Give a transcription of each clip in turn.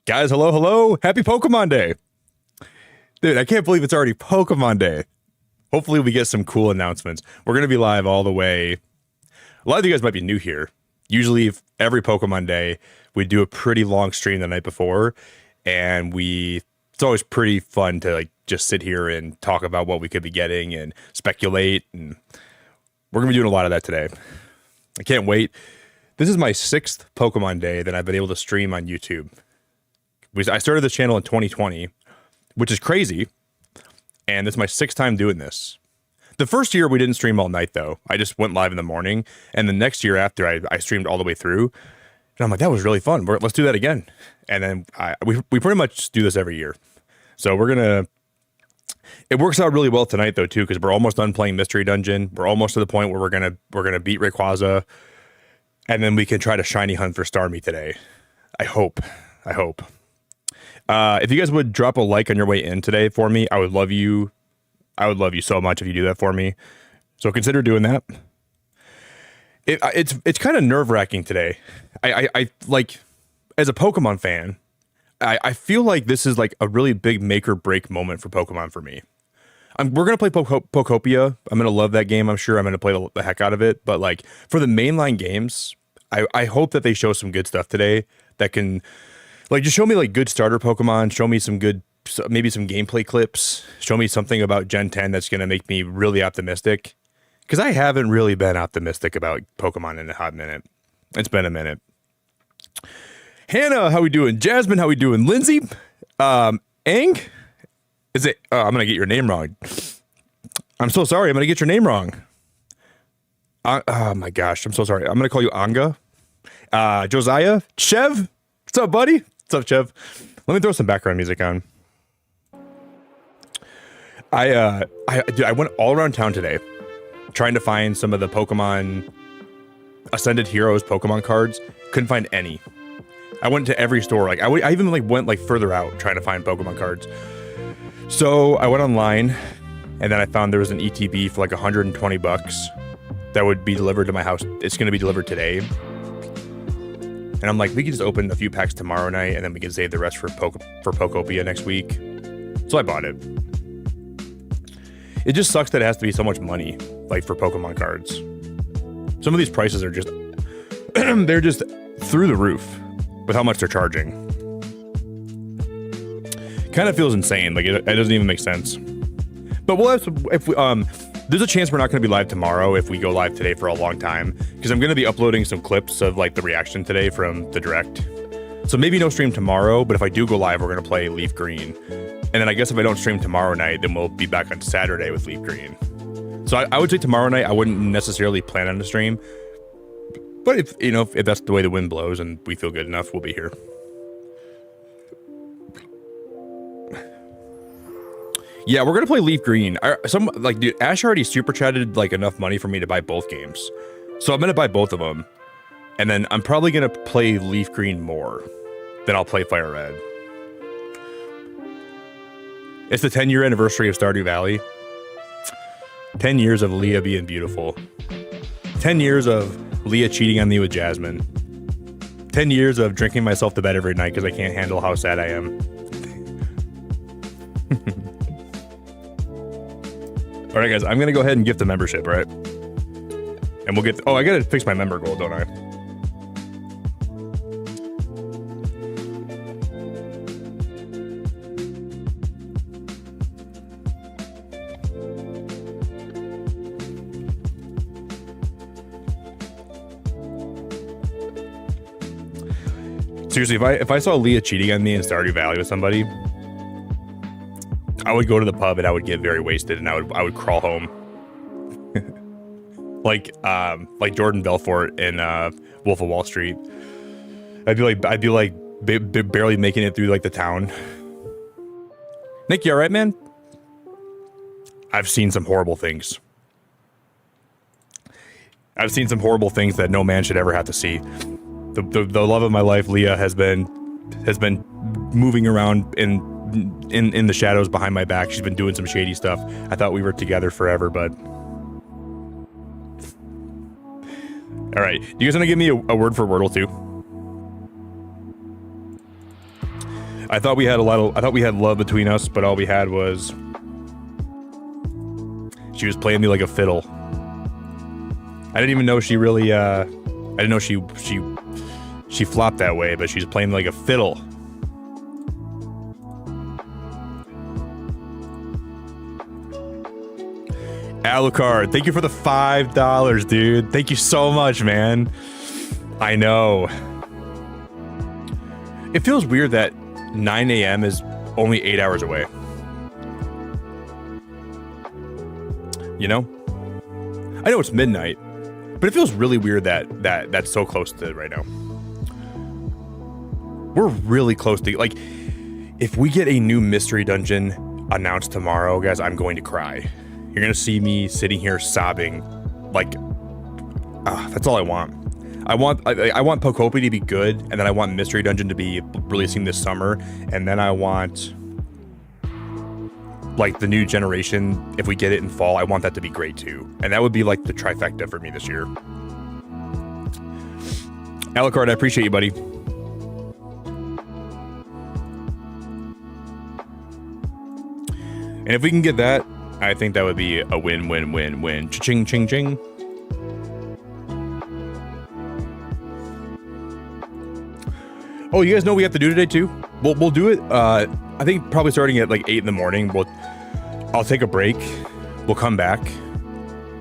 Guys, hello, hello. Happy Pokemon Day. Dude, I can't believe it's already Pokemon Day. Hopefully we get some cool announcements. We're going to be live all the way. A lot of you guys might be new here. Usually every Pokemon Day, we do a pretty long stream the night before. And it's always pretty fun to like just sit here and talk about what we could be getting and speculate. And we're going to be doing a lot of that today. I can't wait. This is my 6th Pokemon Day that I've been able to stream on YouTube. I started this channel in 2020, which is crazy, and this is my 6th time doing this. The first year we didn't stream all night though. I just went live in the morning, and the next year after I streamed all the way through, and I'm like, that was really fun. Let's do that again. And then we pretty much do this every year. So it works out really well tonight though too, because we're almost done playing Mystery Dungeon. We're almost to the point where we're gonna beat Rayquaza, and then we can try to shiny hunt for Starmie today. I hope. If you guys would drop a like on your way in today for me, I would love you. I would love you so much if you do that for me. So consider doing that. It's kind of nerve-wracking today. I like, as a Pokemon fan, I feel like this is like a really big make or break moment for Pokemon for me. We're gonna play Pokopia. I'm gonna love that game. I'm sure I'm gonna play the heck out of it. But like for the mainline games, I hope that they show some good stuff today that can. Like, just show me, like, good starter Pokemon. Show me some good, maybe some gameplay clips. Show me something about Gen 10 that's going to make me really optimistic. Because I haven't really been optimistic about Pokemon in a hot minute. It's been a minute. Hannah, how we doing? Jasmine, how we doing? Lindsay? Ang? Is it? I'm going to get your name wrong. I'm so sorry. I'm going to get your name wrong. Oh, my gosh. I'm so sorry. I'm going to call you Anga. Josiah? Chev? What's up, buddy? What's up, Chev? Let me throw some background music on. I went all around town today trying to find some of the Pokemon Ascended Heroes Pokemon cards. Couldn't find any. I went to every store. Like I even like went like further out trying to find Pokemon cards. So I went online, and then I found there was an ETB for like $120 that would be delivered to my house. It's going to be delivered today. And I'm like, we can just open a few packs tomorrow night, and then we can save the rest for Pokopia next week. So I bought it. It just sucks that it has to be so much money, like for Pokemon cards. Some of these prices are just, they're just through the roof with how much they're charging. Kind of feels insane. Like it doesn't even make sense. But we'll have some, there's a chance we're not going to be live tomorrow if we go live today for a long time, because I'm going to be uploading some clips of like the reaction today from the direct. So maybe no stream tomorrow, but if I do go live, we're going to play Leaf Green. And then I guess if I don't stream tomorrow night, then we'll be back on Saturday with Leaf Green. So I would say tomorrow night, I wouldn't necessarily plan on a stream. But if that's the way the wind blows and we feel good enough, we'll be here. Yeah, we're gonna play Leaf Green. Dude, Ash already super chatted like enough money for me to buy both games, so I'm gonna buy both of them, and then I'm probably gonna play Leaf Green more than I'll play Fire Red. It's the 10-year anniversary of Stardew Valley. 10 years of Leah being beautiful. 10 years of Leah cheating on me with Jasmine. 10 years of drinking myself to bed every night because I can't handle how sad I am. All right, guys, I'm going to go ahead and gift the membership, right? And we'll get... I got to fix my member goal, don't I? Seriously, if I saw Leah cheating on me in Stardew Valley with somebody, I would go to the pub and I would get very wasted and I would crawl home. like Jordan Belfort in Wolf of Wall Street. I'd be like barely making it through like the town. Nick, you all right, man? I've seen some horrible things. I've seen some horrible things that no man should ever have to see. The love of my life, Leah, has been moving around in the shadows behind my back. She's been doing some shady stuff. I thought we were together forever, but all right. Do you guys want to give me a word for Wordle too? I thought we had love between us, but all we had was she was playing me like a fiddle. I didn't even know she really I didn't know she flopped that way, but she's playing like a fiddle. Alucard, thank you for the $5, dude. Thank you so much, man. I know. It feels weird that 9 a.m. is only 8 hours away. You know? I know it's midnight, but it feels really weird that that's so close to it right now. We're really close to, like, if we get a new mystery dungeon announced tomorrow, guys, I'm going to cry. You're going to see me sitting here sobbing. Like, that's all I want. I want Pokopia to be good, and then I want Mystery Dungeon to be releasing this summer, and then I want, like, the new generation, if we get it in fall, I want that to be great too. And that would be like the trifecta for me this year. Alucard, I appreciate you, buddy. And if we can get that, I think that would be a win-win-win-win. Ching ching ching. Oh, you guys know what we have to do today too? We'll do it. I think probably starting at like 8 in the morning. I'll take a break. We'll come back.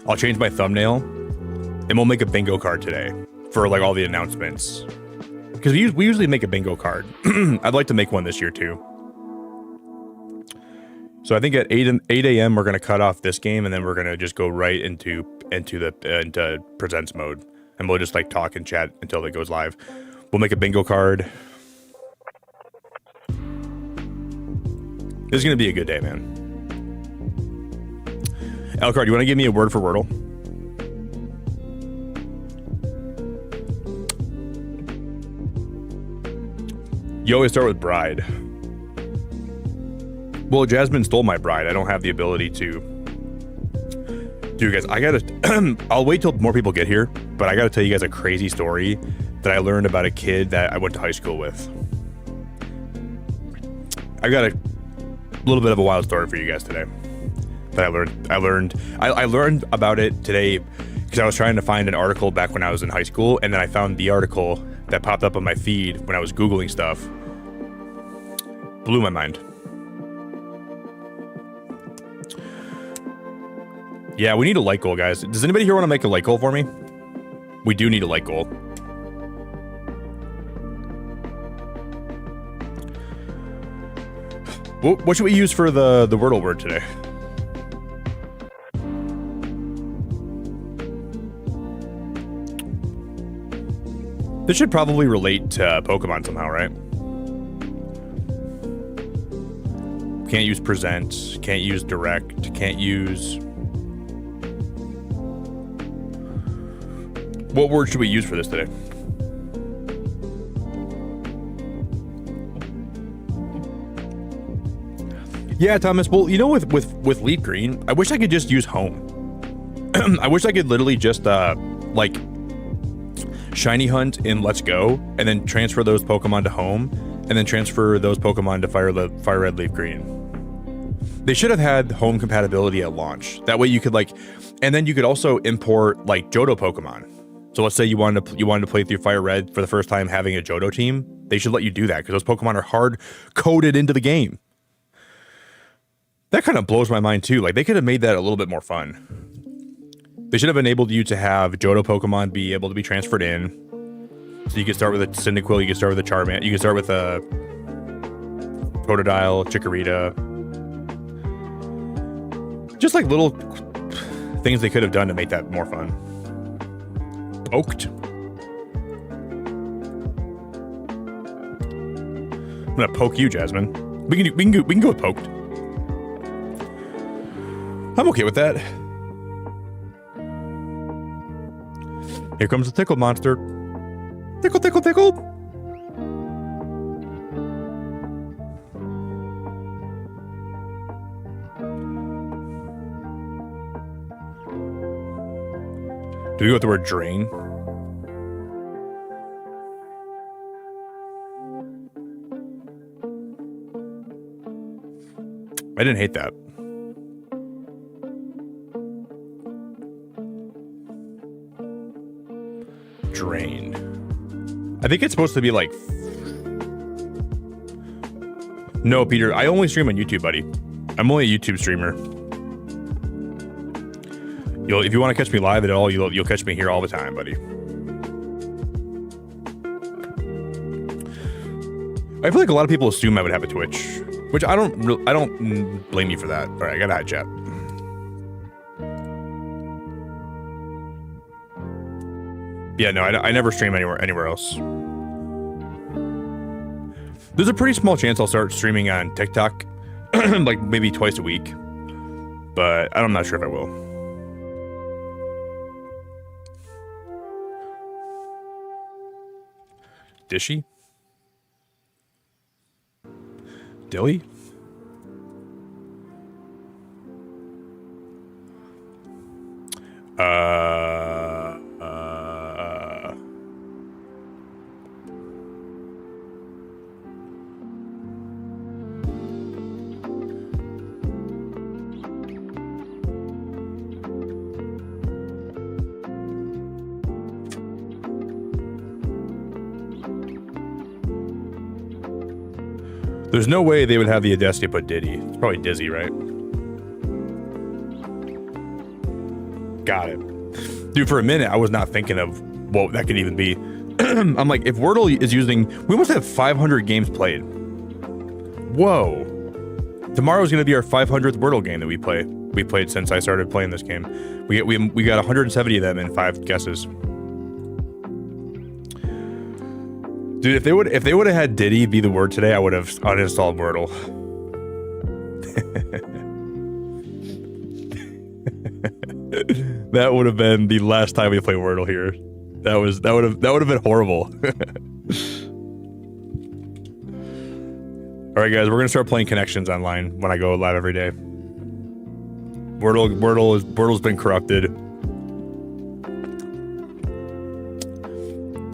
I'll change my thumbnail, and we'll make a bingo card today for like all the announcements. Because we usually make a bingo card. I'd like to make one this year too. So I think at 8 a.m. we're gonna cut off this game, and then we're gonna just go right into presents mode, and we'll just like talk and chat until it goes live. We'll make a bingo card. This is gonna be a good day, man. Alucard, you want to give me a word for Wordle? You always start with bride. Well, Jasmine stole my bride. I don't have the ability to. Dude, guys, I gotta. I'll wait till more people get here, but I gotta tell you guys a crazy story that I learned about a kid that I went to high school with. I got a little bit of a wild story for you guys today that I learned about it today because I was trying to find an article back when I was in high school, and then I found the article that popped up on my feed when I was Googling stuff. Blew my mind. Yeah, we need a light goal, guys. Does anybody here want to make a light goal for me? We do need a light goal. What should we use for the Wordle word today? This should probably relate to Pokemon somehow, right? Can't use present, can't use direct, can't use... What word should we use for this today? Yeah, Thomas, well, you know, with Leaf Green, I wish I could just use home. I wish I could literally just, like, shiny hunt in Let's Go, and then transfer those Pokemon to home, and then transfer those Pokemon to Fire Red, Leaf Green. They should have had home compatibility at launch. That way you could, like, and then you could also import, like, Johto Pokemon. So let's say you wanted to play through Fire Red for the first time having a Johto team. They should let you do that because those Pokemon are hard coded into the game. That kind of blows my mind too. Like, they could have made that a little bit more fun. They should have enabled you to have Johto Pokemon be able to be transferred in. So you could start with a Cyndaquil, you could start with a Charmander, you could start with a Totodile, Chikorita. Just like little things they could have done to make that more fun. Poked. I'm gonna poke you, Jasmine. We can go with poked. I'm okay with that. Here comes the tickle monster. Tickle, tickle, tickle. Do we go with the word drain? I didn't hate that. Drain. I think it's supposed to be like... No, Peter, I only stream on YouTube, buddy. I'm only a YouTube streamer. If you want to catch me live at all, you'll catch me here all the time, buddy. I feel like a lot of people assume I would have a Twitch, which I don't blame you for that. All right, I gotta hide chat. Yeah, no, I never stream anywhere else. There's a pretty small chance I'll start streaming on TikTok, like maybe twice a week, but I'm not sure if I will. Dishy? Dilly? There's no way they would have the audacity to put Diddy. It's probably Dizzy, right? Got it. Dude, for a minute, I was not thinking of what that could even be. I'm like, if Wordle is using... We must have 500 games played. Whoa. Tomorrow's going to be our 500th Wordle game that we play. We played since I started playing this game. We got 170 of them in 5 guesses. Dude, if they would have had Diddy be the word today, I would have uninstalled Wordle. That would have been the last time we played Wordle here. That would have been horrible. All right, guys, we're gonna start playing Connections online when I go live every day. Wordle's been corrupted.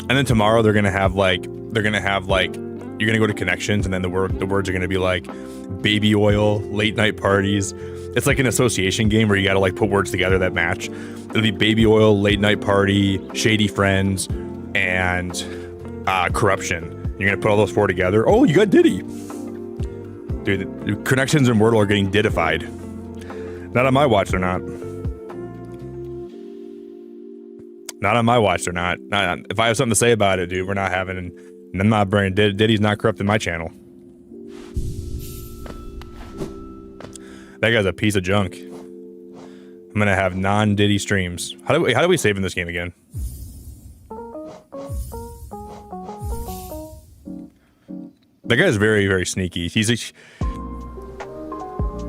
And then tomorrow they're gonna have like you're gonna go to Connections, and then the words are gonna be like baby oil, late night parties. It's like an association game where you gotta like put words together that match. It'll be baby oil, late night party, shady friends, and corruption. You're gonna put all those 4 together. Oh, you got Diddy. Dude, Connections and Wordle are getting Diddified. Not on my watch, they're not. Not on my watch, they're not. If I have something to say about it, dude, we're not having... And I'm not bringing... Diddy's not corrupting my channel. That guy's a piece of junk. I'm gonna have non-Diddy streams. How do we save in this game again? That guy's very, very sneaky. He's like...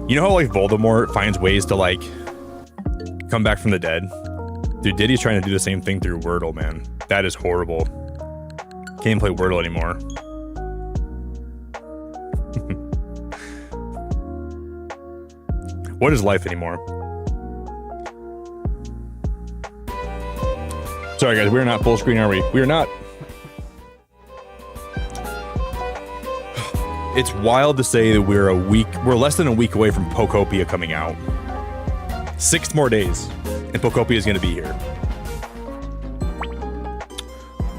You know how, like, Voldemort finds ways to, like, come back from the dead? Dude, Diddy's trying to do the same thing through Wordle, man. That is horrible. Can't even play Wordle anymore. What is life anymore? Sorry, guys, we're not full screen, are we? We are not. It's wild to say that we're less than a week away from Pokopia coming out. 6 more days, and Pokopia is going to be here.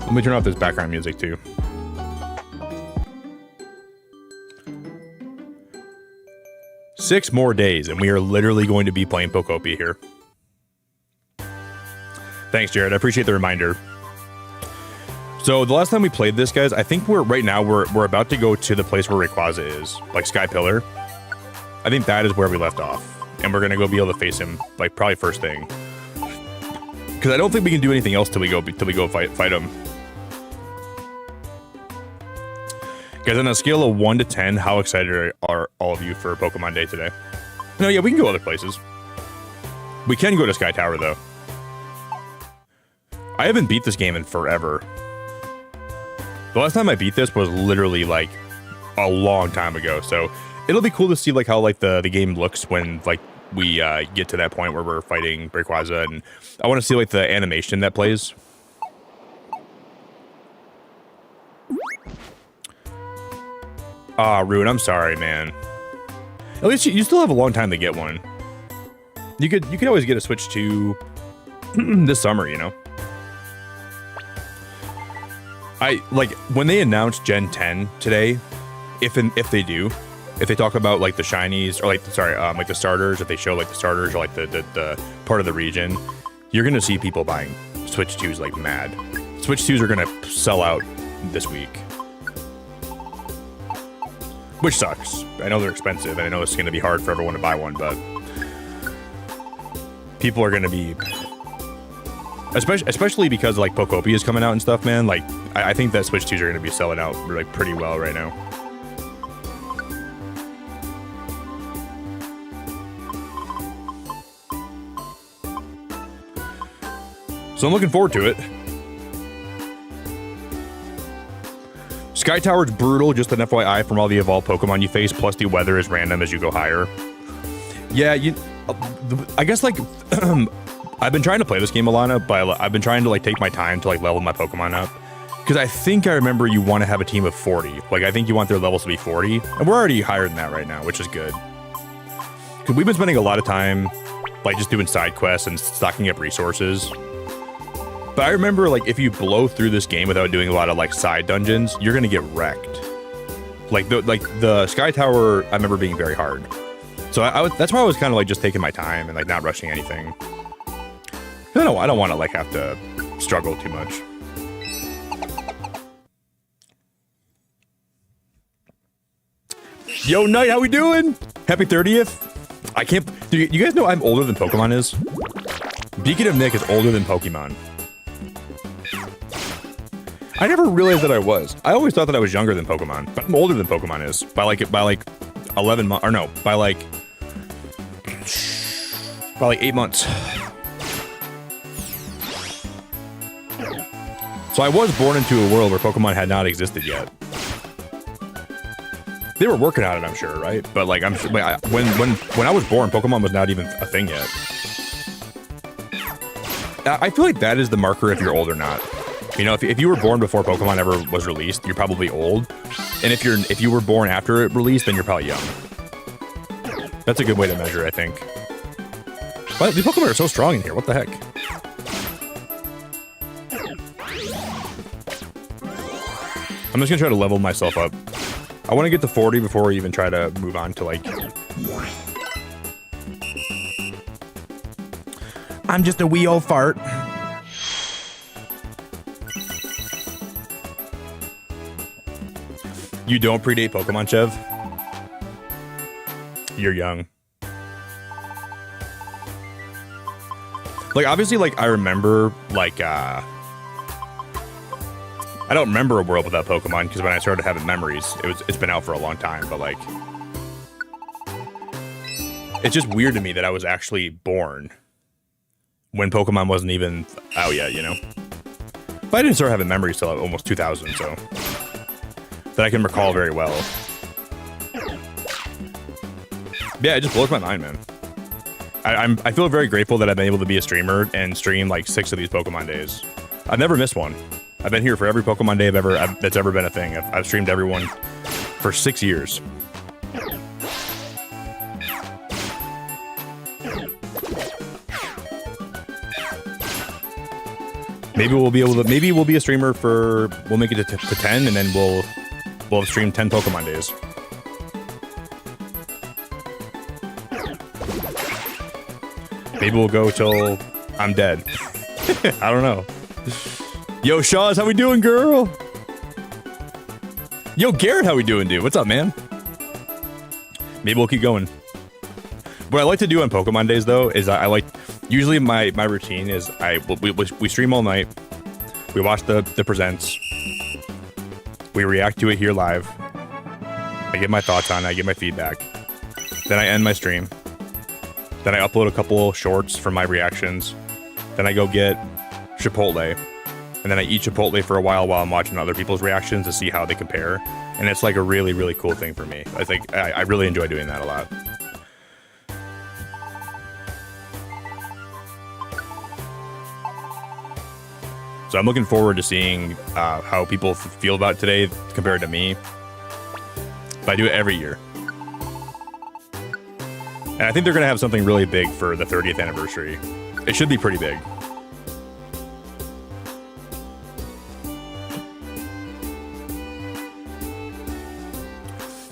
Let me turn off this background music too. Six more days, and we are literally going to be playing Pokopia here. Thanks, Jared. I appreciate the reminder. So the last time we played this, guys, I think we're about to go to the place where Rayquaza is, like Sky Pillar. I think that is where we left off, and we're gonna go be able to face him like probably first thing. Because I don't think we can do anything else till we go fight him. Guys, on a scale of 1 to 10, how excited are all of you for Pokemon Day today? No, yeah, we can go other places. We can go to Sky Tower though. I haven't beat this game in forever. The last time I beat this was literally like a long time ago, so it'll be cool to see like how like the game looks when like we get to that point where we're fighting Rayquaza, and I want to see like the animation that plays. Ah, Rude, I'm sorry, man. At least you still have a long time to get one. You could always get a Switch 2 this summer, you know. I like when they announced Gen 10 today. If they do, if they talk about like the shinies or like like the starters, if they show like the starters or like the part of the region, you're gonna see people buying Switch 2s like mad. Switch 2s are gonna sell out this week, which sucks. I know they're expensive, and I know it's gonna be hard for everyone to buy one, but people are gonna be, especially because like Pokopia is coming out and stuff, man. Like I think that Switch 2s are gonna be selling out like pretty well right now. So I'm looking forward to it. Sky Tower's brutal, just an FYI, from all the evolved Pokemon you face, plus the weather is random as you go higher. Yeah, I guess like I've been trying to play this game, Alana, but I've been trying to like take my time to like level my Pokemon up. Because I think I remember you want to have a team of 40. Like I think you want their levels to be 40. And we're already higher than that right now, which is good. Because we've been spending a lot of time like just doing side quests and stocking up resources. But I remember, like, if you blow through this game without doing a lot of, like, side dungeons, you're gonna get wrecked. Like the Sky Tower, I remember being very hard. So that's why I was kind of, like, just taking my time and, like, not rushing anything. I don't want to, like, have to struggle too much. Yo, Knight, how we doing? Happy 30th. I can't... Do you guys know I'm older than Pokemon is? Beacon of Nick is older than Pokemon. I never realized that I was. I always thought that I was younger than Pokemon, but I'm older than Pokemon is by like 11 months, or no, by like 8 months. So I was born into a world where Pokemon had not existed yet. They were working on it, I'm sure, right? But like I'm sure, like, when I was born, Pokemon was not even a thing yet. I feel like that is the marker if you're old or not. You know, if you were born before Pokemon ever was released, you're probably old. And if you were born after it released, then you're probably young. That's a good way to measure, I think. But the Pokemon are so strong in here. What the heck? I'm just gonna try to level myself up. I want to get to 40 before we even try to move on to like... I'm just a wee old fart. You don't predate Pokemon, Chev? You're young. Like, obviously, like, I remember, like, I don't remember a world without Pokemon, because when I started having memories, it's been out for a long time, but, like, it's just weird to me that I was actually born when Pokemon wasn't even out yet, you know? But I didn't start having memories till almost 2000, so... that I can recall very well. Yeah, it just blows my mind, man. I feel very grateful that I've been able to be a streamer and stream like 6 of these Pokemon days. I've never missed one. I've been here for every Pokemon day that's ever been a thing. I've streamed everyone for 6 years. Maybe we'll be a streamer for, we'll make it to 10, and then we'll have streamed 10 Pokemon days. Maybe we'll go till I'm dead. I don't know. Yo, Shaws, how we doing, girl? Yo, Garrett, how we doing, dude? What's up, man? Maybe we'll keep going. What I like to do on Pokemon days, though, is I like... usually my routine is we stream all night. We watch the presents. We react to it here live. I get my thoughts on it. I get my feedback. Then I end my stream. Then I upload a couple shorts from my reactions. Then I go get Chipotle. And then I eat Chipotle for a while I'm watching other people's reactions to see how they compare. And it's like a really, really cool thing for me. I think I really enjoy doing that a lot. So I'm looking forward to seeing how people feel about today compared to me. But I do it every year. And I think they're going to have something really big for the 30th anniversary. It should be pretty big.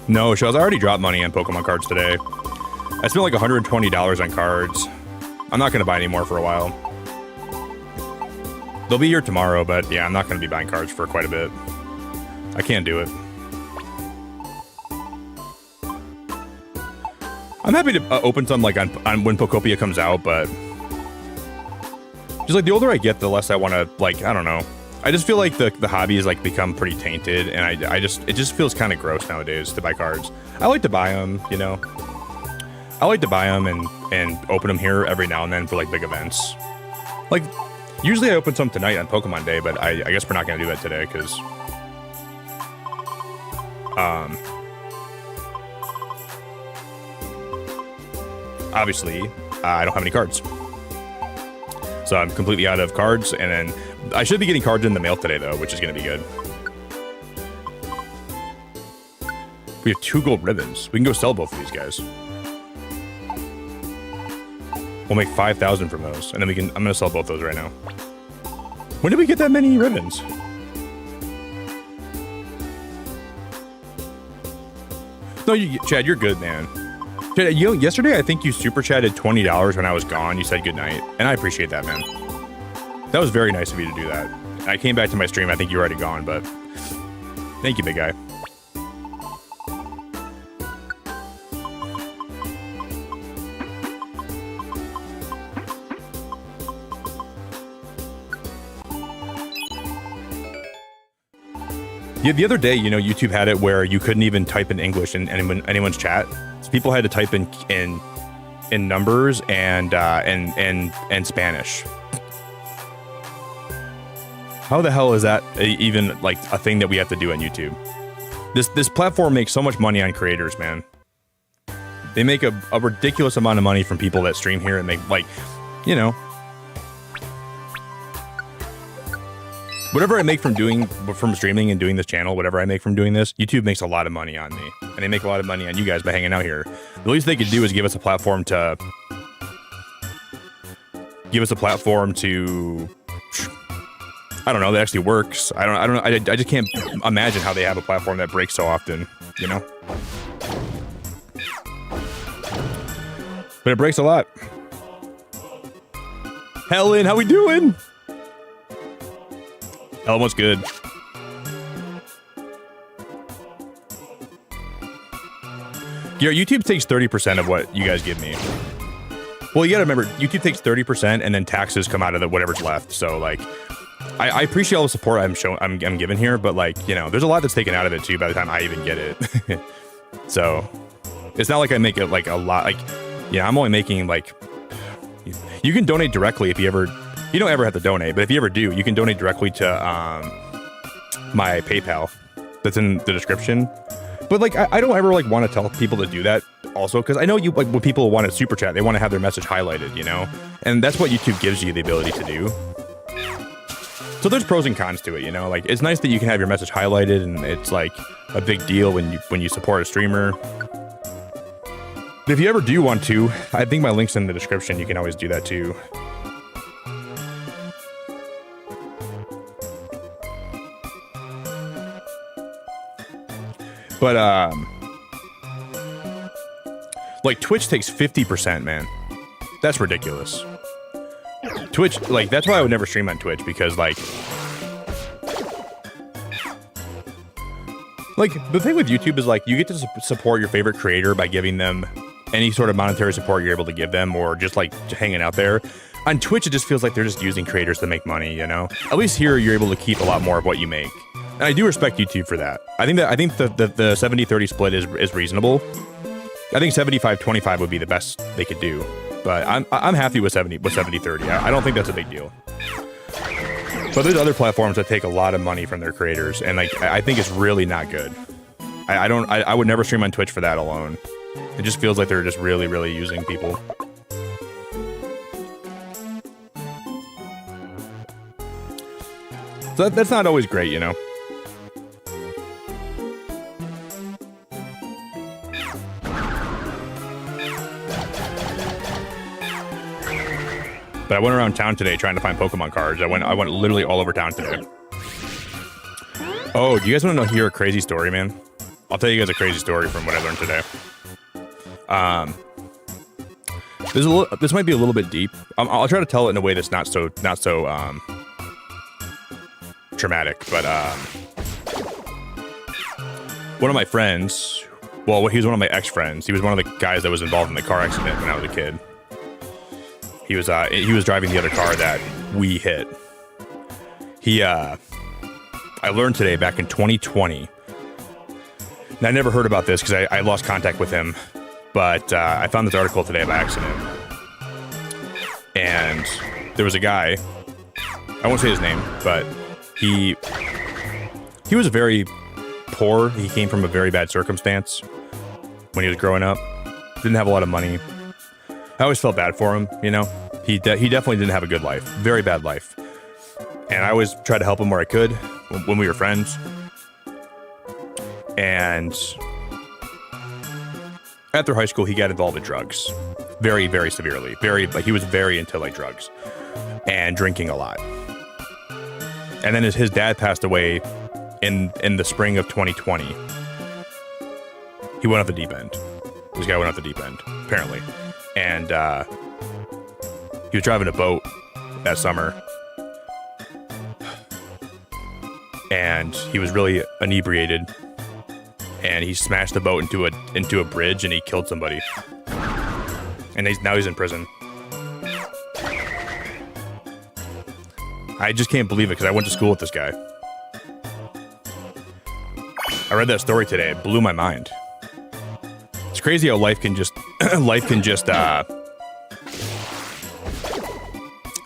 No, Shells, I already dropped money on Pokemon cards today. I spent like $120 on cards. I'm not going to buy any more for a while. They'll be here tomorrow, but yeah, I'm not going to be buying cards for quite a bit. I can't do it. I'm happy to open some like on when Pokopia comes out, but just like the older I get, the less I want to like, I don't know. I just feel like the hobby has like become pretty tainted, and it just feels kind of gross nowadays to buy cards. I like to buy them, you know. I like to buy them and open them here every now and then for like big events. Like usually I open some tonight on Pokemon Day, but I guess we're not gonna do that today because obviously I don't have any cards, so I'm completely out of cards. And then I should be getting cards in the mail today though, which is gonna be good. We have 2 gold ribbons. We can go sell both of these guys. We'll make 5,000 from those, and then we can. I'm gonna sell both those right now. When did we get that many ribbons? No, Chad, you're good, man. Chad, yesterday I think you super chatted $20 when I was gone. You said goodnight, and I appreciate that, man. That was very nice of you to do that. I came back to my stream. I think you were already gone, but thank you, big guy. Yeah, the other day, you know, YouTube had it where you couldn't even type in English in anyone's chat. So people had to type in numbers and Spanish. How the hell is that even like a thing that we have to do on YouTube? This platform makes so much money on creators, man. They make a ridiculous amount of money from people that stream here and make, like, you know, whatever I make from streaming and doing this channel, whatever I make from doing this, YouTube makes a lot of money on me, and they make a lot of money on you guys by hanging out here. The least they could do is give us a platform to I don't know, that actually works. I don't know. I just can't imagine how they have a platform that breaks so often, you know? But it breaks a lot. Helen, how we doing? Helen, what's good? Yeah, YouTube takes 30% of what you guys give me. Well, you gotta remember, YouTube takes 30% and then taxes come out of whatever's left. So, like, I appreciate all the support I'm given here, but, like, you know, there's a lot that's taken out of it too by the time I even get it. So it's not like I make it like a lot. Like, yeah, I'm only making like, you can donate directly if you ever. You don't ever have to donate, but if you ever do, you can donate directly to my PayPal. That's in the description. But like, I don't ever like want to tell people to do that also, because I know you, like, when people want to super chat, they want to have their message highlighted, you know, and that's what YouTube gives you the ability to do. So there's pros and cons to it, you know. Like, it's nice that you can have your message highlighted, and it's like a big deal when you support a streamer. But if you ever do want to, I think my link's in the description. You can always do that too. But, like, Twitch takes 50%, man. That's ridiculous. Twitch, like, that's why I would never stream on Twitch, because, like, the thing with YouTube is, like, you get to support your favorite creator by giving them any sort of monetary support you're able to give them, or just, like, hanging out there. On Twitch, it just feels like they're just using creators to make money, you know? At least here, you're able to keep a lot more of what you make. And I do respect YouTube for that. I think the 70-30 split is reasonable. I think 75-25 would be the best they could do. But I'm happy with 70-30. I don't think that's a big deal. But there's other platforms that take a lot of money from their creators, and like, I think it's really not good. I would never stream on Twitch for that alone. It just feels like they're just really, really using people. So that's not always great, you know? But I went around town today trying to find Pokemon cards. I went literally all over town today. Oh, do you guys want to hear a crazy story, man? I'll tell you guys a crazy story from what I learned today. This might be a little bit deep. I'll try to tell it in a way that's not so traumatic. But one of my friends, well, he was one of my ex-friends. He was one of the guys that was involved in the car accident when I was a kid. He was driving the other car that we hit. I learned today back in 2020. And I never heard about this because I lost contact with him. But I found this article today by accident. And there was a guy, I won't say his name, but he was very poor. He came from a very bad circumstance when he was growing up. Didn't have a lot of money. I always felt bad for him, you know? He definitely didn't have a good life. Very bad life. And I always tried to help him where I could when we were friends. And after high school, he got involved in drugs. Very, very severely. He was very into like drugs. And drinking a lot. And then his dad passed away in the spring of 2020. He went off the deep end. This guy went off the deep end, apparently. And he was driving a boat that summer. And he was really inebriated. And he smashed the boat into a bridge and he killed somebody. And now he's in prison. I just can't believe it because I went to school with this guy. I read that story today. It blew my mind. It's crazy how life can just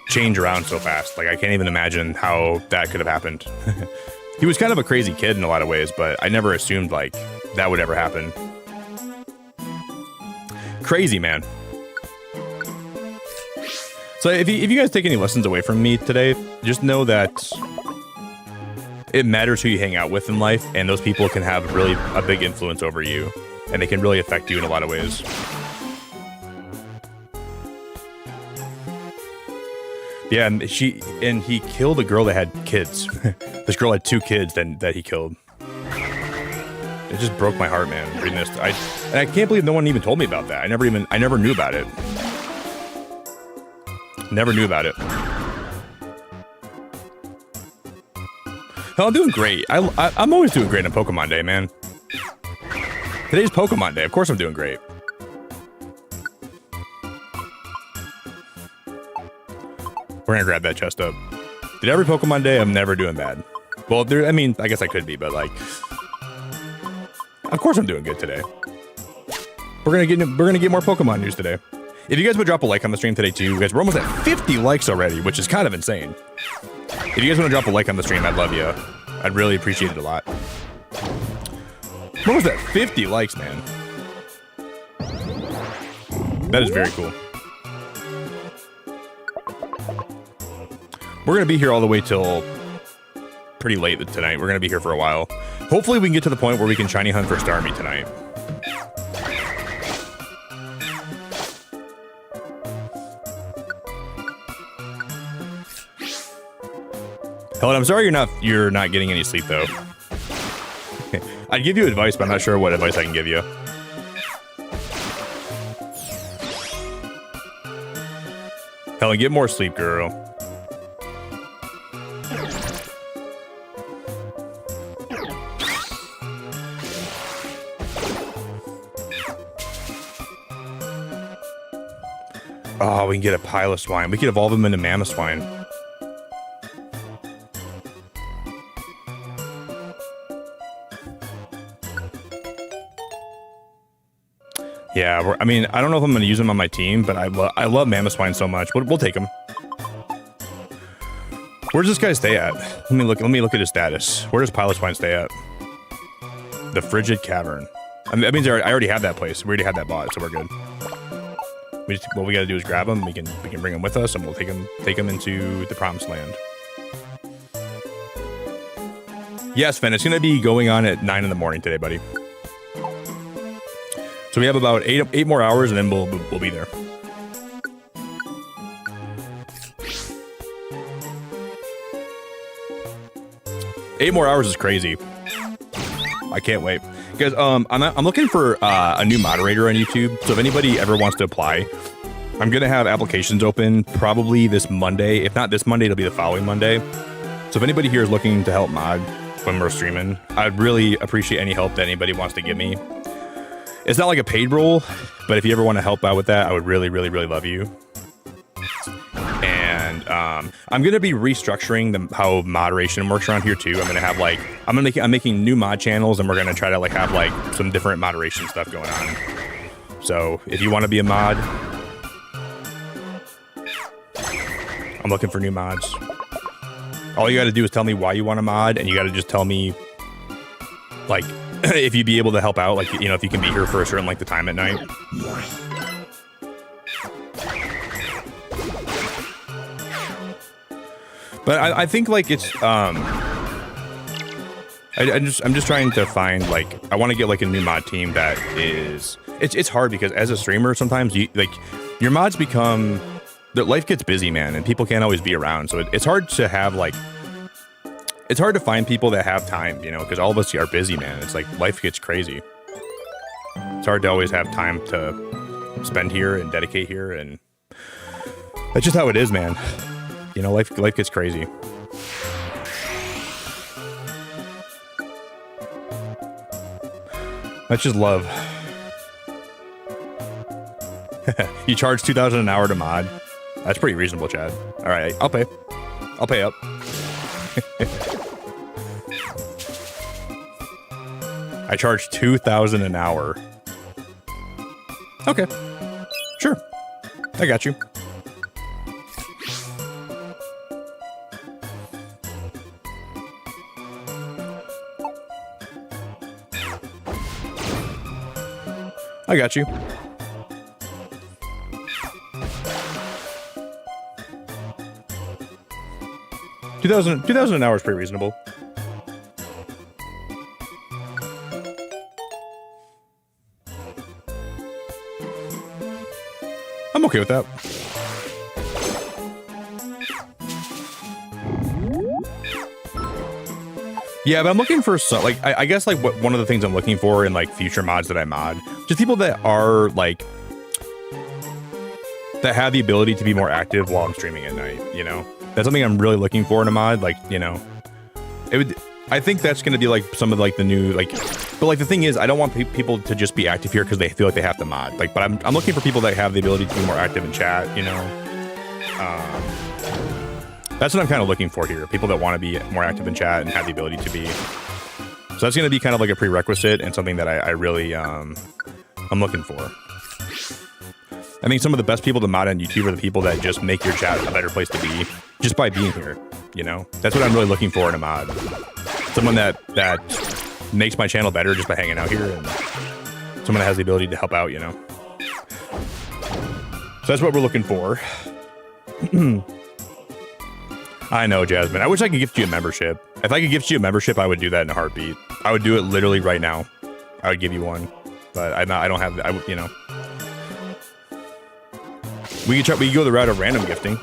change around so fast. Like I can't even imagine how that could have happened. He was kind of a crazy kid in a lot of ways, but I never assumed like that would ever happen. Crazy, man. So if you guys take any lessons away from me today, just know that it matters who you hang out with in life, and those people can have really a big influence over you, and they can really affect you in a lot of ways. Yeah, and he killed a girl that had kids. This girl had 2 kids that he killed. It just broke my heart, man, reading this. And I can't believe no one even told me about that. I never knew about it. Never knew about it. Hell, I'm doing great. I'm always doing great on Pokemon Day, man. Today's Pokemon Day. Of course I'm doing great. We're gonna grab that chest up. Did every Pokemon Day, I'm never doing bad. Well, I mean, I guess I could be, but like, of course I'm doing good today. We're gonna get more Pokemon news today. If you guys would drop a like on the stream today too, guys, we're almost at 50 likes already, which is kind of insane. If you guys want to drop a like on the stream, I'd love you. I'd really appreciate it a lot. We're almost at 50 likes, man. That is very cool. We're going to be here all the way till pretty late tonight. We're going to be here for a while. Hopefully we can get to the point where we can shiny hunt for Starmie tonight. Helen, I'm sorry you're not getting any sleep though. I'd give you advice, but I'm not sure what advice I can give you. Helen, get more sleep, girl. Oh, we can get a pile of swine. We could evolve them into mammoth swine. Yeah, I mean, I don't know if I'm going to use them on my team, but I love mammoth swine so much. We'll take them. Where does this guy stay at? Let me look at his status. Where does Piloswine stay at? The Frigid Cavern. I mean, that means I already have that place. We already had that bought, so we're good. What we got to do is grab him. We can bring him with us, and we'll take him into the Promised Land. Yes, Finn, it's going to be going on at 9 in the morning today, buddy. So we have about eight more hours, and then we'll be there. 8 more hours is crazy. I can't wait. Guys, I'm looking for a new moderator on YouTube. So if anybody ever wants to apply, I'm going to have applications open probably this Monday. If not this Monday, it'll be the following Monday. So if anybody here is looking to help mod when we're streaming, I'd really appreciate any help that anybody wants to give me. It's not like a paid role, but if you ever want to help out with that, I would really, really, really love you. And I'm going to be restructuring how moderation works around here too. I'm going to have like, I'm making new mod channels, and we're going to try to like have like some different moderation stuff going on. So if you want to be a mod, I'm looking for new mods. All you got to do is tell me why you want to mod, and you got to just tell me like if you'd be able to help out, like, you know, if you can be here for a certain length of time at night. But I think like it's I'm just trying to find like, I want to get like a new mod team that is, it's hard because as a streamer sometimes you like your mods become, that life gets busy, man, and people can't always be around. So it's hard to have like, it's hard to find people that have time, you know, because all of us are busy, man. It's like life gets crazy. It's hard to always have time to spend here and dedicate here, and that's just how it is, man. You know, life gets crazy. That's just love. You charge $2,000 an hour to mod. That's pretty reasonable, Chad. All right, I'll pay. I'll pay up. I charge $2,000 an hour. Okay, sure. I got you. I got you. $2,000 an hour is pretty reasonable. I'm okay with that. Yeah, but I'm looking for some, like, I guess like one of the things I'm looking for in like future mods that I mod, just people that are like, that have the ability to be more active while I'm streaming at night, you know? That's something I'm really looking for in a mod, like, you know, it would, I think that's going to be like some of like the new, like, but like the thing is, I don't want people to just be active here because they feel like they have to mod, like, but I'm looking for people that have the ability to be more active in chat, you know? That's what I'm kind of looking for here. People that want to be more active in chat and have the ability to be. So that's going to be kind of like a prerequisite and something that I really, I'm looking for. I think some of the best people to mod on YouTube are the people that just make your chat a better place to be just by being here, you know? That's what I'm really looking for in a mod. Someone that makes my channel better just by hanging out here, and someone that has the ability to help out, you know? So that's what we're looking for. I know, Jasmine. I wish I could gift you a membership. If I could gift you a membership, I would do that in a heartbeat. I would do it literally right now. I would give you one, but I don't have. You know, we could go the route of random gifting.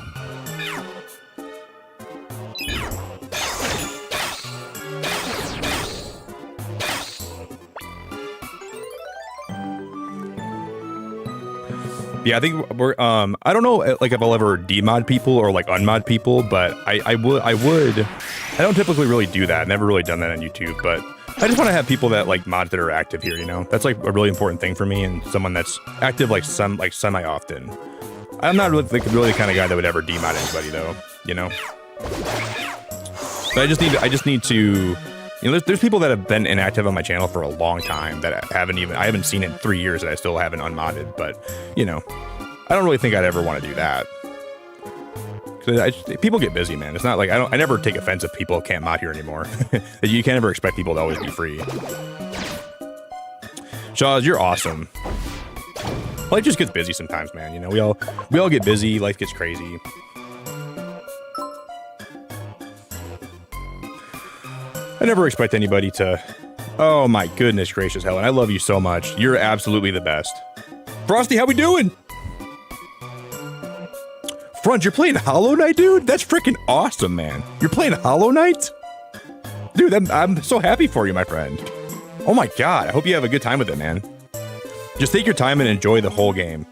Yeah, I think we're, I don't know, like, if I'll ever demod people or, like, unmod people, but I would. I don't typically really do that. I've never really done that on YouTube, but I just want to have people that, like, mods that are active here, you know? That's, like, a really important thing for me, and someone that's active, like, semi-often. I'm not really, really the kind of guy that would ever demod anybody, though, you know? But I just need to... You know, there's people that have been inactive on my channel for a long time that I haven't seen in 3 years that I still haven't unmodded, but, you know, I don't really think I'd ever want to do that. Because people get busy, man. It's not like, I never take offense if people can't mod here anymore. You can't ever expect people to always be free. Shaws, you're awesome. Life just gets busy sometimes, man. You know, we all get busy, life gets crazy. I never expect anybody to... Oh my goodness gracious, Helen. I love you so much. You're absolutely the best. Frosty, how we doing? Front, you're playing Hollow Knight, dude? That's freaking awesome, man. You're playing Hollow Knight? Dude, I'm so happy for you, my friend. Oh my god, I hope you have a good time with it, man. Just take your time and enjoy the whole game.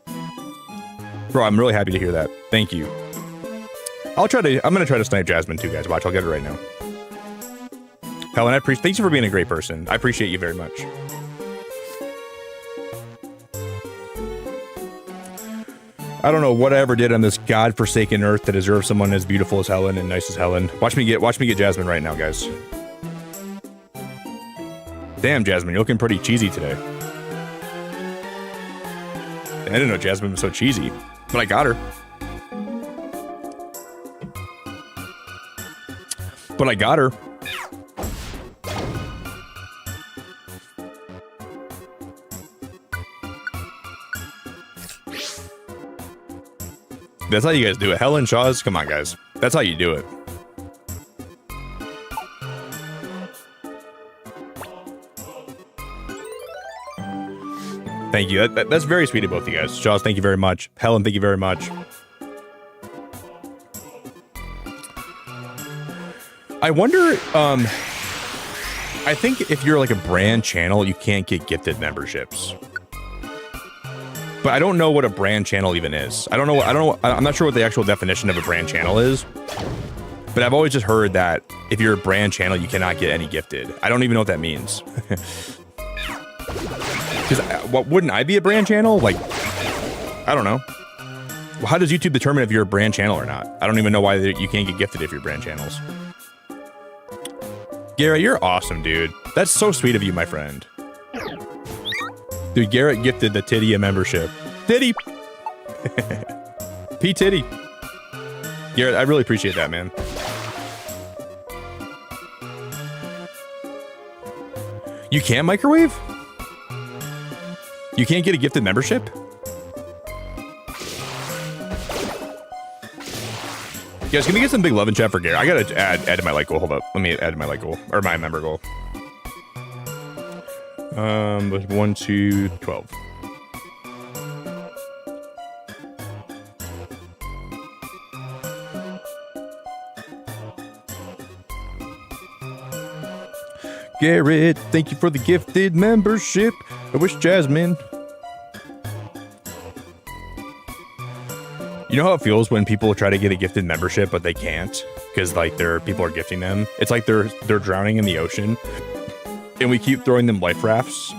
Bro, I'm really happy to hear that. Thank you. I'm gonna try to snipe Jasmine too, guys. Watch, I'll get it right now. Helen, thanks for being a great person. I appreciate you very much. I don't know what I ever did on this godforsaken earth to deserve someone as beautiful as Helen and nice as Helen. Watch me get Jasmine right now, guys. Damn, Jasmine, you're looking pretty cheesy today. I didn't know Jasmine was so cheesy, but I got her. But I got her. That's how you guys do it. Helen, Shaw's, come on, guys. That's how you do it. Thank you. That's very sweet of both of you guys. Shaw's, thank you very much. Helen, thank you very much. I wonder, I think if you're like a brand channel, you can't get gifted memberships. But I don't know what a brand channel even is. I'm not sure what the actual definition of a brand channel is. But I've always just heard that if you're a brand channel, you cannot get any gifted. I don't even know what that means. Because wouldn't I be a brand channel? Like, I don't know. Well, how does YouTube determine if you're a brand channel or not? I don't even know why you can't get gifted if you're brand channels. Garrett, you're awesome, dude. That's so sweet of you, my friend. Dude, Garrett gifted the Titty a membership. Titty! P. Titty. Garrett, I really appreciate that, man. You can microwave? You can't get a gifted membership? Guys, can we get some big love in chat for Garrett? I gotta add to my like goal. Hold up. Let me add to my like goal. Or my member goal. 1, 2, 12. Garrett, thank you for the gifted membership. I wish Jasmine. You know how it feels when people try to get a gifted membership, but they can't because like people are gifting them. It's like they're drowning in the ocean. And we keep throwing them life rafts,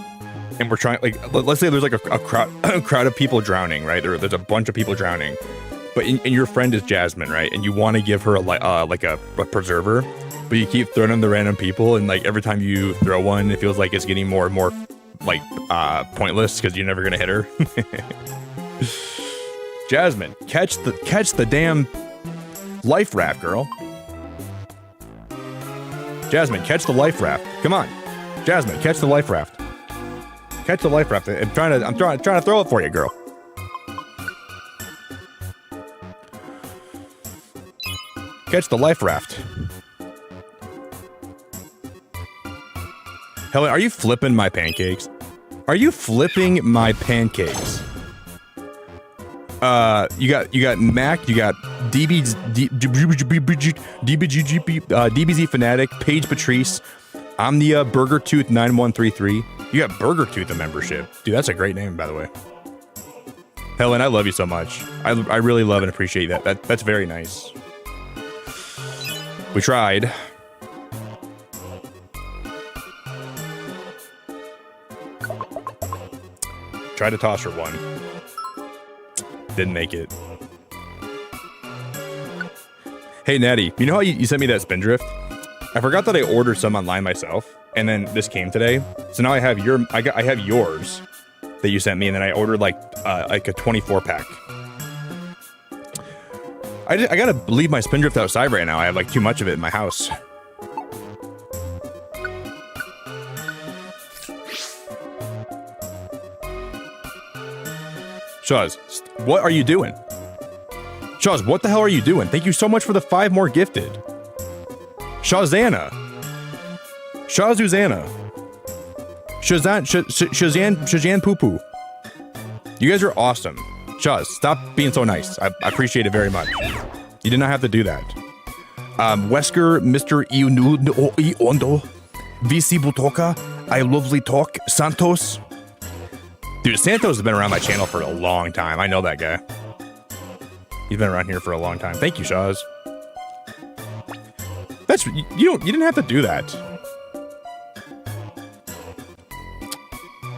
and we're trying, like, let's say there's like a crowd of people drowning, right? There's a bunch of people drowning, but and your friend is Jasmine, right? And you want to give her a preserver, but you keep throwing them to random people, and like every time you throw one, it feels like it's getting more and more like pointless because you're never gonna hit her. Jasmine, catch the damn life raft, girl. Jasmine, catch the life raft. Come on. Jasmine, catch the life raft. Catch the life raft. I'm trying to throw it for you, girl. Catch the life raft. Helen, are you flipping my pancakes? Are you flipping my pancakes? You got Mac, you got DBZ Fanatic, Paige Patrice, Omnia, Burger Tooth 9133. You got Burger Tooth a membership. Dude, that's a great name, by the way. Helen, I love you so much. I really love and appreciate that. That's very nice. We tried. Tried to toss her one. Didn't make it. Hey, Natty, you know how you sent me that Spindrift? I forgot that I ordered some online myself, and then this came today. So now I have I have yours that you sent me, and then I ordered like a 24 pack. I gotta leave my Spindrift outside right now. I have like too much of it in my house. Shaz, what are you doing? Shaz, what the hell are you doing? Thank you so much for the 5 more gifted. Shazana. Shazuzana. Shazan Poo Poo. You guys are awesome. Shaz, stop being so nice. I appreciate it very much. You did not have to do that. Wesker, Mr. Iondo, VC Butoka, I Lovely Talk, Santos. Dude, Santos has been around my channel for a long time. I know that guy. He's been around here for a long time. Thank you, Shaz. That's you didn't have to do that.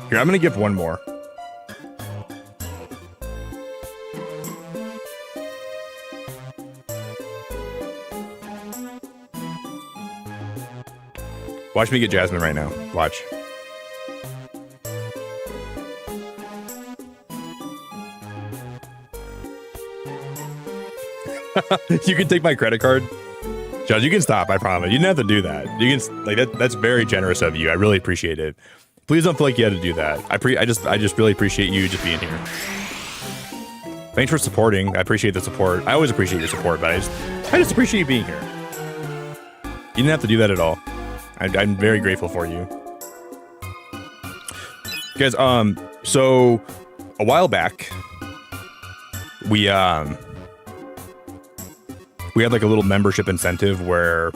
Here, I'm gonna give one more. Watch me get Jasmine right now. Watch. You can take my credit card. Judge, you can stop, I promise. You didn't have to do that. You can like that's very generous of you. I really appreciate it. Please don't feel like you had to do that. I just really appreciate you just being here. Thanks for supporting. I appreciate the support. I always appreciate your support, but I just appreciate you being here. You didn't have to do that at all. I'm very grateful for you. Guys, so a while back, we had like a little membership incentive where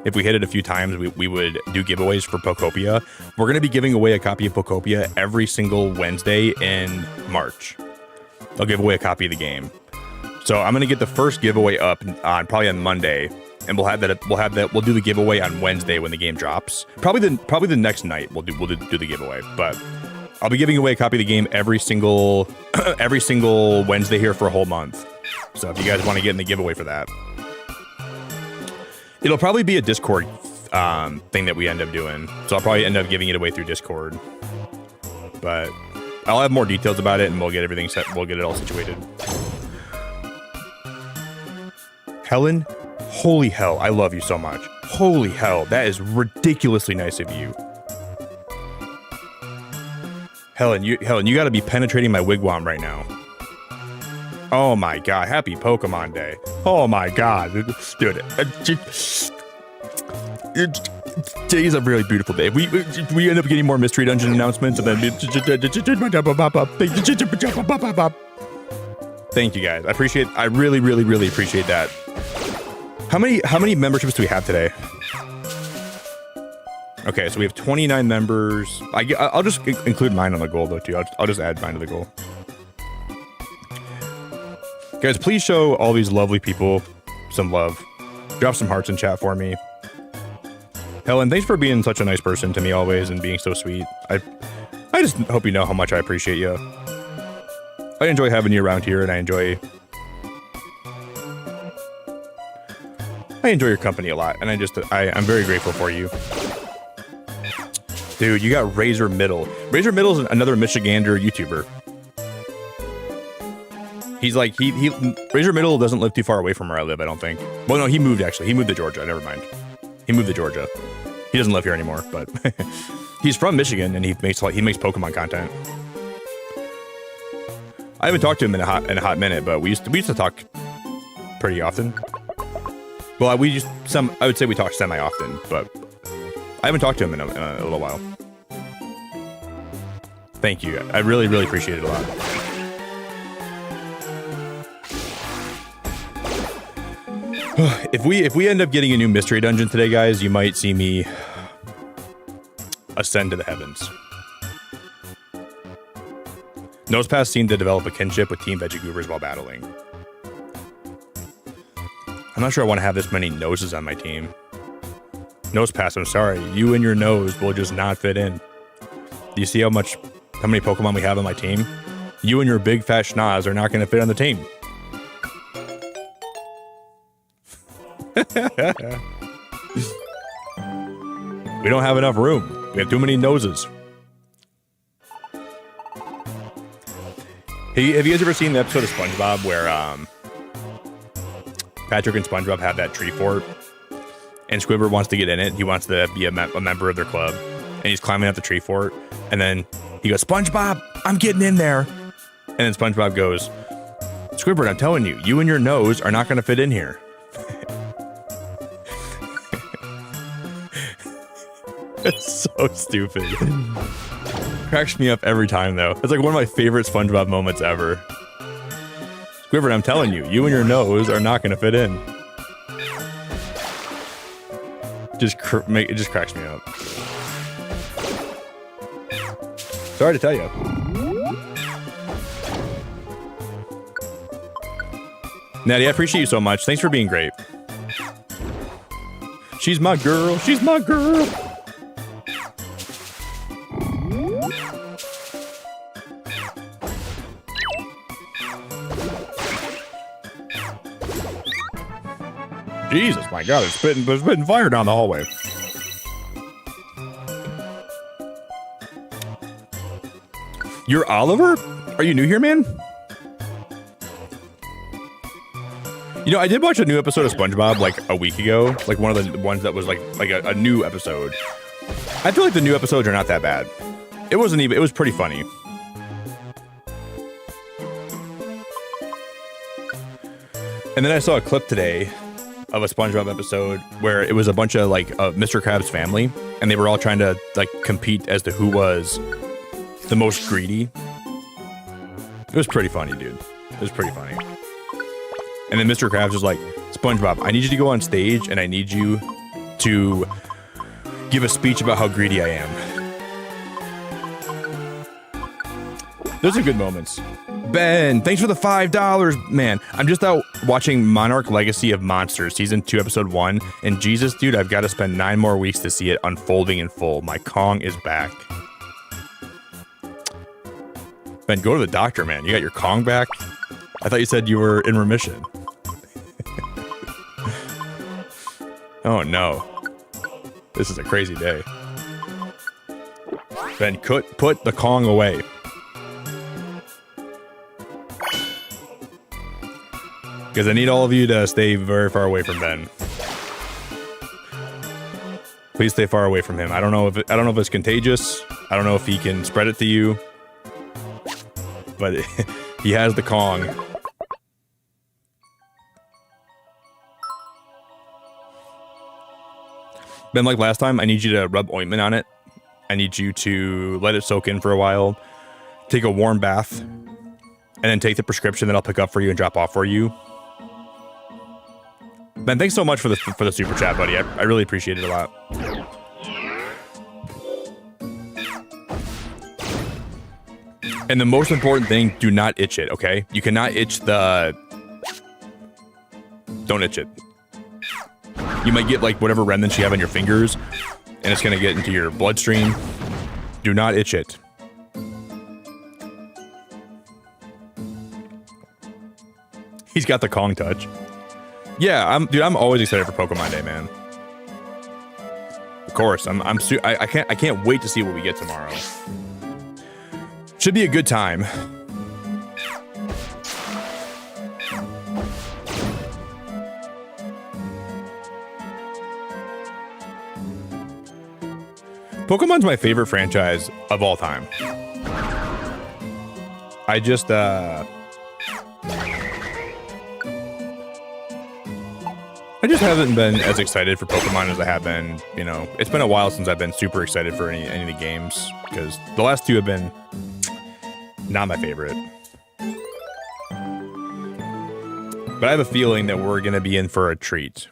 if we hit it a few times, we would do giveaways for Pokopia. We're going to be giving away a copy of Pokopia every single Wednesday in March. I'll give away a copy of the game. So I'm going to get the first giveaway up on probably on Monday. And we'll do the giveaway on Wednesday when the game drops. Probably the next night we'll do the giveaway. But I'll be giving away a copy of the game every single Wednesday here for a whole month. So if you guys want to get in the giveaway for that, it'll probably be a Discord thing that we end up doing. So I'll probably end up giving it away through Discord. But I'll have more details about it and we'll get everything set. We'll get it all situated. Helen. Holy hell, I love you so much. Holy hell, that is ridiculously nice of you. Helen, you gotta be penetrating my wigwam right now. Oh my god, happy Pokemon Day. Oh my god. Dude, today's a really beautiful day. We end up getting more Mystery Dungeon announcements and then... Thank you guys. I really, really, really appreciate that. How many memberships do we have today? Okay, so we have 29 members. I'll just include mine on the goal though too. I'll just add mine to the goal. Guys, please show all these lovely people some love. Drop some hearts in chat for me. Helen, thanks for being such a nice person to me always and being so sweet. I just hope you know how much I appreciate you. I enjoy having you around here and I enjoy your company a lot, and I'm very grateful for you. Dude, you got Razor Middle. Razor Middle is another Michigander YouTuber. He's like, Razor Middle doesn't live too far away from where I live, I don't think. Well, no, he moved actually. He moved to Georgia, never mind. He moved to Georgia. He doesn't live here anymore, but he's from Michigan, and he makes Pokemon content. I haven't talked to him in a hot minute, but we used to talk pretty often. Well, I would say we talk semi-often, but I haven't talked to him in a little while. Thank you. I really, really appreciate it a lot. If we end up getting a new mystery dungeon today, guys, you might see me ascend to the heavens. Nosepass seemed to develop a kinship with Team Vegigoobers while battling. I'm not sure I want to have this many noses on my team. Nosepass, I'm sorry. You and your nose will just not fit in. Do you see how many Pokemon we have on my team? You and your big fat schnoz are not going to fit on the team. We don't have enough room. We have too many noses. Hey, have you guys ever seen the episode of Spongebob where Patrick and Spongebob have that tree fort, and Squidward wants to get in it. He wants to be a member of their club, and he's climbing up the tree fort, and then he goes, "SpongeBob, I'm getting in there." And then SpongeBob goes, "Squidward, I'm telling you, you and your nose are not going to fit in here." It's so stupid. Cracks me up every time, though. It's like one of my favorite SpongeBob moments ever. Squidward, I'm telling you, you and your nose are not going to fit in. It just cracks me up. Sorry to tell you. Natty, I appreciate you so much. Thanks for being great. She's my girl. She's my girl. Jesus, my God, it's spitting fire down the hallway. You're Oliver? Are you new here, man? You know, I did watch a new episode of Spongebob like a week ago, like one of the ones that was like a new episode. I feel like the new episodes are not that bad. It was pretty funny. And then I saw a clip today of a SpongeBob episode where it was a bunch of like Mr. Krabs' family, and they were all trying to like compete as to who was the most greedy. It was pretty funny, dude. It was pretty funny. And then Mr. Krabs was like, SpongeBob, I need you to go on stage and I need you to give a speech about how greedy I am. Those are good moments. Ben, thanks for the $5. Man, I'm just out watching Monarch Legacy of Monsters, Season 2, Episode 1. And Jesus, dude, I've got to spend 9 more weeks to see it unfolding in full. My Kong is back. Ben, go to the doctor, man. You got your Kong back? I thought you said you were in remission. Oh, no. This is a crazy day. Ben, put the Kong away. Because I need all of you to stay very far away from Ben. Please stay far away from him. I don't know if it's contagious. I don't know if he can spread it to you. But he has the Kong. Ben, like last time, I need you to rub ointment on it. I need you to let it soak in for a while. Take a warm bath. And then take the prescription that I'll pick up for you and drop off for you. Ben, thanks so much for the super chat, buddy. I really appreciate it a lot. And the most important thing, do not itch it, okay? You cannot itch the... Don't itch it. You might get like whatever remnants you have on your fingers, and it's gonna get into your bloodstream. Do not itch it. He's got the Kong touch. Yeah, I'm always excited for Pokemon Day, man. Of course, I can't wait to see what we get tomorrow. Should be a good time. Pokemon's my favorite franchise of all time. I just haven't been as excited for Pokemon as I have been, you know. It's been a while since I've been super excited for any of the games, because the last two have been not my favorite. But I have a feeling that we're going to be in for a treat.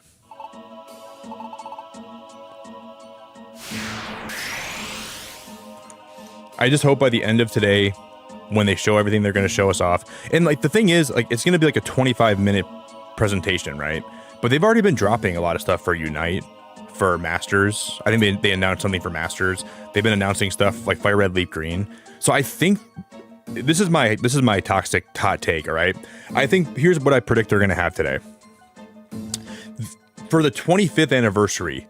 I just hope by the end of today, when they show everything they're going to show us off, and like the thing is, like it's going to be like a 25-minute presentation, right? But they've already been dropping a lot of stuff for Unite, for Masters. I think they announced something for Masters. They've been announcing stuff like Fire Red, Leaf Green. So I think this is my toxic hot take, all right? I think here's what I predict they're going to have today. For the 25th anniversary,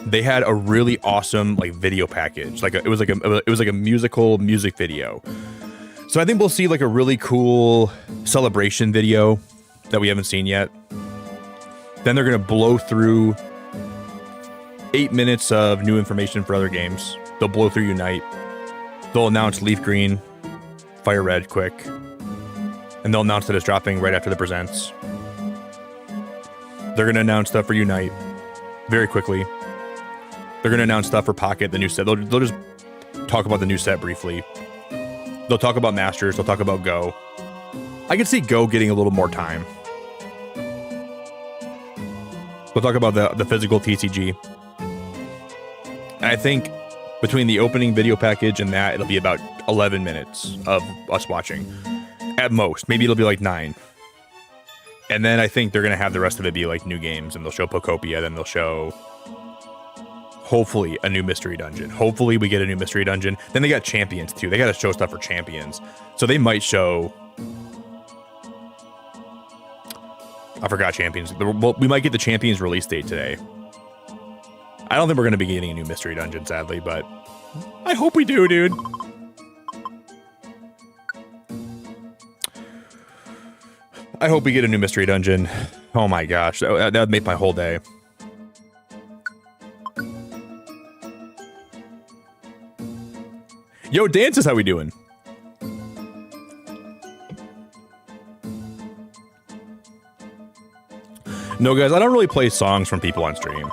they had a really awesome like video package. It was like a musical music video. So I think we'll see like a really cool celebration video that we haven't seen yet. Then they're going to blow through 8 minutes of new information for other games. They'll blow through Unite. They'll announce Leaf Green, Fire Red quick. And they'll announce that it's dropping right after the presents. They're going to announce stuff for Unite very quickly. They're going to announce stuff for Pocket, the new set. They'll just talk about the new set briefly. They'll talk about Masters. They'll talk about Go. I can see Go getting a little more time. We'll talk about the physical TCG. I think between the opening video package and that, it'll be about 11 minutes of us watching. At most. Maybe it'll be like 9. And then I think they're going to have the rest of it be like new games, and they'll show Pokopia, then they'll show, hopefully, a new mystery dungeon. Hopefully we get a new mystery dungeon. Then they got champions, too. They got to show stuff for champions. So they might show... I forgot champions. Well, we might get the champions release date today. I don't think we're going to be getting a new mystery dungeon, sadly, but I hope we do, dude. I hope we get a new mystery dungeon. Oh my gosh, that would make my whole day. Yo, Dances, how we doing? No, guys, I don't really play songs from people on stream.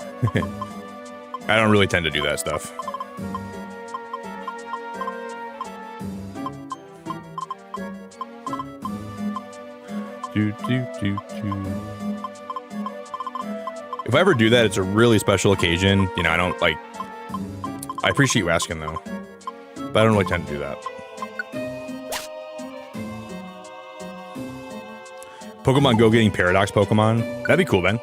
I don't really tend to do that stuff. If I ever do that, it's a really special occasion. You know, I don't like... I appreciate you asking, though. But I don't really tend to do that. Pokemon Go getting Paradox Pokemon. That'd be cool, man.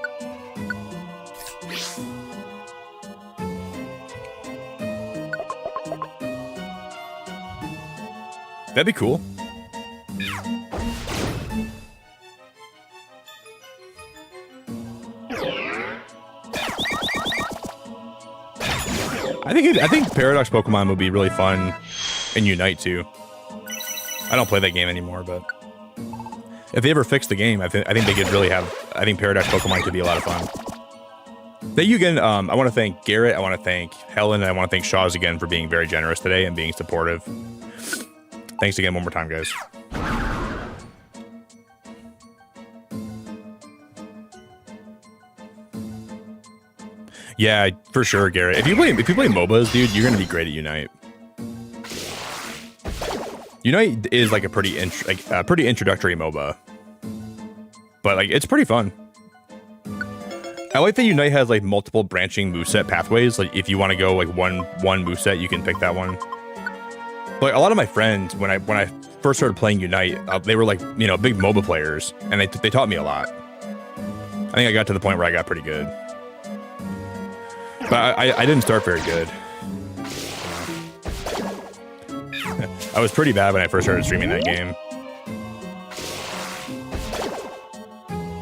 That'd be cool. I think Paradox Pokemon would be really fun in Unite too. I don't play that game anymore, but if they ever fix the game, I think they could really have. I think Paradox Pokemon could be a lot of fun. Thank you again. I want to thank Garrett. I want to thank Helen. And I want to thank Shaw's again for being very generous today and being supportive. Thanks again one more time, guys. Yeah, for sure, Garrett. If you play MOBAs, dude, you're gonna be great at Unite. Unite is like a pretty introductory MOBA, but like it's pretty fun. I like that Unite has like multiple branching moveset pathways. Like if you want to go like one moveset, you can pick that one. But a lot of my friends, when I first started playing Unite, they were like, you know, big MOBA players, and they taught me a lot. I think I got to the point where I got pretty good. But I didn't start very good. I was pretty bad when I first started streaming that game.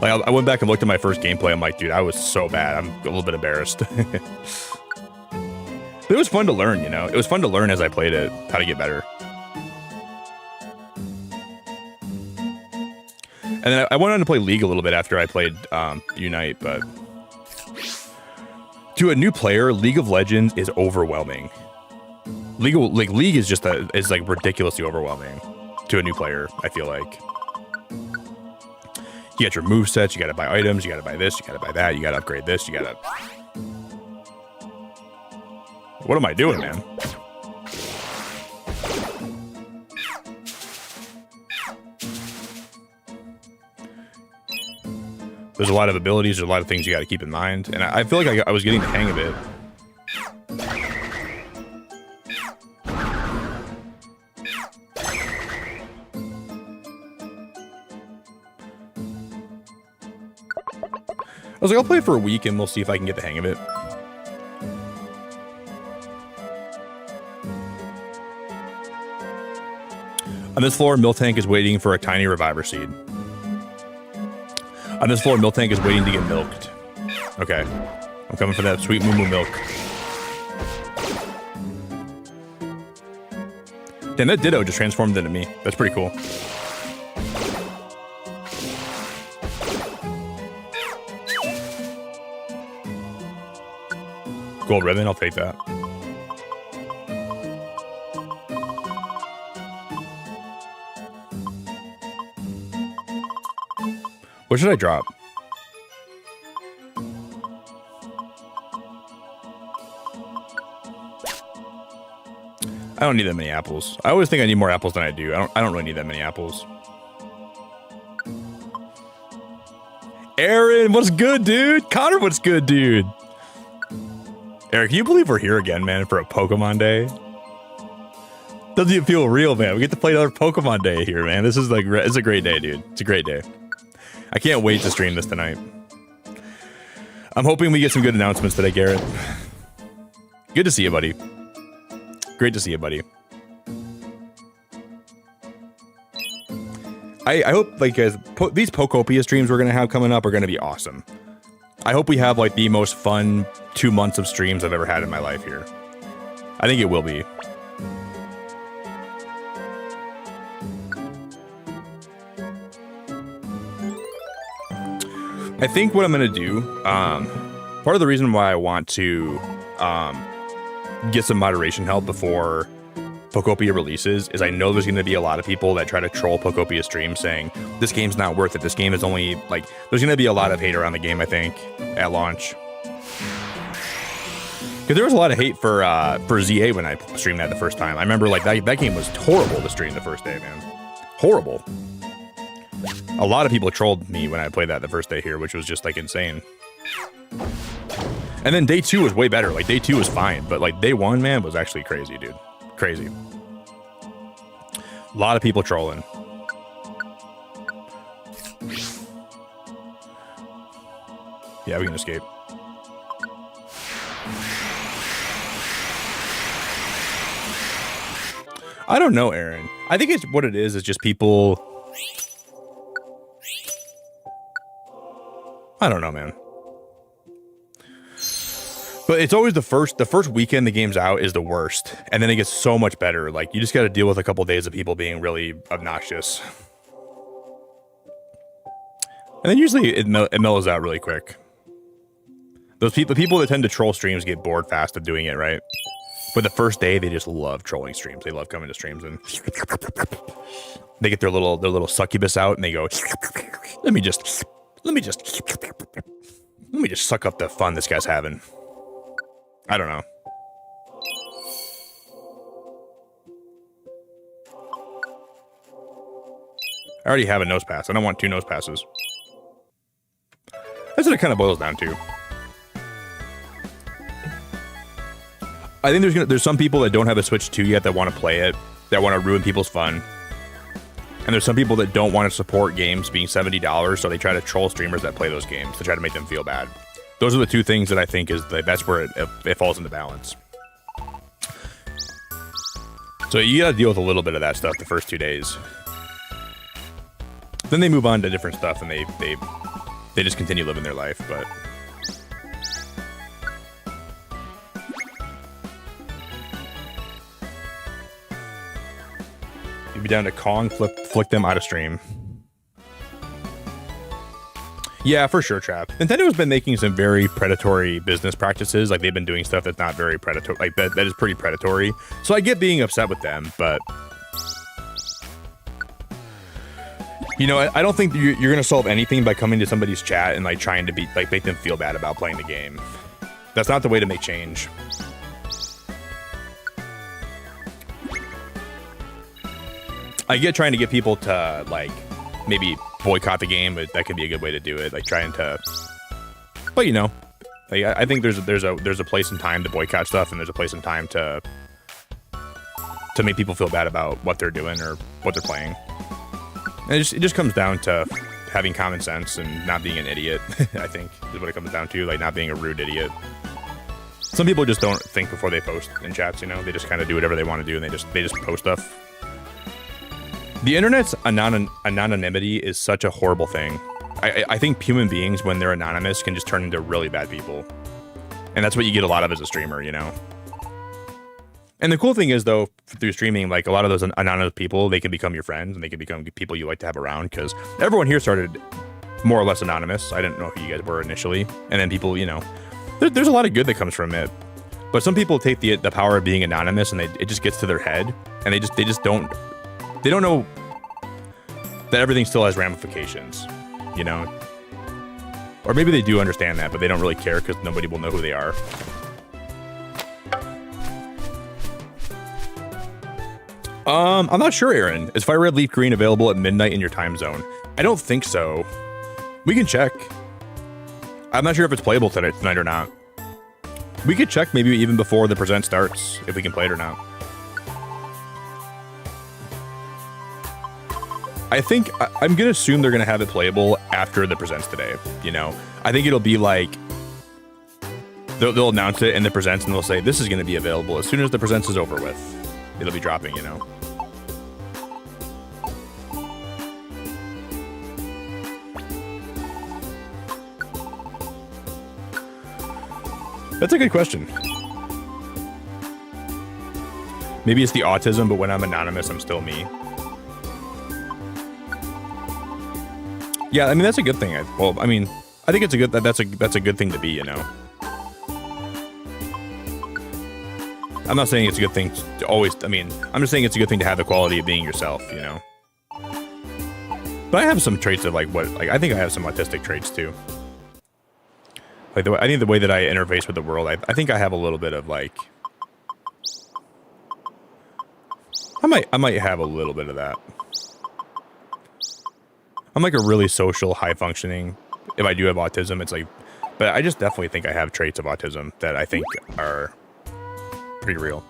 Like I went back and looked at my first gameplay. I'm like, dude, I was so bad. I'm a little bit embarrassed. But it was fun to learn, you know? It was fun to learn as I played it, how to get better. And then I went on to play League a little bit after I played Unite, but... To a new player, League of Legends is overwhelming. League is just is like ridiculously overwhelming to a new player, I feel like. You got your movesets, you gotta buy items, you gotta buy this, you gotta buy that, you gotta upgrade this, you gotta... What am I doing, man? There's a lot of abilities, there's a lot of things you got to keep in mind, and I feel like I was getting the hang of it. I was like, I'll play it for a week and we'll see if I can get the hang of it. On this floor, Miltank is waiting for a tiny reviver seed. On this floor, Miltank is waiting to get milked. Okay. I'm coming for that sweet moo moo milk. Damn, that Ditto just transformed into me. That's pretty cool. Gold ribbon, I'll take that. What should I drop? I don't need that many apples. I always think I need more apples than I do. I don't really need that many apples. Aaron, what's good, dude? Connor, what's good, dude? Eric, can you believe we're here again, man, for a Pokemon Day? Doesn't even feel real, man. We get to play another Pokemon Day here, man. This is like, it's a great day, dude. It's a great day. I can't wait to stream this tonight. I'm hoping we get some good announcements today, Garrett. Good to see you, buddy. Great to see you, buddy. I hope, like, guys, these Pokopia streams we're going to have coming up are going to be awesome. I hope we have, like, the most fun 2 months of streams I've ever had in my life here. I think it will be. I think what I'm going to do, part of the reason why I want to get some moderation help before Pokopia releases is I know there's going to be a lot of people that try to troll Pokopia streams saying, this game's not worth it. This game is only, like, there's going to be a lot of hate around the game, I think, at launch. Because there was a lot of hate for ZA when I streamed that the first time. I remember, like, that game was horrible to stream the first day, man. Horrible. A lot of people trolled me when I played that the first day here, which was just, like, insane. And then day 2 was way better. Like, day 2 was fine, but, like, day 1, man, was actually crazy, dude. Crazy. A lot of people trolling. Yeah, we can escape. I don't know, Aaron. I think it's what it is just people... I don't know, man. But it's always the first weekend the game's out is the worst. And then it gets so much better. Like, you just got to deal with a couple days of people being really obnoxious. And then usually it mellows out really quick. The people that tend to troll streams get bored fast of doing it, right? But the first day, they just love trolling streams. They love coming to streams and they get their little succubus out and they go, let me just suck up the fun this guy's having. I don't know. I already have a nose pass. I don't want 2 nose passes. That's what it kind of boils down to. I think there's some people that don't have a Switch 2 yet that want to play it, that want to ruin people's fun. And there's some people that don't want to support games being $70, so they try to troll streamers that play those games to try to make them feel bad. Those are the 2 things that I think that's where it falls into balance. So you gotta deal with a little bit of that stuff the first 2 days. Then they move on to different stuff and they just continue living their life, but... You'd be down to Kong, flick them out of stream. Yeah, for sure, Trap. Nintendo's been making some very predatory business practices. Like, they've been doing stuff that's not very predatory. Like, that is pretty predatory. So I get being upset with them, but... You know, I don't think you're going to solve anything by coming to somebody's chat and, like, trying to make them feel bad about playing the game. That's not the way to make change. I get trying to get people to, like, maybe boycott the game, but that could be a good way to do it. Like, trying to, but you know, like, I think there's a place and time to boycott stuff, and there's a place and time to make people feel bad about what they're doing or what they're playing. And it just comes down to having common sense and not being an idiot. I think is what it comes down to, like, not being a rude idiot. Some people just don't think before they post in chats. You know, they just kind of do whatever they want to do, and they just post stuff. The internet's anonymity is such a horrible thing. I think human beings, when they're anonymous, can just turn into really bad people. And that's what you get a lot of as a streamer, you know? And the cool thing is, though, through streaming, like, a lot of those anonymous people, they can become your friends, and they can become people you like to have around, because everyone here started more or less anonymous. I didn't know who you guys were initially. And then people, you know, there's a lot of good that comes from it. But some people take the power of being anonymous, and it just gets to their head, and they just don't... They don't know that everything still has ramifications, you know? Or maybe they do understand that, but they don't really care because nobody will know who they are. I'm not sure, Aaron. Is Fire Red Leaf Green available at midnight in your time zone? I don't think so. We can check. I'm not sure if it's playable tonight or not. We could check maybe even before the present starts if we can play it or not. I think I'm gonna assume they're gonna have it playable after the presents today. You know, I think it'll be like they'll announce it in the presents and they'll say this is gonna be available as soon as the presents is over with. It'll be dropping. You know. That's a good question. Maybe it's the autism, but when I'm anonymous, I'm still me. Yeah, I mean that's a good thing. I mean, I think it's a good that's a good thing to be, you know. I'm not saying it's a good thing to always. I mean, I'm just saying it's a good thing to have the quality of being yourself, you know. But I have some traits of like I think I have some autistic traits too. Like I think the way that I interface with the world, I think I have a little bit of like. I might have a little bit of that. I'm like a really social, high functioning. If I do have autism, it's like, but I just definitely think I have traits of autism that I think are pretty real.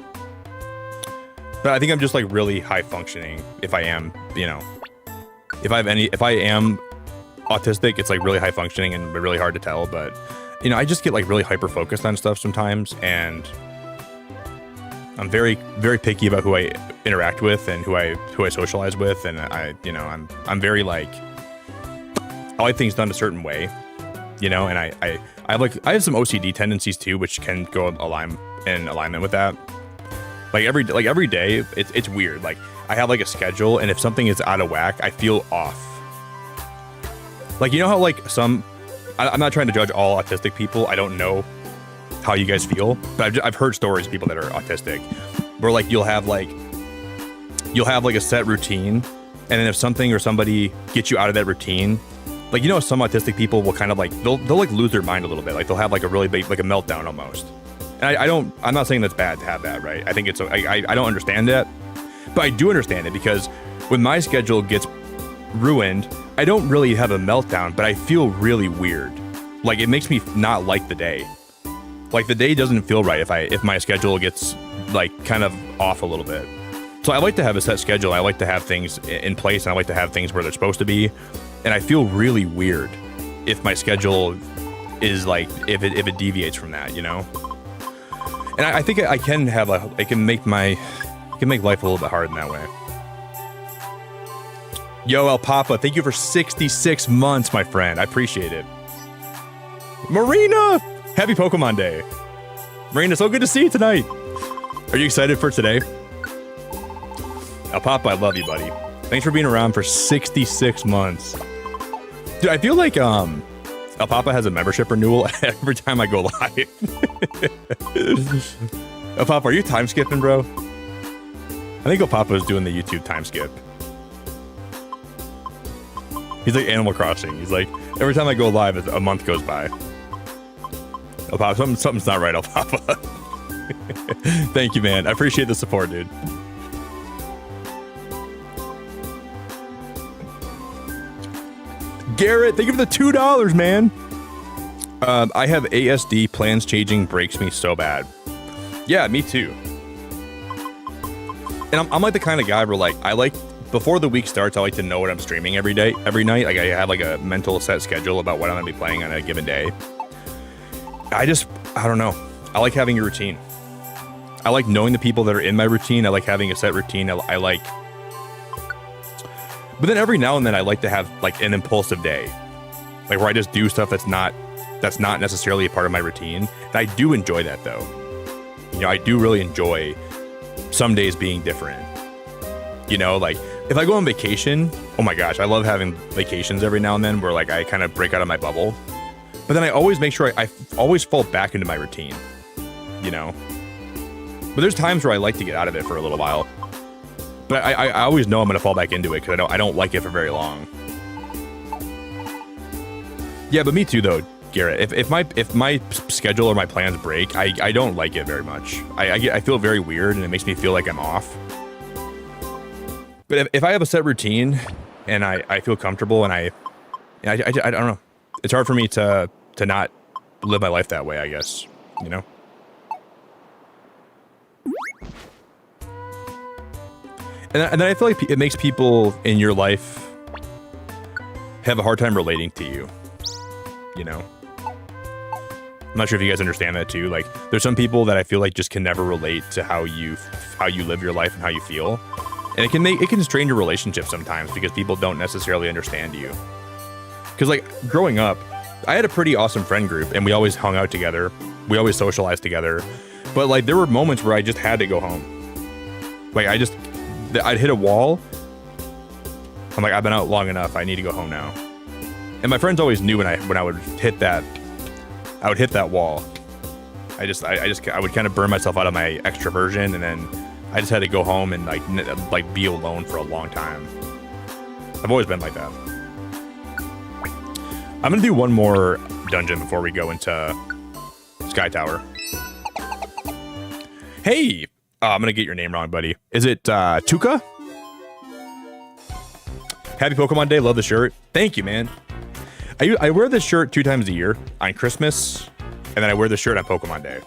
But I think I'm just like really high functioning. If I am, you know, if I am autistic, it's like really high functioning and really hard to tell. But you know, I just get like really hyper focused on stuff sometimes, and I'm very, very picky about who I interact with and who I socialize with, and I'm very like. I like things done a certain way, you know, and I have some OCD tendencies too, which can go in alignment with that. Like every day, it's weird. Like I have like a schedule, and if something is out of whack, I feel off. Like you know how like I'm not trying to judge all autistic people. I don't know how you guys feel, but I've heard stories of people that are autistic, where like you'll have like a set routine, and then if something or somebody gets you out of that routine. Like, you know, some autistic people will kind of like, they'll like lose their mind a little bit. Like they'll have like a really big, like a meltdown almost. And I'm not saying that's bad to have that, right? I think I don't understand that, but I do understand it because when my schedule gets ruined, I don't really have a meltdown, but I feel really weird. Like it makes me not like the day. Like the day doesn't feel right if my schedule gets like kind of off a little bit. So I like to have a set schedule. I like to have things in place, and I like to have things where they're supposed to be. And I feel really weird if my schedule is like if it deviates from that, you know. And I think I can make life a little bit hard in that way. Yo, El Papa, thank you for 66 months, my friend. I appreciate it. Marina, happy Pokemon Day. Marina, so good to see you tonight. Are you excited for today? El Papa, I love you, buddy. Thanks for being around for 66 months. Dude, I feel like El Papa has a membership renewal every time I go live. El Papa, are you time skipping, bro? I think El Papa is doing the YouTube time skip. He's like Animal Crossing. He's like, every time I go live, a month goes by. El Papa, something's not right, El Papa. Thank you, man. I appreciate the support, dude. Garrett, thank you for the $2, man. I have ASD. Plans changing breaks me so bad. Yeah, me too. And I'm like the kind of guy where like before the week starts, I like to know what I'm streaming every night. Like I have like a mental set schedule about what I'm gonna be playing on a given day. I don't know. I like having a routine. I like knowing the people that are in my routine. I like having a set routine. But then every now and then I like to have like an impulsive day, like where I just do stuff that's not necessarily a part of my routine. And I do enjoy that though. You know, I do really enjoy some days being different. You know, like if I go on vacation, oh my gosh, I love having vacations every now and then where like I kind of break out of my bubble. But then I always make sure I always fall back into my routine, you know. But there's times where I like to get out of it for a little while. But I always know I'm going to fall back into it because I don't like it for very long. Yeah, but me too, though, Garrett. If my schedule or my plans break, I don't like it very much. I feel very weird, and it makes me feel like I'm off. But if I have a set routine, and I feel comfortable, and I don't know. It's hard for me to not live my life that way, I guess, you know? And then I feel like it makes people in your life have a hard time relating to you, you know? I'm not sure if you guys understand that too. Like, there's some people that I feel like just can never relate to how you live your life and how you feel. And it can strain your relationship sometimes because people don't necessarily understand you. Because like growing up, I had a pretty awesome friend group and we always hung out together. We always socialized together. But like there were moments where I just had to go home. Like I'd hit a wall. I'm like, I've been out long enough. I need to go home now. And my friends always knew when I would hit that wall. I would kind of burn myself out of my extroversion, and then I just had to go home and like be alone for a long time. I've always been like that. I'm gonna do one more dungeon before we go into Sky Tower. Hey, I'm gonna get your name wrong, buddy. Is it Tuka? Happy Pokemon Day. Love the shirt. Thank you, man. I wear this shirt 2 times a year, on Christmas, and then I wear the shirt on Pokemon Day.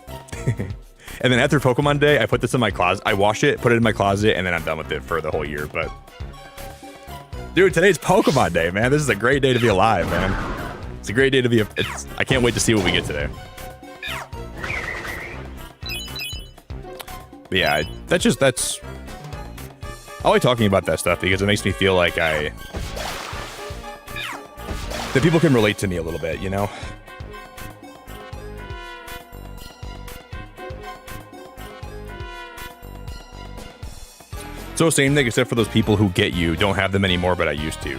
And then after Pokemon Day, I put this in my closet. I wash it, put it in my closet, and then I'm done with it for the whole year. But dude, today's Pokemon Day, man. This is a great day to be alive, man. It's a great day to be. I can't wait to see what we get today. But yeah, that's. I like talking about that stuff because it makes me feel like that people can relate to me a little bit, you know? So same thing, except for those people who get you. Don't have them anymore, but I used to.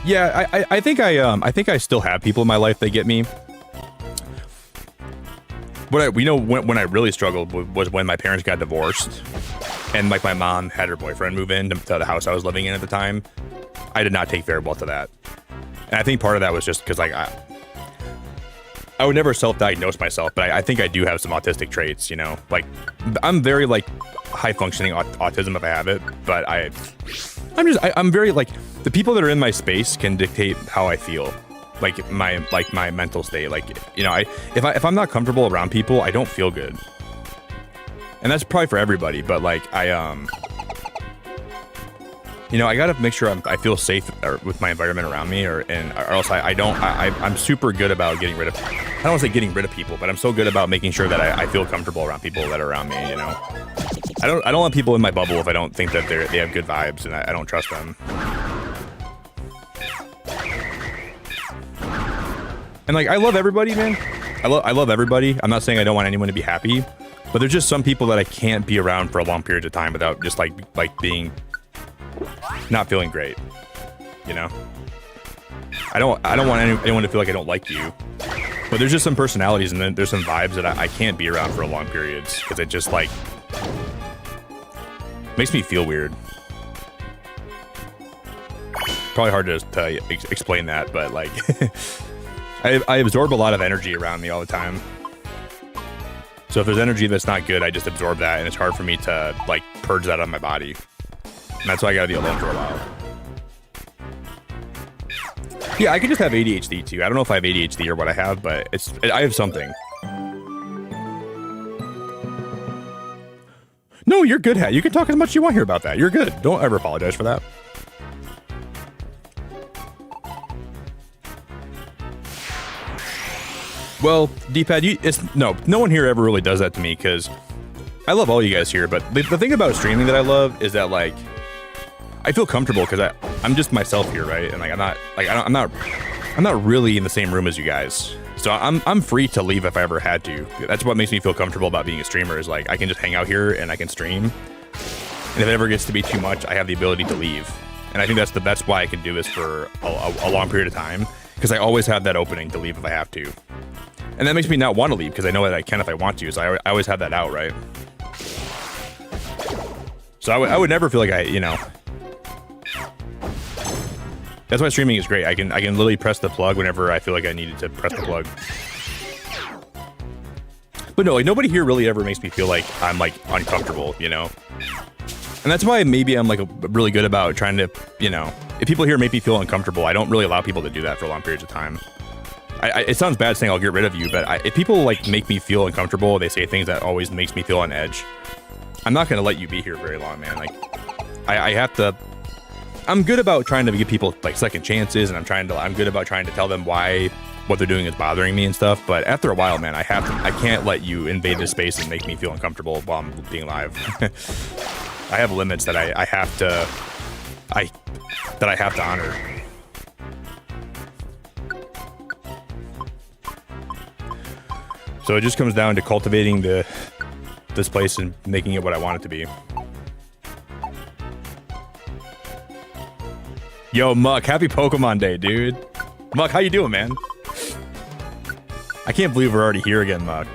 Yeah, I think I still have people in my life that get me. When I really struggled was when my parents got divorced, and like my mom had her boyfriend move in to the house I was living in at the time. I did not take very well to that, and I think part of that was just because like I would never self-diagnose myself, but I think I do have some autistic traits. You know, like I'm very like high-functioning autism if I have it, but I'm very like the people that are in my space can dictate how I feel. Like my mental state, like, you know, if I'm not comfortable around people, I don't feel good, and that's probably for everybody. But like you know, I gotta make sure I feel safe with my environment around me, or else I'm super good about getting rid of. I don't want to say getting rid of people, but I'm so good about making sure that I feel comfortable around people that are around me. You know, I don't want people in my bubble if I don't think that they have good vibes and I don't trust them. And like, I love everybody, man. I love everybody. I'm not saying I don't want anyone to be happy, but there's just some people that I can't be around for a long period of time without just like being not feeling great. You know, I don't want anyone to feel like I don't like you, but there's just some personalities and then there's some vibes that I can't be around for a long periods because it just like makes me feel weird. Probably hard to explain that, but like. I absorb a lot of energy around me all the time. So if there's energy that's not good, I just absorb that, and it's hard for me to like purge that out of my body. And that's why I gotta be alone for a while. Yeah, I could just have ADHD too. I don't know if I have ADHD or what I have, but I have something. No, you're good, Hat. You can talk as much as you want here about that. You're good. Don't ever apologize for that. Well, D-Pad, no one here ever really does that to me because I love all you guys here. But the thing about streaming that I love is that like I feel comfortable because I'm just myself here, right? And like I'm not really in the same room as you guys, so I'm free to leave if I ever had to. That's what makes me feel comfortable about being a streamer is like I can just hang out here and I can stream. And if it ever gets to be too much, I have the ability to leave. And I think that's why I can do this for a long period of time because I always have that opening to leave if I have to. And that makes me not want to leave because I know that I can if I want to. So I always have that out, right? So I would never feel like you know. That's why streaming is great. I can literally press the plug whenever I feel like I needed to press the plug. But no, like nobody here really ever makes me feel like I'm like uncomfortable, you know? And that's why maybe I'm like really good about trying to, you know, if people here make me feel uncomfortable, I don't really allow people to do that for long periods of time. It sounds bad saying I'll get rid of you, but if people like make me feel uncomfortable, they say things that always makes me feel on edge, I'm not going to let you be here very long, man. Like, I have to. I'm good about trying to give people like second chances, and I'm good about trying to tell them why what they're doing is bothering me and stuff. But after a while, man, I can't let you invade this space and make me feel uncomfortable while I'm being live. I have limits that I have to honor. So it just comes down to cultivating this place and making it what I want it to be. Yo, Muck, happy Pokemon Day, dude. Muck, how you doing, man? I can't believe we're already here again, Muck.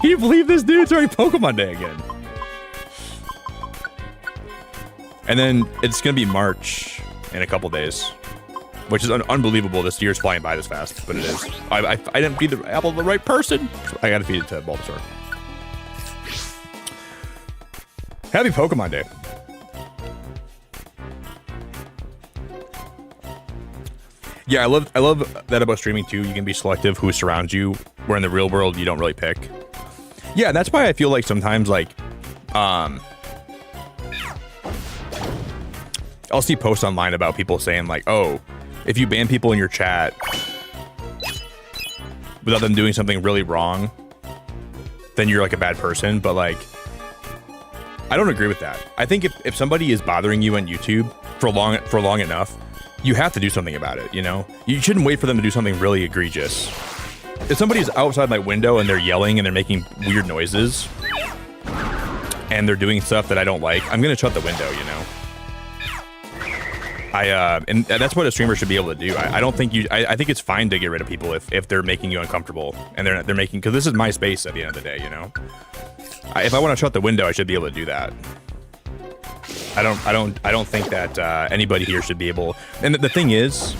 Can you believe this, dude? It's already Pokemon Day again. And then it's gonna be March in a couple days, which is unbelievable. This year's flying by this fast, but it is. I didn't feed the apple to the right person. So I gotta feed it to Bulbasaur. Happy Pokemon Day. Yeah, I love that about streaming too. You can be selective who surrounds you, where in the real world you don't really pick. Yeah, that's why I feel like sometimes like I'll see posts online about people saying like, oh, if you ban people in your chat without them doing something really wrong, then you're like a bad person. But like, I don't agree with that. I think if somebody is bothering you on YouTube for long enough, you have to do something about it, you know? You shouldn't wait for them to do something really egregious. If somebody's outside my window and they're yelling and they're making weird noises and they're doing stuff that I don't like, I'm gonna shut the window, you know? And that's what a streamer should be able to do. I don't think I think it's fine to get rid of people if they're making you uncomfortable and they're making, because this is my space at the end of the day, you know? If I want to shut the window, I should be able to do that. I don't think that anybody here should be able. And the thing is,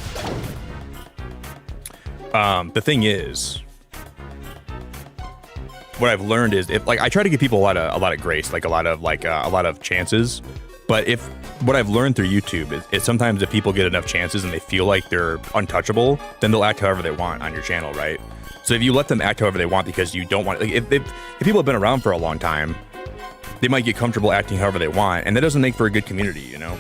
what I've learned is if like I try to give people a lot of grace, like a lot of chances. But if what I've learned through YouTube is sometimes if people get enough chances and they feel like they're untouchable, then they'll act however they want on your channel, right? So if you let them act however they want because you don't want, like if people have been around for a long time, they might get comfortable acting however they want, and that doesn't make for a good community, you know?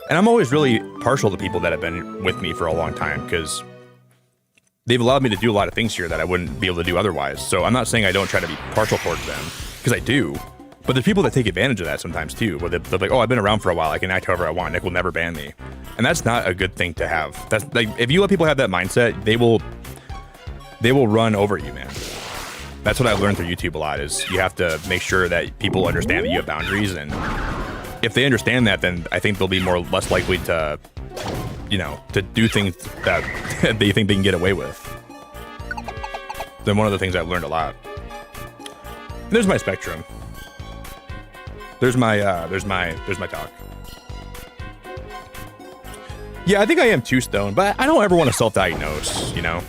And I'm always really partial to people that have been with me for a long time, because they've allowed me to do a lot of things here that I wouldn't be able to do otherwise. So I'm not saying I don't try to be partial towards them, because I do. But there's people that take advantage of that sometimes too, where they're like, oh, I've been around for a while, I can act however I want, Nick will never ban me. And that's not a good thing to have. That's like, if you let people have that mindset, they will run over you, man. That's what I've learned through YouTube a lot, is you have to make sure that people understand that you have boundaries, and if they understand that, then I think they'll be less likely to, you know, to do things that they think they can get away with. Then one of the things I've learned a lot. And there's my spectrum. There's my talk. Yeah, I think I am too stoned, but I don't ever want to self-diagnose, you know?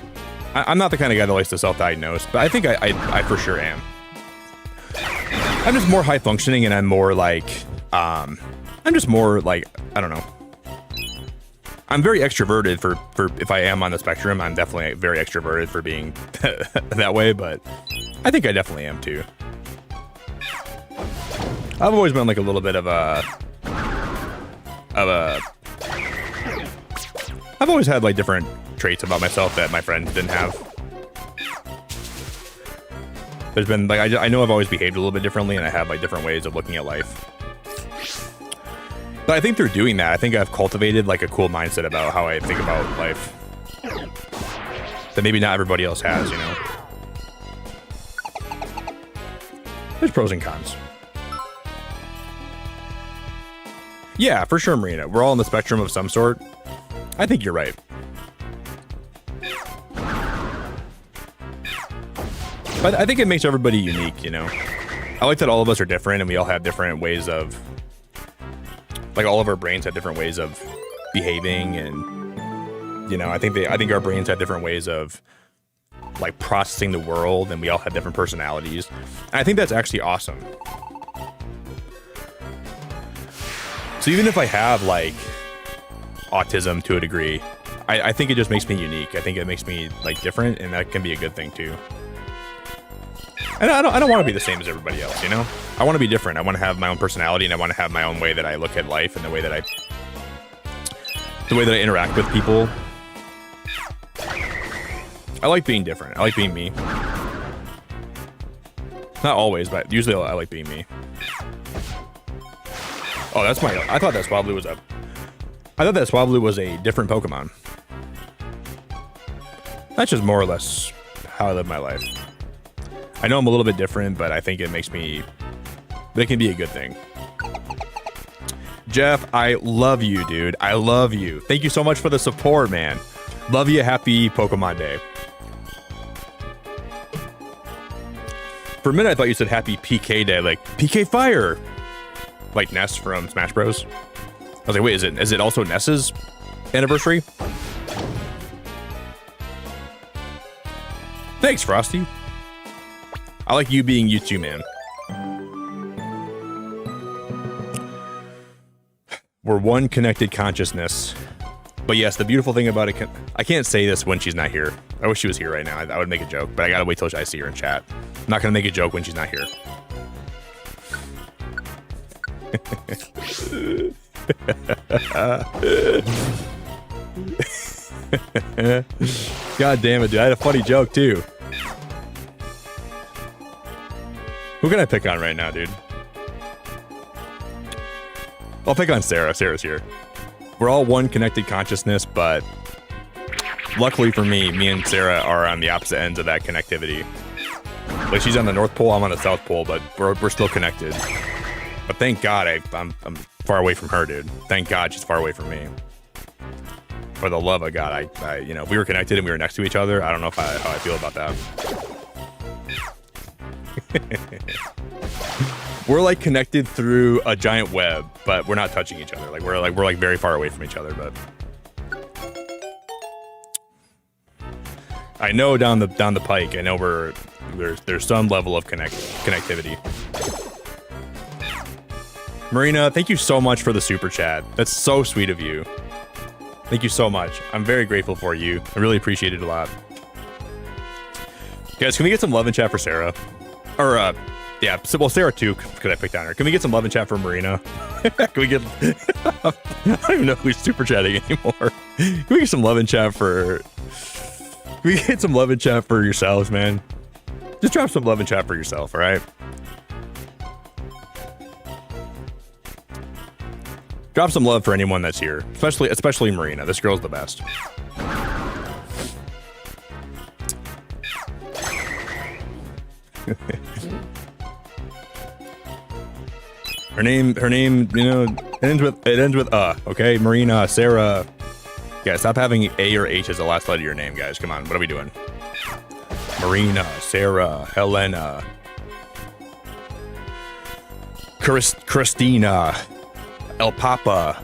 I'm not the kind of guy that likes to self-diagnose, but I think I for sure am. I'm just more high-functioning, and I'm more like, I'm just more like, I don't know. I'm very extroverted for if I am on the spectrum. I'm definitely very extroverted for being that way, but I think I definitely am too. I've always been like a little bit of a I've always had like different traits about myself that my friends didn't have. There's been like, I know I've always behaved a little bit differently, and I have like different ways of looking at life. But I think through doing that, I think I've cultivated like a cool mindset about how I think about life that maybe not everybody else has, you know? There's pros and cons. Yeah, for sure, Marina. We're all on the spectrum of some sort. I think you're right. But I think it makes everybody unique, you know? I like that all of us are different, and we all have different ways of... Like, all of our brains have different ways of behaving, and... You know, I think our brains have different ways of, like, processing the world, and we all have different personalities. And I think that's actually awesome. So even if I have, like, autism to a degree, I think it just makes me unique. I think it makes me, like, different, and that can be a good thing, too. And I don't want to be the same as everybody else, you know? I want to be different. I want to have my own personality, and I want to have my own way that I look at life and the way that I interact with people. I like being different. I like being me. Not always, but usually I like being me. Oh, that's my. I thought that Swablu was a. I thought that Swablu was a different Pokemon. That's just more or less how I live my life. I know I'm a little bit different, but I think it makes me. It can be a good thing. Jeff, I love you, dude. I love you. Thank you so much for the support, man. Love you. Happy Pokemon Day. For a minute, I thought you said happy PK Day, like PK Fire. Like Ness from Smash Bros. I was like, wait, is it also Ness's anniversary? Thanks, Frosty. I like you being you too, man. We're one connected consciousness. But yes, the beautiful thing about it, I can't say this when she's not here. I wish she was here right now. I would make a joke, but I gotta wait till I see her in chat. I'm not gonna make a joke when she's not here. God damn it, dude. I had a funny joke too. Who can I pick on right now, dude? I'll pick on Sarah. Sarah's here. We're all one connected consciousness, but luckily for me and Sarah are on the opposite ends of that connectivity. Like, she's on the North Pole, I'm on the South Pole, but we're still connected. But thank God I'm far away from her, dude. Thank God she's far away from me. For the love of God, I you know, if we were connected and we were next to each other, I don't know how I feel about that. We're like connected through a giant web, but we're not touching each other. Like we're very far away from each other, but I know down the pike, I know there's some level of connectivity. Marina, thank you so much for the super chat. That's so sweet of you. Thank you so much. I'm very grateful for you. I really appreciate it a lot. Guys, can we get some love in chat for Sarah? Or yeah, well, Sarah too, because I picked on her. Can we get some love in chat for Marina? Can we get... I don't even know who's super chatting anymore. Can we get some love in chat for... Can we get some love in chat for yourselves, man? Just drop some love in chat for yourself, all right? Drop some love for anyone that's here, especially Marina. This girl's the best. Her name, you know, it ends with okay? Marina, Sarah. Yeah, stop having A or H as the last letter of your name, guys. Come on, what are we doing? Marina, Sarah, Helena, Christina, El Papa.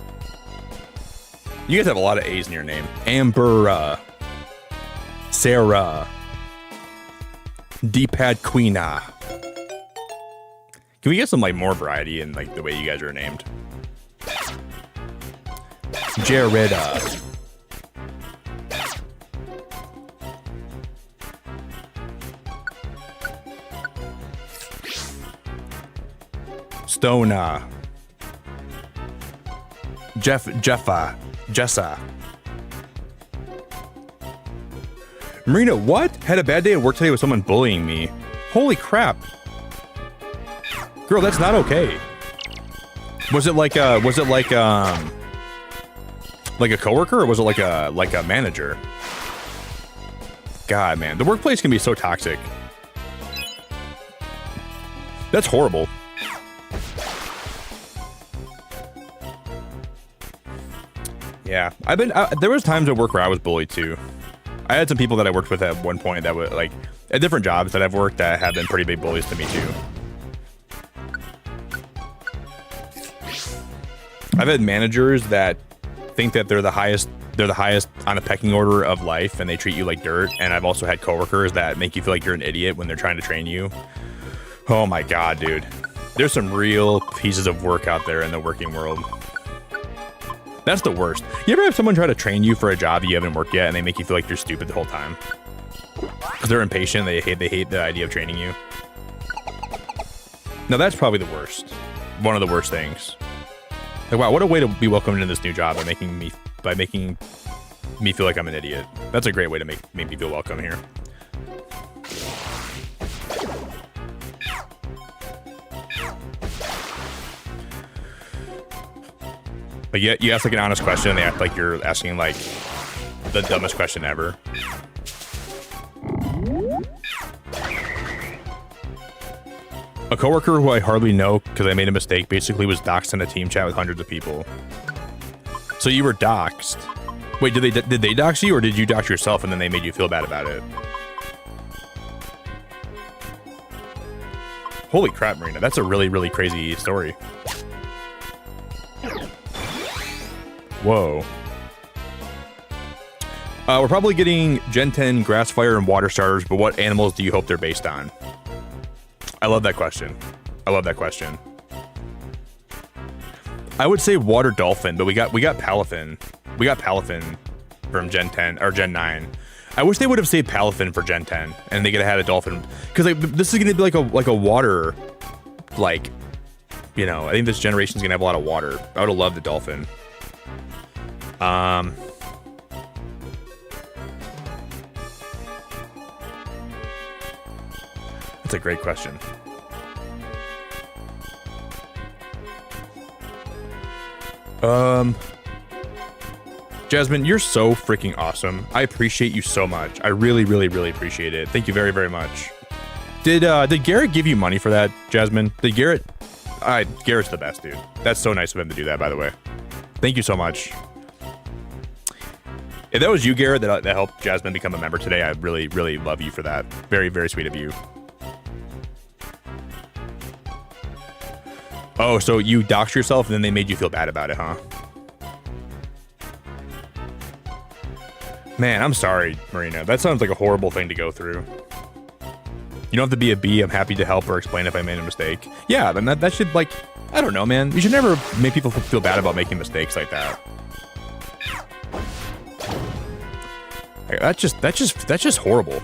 You guys have a lot of A's in your name. Amber, Sarah, D-Pad Queena. Can we get some like more variety in like the way you guys are named? Jareda. Stona. Jessa. Marina, what? Had a bad day at work today with someone bullying me. Holy crap. Girl, that's not okay. Was it like a coworker, or was it like a manager? God, man, the workplace can be so toxic. That's horrible. Yeah, there was times at work where I was bullied too. I had some people that I worked with at one point that were like at different jobs that I've worked that have been pretty big bullies to me too. I've had managers that think that they're the highest on a pecking order of life, and they treat you like dirt. And I've also had coworkers that make you feel like you're an idiot when they're trying to train you. Oh my God, dude. There's some real pieces of work out there in the working world. That's the worst. You ever have someone try to train you for a job you haven't worked yet, and they make you feel like you're stupid the whole time? Because they're impatient, they hate the idea of training you. Now that's probably the worst. One of the worst things. Like, wow, what a way to be welcomed into this new job by making me feel like I'm an idiot. That's a great way to make me feel welcome here. But yeah, you ask like an honest question and they act like you're asking like the dumbest question ever. A coworker who I hardly know because I made a mistake basically was doxxed in a team chat with hundreds of people. So you were doxxed. Wait, did they dox you or did you dox yourself and then they made you feel bad about it? Holy crap, Marina. That's a really, really crazy story. Whoa. We're probably getting Gen 10 grass fire and water starters, but what animals do you hope they're based on? I love that question. I love that question. I would say water dolphin, but we got Palafin. We got Palafin from Gen 10 or Gen 9. I wish they would have saved Palafin for Gen 10 and they could have had a dolphin because like, this is going to be like a water, like, you know, I think this generation is going to have a lot of water. I would have loved the dolphin. That's a great question. Jasmine, you're so freaking awesome. I appreciate you so much. I really, really, really appreciate it. Thank you very, very much. Did Garrett give you money for that, Jasmine? Did Garrett? Garrett's the best, dude. That's so nice of him to do that, by the way. Thank you so much. If that was you, Garrett, that helped Jasmine become a member today, I really, really love you for that. Very, very sweet of you. Oh, so you doxed yourself and then they made you feel bad about it, huh? Man, I'm sorry, Marina. That sounds like a horrible thing to go through. You don't have to be a bee. I'm happy to help or explain if I made a mistake. Yeah, then that should, like, I don't know, man. You should never make people feel bad about making mistakes like that. That's just horrible.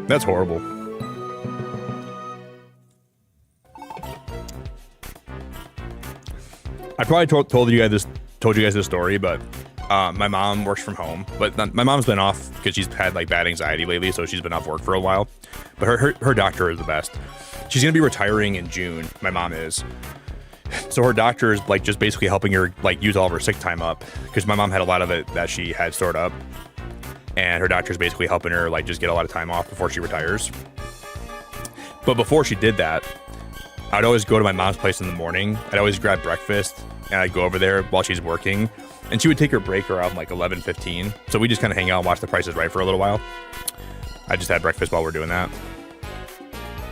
That's horrible. I probably told you guys this story, but my mom works from home. But my mom's been off because she's had like bad anxiety lately, so she's been off work for a while. But her doctor is the best. She's gonna be retiring in June. My mom is. So her doctor is like just basically helping her like use all of her sick time up because my mom had a lot of it that she had stored up, and her doctor's basically helping her like just get a lot of time off before she retires. But before she did that, I'd always go to my mom's place in the morning. I'd always grab breakfast and I'd go over there while she's working, and she would take her break around like 11:15. So we just kind of hang out and watch The Price is Right for a little while. I just had breakfast while we're doing that.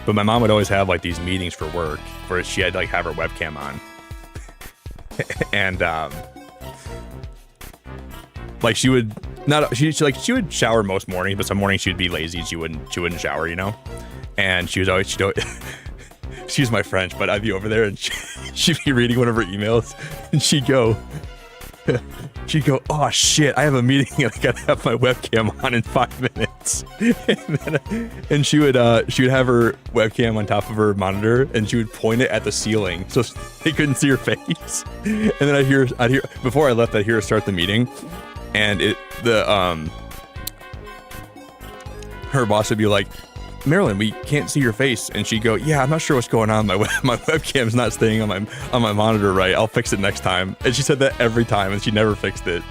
But my mom would always have like these meetings for work where she had to like have her webcam on. And like she would shower most mornings, but some mornings she'd be lazy and she wouldn't shower, you know? And she'd excuse my French, but I'd be over there and she'd be reading one of her emails and she'd go, oh shit, I have a meeting and I gotta have my webcam on in 5 minutes. And she would have her webcam on top of her monitor and she would point it at the ceiling so they couldn't see her face. And then I'd hear before I left, I'd hear her start the meeting, and her boss would be like, Marilyn, we can't see your face. And she'd go, yeah, I'm not sure what's going on. My webcam's not staying on my monitor right. I'll fix it next time. And she said that every time, and she never fixed it.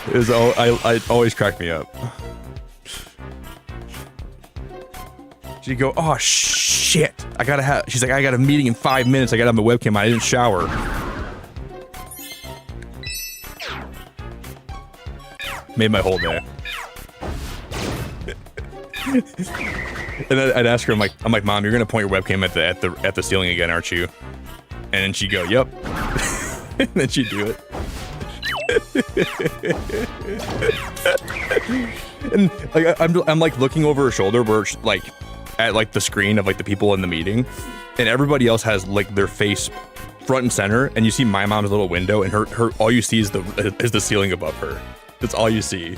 It always cracked me up. She'd go, oh shit, she's like, I got a meeting in 5 minutes. I gotta have my webcam on. I didn't shower. Made my whole day. And then I'd ask her, I'm like, Mom, you're gonna point your webcam at the ceiling again, aren't you? And then she'd go, yep. And then she'd do it. And like I'm like looking over her shoulder where like at like the screen of like the people in the meeting, and everybody else has like their face front and center, and you see my mom's little window, and her all you see is the ceiling above her. That's all you see.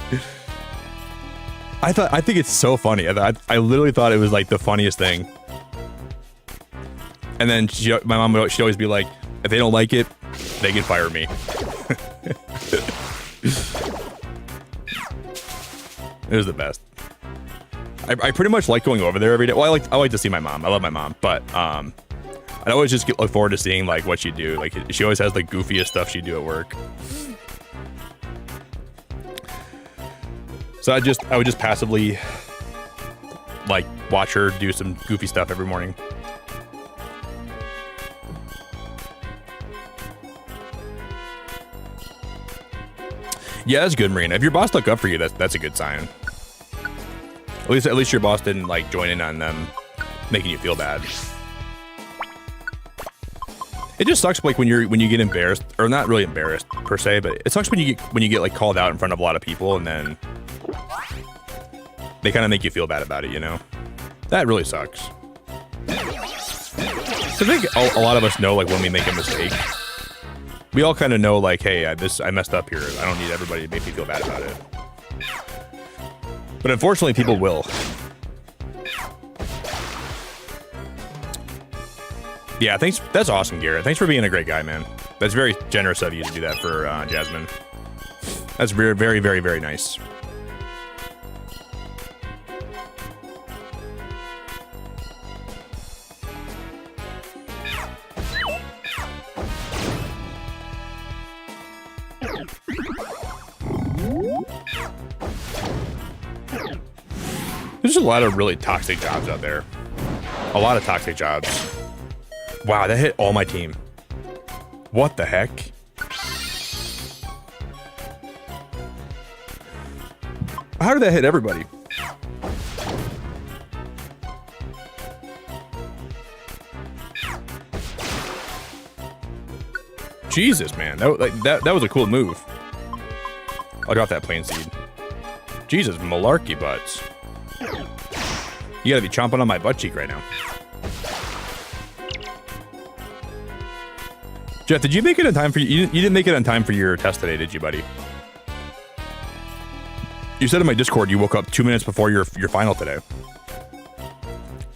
I think it's so funny. I literally thought it was like the funniest thing. And then my mom, she'd always be like, if they don't like it, they can fire me. It was the best. I pretty much like going over there every day. Well, I like to see my mom. I love my mom, but I always just look forward to seeing like what she do. Like she always has the goofiest stuff she do at work. So I would just passively like watch her do some goofy stuff every morning. Yeah, that's good, Marina. If your boss stuck up for you, that's a good sign. At least your boss didn't like join in on them making you feel bad. It just sucks like when you get embarrassed, or not really embarrassed per se, but it sucks when you get like called out in front of a lot of people and then they kind of make you feel bad about it, you know? That really sucks. I think a lot of us know like when we make a mistake. We all kind of know like, hey, I messed up here. I don't need everybody to make me feel bad about it. But unfortunately, people will. Yeah, thanks. That's awesome, Garrett. Thanks for being a great guy, man. That's very generous of you to do that for Jasmine. That's very, very, very, very nice. There's a lot of really toxic jobs out there. A lot of toxic jobs. Wow, that hit all my team. What the heck? How did that hit everybody? Jesus, man. That was a cool move. I'll drop that plain seed. Jesus, malarkey butts. You gotta be chomping on my butt cheek right now. Jeff, did you make it in time for you didn't make it on time for your test today, did you, buddy? You said in my Discord you woke up 2 minutes before your final today.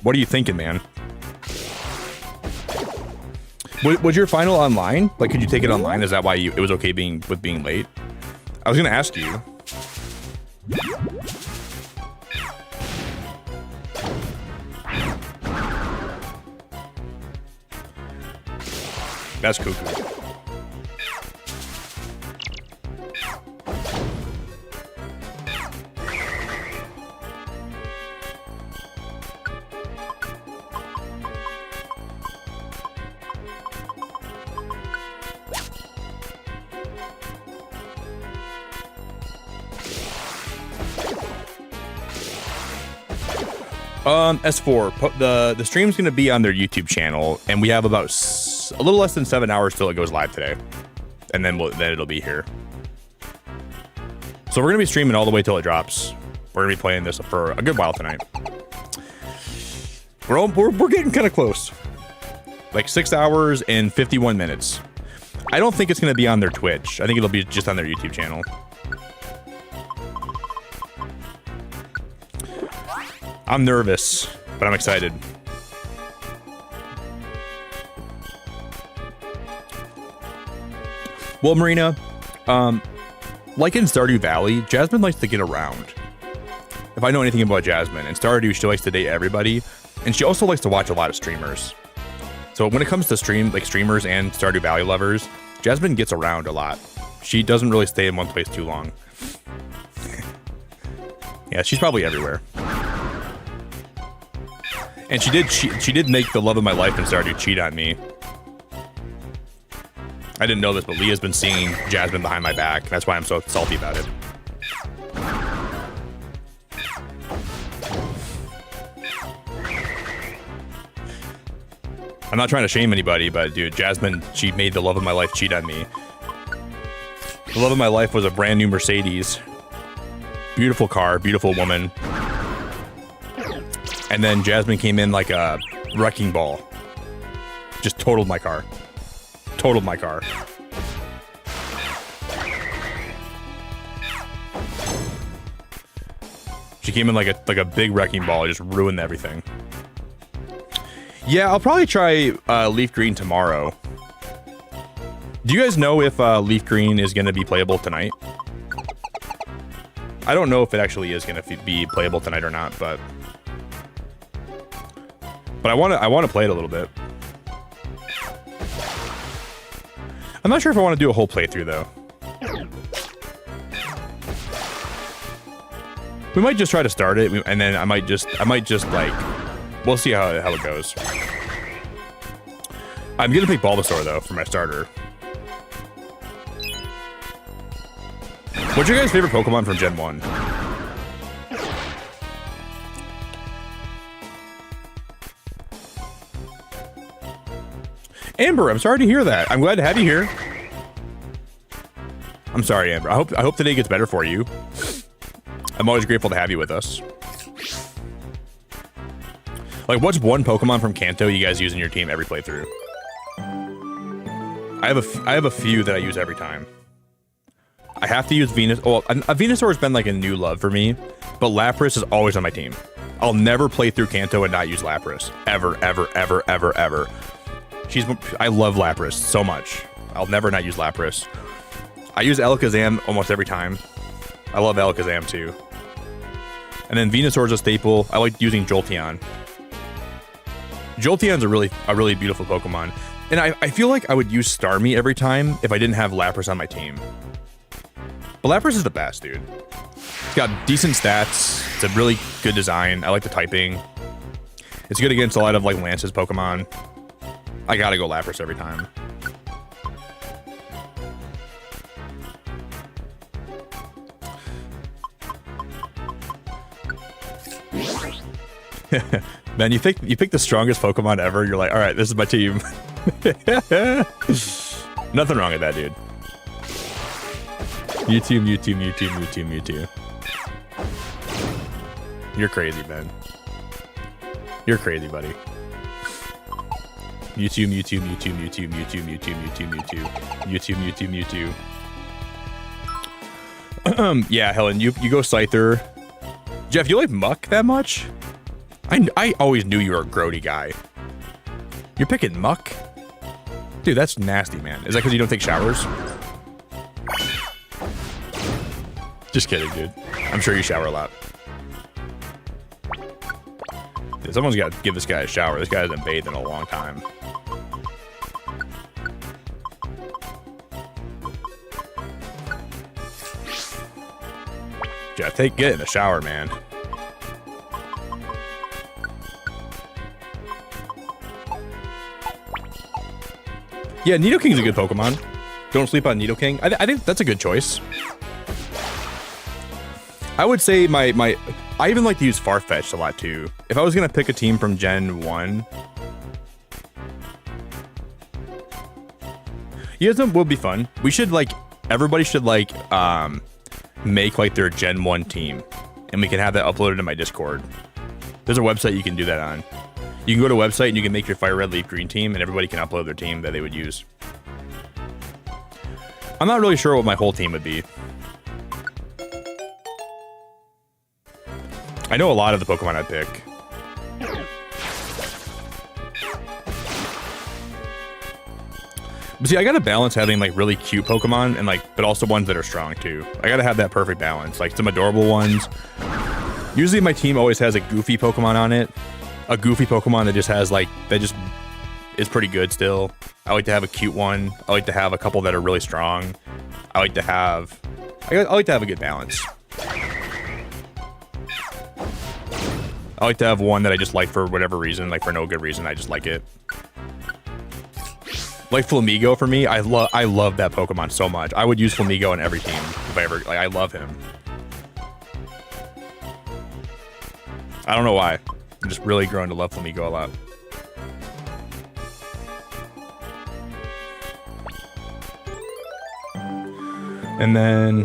What are you thinking, man? Was your final online? Like, could you take it online? Is that why it was okay being late? I was gonna ask you. That's cuckoo. S4, the stream's going to be on their YouTube channel, and we have about a little less than 7 hours till it goes live today, and then it'll be here. So we're going to be streaming all the way till it drops. We're going to be playing this for a good while tonight. We're getting kind of close. Like 6 hours and 51 minutes. I don't think it's going to be on their Twitch. I think it'll be just on their YouTube channel. I'm nervous, but I'm excited. Well, Marina, like in Stardew Valley, Jasmine likes to get around. If I know anything about Jasmine, in Stardew, she likes to date everybody, and she also likes to watch a lot of streamers. So when it comes to streamers and Stardew Valley lovers, Jasmine gets around a lot. She doesn't really stay in one place too long. Yeah, she's probably everywhere. And she did make the love of my life in Stardew cheat on me. I didn't know this, but Leah's been seeing Jasmine behind my back. That's why I'm so salty about it. I'm not trying to shame anybody, but dude, Jasmine, she made the love of my life cheat on me. The love of my life was a brand new Mercedes. Beautiful car, beautiful woman. And then Jasmine came in like a wrecking ball. Just totaled my car. Totaled my car. She came in like a big wrecking ball, just ruined everything. Yeah, I'll probably try Leaf Green tomorrow. Do you guys know if Leaf Green is going to be playable tonight? I don't know if it actually is going to be playable tonight or not, but I want to play it a little bit. I'm not sure if I want to do a whole playthrough though. We might just try to start it, and then I might just like, we'll see how it goes. I'm gonna pick Bulbasaur though for my starter. What's your guys' favorite Pokemon from Gen 1? Amber, I'm sorry to hear that. I'm glad to have you here. I'm sorry, Amber. I hope today gets better for you. I'm always grateful to have you with us. Like, what's one Pokemon from Kanto you guys use in your team every playthrough? I have a few that I use every time. I have to use Venus. Well, a Venusaur has been like a new love for me, but Lapras is always on my team. I'll never play through Kanto and not use Lapras. Ever, ever, ever, ever, ever. I love Lapras so much. I'll never not use Lapras. I use Alakazam almost every time. I love Alakazam too. And then Venusaur's a staple. I like using Jolteon. Jolteon's a really beautiful Pokemon. And I feel like I would use Starmie every time if I didn't have Lapras on my team. But Lapras is the best, dude. It's got decent stats. It's a really good design. I like the typing. It's good against a lot of like Lance's Pokemon. I gotta go Lapras every time. Man, you pick the strongest Pokemon ever. You're like, all right, this is my team. Nothing wrong with that, dude. Mewtwo. You're crazy, man. You're crazy, buddy. Mewtwo. Yeah, Helen, you go Scyther. Jeff, you like Muck that much? I always knew you were a grody guy. You're picking Muck? Dude, that's nasty, man. Is that because you don't take showers? Just kidding, dude. I'm sure you shower a lot. Dude, someone's got to give this guy a shower. This guy hasn't bathed in a long time. Jeff, get in the shower, man. Yeah, Nidoking's a good Pokemon. Don't sleep on Nidoking. I think that's a good choice. I would say I even like to use Farfetch'd a lot too. If I was gonna pick a team from Gen 1, ESM will be fun. Everybody should make like their Gen 1 team, and we can have that uploaded to my Discord. There's a website you can do that on. You can go to a website and you can make your Fire Red Leaf Green team, and everybody can upload their team that they would use. I'm not really sure what my whole team would be. I know a lot of the Pokemon I'd pick. But see, I gotta balance having like really cute Pokemon and but also ones that are strong too. I gotta have that perfect balance, like some adorable ones. Usually my team always has a goofy Pokemon on it. A goofy Pokemon that just has that just is pretty good still. I like to have a cute one. I like to have a couple that are really strong. I like to have a good balance. I like to have one that I just like for whatever reason, like for no good reason. I just like it. Like Flamigo for me, I love that Pokemon so much. I would use Flamigo on every team if I ever, I love him. I don't know why. I'm just really growing to love Flamigo a lot. And then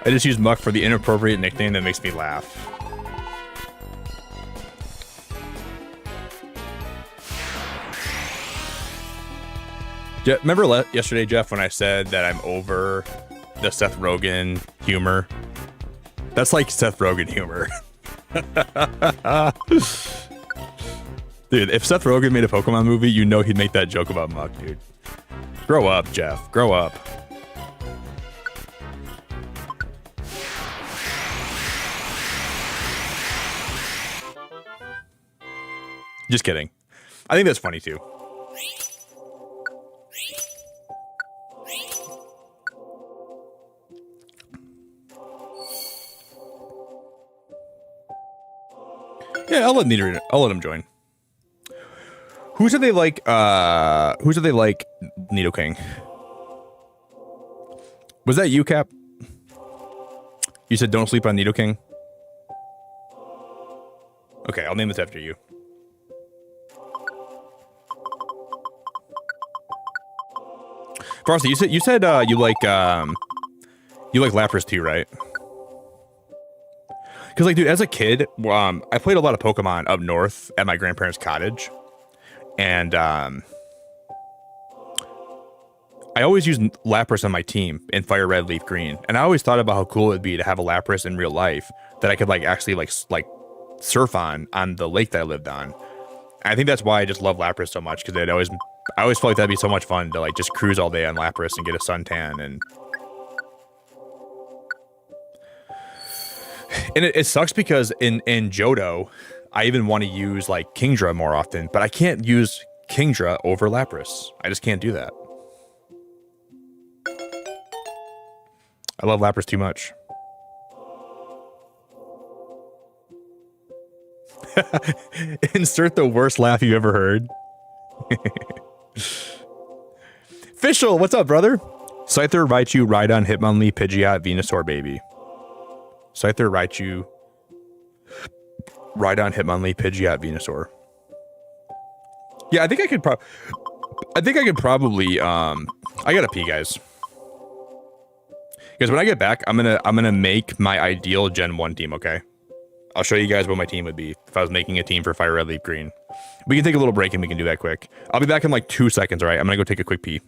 I just use Muck for the inappropriate nickname that makes me laugh. Remember yesterday, Jeff, when I said that I'm over the Seth Rogen humor? That's like Seth Rogen humor. Dude, if Seth Rogen made a Pokemon movie, you know he'd make that joke about Muck, dude. Grow up, Jeff. Grow up. Just kidding. I think that's funny too. Yeah, I'll let him join. Who said they like Nidoking? Was that you, Cap? You said don't sleep on Nidoking? Okay, I'll name this after you. Frosty, you said you like Lapras too, right? Because, like, dude, as a kid, I played a lot of Pokemon up north at my grandparents' cottage. And I always used Lapras on my team in Fire Red, Leaf Green. And I always thought about how cool it'd be to have a Lapras in real life that I could, like, actually, like surf on the lake that I lived on. And I think that's why I just love Lapras so much, because I always felt like that'd be so much fun to, like, just cruise all day on Lapras and get a suntan. And it sucks because in Johto, I even want to use like Kingdra more often, but I can't use Kingdra over Lapras. I just can't do that. I love Lapras too much. Insert the worst laugh you ever heard. Fischl, what's up, brother? Scyther, Raichu, Rhydon, Hitmonlee, Pidgeot, Venusaur, baby. Scyther, Raichu, Rhydon, Hitmonlee, Pidgeot, Venusaur. Yeah, I think I could probably I gotta pee, guys. Because when I get back, I'm gonna make my ideal Gen 1 team, okay? I'll show you guys what my team would be if I was making a team for Fire Red, Leaf Green. We can take a little break and we can do that quick. I'll be back in like 2 seconds, alright? I'm gonna go take a quick pee.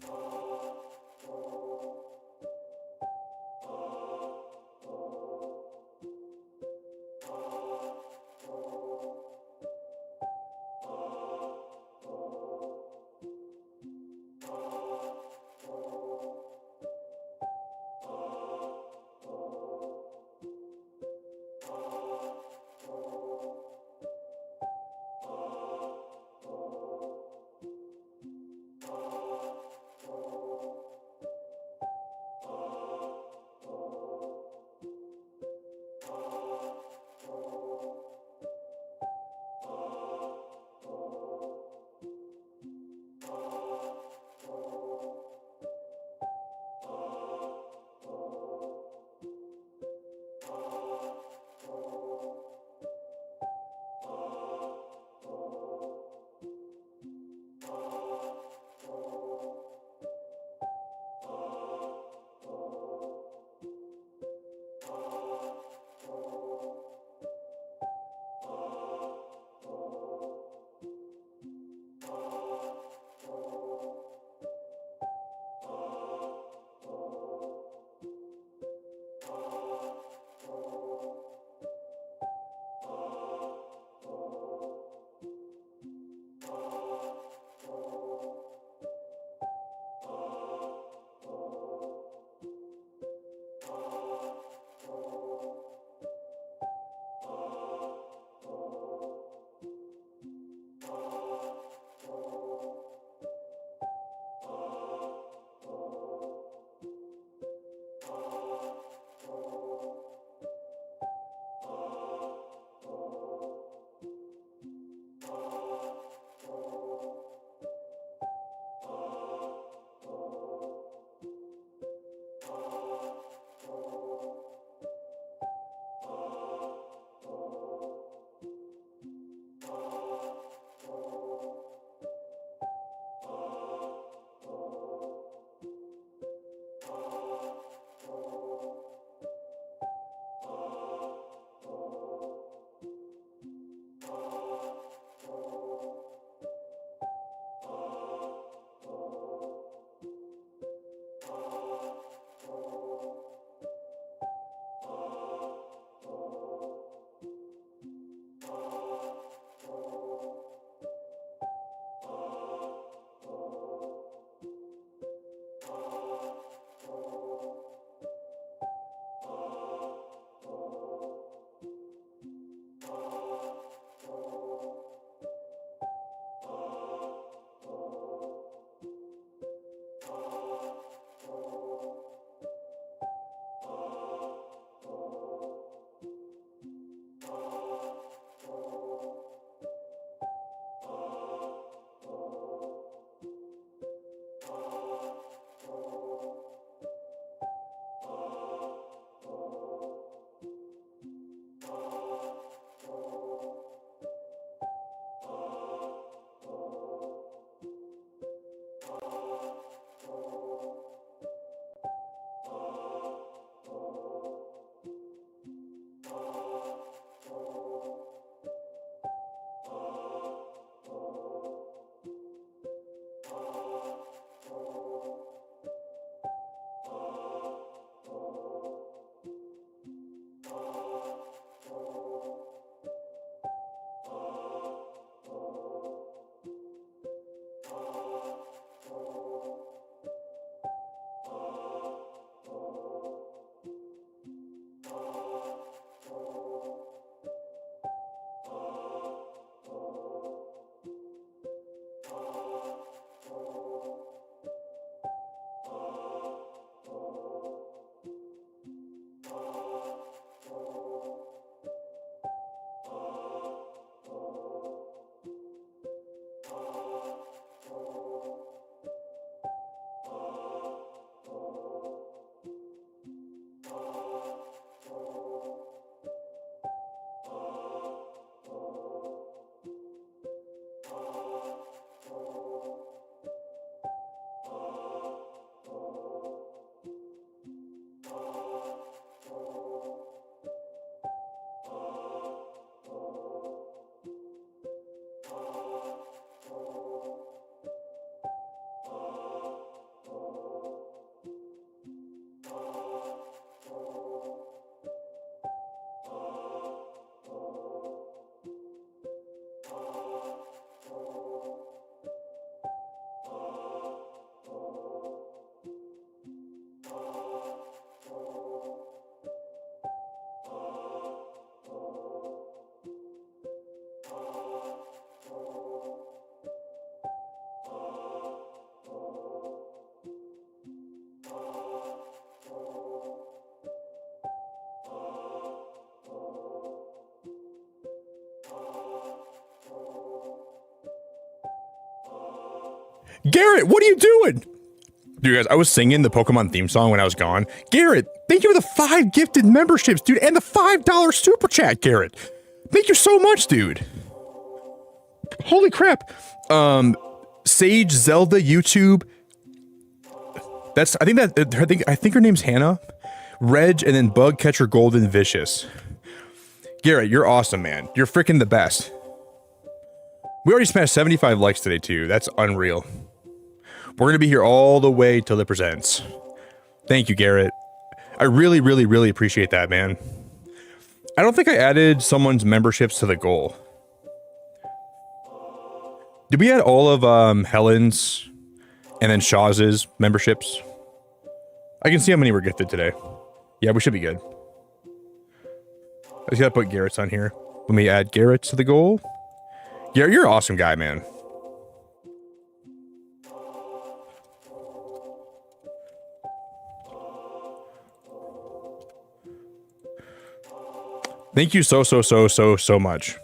Garrett, what are you doing? Dude, guys, I was singing the Pokemon theme song when I was gone. Garrett, thank you for the 5 gifted memberships, dude, and the $5 super chat, Garrett. Thank you so much, dude. Holy crap. Sage Zelda YouTube. I think her name's Hannah. Reg, and then Bug Catcher Golden Vicious. Garrett, you're awesome, man. You're freaking the best. We already smashed 75 likes today, too. That's unreal. We're going to be here all the way till it presents. Thank you, Garrett. I really, really, really appreciate that, man. I don't think I added someone's memberships to the goal. Did we add all of Helen's and then Shaw's memberships? I can see how many were gifted today. Yeah, we should be good. I just gotta put Garrett's on here. Let me add Garrett to the goal. Garrett, you're an awesome guy, man. Thank you so much.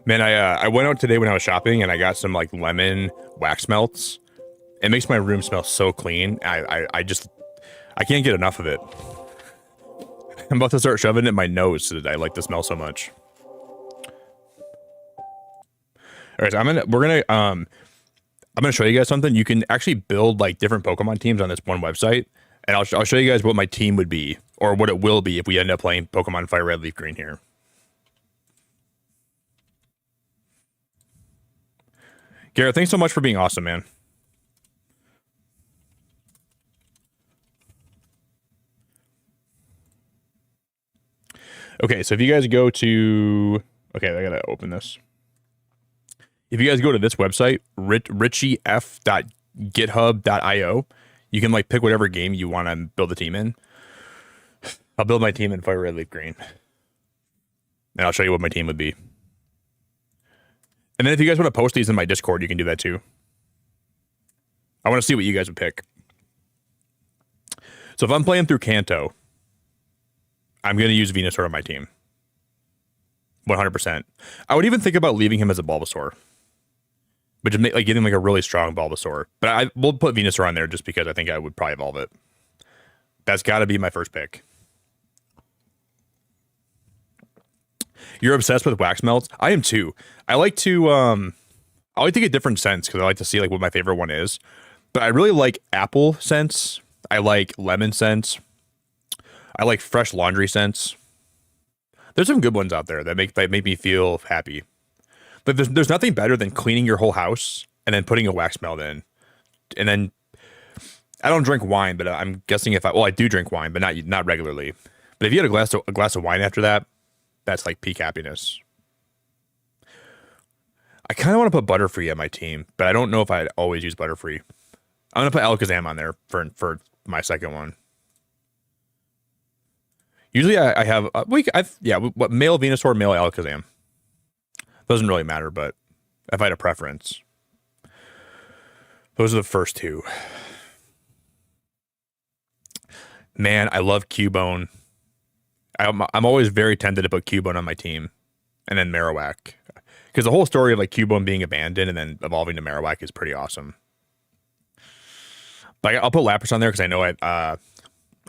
Man, I went out today when I was shopping and I got some like lemon wax melts. It makes my room smell so clean. I can't get enough of it. I'm about to start shoving it in my nose so that I like the smell so much. All right, so I'm gonna show you guys something. You can actually build like different Pokemon teams on this one website, and I'll show you guys what my team would be, or what it will be if we end up playing Pokemon Fire Red, Leaf Green here. Garrett, thanks so much for being awesome, man. Okay, so if you guys go to... Okay, I gotta open this. If you guys go to this website, richief.github.io, you can like pick whatever game you want to build a team in. I'll build my team in Fire Red, Leaf Green. And I'll show you what my team would be. And then if you guys want to post these in my Discord, you can do that too. I want to see what you guys would pick. So if I'm playing through Kanto, I'm going to use Venusaur on my team. 100%. I would even think about leaving him as a Bulbasaur. But just make, like, getting like a really strong Bulbasaur. But I will put Venusaur on there just because I think I would probably evolve it. That's got to be my first pick. You're obsessed with wax melts? I am too. I like to get different scents because I like to see like what my favorite one is. But I really like apple scents. I like lemon scents. I like fresh laundry scents. There's some good ones out there that make me feel happy. But there's nothing better than cleaning your whole house and then putting a wax melt in. And then I don't drink wine, but I'm guessing I do drink wine, but not regularly. But if you had a glass of wine after that, that's like peak happiness. I kind of want to put Butterfree on my team, but I don't know if I'd always use Butterfree. I'm gonna put Alakazam on there for my second one. Usually I have male Venusaur, male Alakazam. Doesn't really matter, but if I had a preference, those are the first two. Man, I love Cubone. I'm always very tempted to put Cubone on my team, and then Marowak, because the whole story of like Cubone being abandoned and then evolving to Marowak is pretty awesome. But I'll put Lapras on there because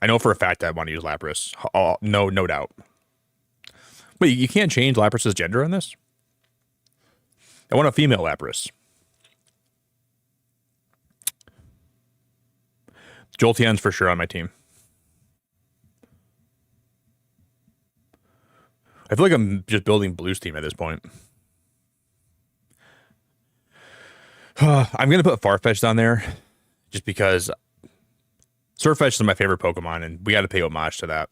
I know for a fact I want to use Lapras. No doubt. But you can't change Lapras's gender on this? I want a female Lapras. Jolteon's for sure on my team. I feel like I'm just building Blue's team at this point. I'm going to put Farfetch'd on there just because Surfetch'd is my favorite Pokemon, and we got to pay homage to that.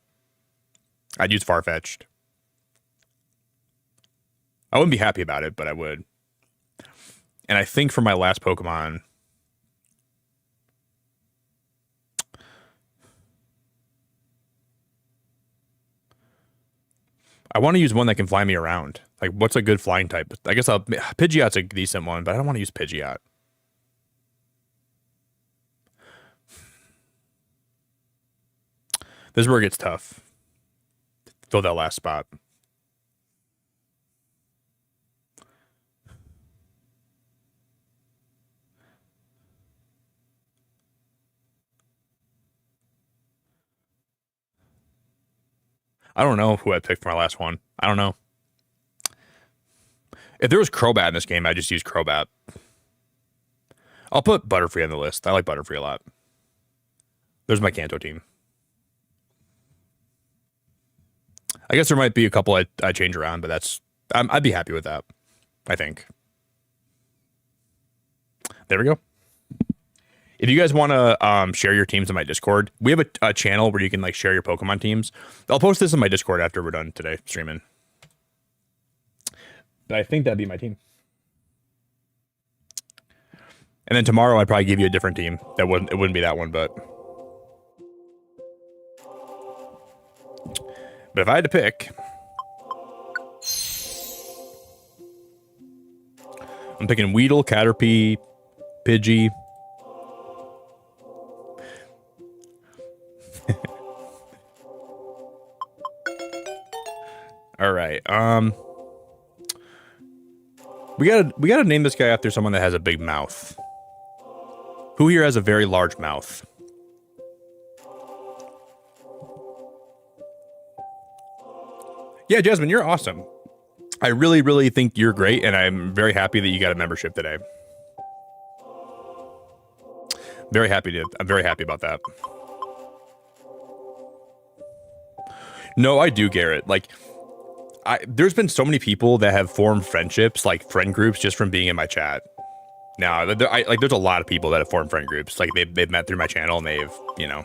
I'd use Farfetch'd. I wouldn't be happy about it, but I would. And I think for my last Pokemon, I want to use one that can fly me around. Like, what's a good flying type? I guess Pidgeot's a decent one, but I don't want to use Pidgeot. This is where it gets tough. Fill that last spot. I don't know who I'd pick for my last one. I don't know. If there was Crobat in this game, I'd just use Crobat. I'll put Butterfree on the list. I like Butterfree a lot. There's my Kanto team. I guess there might be a couple I change around, but I'd be happy with that, I think. There we go. If you guys want to share your teams in my Discord, we have a channel where you can like share your Pokemon teams. I'll post this in my Discord after we're done today streaming. But I think that'd be my team. And then tomorrow I'd probably give you a different team. It wouldn't be that one, but if I had to pick, I'm picking Weedle, Caterpie, Pidgey. All right. We gotta name this guy after someone that has a big mouth. Who here has a very large mouth? Yeah, Jasmine, you're awesome. I really, really think you're great, and I'm very happy that you got a membership today. I'm very happy about that. No, I do, Garrett. Like, there's been so many people that have formed friendships, like friend groups, just from being in my chat. Now, there's a lot of people that have formed friend groups. Like, they've met through my channel, and they've, you know,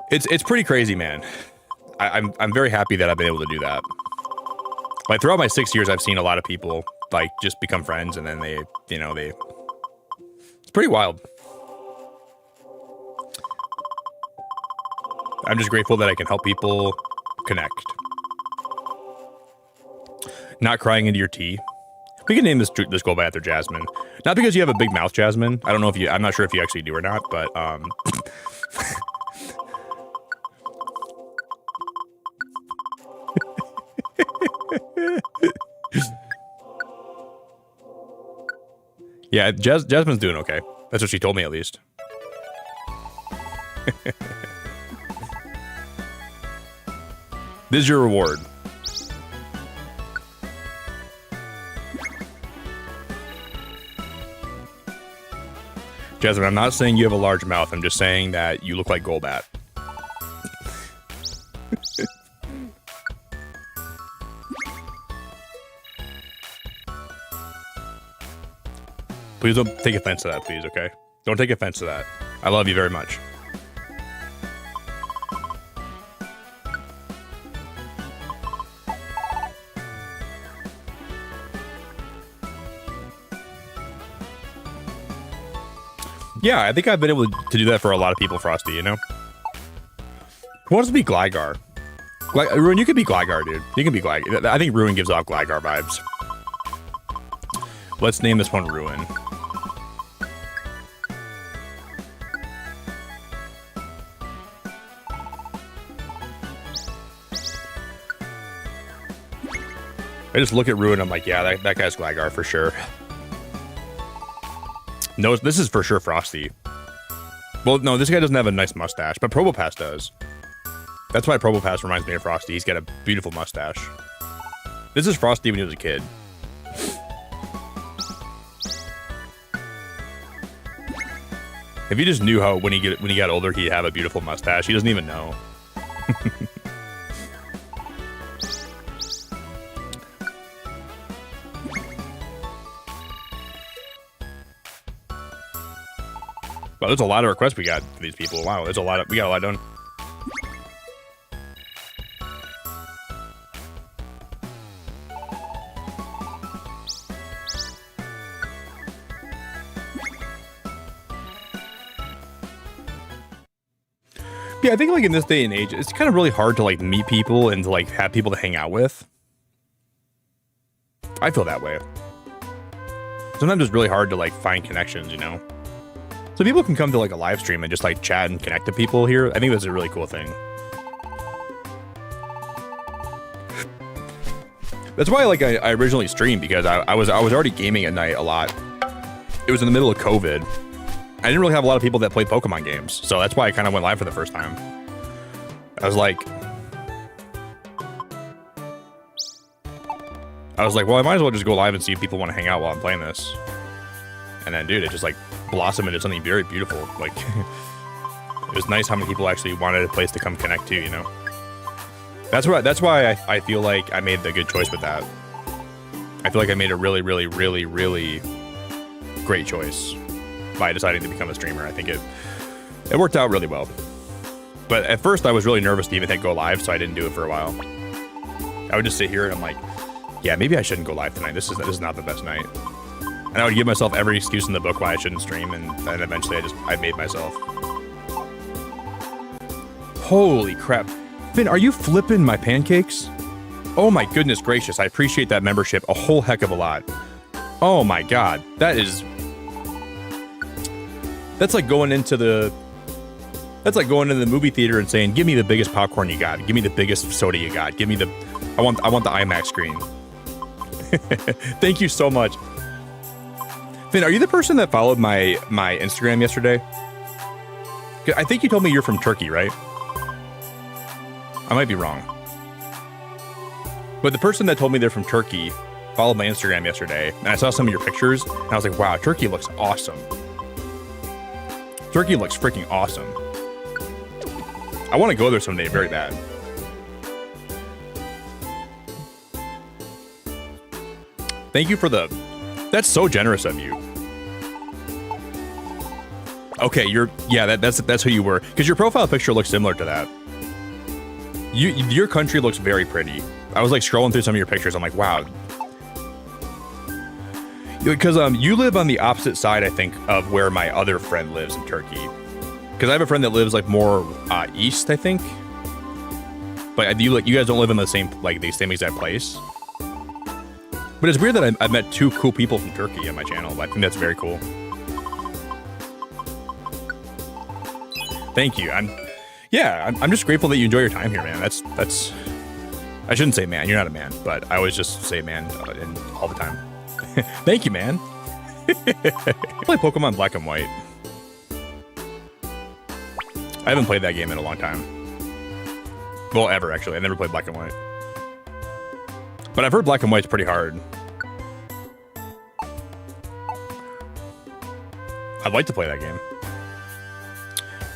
it's pretty crazy, man. I'm very happy that I've been able to do that. Like, throughout my 6 years, I've seen a lot of people like just become friends, and then it's pretty wild. I'm just grateful that I can help people connect. Not crying into your tea. We can name this Golbat after Jasmine. Not because you have a big mouth, Jasmine. I'm not sure if you actually do or not, but yeah, Jasmine's doing okay. That's what she told me, at least. This is your reward. Jasmine, I'm not saying you have a large mouth. I'm just saying that you look like Golbat. Please don't take offense to that, please, okay? Don't take offense to that. I love you very much. Yeah, I think I've been able to do that for a lot of people, Frosty, you know? Who wants to be Gligar? Ruin, you could be Gligar, dude. You can be Gligar. I think Ruin gives off Gligar vibes. Let's name this one Ruin. I just look at Ruin, I'm like, yeah, that guy's Gligar for sure. No, this is for sure Frosty. Well, no, this guy doesn't have a nice mustache, but Probopass does. That's why Probopass reminds me of Frosty. He's got a beautiful mustache. This is Frosty when he was a kid. If you just knew how when he got older he'd have a beautiful mustache, he doesn't even know. Well, there's a lot of requests we got for these people. Wow, we got a lot done. Yeah, I think like in this day and age, it's kind of really hard to like meet people and to like have people to hang out with. I feel that way. Sometimes it's really hard to like find connections, you know? So people can come to like a live stream and just like chat and connect to people here. I think that's a really cool thing. That's why like I originally streamed, because I was already gaming at night a lot. It was in the middle of COVID. I didn't really have a lot of people that played Pokemon games, so that's why I kind of went live for the first time. I was like, well, I might as well just go live and see if people want to hang out while I'm playing this. And then, dude, it just like blossomed into something very beautiful. Like, it was nice how many people actually wanted a place to come connect to, you know? That's why I feel like I made the good choice with that. I feel like I made a really, really, really, really great choice by deciding to become a streamer. I think it worked out really well. But at first I was really nervous to even hit go live, so I didn't do it for a while. I would just sit here and I'm like, yeah, maybe I shouldn't go live tonight. This is not the best night. And I would give myself every excuse in the book why I shouldn't stream, and then eventually I made myself. Holy crap. Finn, are you flipping my pancakes? Oh my goodness gracious, I appreciate that membership a whole heck of a lot. Oh my god, that's like going into the movie theater and saying, give me the biggest popcorn you got, give me the biggest soda you got, give me the I want the IMAX screen. Thank you so much. Finn, are you the person that followed my Instagram yesterday? I think you told me you're from Turkey, right? I might be wrong. But the person that told me they're from Turkey followed my Instagram yesterday, and I saw some of your pictures, and I was like, wow, Turkey looks awesome. Turkey looks freaking awesome. I want to go there someday very bad. Thank you for that's so generous of you. Okay, that's who you were, because your profile picture looks similar to that. Your country looks very pretty. I was like scrolling through some of your pictures. I'm like, wow. Because you live on the opposite side, I think, of where my other friend lives in Turkey. Because I have a friend that lives like more east, I think. But you guys don't live in the same exact place. But it's weird that I've met two cool people from Turkey on my channel. I think that's very cool. Thank you. I'm just grateful that you enjoy your time here, man. That's. I shouldn't say man. You're not a man, but I always just say man all the time. Thank you, man. I play Pokemon Black and White. I haven't played that game in a long time. Well, ever actually. I never played Black and White. But I've heard Black and White's pretty hard. I'd like to play that game.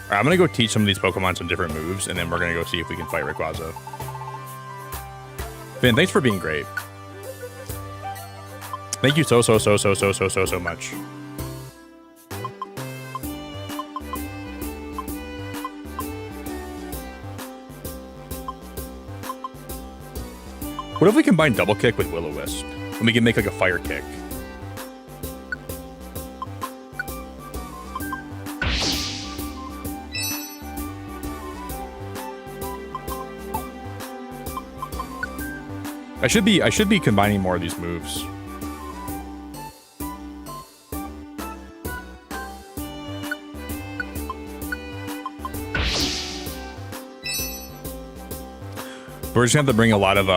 All right, I'm gonna go teach some of these Pokemon some different moves, and then we're gonna go see if we can fight Rayquaza. Finn, thanks for being great. Thank you so much. What if we combine double kick with will-o-wisp? And we can make like a fire kick. I should be combining more of these moves. We're just gonna have to bring a lot of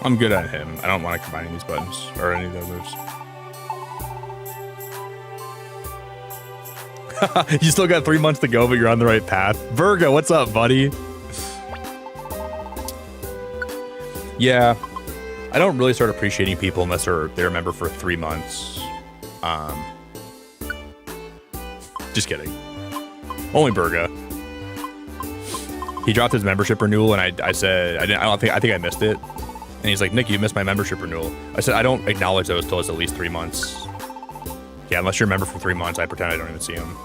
I'm good at him. I don't want to combine these buttons or any of those moves. You still got 3 months to go, but you're on the right path. Virgo, what's up, buddy? Yeah, I don't really start appreciating people unless they're a member for 3 months. Just kidding. Only Virgo. He dropped his membership renewal, and I said I think I missed it. And he's like, Nick, you missed my membership renewal. I said, I don't acknowledge those till it's at least 3 months. Yeah, unless you're a member for 3 months, I pretend I don't even see him.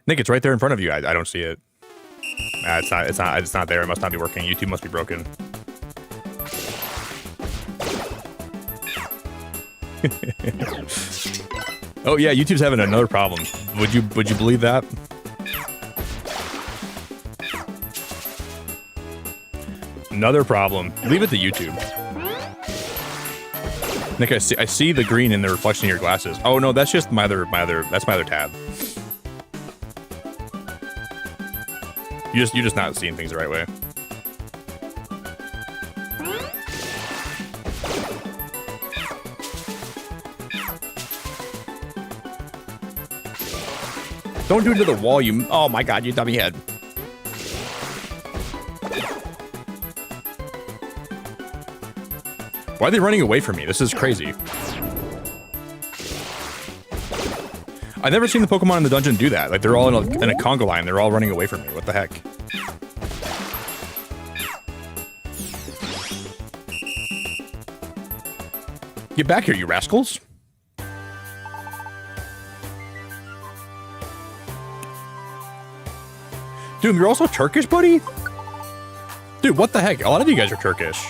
Nick, it's right there in front of you. I don't see it. It's not there. It must not be working. YouTube must be broken. Oh yeah, YouTube's having another problem. Would you believe that? Another problem. Leave it to YouTube. Nick, I see the green in the reflection of your glasses. Oh no, that's just my other tab. You're just not seeing things the right way. Don't do it to the wall, you... Oh my god, you dummy head. Why are they running away from me? This is crazy. I've never seen the Pokemon in the dungeon do that. Like, they're all in a conga line. They're all running away from me. What the heck? Get back here, you rascals. Dude, you're also Turkish, buddy? Dude, what the heck? A lot of you guys are Turkish.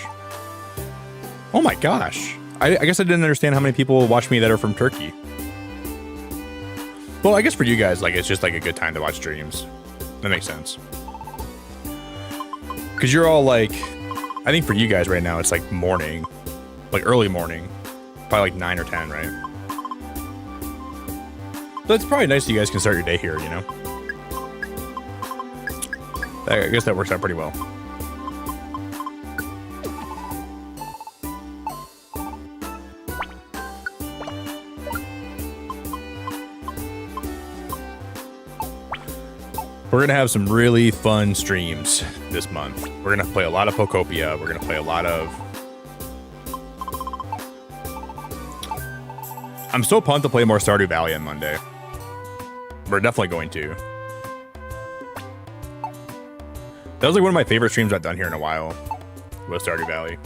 Oh my gosh. I guess I didn't understand how many people watch me that are from Turkey. Well, I guess for you guys, like, it's just like a good time to watch streams. That makes sense. Because you're all like, I think for you guys right now, it's like morning, like early morning, probably like 9 or 10, right? So it's probably nice that you guys can start your day here, you know? I guess that works out pretty well. We're going to have some really fun streams this month. We're going to play a lot of Pokopia. We're going to play a lot of... I'm so pumped to play more Stardew Valley on Monday. We're definitely going to. That was like one of my favorite streams I've done here in a while. Was Stardew Valley.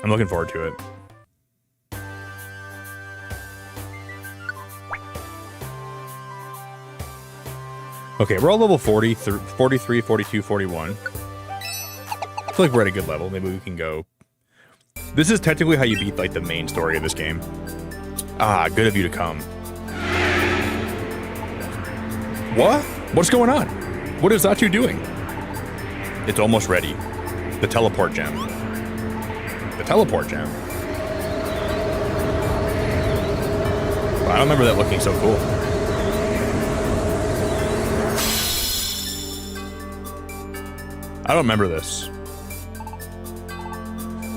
I'm looking forward to it. Okay, we're all level 40, 43, 42, 41. I feel like we're at a good level. Maybe we can go... This is technically how you beat, like, the main story of this game. Ah, good of you to come. What? What's going on? What is that you doing? It's almost ready. The teleport gem. The teleport gem. I don't remember that looking so cool. I don't remember this.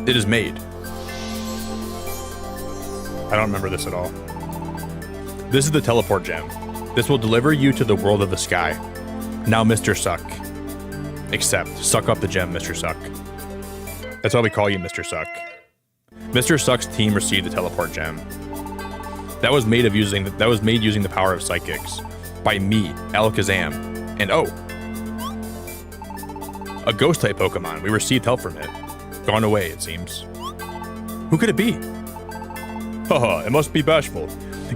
It is made. I don't remember this at all. This is the teleport gem. This will deliver you to the world of the sky. Now, Mr. Suck. Except, suck up the gem, Mr. Suck. That's why we call you Mr. Suck. Mr. Suck's team received the teleport gem. That was made using the power of psychics by me, Alakazam, and A ghost type Pokemon. We received help from it. Gone away, it seems. Who could it be? Haha, it must be Bashful.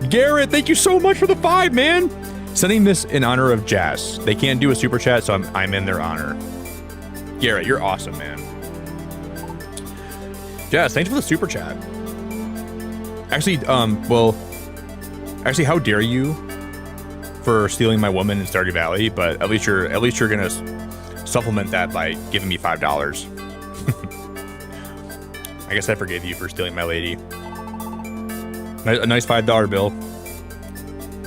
Garrett, thank you so much for the 5, man. Sending this in honor of Jazz. They can't do a super chat, so I'm in their honor. Garrett, you're awesome, man. Jazz, thanks for the super chat. Actually, actually, how dare you for stealing my woman in Stardew Valley? But at least you're gonna supplement that by giving me $5. I guess I forgave you for stealing my lady. A nice $5 bill.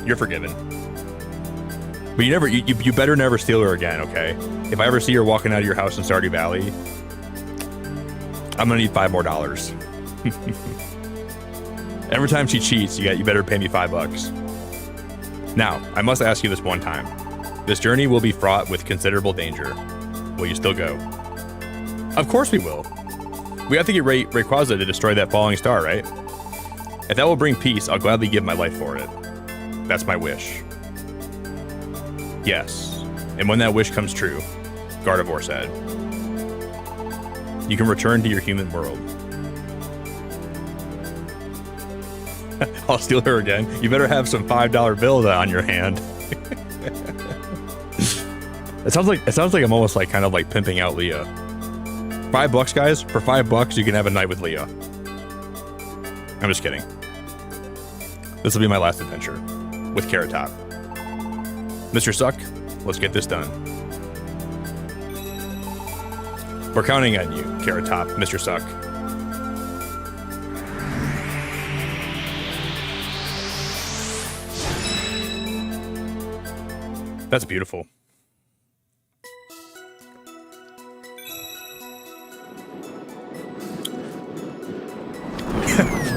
You're forgiven. But you better never steal her again, okay? If I ever see her walking out of your house in Stardew Valley, I'm gonna need $5 more. Every time she cheats, you better pay me $5. Now, I must ask you this one time. This journey will be fraught with considerable danger. Will you still go? Of course we will. We have to get Rayquaza to destroy that falling star, right? If that will bring peace, I'll gladly give my life for it. That's my wish. Yes, and when that wish comes true, Gardevoir said, you can return to your human world. I'll steal her again. You better have some $5 bills on your hand. It sounds like I'm almost like kind of like pimping out Leah. $5, guys. For $5, you can have a night with Leah. I'm just kidding. This will be my last adventure with Carrot Top. Mr. Suck, let's get this done. We're counting on you, Carrot Top, Mr. Suck. That's beautiful.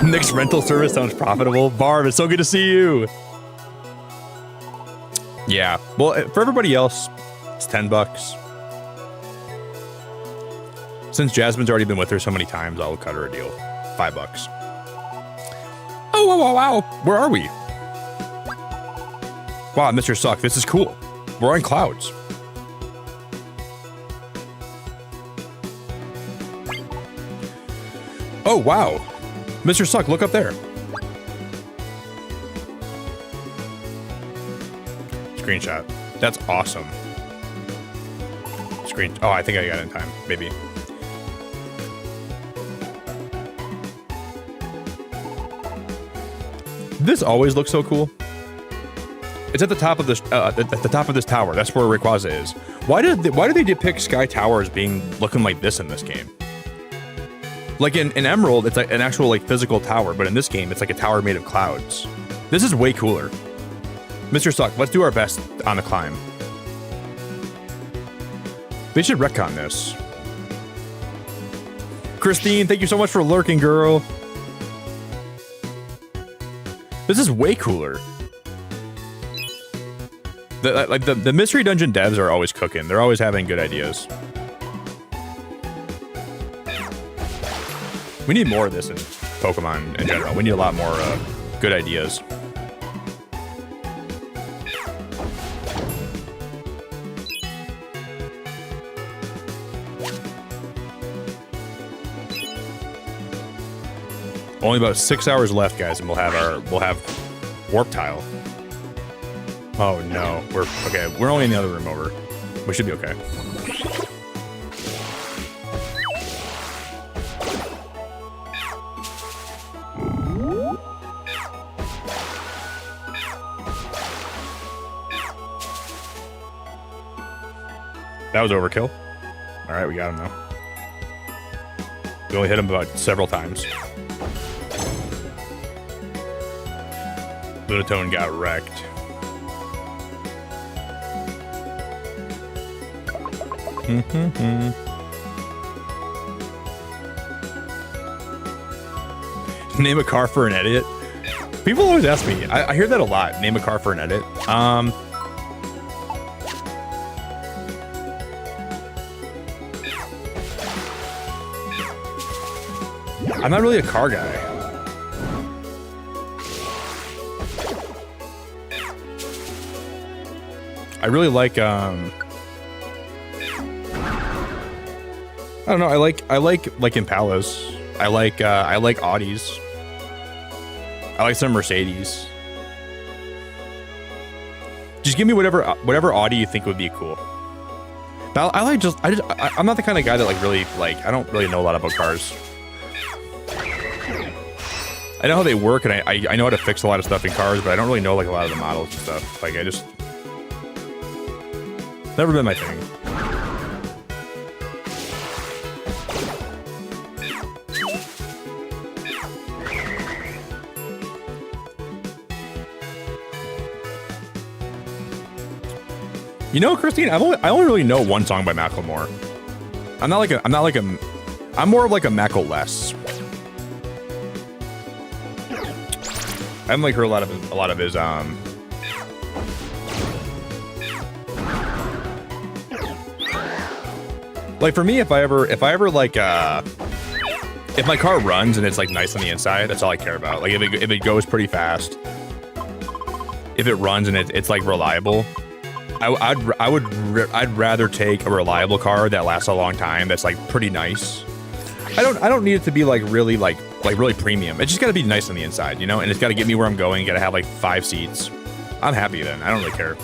Nick's rental service sounds profitable. Barb, it's so good to see you. Yeah, well, for everybody else, it's $10. Since Jasmine's already been with her so many times, I'll cut her a deal. $5. Oh, wow, wow, wow. Where are we? Wow, Mr. Suck, this is cool. We're on clouds. Oh, wow. Mr. Suck, look up there. Screenshot. That's awesome. Oh, I think I got it in time. Maybe. This always looks so cool. It's at the top of this at the top of this tower. That's where Rayquaza is. Why do they depict Sky Tower as looking like this in this game? Like in Emerald, it's like an actual like physical tower, but in this game, it's like a tower made of clouds. This is way cooler. Mr. Suck, let's do our best on the climb. They should retcon this. Christine, thank you so much for lurking, girl. This is way cooler. The Mystery Dungeon devs are always cooking. They're always having good ideas. We need more of this in Pokemon in general. We need a lot more good ideas. Only about 6 hours left, guys, and we'll have Warp Tile. Oh no, we're only in the other room over. We should be okay. That was overkill. All right, we got him now. We only hit him about several times. Lunatone got wrecked. Name a car for an edit. People always ask me. I hear that a lot. Name a car for an edit. I'm not really a car guy. I really like I don't know. I like Impalas. I like Audis. I like some Mercedes. Just give me whatever Audi you think would be cool. But I'm not the kind of guy that like really like, I don't really know a lot about cars. I know how they work, and I know how to fix a lot of stuff in cars, but I don't really know like a lot of the models and stuff. Like, I just never been my thing. You know, Christine, I only really know one song by Macklemore. I'm more of like a Mackle-less. I haven't like heard a lot of his like, for me, if I ever like if my car runs and it's like nice on the inside, that's all I care about. Like, if it goes pretty fast, if it runs and it's like reliable, I'd rather take a reliable car that lasts a long time, that's like pretty nice. I don't need it to be like really premium. It's just got to be nice on the inside, you know, and it's got to get me where I'm going. Got to have like 5 seats. I'm happy then. I don't really care.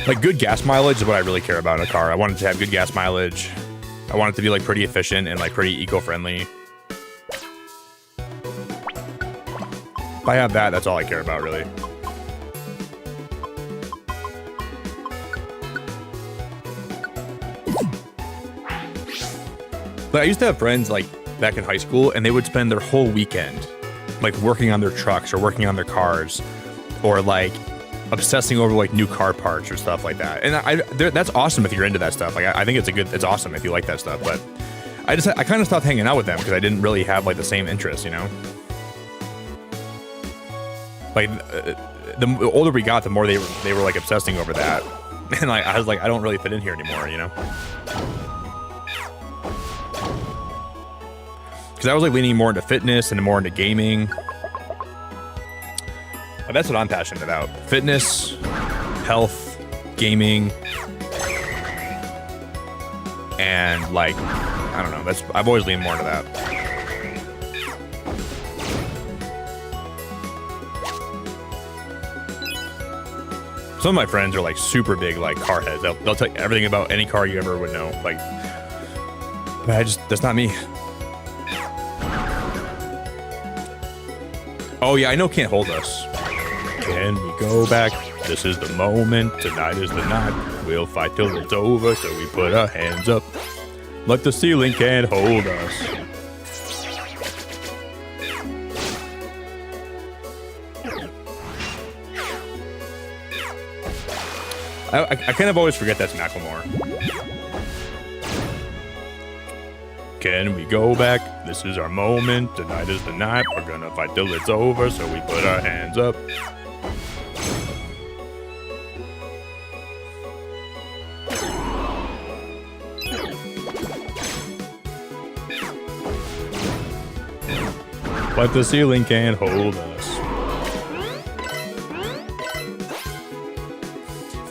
Like, good gas mileage is what I really care about in a car. I want it to have good gas mileage. I want it to be like pretty efficient and like pretty eco-friendly. If I have that, that's all I care about, really. But I used to have friends like back in high school, and they would spend their whole weekend like working on their trucks or working on their cars, or like obsessing over like new car parts or stuff like that. And that's awesome if you're into that stuff. Like, I think it's awesome if you like that stuff. But I kind of stopped hanging out with them because I didn't really have like the same interests, you know. Like, the older we got, the more they were like obsessing over that, and like I was like, I don't really fit in here anymore, you know. Because I was like leaning more into fitness and more into gaming. And that's what I'm passionate about. Fitness, health, gaming, and like, I don't know, I've always leaned more into that. Some of my friends are like super big like car heads. They'll tell you everything about any car you ever would know. Like, but that's not me. Oh yeah, I know Can't Hold Us. Can we go back? This is the moment. Tonight is the night. We'll fight till it's over, so we put our hands up. Like the ceiling can't hold us. I kind of always forget that's Macklemore. Can we go back? This is our moment. Tonight is the night. We're gonna fight till it's over, so we put our hands up. But the ceiling can't hold us.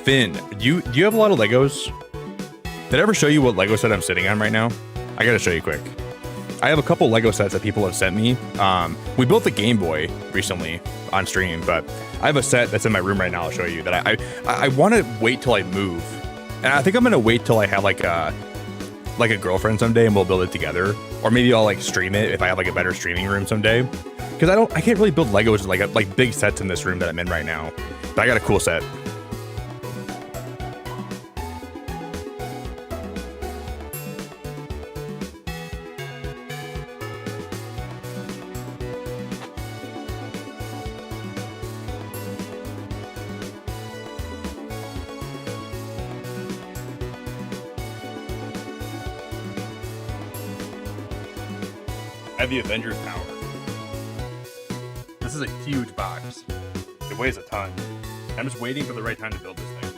Finn, do you have a lot of Legos? Did I ever show you what Lego set I'm sitting on right now? I gotta show you quick. I have a couple Lego sets that people have sent me. We built the Game Boy recently on stream, but I have a set that's in my room right now. I'll show you that I want to wait till I move, and I think I'm gonna wait till I have like a girlfriend someday, and we'll build it together. Or maybe I'll like stream it if I have like a better streaming room someday. Because I can't really build Legos like big sets in this room that I'm in right now. But I got a cool set. I have the Avengers Tower. This is a huge box. It weighs a ton. I'm just waiting for the right time to build this thing.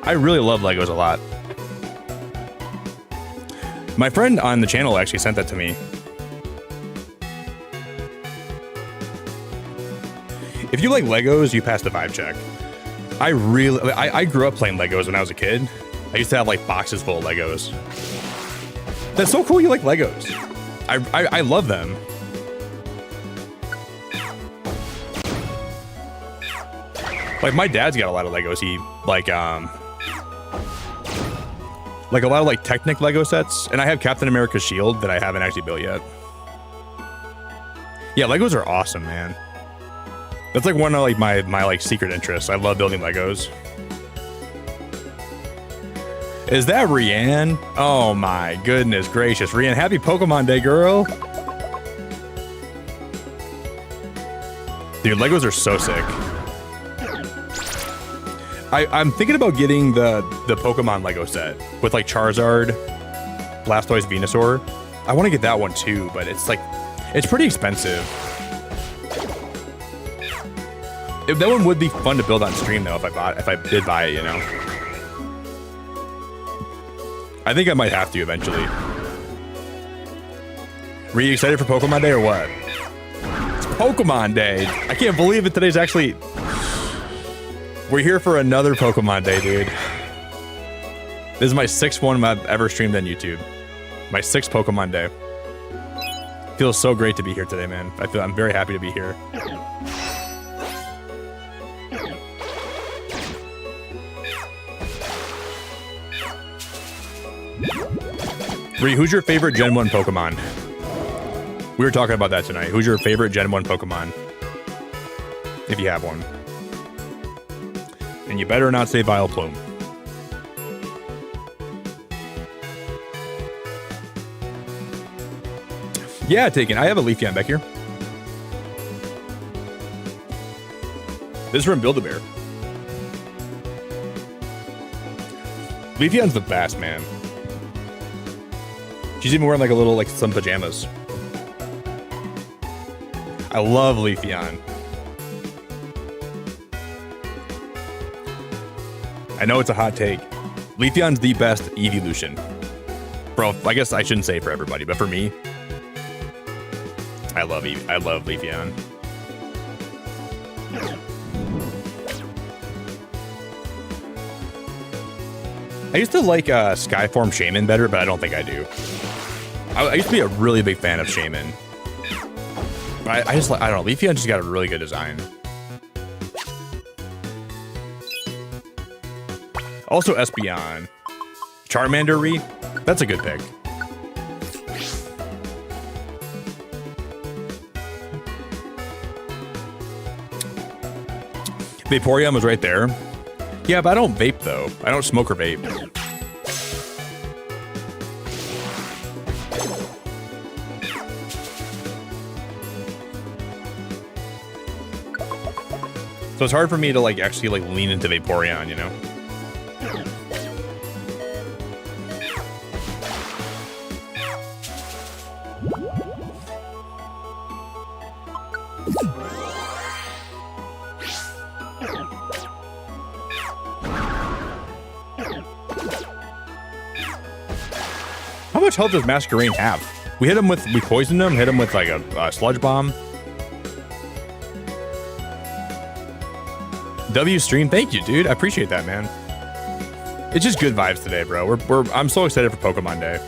I really love Legos a lot. My friend on the channel actually sent that to me. If you like Legos, you pass the vibe check. I grew up playing Legos when I was a kid. I used to have like boxes full of Legos. That's so cool you like Legos. I love them. Like my dad's got a lot of Legos. He like a lot of like Technic Lego sets, and I have Captain America's shield that I haven't actually built yet. Yeah, Legos are awesome, man. That's like one of like my like secret interests. I love building Legos. Is that Rianne? Oh my goodness gracious, Rianne! Happy Pokemon Day, girl. Dude, Legos are so sick. I'm thinking about getting the Pokemon Lego set with like Charizard, Blastoise, Venusaur. I want to get that one too, but it's like, it's pretty expensive. That one would be fun to build on stream though if I did buy it, you know. I think I might have to eventually. Were you excited for Pokemon Day or what? It's Pokemon Day. I can't believe it. Today's actually... We're here for another Pokemon Day, dude. This is my 6th one I've ever streamed on YouTube. My 6th Pokemon Day. Feels so great to be here today, man. I'm very happy to be here. Ree, who's your favorite Gen 1 Pokemon? We were talking about that tonight. Who's your favorite Gen 1 Pokemon? If you have one. And you better not say Vileplume. Yeah, taken. I have a Leafeon back here. This is from Build-A-Bear. Leafeon's the best, man. She's even wearing like a little, like some pajamas. I love Leafeon. I know it's a hot take. Leafeon's the best evolution. Bro, I guess I shouldn't say for everybody, but for me, I love Leafeon. I used to like Skyform Shaman better, but I don't think I do. I used to be a really big fan of Shaman. But I don't know, Leafeon just got a really good design. Also Espeon. Charmander Re, that's a good pick. Vaporeon was right there. Yeah, but I don't vape though. I don't smoke or vape. So it's hard for me to like actually like lean into Vaporeon, you know? How much health does Masquerain have? We poisoned him, hit him with like a sludge bomb. W stream, thank you, dude. I appreciate that, man. It's just good vibes today, bro. I'm so excited for Pokemon Day.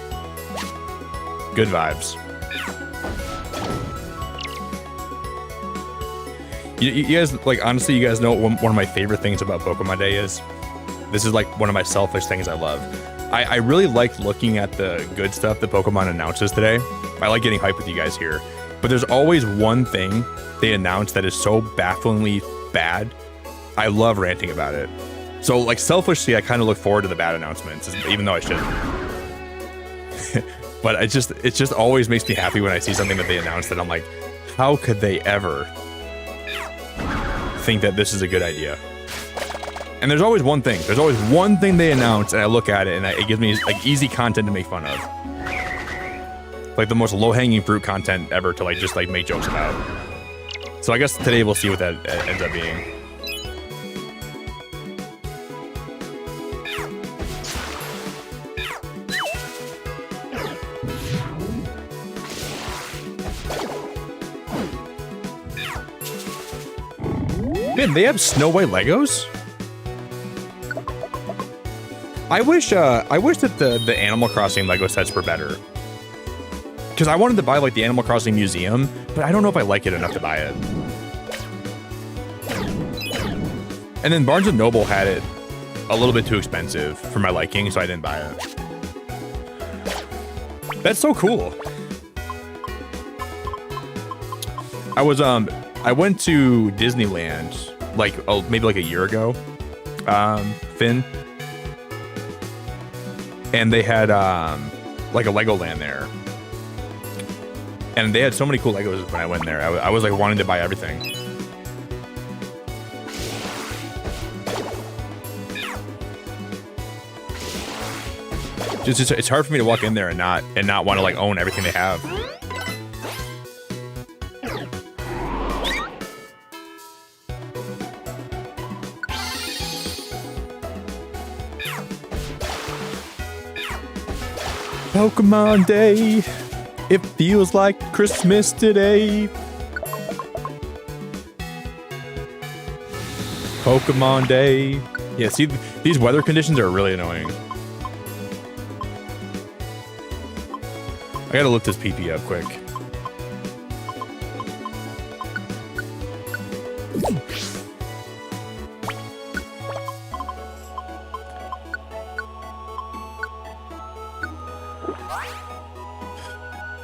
Good vibes. You guys, like, honestly, you guys know one of my favorite things about Pokemon Day is? This is like one of my selfish things I love. I really like looking at the good stuff that Pokemon announces today. I like getting hyped with you guys here. But there's always one thing they announce that is so bafflingly bad. I love ranting about it. So, like, selfishly, I kind of look forward to the bad announcements, even though I shouldn't. But it just always makes me happy when I see something that they announce that I'm like, how could they ever think that this is a good idea? And there's always one thing. There's always one thing they announce, and I look at it, and it gives me like easy content to make fun of. Like the most low-hanging fruit content ever to like just like make jokes about. So I guess today we'll see what that ends up being. Man, they have Snow White Legos? I wish that the Animal Crossing Lego sets were better. Because I wanted to buy like the Animal Crossing Museum, but I don't know if I like it enough to buy it. And then Barnes & Noble had it a little bit too expensive for my liking, so I didn't buy it. That's so cool. I went to Disneyland like maybe like a year ago, Finn, and they had like a Legoland there, and they had so many cool Legos when I went there. I was like wanting to buy everything. It's hard for me to walk in there and not want to like own everything they have. Pokemon Day, it feels like Christmas today. Pokemon Day. Yeah, see, these weather conditions are really annoying. I gotta lift this PP up quick.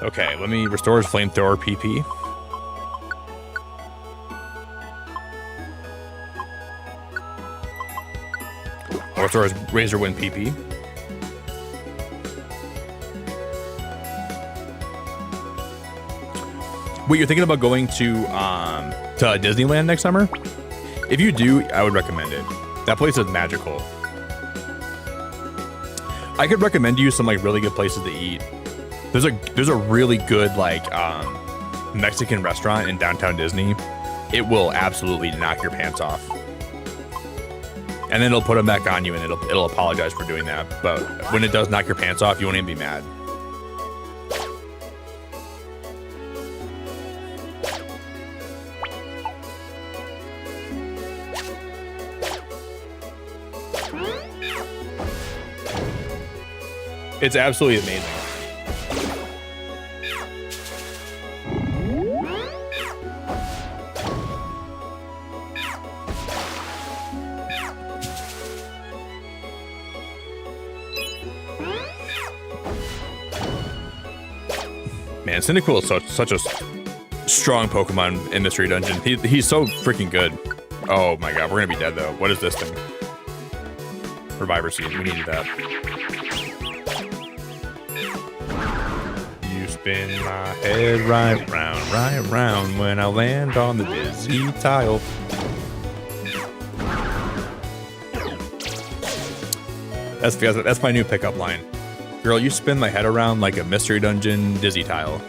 Okay, let me restore his flamethrower PP. I'll restore his Razor Wind PP. Wait, you're thinking about going to Disneyland next summer? If you do, I would recommend it. That place is magical. I could recommend you some like really good places to eat. There's a really good like Mexican restaurant in downtown Disney. It will absolutely knock your pants off. And then it'll put them back on you, and it'll apologize for doing that. But when it does knock your pants off, you won't even be mad. It's absolutely amazing. Man, Cyndaquil is such a strong Pokemon in Mystery Dungeon. He's so freaking good. Oh my god, we're gonna be dead though. What is this thing? Reviver Seed, we needed that. Spin my head right round when I land on the dizzy tile. That's my new pickup line. Girl, you spin my head around like a Mystery Dungeon dizzy tile.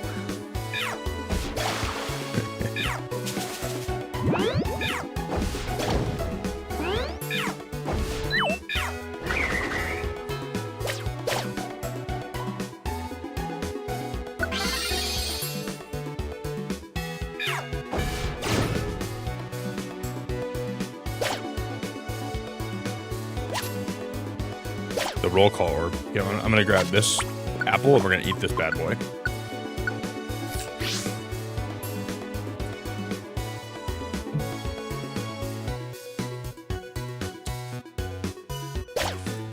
Roll call orb. Yeah, I'm gonna grab this apple and we're gonna eat this bad boy.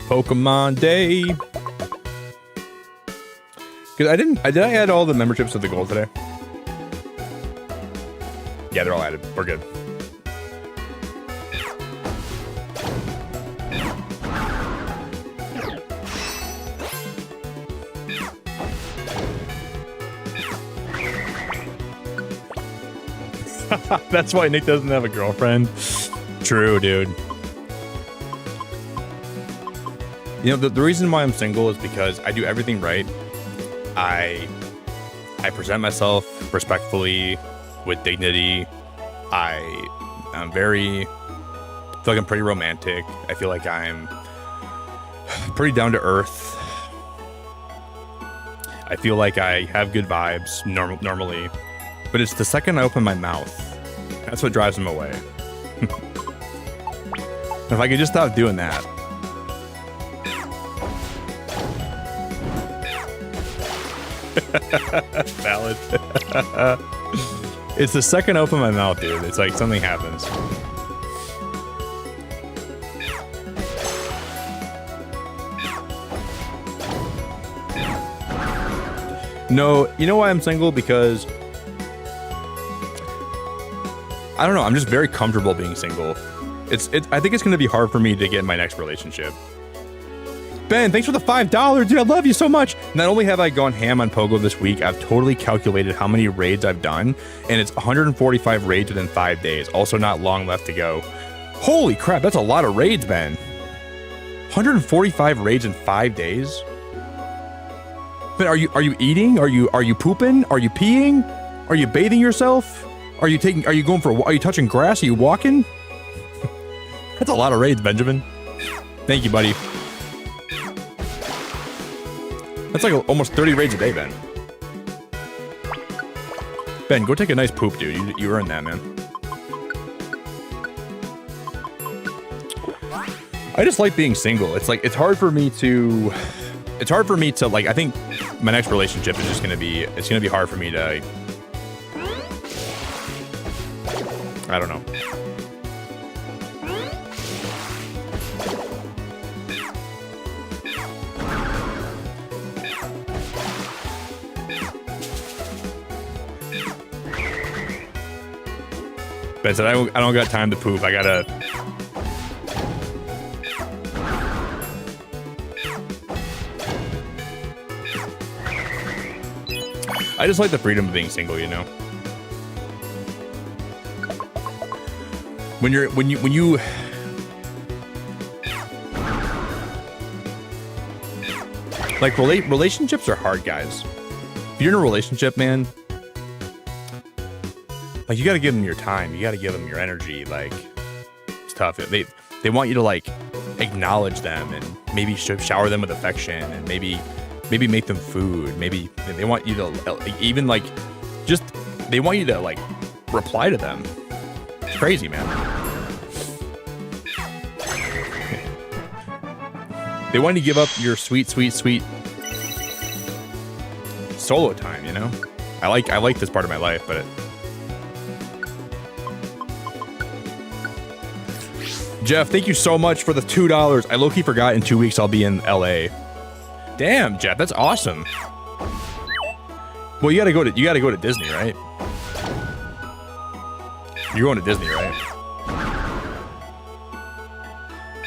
Pokemon Day. Cause did I add all the memberships to the goal today? Yeah, they're all added. We're good. That's why Nick doesn't have a girlfriend. True, dude. You know, the reason why I'm single is because I do everything right. I present myself respectfully, with dignity. I'm very, I feel like I'm pretty romantic. I feel like I'm pretty down to earth. I feel like I have good vibes normally. But it's the second I open my mouth, that's what drives them away. If I could just stop doing that. Valid. It's the second I open my mouth, dude. It's like something happens. No, you know why I'm single? Because I don't know. I'm just very comfortable being single. I think it's going to be hard for me to get in my next relationship. Ben, thanks for the $5, dude. I love you so much. Not only have I gone ham on Pogo this week, I've totally calculated how many raids I've done, and it's 145 raids within 5 days. Also, not long left to go. Holy crap, that's a lot of raids, Ben. 145 raids in 5 days. Ben, are you eating? Are you pooping? Are you peeing? Are you bathing yourself? Are you going for? Are you touching grass? Are you walking? That's a lot of raids, Benjamin. Thank you, buddy. That's like almost 30 raids a day, Ben. Ben, go take a nice poop, dude. You earned that, man. I just like being single. It's hard for me to like, I think my next relationship is just gonna be, hard for me to, I don't know. Ben said, I don't got time to poop. I gotta. I just like the freedom of being single, you know. When you like relationships are hard, guys. If you're in a relationship, man, like, you gotta give them your time. You gotta give them your energy. Like, it's tough. They want you to, like, acknowledge them and maybe shower them with affection and maybe make them food. Maybe they want you to even, like, just, they want you to, like, reply to them. It's crazy, man. They want you to give up your sweet solo time, you know? I like this part of my life, but Jeff, thank you so much for the $2. I low-key forgot in 2 weeks I'll be in LA. Damn, Jeff, that's awesome. Well, you gotta go to Disney, right? You're going to Disney, right?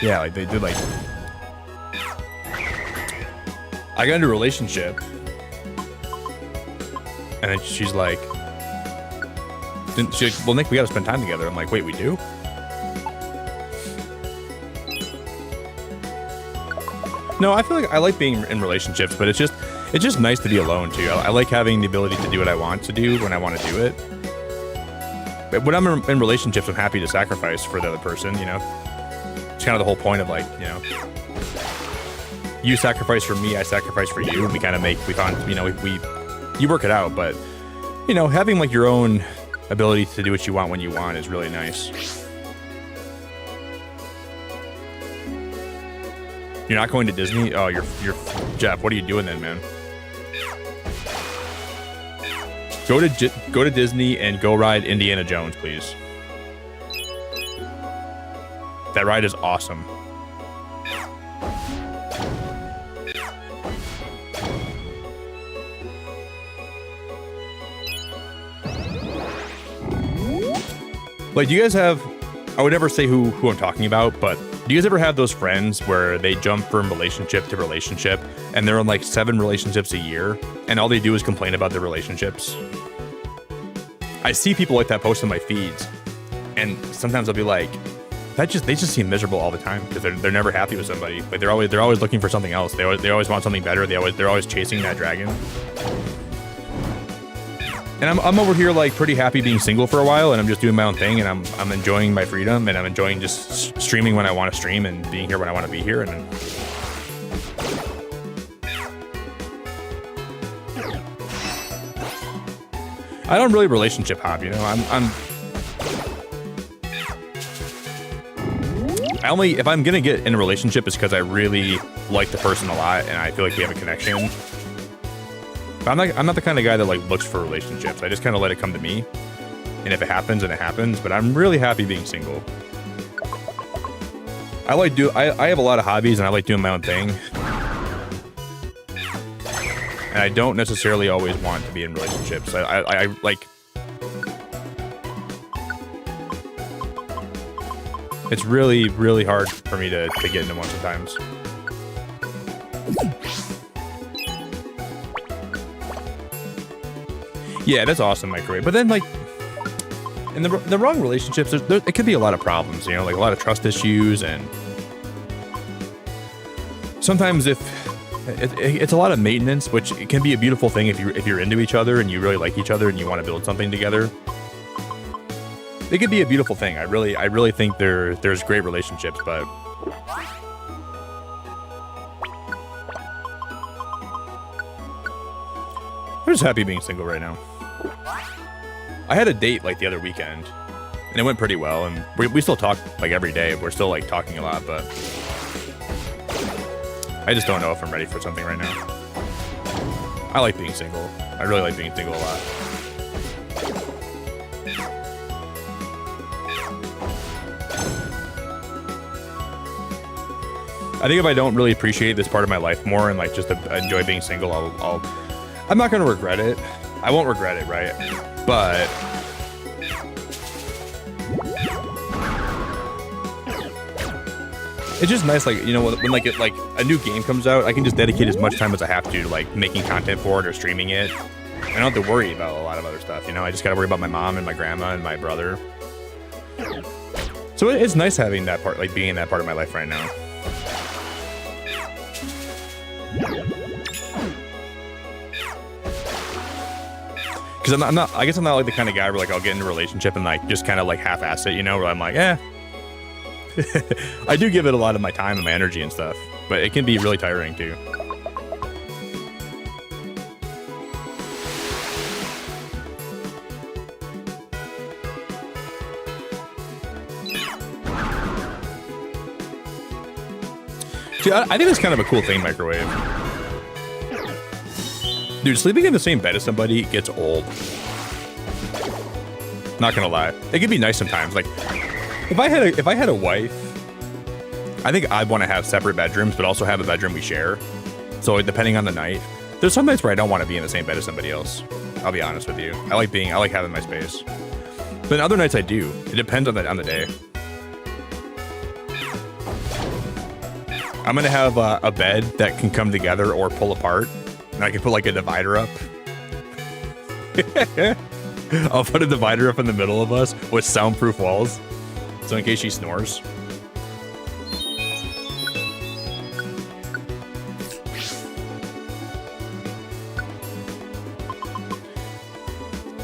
Yeah, like they did, like, I got into a relationship and then she's like, well, Nick, we gotta spend time together. I'm like, wait, we do? No, I feel like I like being in relationships, but it's just nice to be alone too. I like having the ability to do what I want to do when I want to do it. But when I'm in relationships, I'm happy to sacrifice for the other person, you know? It's kind of the whole point of, like, you know, you sacrifice for me, I sacrifice for you, and we found, you know, you work it out, but, you know, having, like, your own ability to do what you want when you want is really nice. You're not going to Disney? Oh, you're Jeff. What are you doing then, man? Go to Disney and go ride Indiana Jones, please. That ride is awesome. Like, do you guys have, I would never say who I'm talking about, but do you guys ever have those friends where they jump from relationship to relationship and they're in like 7 relationships a year and all they do is complain about their relationships? I see people like that post on my feeds, and sometimes I'll be like, they just seem miserable all the time because they're never happy with somebody. Like, they're always looking for something else. They always want something better. They're always chasing that dragon. And I'm over here, like, pretty happy being single for a while, and I'm just doing my own thing, and I'm enjoying my freedom, and I'm enjoying just streaming when I want to stream and being here when I want to be here. And I don't really relationship hop, you know. if I'm gonna get in a relationship, it's because I really like the person a lot and I feel like we have a connection. But I'm not the kind of guy that like looks for relationships. I just kind of let it come to me, and if it happens, then it happens. But I'm really happy being single. I have a lot of hobbies and I like doing my own thing, and I don't necessarily always want to be in relationships. I like. It's really, really hard for me to get into one sometimes. Yeah, that's awesome, microwave. But then, like, in the wrong relationships, it could be a lot of problems, you know, like a lot of trust issues, and sometimes it's a lot of maintenance, which it can be a beautiful thing if you're into each other and you really like each other and you want to build something together. It could be a beautiful thing. I really think there's great relationships, but I'm just happy being single right now. I had a date like the other weekend, and it went pretty well, and we still talk like every day. We're still like talking a lot, but I just don't know if I'm ready for something right now. I like being single. I really like being single a lot. I think if I don't really appreciate this part of my life more and like just enjoy being single, I'm not gonna regret it. I won't regret it, right? But it's just nice, like, you know, when like a new game comes out, I can just dedicate as much time as I have to like making content for it or streaming it. I don't have to worry about a lot of other stuff, you know. I just gotta worry about my mom and my grandma and my brother. So it's nice having that part, like being in that part of my life right now. Because I guess I'm not like the kind of guy where like I'll get into a relationship and like just kind of like half-ass it, you know, where I'm like, eh. I do give it a lot of my time and my energy and stuff, but it can be really tiring too. See, I think that's kind of a cool thing, microwave. Dude, sleeping in the same bed as somebody gets old. Not gonna lie, it can be nice sometimes. Like, if I had a wife, I think I'd want to have separate bedrooms, but also have a bedroom we share. So depending on the night, there's some nights where I don't want to be in the same bed as somebody else. I'll be honest with you. I like having my space. But other nights I do. It depends on the day. I'm gonna have a bed that can come together or pull apart. And I can put like a divider up. I'll put a divider up in the middle of us with soundproof walls. So in case she snores.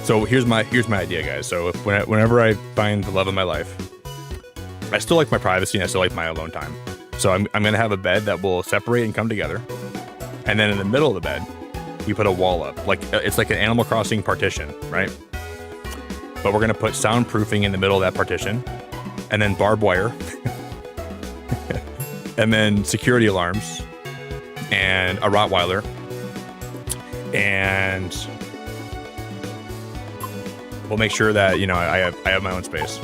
So here's my idea, guys. So whenever I find the love of my life, I still like my privacy and I still like my alone time. So I'm gonna have a bed that will separate and come together. And then in the middle of the bed, you put a wall up. Like it's like an Animal Crossing partition, right? But we're gonna put soundproofing in the middle of that partition, and then barbed wire, and then security alarms, and a Rottweiler, and we'll make sure that, you know, I have my own space.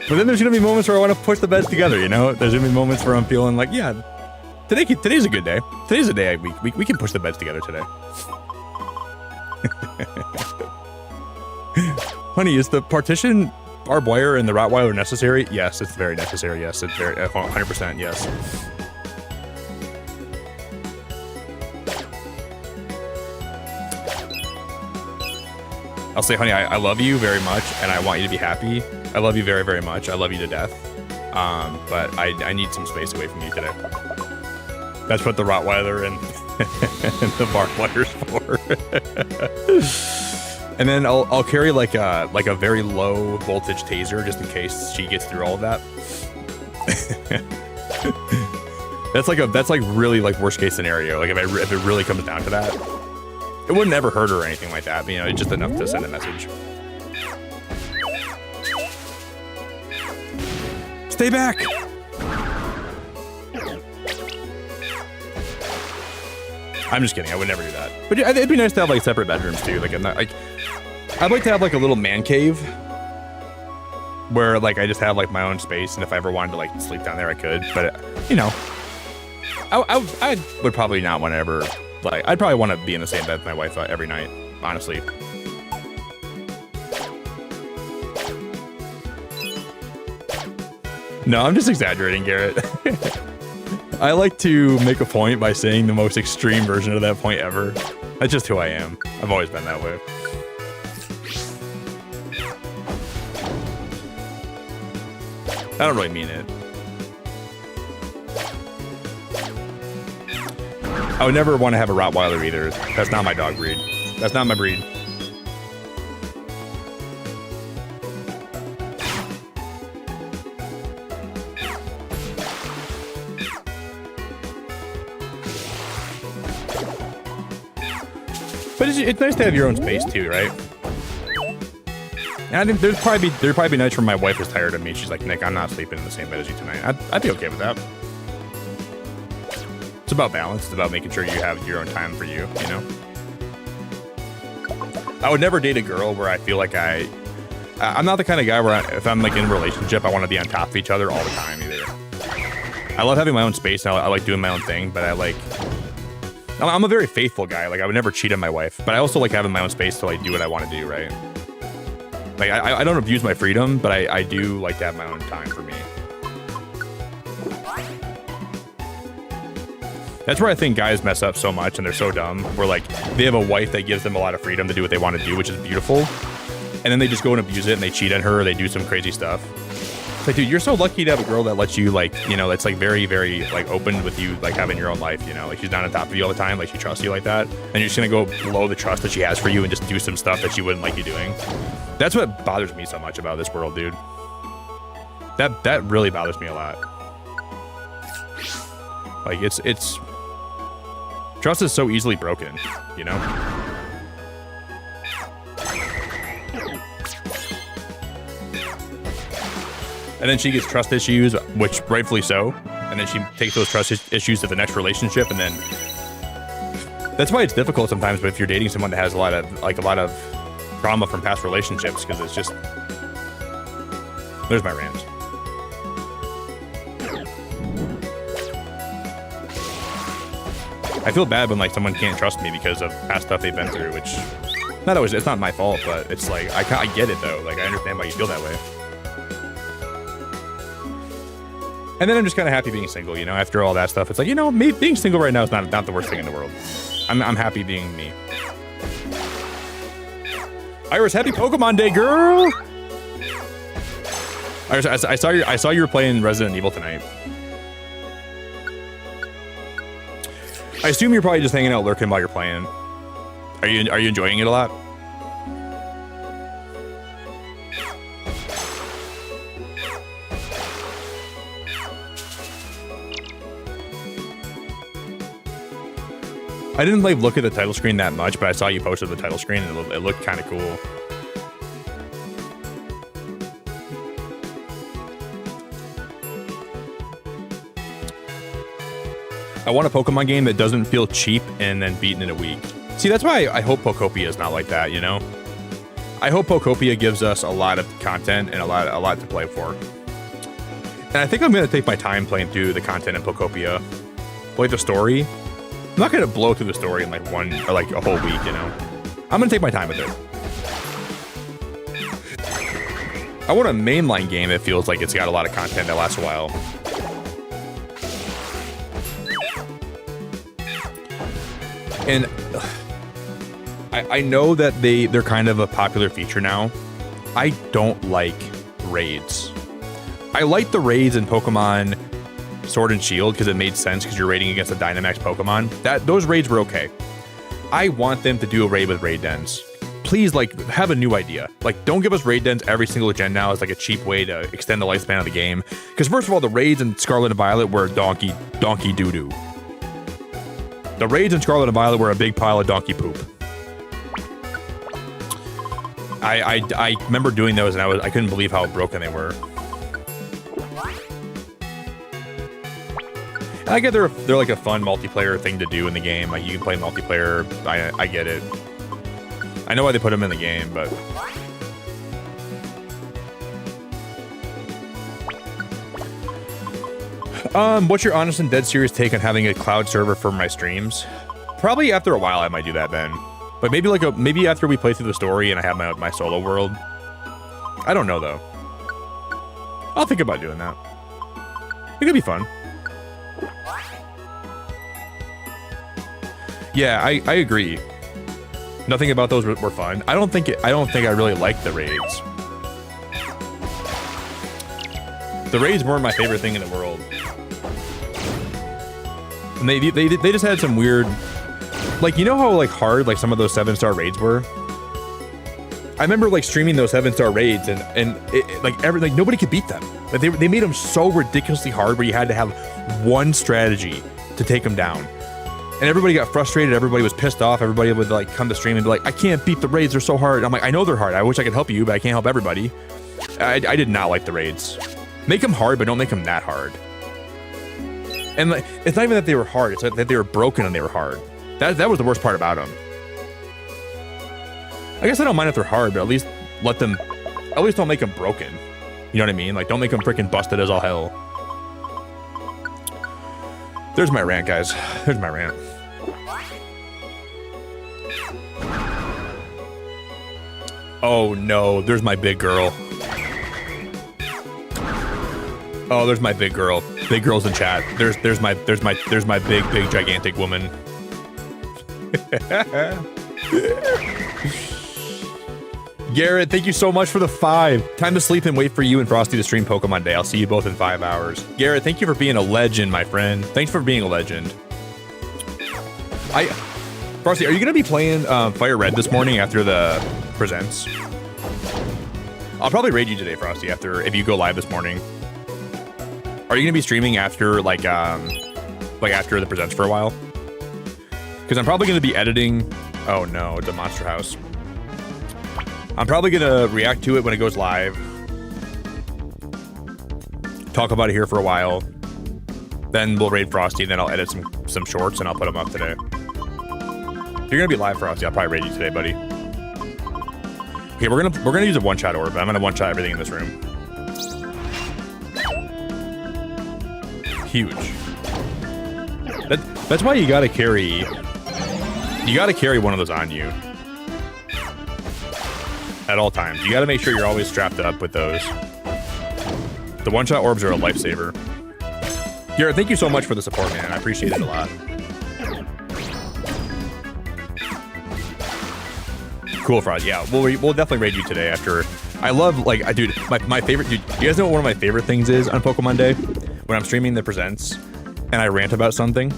But then there's gonna be moments where I want to push the beds together, you know? There's gonna be moments where I'm feeling like, yeah, today's a good day. Today's a day we can push the beds together today. Honey, is the partition, barbed wire, and the Rottweiler necessary? Yes, it's very necessary. Yes, it's very 100% yes. I'll say, honey, I love you very much, and I want you to be happy. I love you very, very much. I love you to death. But I need some space away from you today. That's what the Rottweiler and, and the barbed wire's for. And then I'll carry like a very low voltage taser just in case she gets through all of that. that's like really like worst case scenario. Like if it really comes down to that, it wouldn't ever hurt her or anything like that. But, you know, it's just enough to send a message. Stay back. I'm just kidding. I would never do that. But it'd be nice to have like separate bedrooms too. Like I'm not like. I'd like to have like a little man cave where like I just have like my own space, and if I ever wanted to like sleep down there, I could. But you know, I would probably not want to ever like. I'd probably want to be in the same bed with my wife every night. Honestly. No, I'm just exaggerating, Garrett. I like to make a point by saying the most extreme version of that point ever. That's just who I am. I've always been that way. I don't really mean it. I would never want to have a Rottweiler either. That's not my dog breed. That's not my breed. But it's nice to have your own space too, right? And I think there'd probably be nights where my wife is tired of me. She's like, Nick, I'm not sleeping in the same bed as you tonight. I'd be okay with that. It's about balance. It's about making sure you have your own time for you, you know? I would never date a girl where I feel like I'm not the kind of guy where if I'm like in a relationship, I want to be on top of each other all the time either. I love having my own space. And I like doing my own thing, but I'm a very faithful guy. Like I would never cheat on my wife, but I also like having my own space to like do what I want to do, right? Like I don't abuse my freedom, but I do like to have my own time for me. That's where I think guys mess up so much and they're so dumb. Where like they have a wife that gives them a lot of freedom to do what they want to do, which is beautiful. And then they just go and abuse it and they cheat on her or they do some crazy stuff. It's like, dude, you're so lucky to have a girl that lets you like, you know, that's like very, very like open with you, like having your own life, you know, like she's not on top of you all the time. Like she trusts you like that. And you're just going to go below the trust that she has for you and just do some stuff that she wouldn't like you doing. That's what bothers me so much about this world, dude. That really bothers me a lot. Like it's trust is so easily broken, you know? And then she gets trust issues, which rightfully so. And then she takes those trust issues to the next relationship, and then that's why it's difficult sometimes. But if you're dating someone that has a lot of trauma from past relationships, because it's just there's my rant. I feel bad when like someone can't trust me because of past stuff they've been through, which not always. It's not my fault, but it's like I get it though. Like I understand why you feel that way. And then I'm just kind of happy being single, you know, after all that stuff. It's like, you know, me being single right now is not the worst thing in the world. I'm happy being me. Iris, happy Pokemon Day, girl! Iris, I saw you were playing Resident Evil tonight. I assume you're probably just hanging out lurking while you're playing. Are you enjoying it a lot? I didn't like look at the title screen that much, but I saw you posted the title screen and it looked kind of cool. I want a Pokemon game that doesn't feel cheap and then beaten in a week. See, that's why I hope Pokopia is not like that, you know? I hope Pokopia gives us a lot of content and a lot to play for. And I think I'm going to take my time playing through the content in Pokopia. Like the story. I'm not going to blow through the story in like one or like a whole week, you know? I'm going to take my time with it. I want a mainline game that feels like it's got a lot of content that lasts a while. And I know that they're kind of a popular feature now. I don't like raids. I like the raids in Pokemon Sword and Shield because it made sense because you're raiding against a Dynamax Pokemon. Those raids were okay. I want them to do a raid with raid dens. Please, like, have a new idea. Like, don't give us raid dens every single gen now as like a cheap way to extend the lifespan of the game. Because first of all, the raids in Scarlet and Violet were donkey doo-doo. The raids in Scarlet and Violet were a big pile of donkey poop. I remember doing those and I couldn't believe how broken they were. I get they're like a fun multiplayer thing to do in the game. Like you can play multiplayer. I get it. I know why they put them in the game, but what's your honest and dead serious take on having a cloud server for my streams? Probably after a while I might do that, Ben. But maybe maybe after we play through the story and I have my solo world. I don't know though. I'll think about doing that. It could be fun. Yeah, I agree. Nothing about those were fun. I don't think I really liked the raids. The raids weren't my favorite thing in the world. And they just had some weird, like, you know how like hard like some of those 7-star raids were? I remember like streaming those 7-star raids and like nobody could beat them. Like they made them so ridiculously hard where you had to have one strategy to take them down. And everybody got frustrated, everybody was pissed off, everybody would like come to stream and be like, I can't beat the raids, they're so hard. And I'm like, I know they're hard, I wish I could help you, but I can't help everybody. I did not like the raids. Make them hard, but don't make them that hard. And like, it's not even that they were hard, it's that they were broken and they were hard. That was the worst part about them. I guess I don't mind if they're hard, but at least don't make them broken. You know what I mean? Like, don't make them freaking busted as all hell. There's my rant, guys. There's my rant. Oh no, there's my big girl. Oh, there's my big girl. Big girl's in chat. There's my big gigantic woman. Garrett, thank you so much for the 5. Time to sleep and wait for you and Frosty to stream Pokemon Day. I'll see you both in 5 hours. Garrett, thank you for being a legend, my friend. Thanks for being a legend. Frosty, are you gonna be playing Fire Red this morning after the presents? I'll probably raid you today, Frosty, if you go live this morning. Are you gonna be streaming after like after the presents for a while? Because I'm probably gonna be editing. Oh no, it's a monster house. I'm probably gonna react to it when it goes live. Talk about it here for a while. Then we'll raid Frosty, and then I'll edit some shorts and I'll put them up today. If you're gonna be live, Frosty, I'll probably raid you today, buddy. Okay, we're gonna use a one-shot orb. I'm gonna one-shot everything in this room. Huge. That's why you gotta carry one of those on you at all times. You gotta make sure you're always strapped up with those. The one-shot orbs are a lifesaver. Garrett, thank you so much for the support, man. I appreciate it a lot. Cool, Fraud. Yeah, we'll definitely raid you today after. I love, like, dude, my favorite, dude, you guys know what one of my favorite things is on Pokemon Day? When I'm streaming the presents and I rant about something.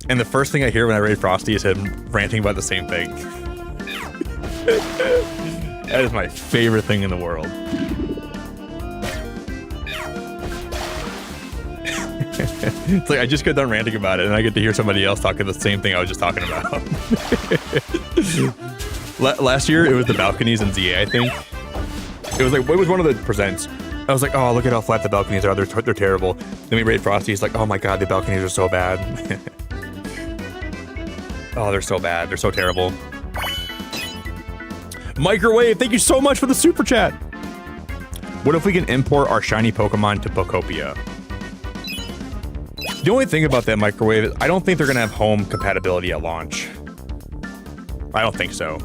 And the first thing I hear when I raid Frosty is him ranting about the same thing. That is my favorite thing in the world. It's like I just got done ranting about it and I get to hear somebody else talking the same thing I was just talking about. Last year it was the balconies in ZA, I think. It was one of the presents. I was like, oh, look at how flat the balconies are. They're terrible. Then we raid Frosty. He's like, oh my god, the balconies are so bad. Oh, they're so bad. They're so terrible. Microwave, thank you so much for the super chat. What if we can import our shiny Pokemon to Pokopia? The only thing about that Microwave is I don't think they're going to have home compatibility at launch. I don't think so.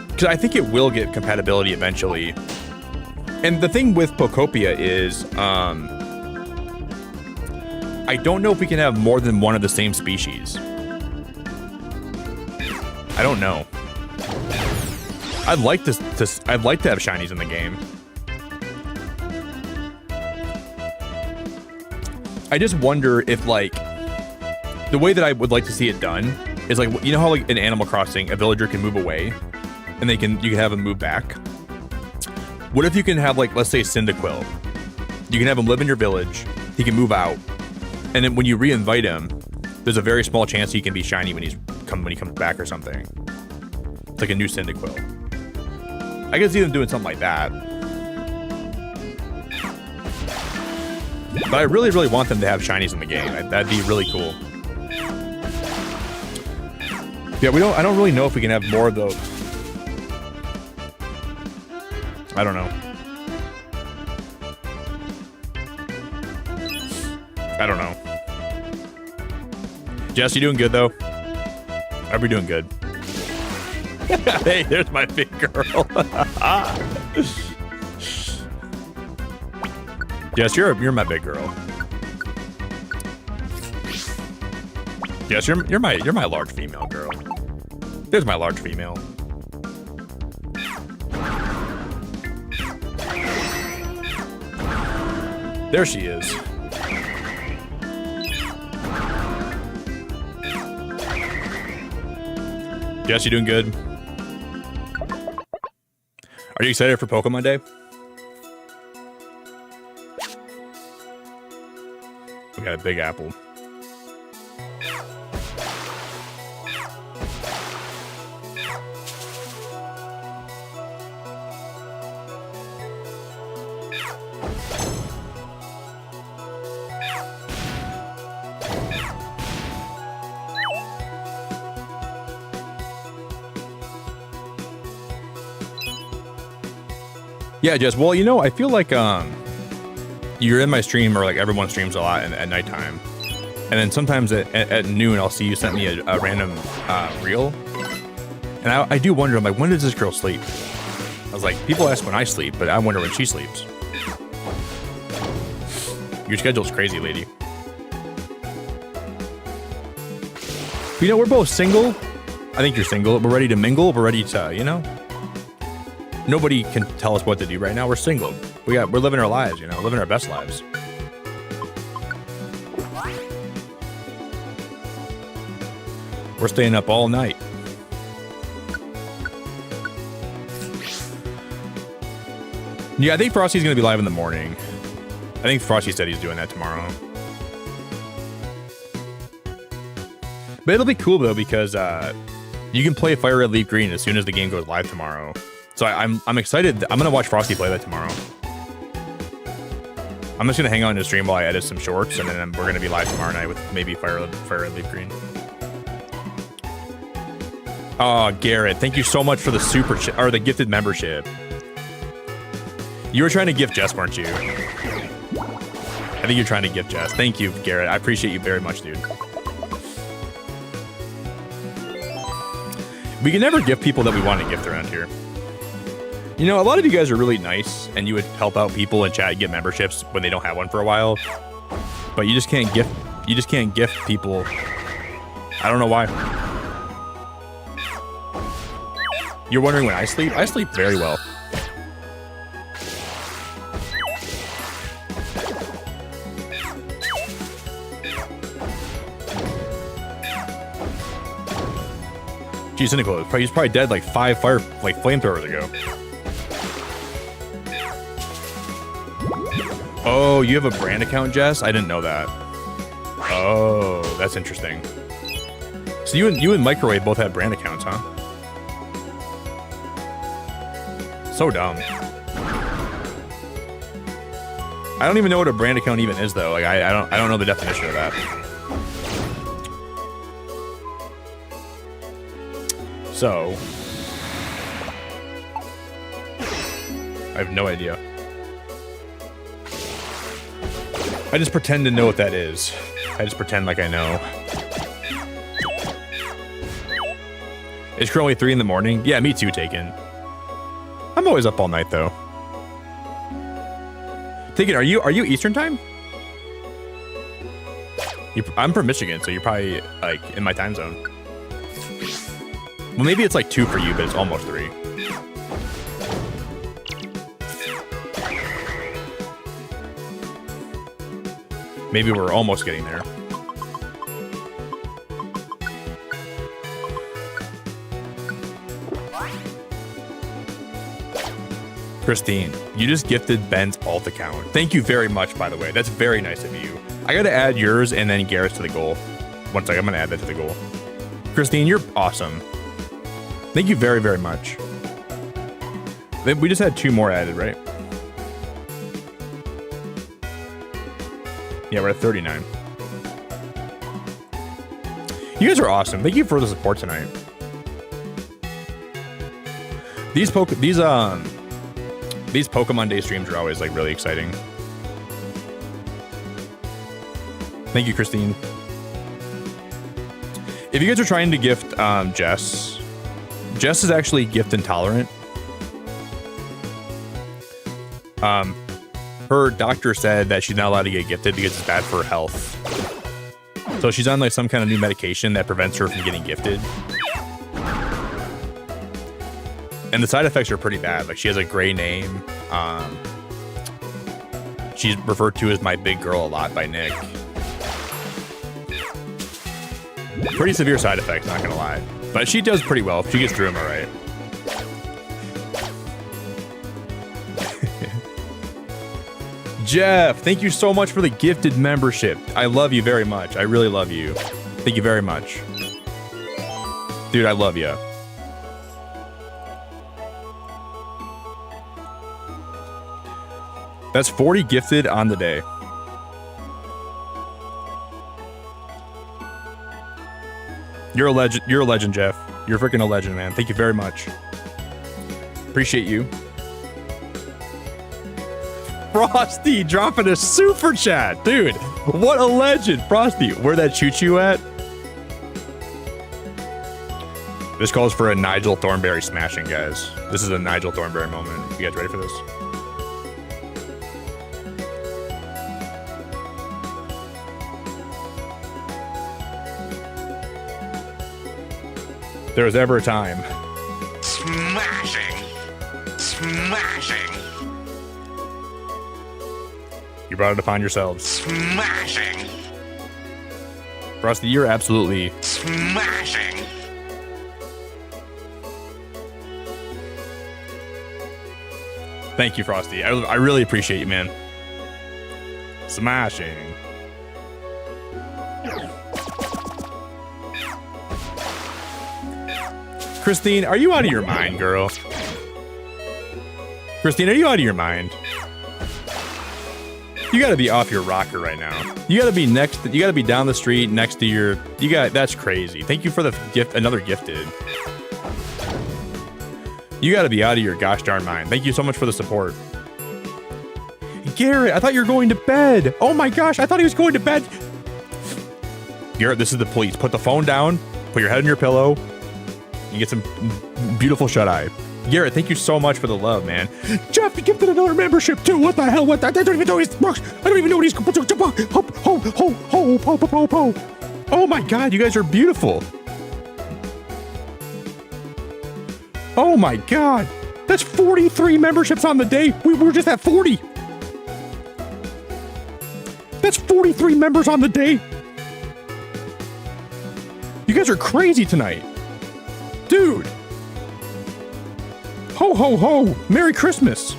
Because I think it will get compatibility eventually. And the thing with Pokopia is, I don't know if we can have more than one of the same species. I don't know. I'd like to have shinies in the game. I just wonder if, like, the way that I would like to see it done is like, you know how like in Animal Crossing, a villager can move away and you can have him move back. What if you can have, like, let's say Cyndaquil. You can have him live in your village. He can move out. And then when you re-invite him, there's a very small chance he can be shiny when he comes back or something. It's like a new Cyndaquil. I can see them doing something like that. But I really, really want them to have shinies in the game. That'd be really cool. Yeah, I don't really know if we can have more of those. I don't know. I don't know. Jess, you doing good though? Are we doing good? Hey, there's my big girl. Yes, you're my big girl. Yes, you're my large female girl. There's my large female. There she is. Jess, you doing good? Are you excited for Pokemon Day? We got a big apple. Yeah, Jess. Well, you know, I feel like you're in my stream, or like everyone streams a lot at nighttime, and then sometimes at noon I'll see you sent me a random reel, and I do wonder, I'm like, when does this girl sleep? I was like, people ask when I sleep, but I wonder when she sleeps. Your schedule's crazy, lady. But, you know, we're both single. I think you're single. We're ready to mingle. We're ready to, you know. Nobody can tell us what to do right now. We're single. We're living our lives, you know, living our best lives. We're staying up all night. Yeah, I think Frosty's gonna be live in the morning. I think Frosty said he's doing that tomorrow. But it'll be cool though, because you can play Fire Red Leaf Green as soon as the game goes live tomorrow. So I'm excited. I'm gonna watch Frosty play that tomorrow. I'm just gonna hang out in the stream while I edit some shorts, and then we're gonna be live tomorrow night with maybe Fire Red Leaf Green. Oh, Garrett, thank you so much for the super chat, or the gifted membership. You were trying to gift Jess, weren't you? I think you're trying to gift Jess. Thank you, Garrett. I appreciate you very much, dude. We can never gift people that we want to gift around here. You know, a lot of you guys are really nice, and you would help out people in chat and get memberships when they don't have one for a while. But you just can't gift. You just can't gift people. I don't know why. You're wondering when I sleep? I sleep very well. Geez, cynical. He's probably dead like 5 flamethrowers ago. Oh, you have a brand account, Jess? I didn't know that. Oh, that's interesting. So you and Microwave both have brand accounts, huh? So dumb. I don't even know what a brand account even is, though. Like I don't know the definition of that. So I have no idea. I just pretend to know what that is. I just pretend like I know. It's currently 3 in the morning. Yeah, me too, Taken. I'm always up all night though. Taken, are you Eastern time? I'm from Michigan, so you're probably like in my time zone. Well, maybe it's like 2 for you, but it's almost 3. Maybe we're almost getting there. Christine, you just gifted Ben's alt account. Thank you very much, by the way. That's very nice of you. I gotta add yours and then Garrett's to the goal. One second, I'm gonna add that to the goal. Christine, you're awesome. Thank you very, very much. We just had 2 more added, right? Yeah, we're at 39. You guys are awesome. Thank you for the support tonight. These Pokemon Day streams are always like really exciting. Thank you, Christine. If you guys are trying to gift Jess is actually gift intolerant. Her doctor said that she's not allowed to get gifted because it's bad for her health. So she's on like some kind of new medication that prevents her from getting gifted. And the side effects are pretty bad. Like she has a gray name. She's referred to as my big girl a lot by Nick. Pretty severe side effects, not gonna lie. But she does pretty well. She gets through them all right. Jeff, thank you so much for the gifted membership. I love you very much. I really love you. Thank you very much. Dude, I love you. That's 40 gifted on the day. You're a legend. You're a legend, Jeff. You're freaking a legend, man. Thank you very much. Appreciate you. Frosty dropping a super chat. Dude, what a legend. Frosty, where that choo-choo at? This calls for a Nigel Thornberry smashing, guys. This is a Nigel Thornberry moment. You guys ready for this? There was ever a time. Smashing. Smashing. You brought it upon yourselves. Smashing. Frosty, you're absolutely smashing. Thank you, Frosty. I really appreciate you, man. Smashing. Christine, are you out of your mind, girl? Christine, are you out of your mind? You gotta be off your rocker right now. You gotta be you gotta be down the street next to your, that's crazy. Thank you for the gift, another gifted. You gotta be out of your gosh darn mind. Thank you so much for the support. Garrett, I thought you were going to bed. Oh my gosh, I thought he was going to bed. Garrett, this is the police. Put the phone down, put your head on your pillow, you get some beautiful shut-eye. Garrett, thank you so much for the love, man. Jeff, you gifted another membership too. What the hell? What? I don't even know his box. I don't even know what he's. Oh my God, you guys are beautiful. Oh my God, that's 43 memberships on the day. We were just at 40. That's 43 members on the day. You guys are crazy tonight, dude. Ho, ho, ho. Merry Christmas.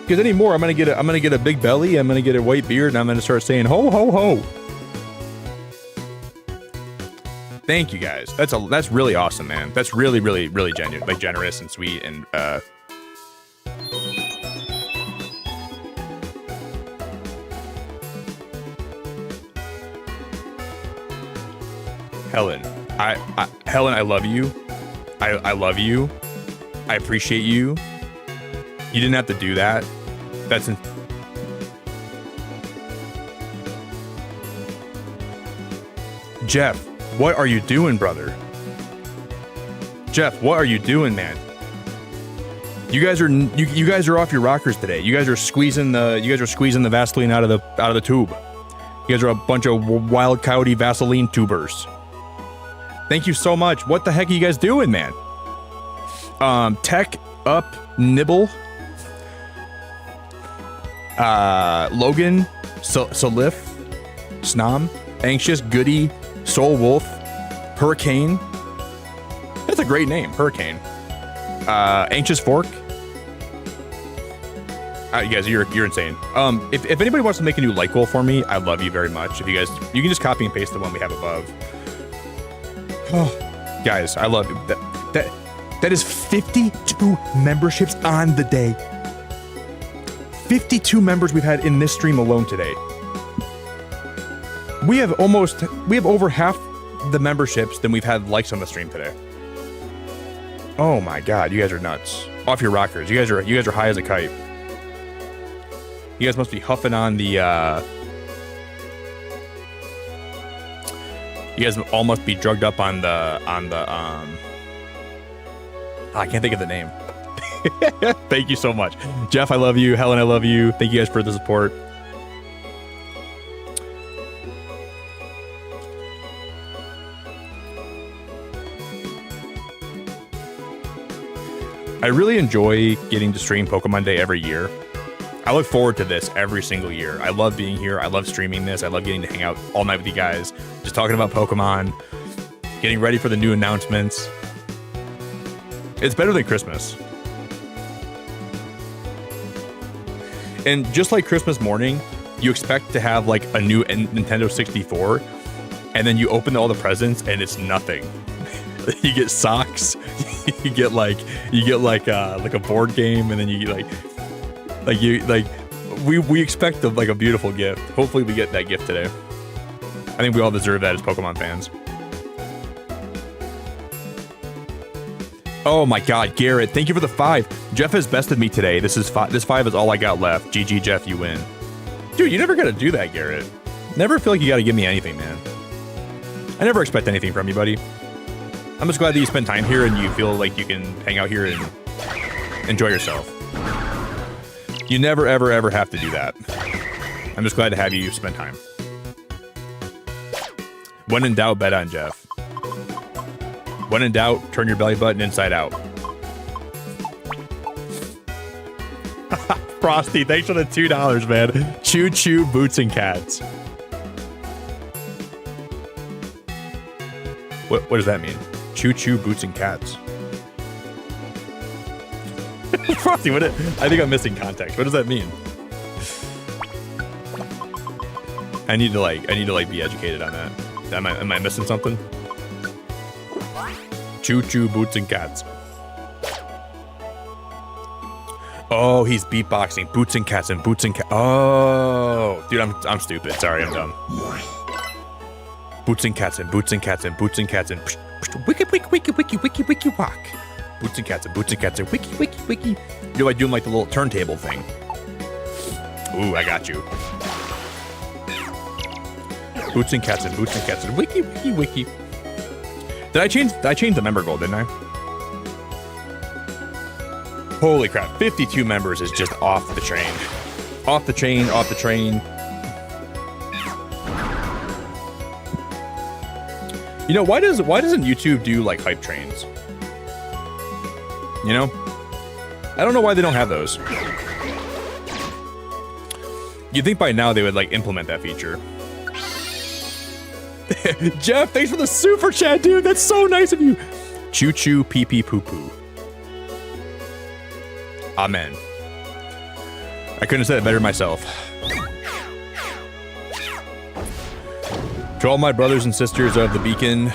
Because anymore, I'm gonna get a big belly, I'm gonna get a white beard, and I'm gonna start saying ho, ho, ho. Thank you guys. That's really awesome, man. That's really, really, really genuine, like generous and sweet, and Helen, Helen, I love you. I love you. I appreciate you. You didn't have to do that. Jeff, what are you doing, brother? Jeff, what are you doing, man? You guys are off your rockers today. You guys are squeezing the Vaseline out of the tube. You guys are a bunch of wild coyote Vaseline tubers. Thank you so much. What the heck are you guys doing, man? Tech Up Nibble. Logan, Salif, Snom, Anxious, Goody, Soul Wolf, Hurricane. That's a great name, Hurricane. Anxious Fork. You guys, you're insane. If anybody wants to make a new like goal for me, I love you very much. If you guys, you can just copy and paste the one we have above. Oh, guys, I love you. That is 52 memberships on the day. 52 members we've had in this stream alone today. We have over half the memberships than we've had likes on the stream today. Oh my god, you guys are nuts. Off your rockers. You guys are high as a kite. You guys must be huffing on the you guys all must be drugged up on the I can't think of the name. Thank you so much. Jeff, I love you. Helen, I love you. Thank you guys for the support. I really enjoy getting to stream Pokemon Day every year. I look forward to this every single year. I love being here. I love streaming this. I love getting to hang out all night with you guys, just talking about Pokemon, getting ready for the new announcements. It's better than Christmas. And just like Christmas morning, you expect to have like a new Nintendo 64, and then you open all the presents and it's nothing. You get socks, you get like a board game, and then you get we expect like a beautiful gift. Hopefully we get that gift today. I think we all deserve that as Pokemon fans. Oh my god, Garrett, thank you for the 5. Jeff has bested me today. This 5 is all I got left. GG Jeff, you win. Dude, you never gotta do that, Garrett. Never feel like you gotta give me anything, man. I never expect anything from you, buddy. I'm just glad that you spend time here and you feel like you can hang out here and enjoy yourself. You never, ever, ever have to do that. I'm just glad to have you spend time. When in doubt, bet on Jeff. When in doubt, turn your belly button inside out. Frosty, thanks for the $2, man. Choo choo, boots and cats. What does that mean? Choo choo, boots and cats. Frosty, I think I'm missing context. What does that mean? I need to be educated on that. Am I missing something? Choo choo, boots and cats. Oh, he's beatboxing. Boots and cats and boots and cats. Oh, dude, I'm stupid. Sorry, I'm dumb. Boots and cats and boots and cats and boots and cats and wiki wiki wiki wiki wiki wiki walk. Boots and cats and boots and cats and wiki wiki wiki. Do I do like the little turntable thing? Ooh, I got you. Boots and cats and wiki wiki wiki. Did I change the member goal, didn't I? Holy crap, 52 members is just off the train. Off the train, off the train. You know, why doesn't YouTube do like hype trains? You know? I don't know why they don't have those. You'd think by now they would like implement that feature. Jeff, thanks for the super chat, dude. That's so nice of you. Choo choo, pee pee, poo poo. Amen. I couldn't have said it better myself. To all my brothers and sisters of the beacon,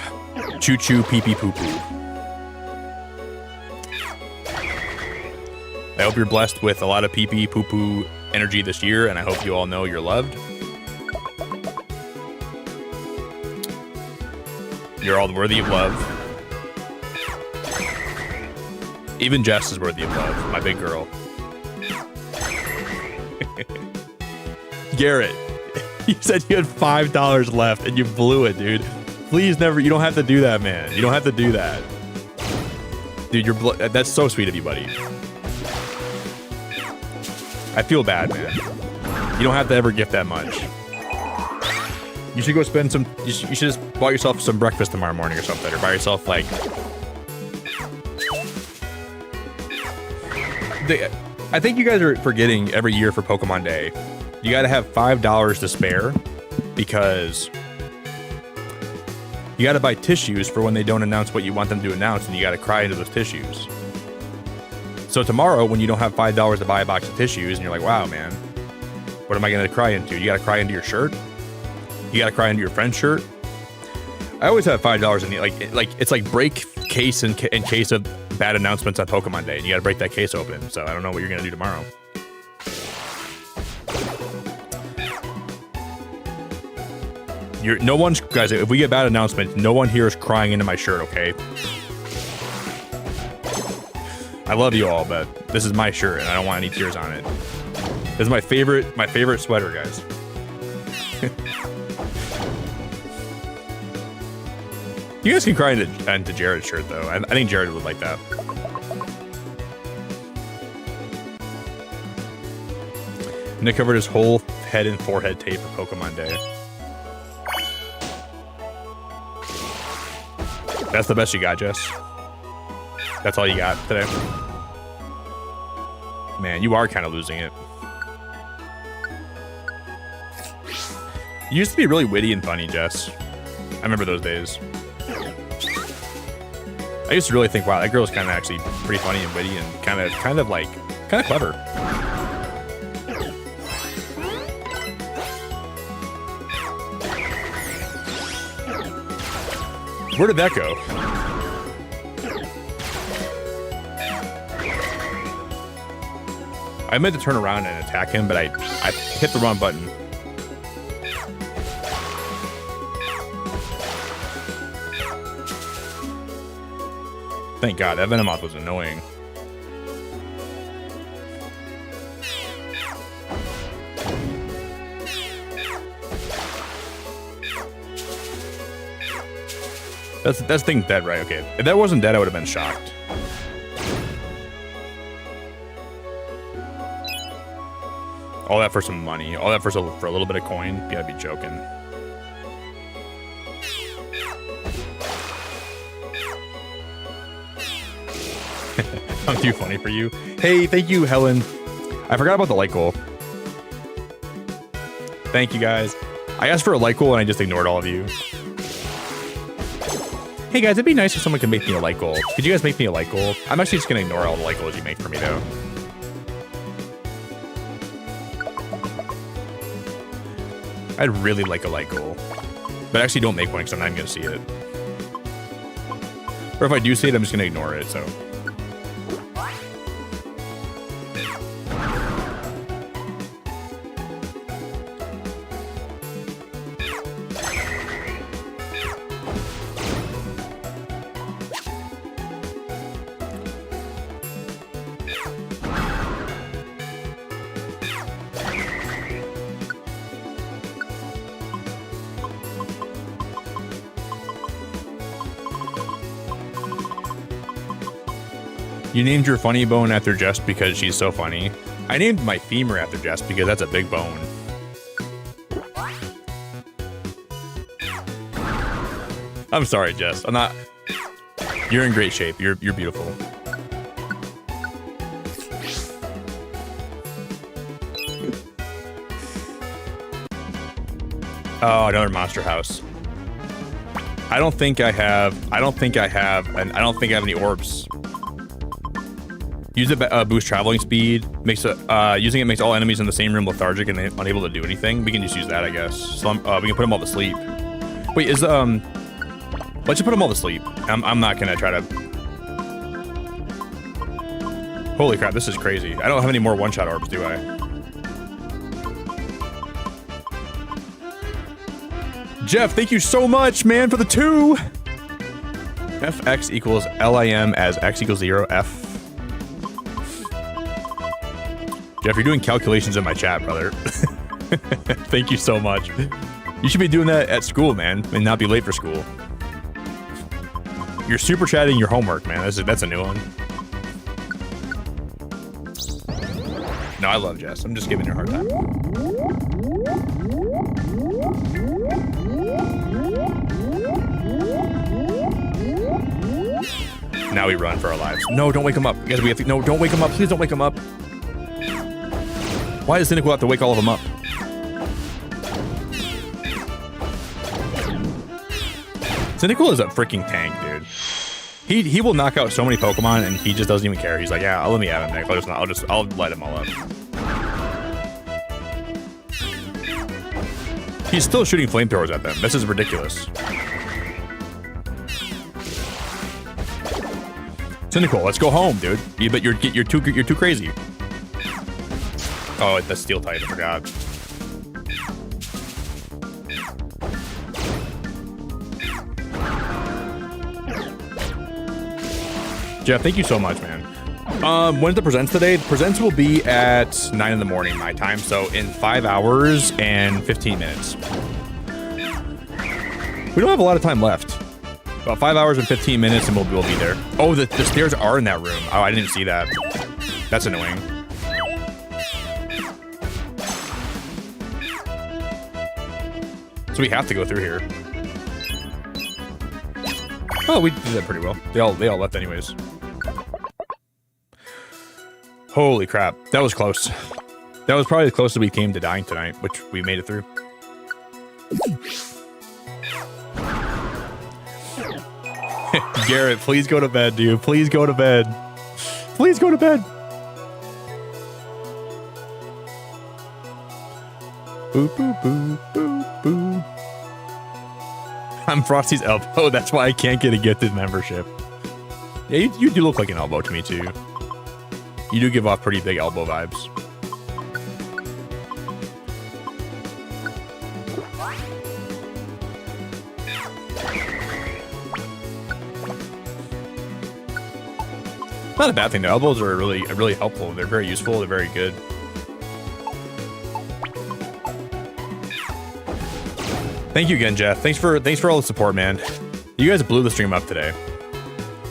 choo choo, pee pee, poo poo. I hope you're blessed with a lot of pee pee, poo poo energy this year, and I hope you all know you're loved. You're all worthy of love. Even Jess is worthy of love, my big girl. Garrett, you said you had $5 left and you blew it, dude. Please never, you don't have to do that, man. You don't have to do that. Dude, that's so sweet of you, buddy. I feel bad, man. You don't have to ever gift that much. You should go spend some, you should just buy yourself some breakfast tomorrow morning or something, or buy yourself like, I think you guys are forgetting every year for Pokemon Day, you gotta have $5 to spare because you gotta buy tissues for when they don't announce what you want them to announce, and you gotta cry into those tissues. So tomorrow, when you don't have $5 to buy a box of tissues, and you're like, wow, man, what am I gonna cry into? You gotta cry into your shirt? You gotta cry into your friend's shirt? I always have $5 in the, like it's like break case in case of bad announcements on Pokemon Day, and you gotta break that case open. So I don't know what you're gonna do tomorrow. no one's guys. If we get bad announcements, no one here is crying into my shirt. Okay. I love you all, but this is my shirt, and I don't want any tears on it. This is my favorite sweater, guys. You guys can cry into Jared's shirt, though. I think Jared would like that. Nick covered his whole head in forehead tape for Pokemon Day. That's the best you got, Jess? That's all you got today? Man, you are kind of losing it. You used to be really witty and funny, Jess. I remember those days. I used to really think, wow, that girl's kind of actually pretty funny and witty and kind of clever. Where did that go? I meant to turn around and attack him, but I hit the wrong button. Thank God, that Venomoth was annoying. That's thing dead, right? Okay. If that wasn't dead, I would have been shocked. All that for some money. All that for a little bit of coin. You gotta be joking. I'm too funny for you. Hey, thank you, Helen. I forgot about the light goal. Thank you, guys. I asked for a light goal and I just ignored all of you. Hey guys, it'd be nice if someone could make me a light goal. Could you guys make me a light goal? I'm actually just gonna ignore all the light goals you make for me though. I'd really like a light goal. But actually don't make one because I'm not even gonna see it. Or if I do see it, I'm just gonna ignore it, so. You named your funny bone after Jess because she's so funny. I named my femur after Jess because that's a big bone. I'm sorry, Jess. I'm not. You're in great shape. You're beautiful. Oh, another monster house. I don't think I have any orbs. Use it boost traveling speed. Using it makes all enemies in the same room lethargic and unable to do anything. We can just use that, I guess. We can put them all to sleep. Wait, let's just put them all to sleep. I'm not gonna try to. Holy crap, this is crazy. I don't have any more one-shot orbs, do I? Jeff, thank you so much, man, for the 2. Fx equals lim as x equals 0. F. Jeff, you're doing calculations in my chat, brother. Thank you so much. You should be doing that at school, man, and not be late for school. You're super chatting your homework, man. That's a new one. No, I love Jess. I'm just giving her a hard time. Now we run for our lives. No, don't wake him up. Guys, we have to. No, don't wake him up. Please don't wake him up. Why does Cynical have to wake all of them up? Cynical is a freaking tank, dude. He will knock out so many Pokemon and he just doesn't even care. He's like, yeah, let me have him, Nick. I'll light them all up. He's still shooting flamethrowers at them. This is ridiculous. Cynical, let's go home, dude. But you're too crazy. Oh, that's steel type. I forgot. Jeff, thank you so much, man. When's the presents today? The presents will be at 9 in the morning my time, so in 5 hours and 15 minutes. We don't have a lot of time left. About 5 hours and 15 minutes and we'll be there. Oh, the stairs are in that room. Oh, I didn't see that. That's annoying. So we have to go through here. Oh, we did that pretty well. They all left anyways. Holy crap. That was close. That was probably as close as we came to dying tonight, which we made it through. Garrett, please go to bed, dude. Please go to bed. Please go to bed. Boo, boo, boo, boo, boo. I'm Frosty's elbow. That's why I can't get a gifted membership. Yeah, you do look like an elbow to me, too. You do give off pretty big elbow vibes. Not a bad thing. The elbows are really helpful. They're very useful. They're very good. Thank you again, Jeff. Thanks for all the support, man. You guys blew the stream up today.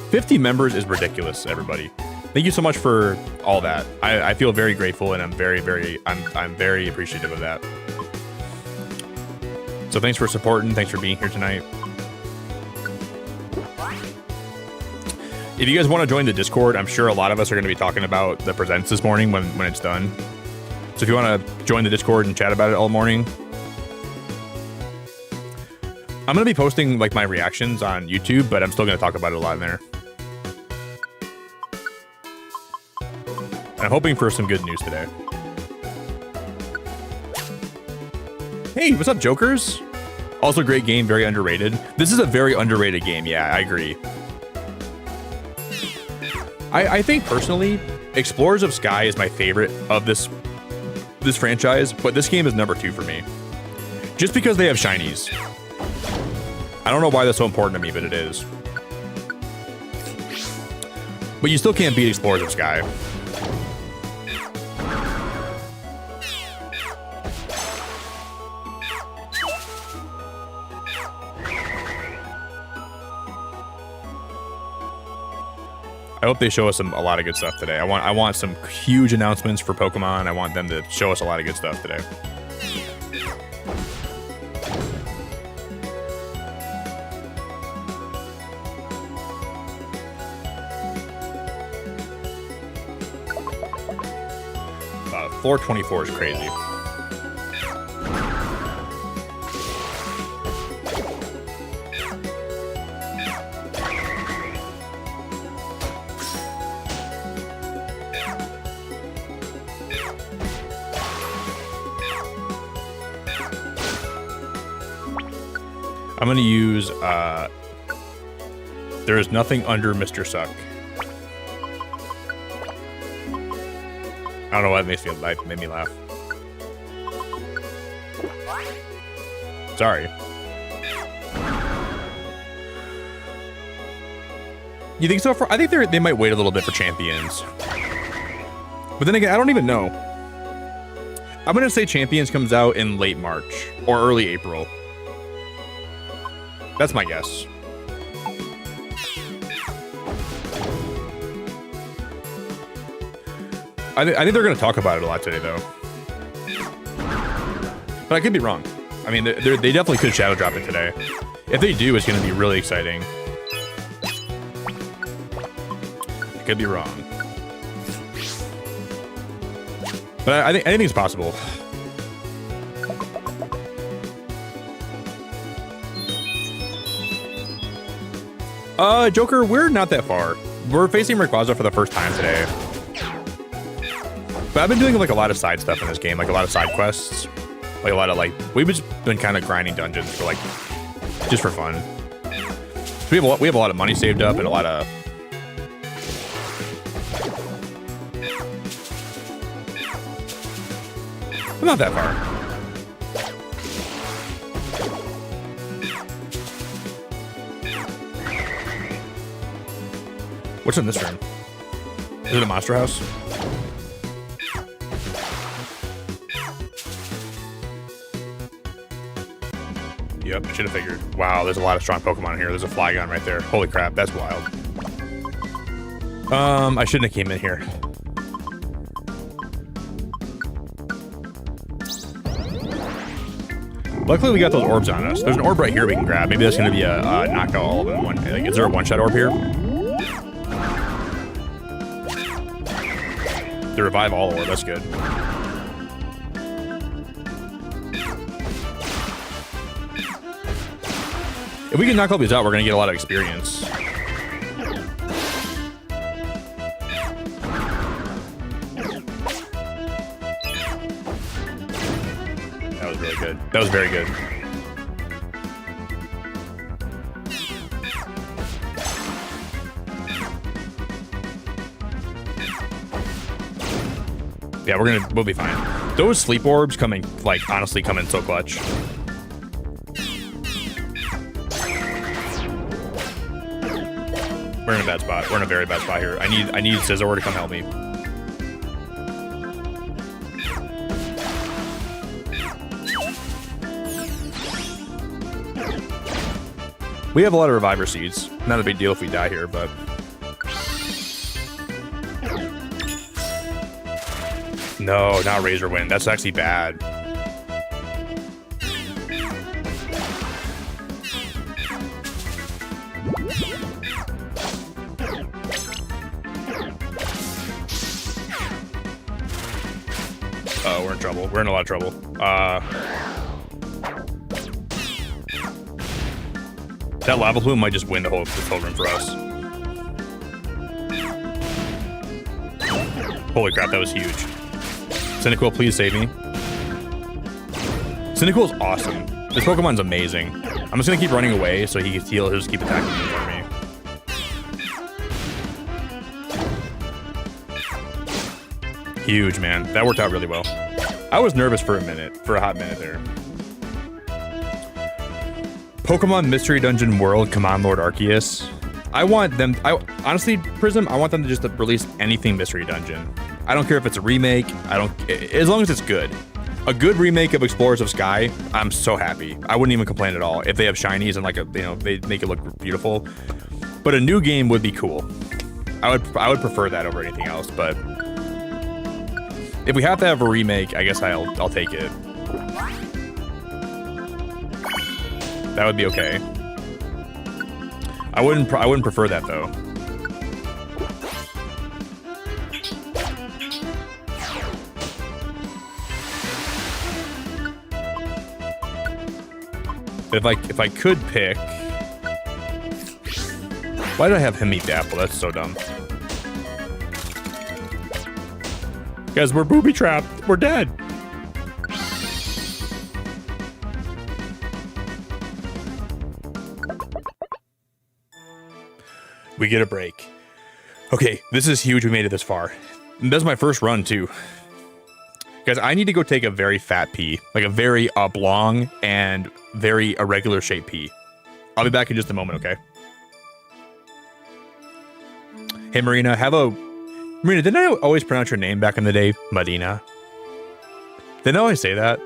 50 members is ridiculous, everybody. Thank you so much for all that. I feel very grateful, and I'm very appreciative of that. So thanks for supporting. Thanks for being here tonight. If you guys want to join the Discord, I'm sure a lot of us are going to be talking about the presents this morning when it's done. So if you want to join the Discord and chat about it all morning, I'm going to be posting like my reactions on YouTube, but I'm still going to talk about it a lot in there. And I'm hoping for some good news today. Hey, what's up, Jokers? Also, great game, very underrated. This is a very underrated game. Yeah, I agree. I think personally, Explorers of Sky is my favorite of this franchise, but this game is number 2 for me. Just because they have shinies. I don't know why that's so important to me, but it is. But you still can't beat Explorers of Sky. I hope they show us a lot of good stuff today. I want some huge announcements for Pokemon. I want them to show us a lot of good stuff today. Floor 24 is crazy. I'm going to use, there is nothing under Mr. Suck. I don't know why it made me laugh. Sorry. You think so? I think they might wait a little bit for Champions. But then again, I don't even know. I'm going to say Champions comes out in late March or early April. That's my guess. I think they're going to talk about it a lot today, though. But I could be wrong. I mean, they definitely could shadow drop it today. If they do, it's going to be really exciting. I could be wrong. But I think anything's possible. Joker, we're not that far. We're facing Rayquaza for the first time today. But I've been doing like a lot of side stuff in this game, like a lot of side quests. Like a lot of we've just been kind of grinding dungeons for just for fun. So we have a lot of money saved up and a lot of... We're not that far. What's in this room? Is it a monster house? Yep, I should have figured. Wow, there's a lot of strong Pokemon here. There's a Flygon right there. Holy crap, that's wild. I shouldn't have came in here. Luckily, we got those orbs on us. There's an orb right here we can grab. Maybe that's going to be a knockout all of them in one. Like, is there a one-shot orb here? The revive all orb, that's good. If we can knock all these out, we're going to get a lot of experience. That was really good. That was very good. Yeah, we'll be fine. Those sleep orbs coming, like, honestly come in so clutch. We're in a bad spot. We're in a very bad spot here. I need Scizor to come help me. We have a lot of Reviver Seeds. Not a big deal if we die here, but... No, not Razor Wind. That's actually bad. Oh, we're in trouble. We're in a lot of trouble. That Lava Plume might just win this whole room for us. Holy crap, that was huge. Cyndaquil, please save me. Cyndaquil is awesome. This Pokemon's amazing. I'm just gonna keep running away so he can heal. He'll just keep attacking me for me. Huge, man. That worked out really well. I was nervous for a hot minute there. Pokemon Mystery Dungeon World, come on, Lord Arceus. I want them, honestly, Prism, I want them to just release anything Mystery Dungeon. I don't care if it's a remake, as long as it's good. A good remake of Explorers of Sky, I'm so happy. I wouldn't even complain at all if they have shinies and they make it look beautiful. But a new game would be cool. I would prefer that over anything else, but if we have to have a remake, I guess I'll take it. That would be okay. I wouldn't prefer that though. If I could pick, why did I have him eat the apple? That's so dumb. Guys, we're booby trapped. We're dead. We get a break. Okay, this is huge. We made it this far. And that's my first run too. Guys, I need to go take a very fat pee, like a very oblong and very irregular shaped pee. I'll be back in just a moment, okay? Hey, Marina, Marina, didn't I always pronounce your name back in the day? Medina. Didn't I always say that?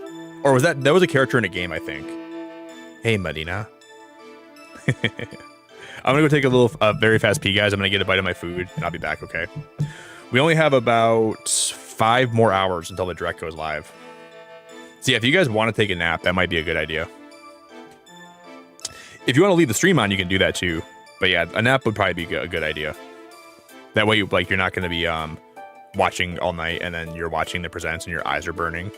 Or was that was a character in a game, I think. Hey, Medina. I'm gonna go take a very fast pee, guys. I'm gonna get a bite of my food, and I'll be back, okay? We only have about 5 more hours until the direct goes live. So yeah, if you guys want to take a nap, that might be a good idea. If you want to leave the stream on, you can do that too. But yeah, a nap would probably be a good idea. That way, you're not going to be watching all night, and then you're watching the presents, and your eyes are burning.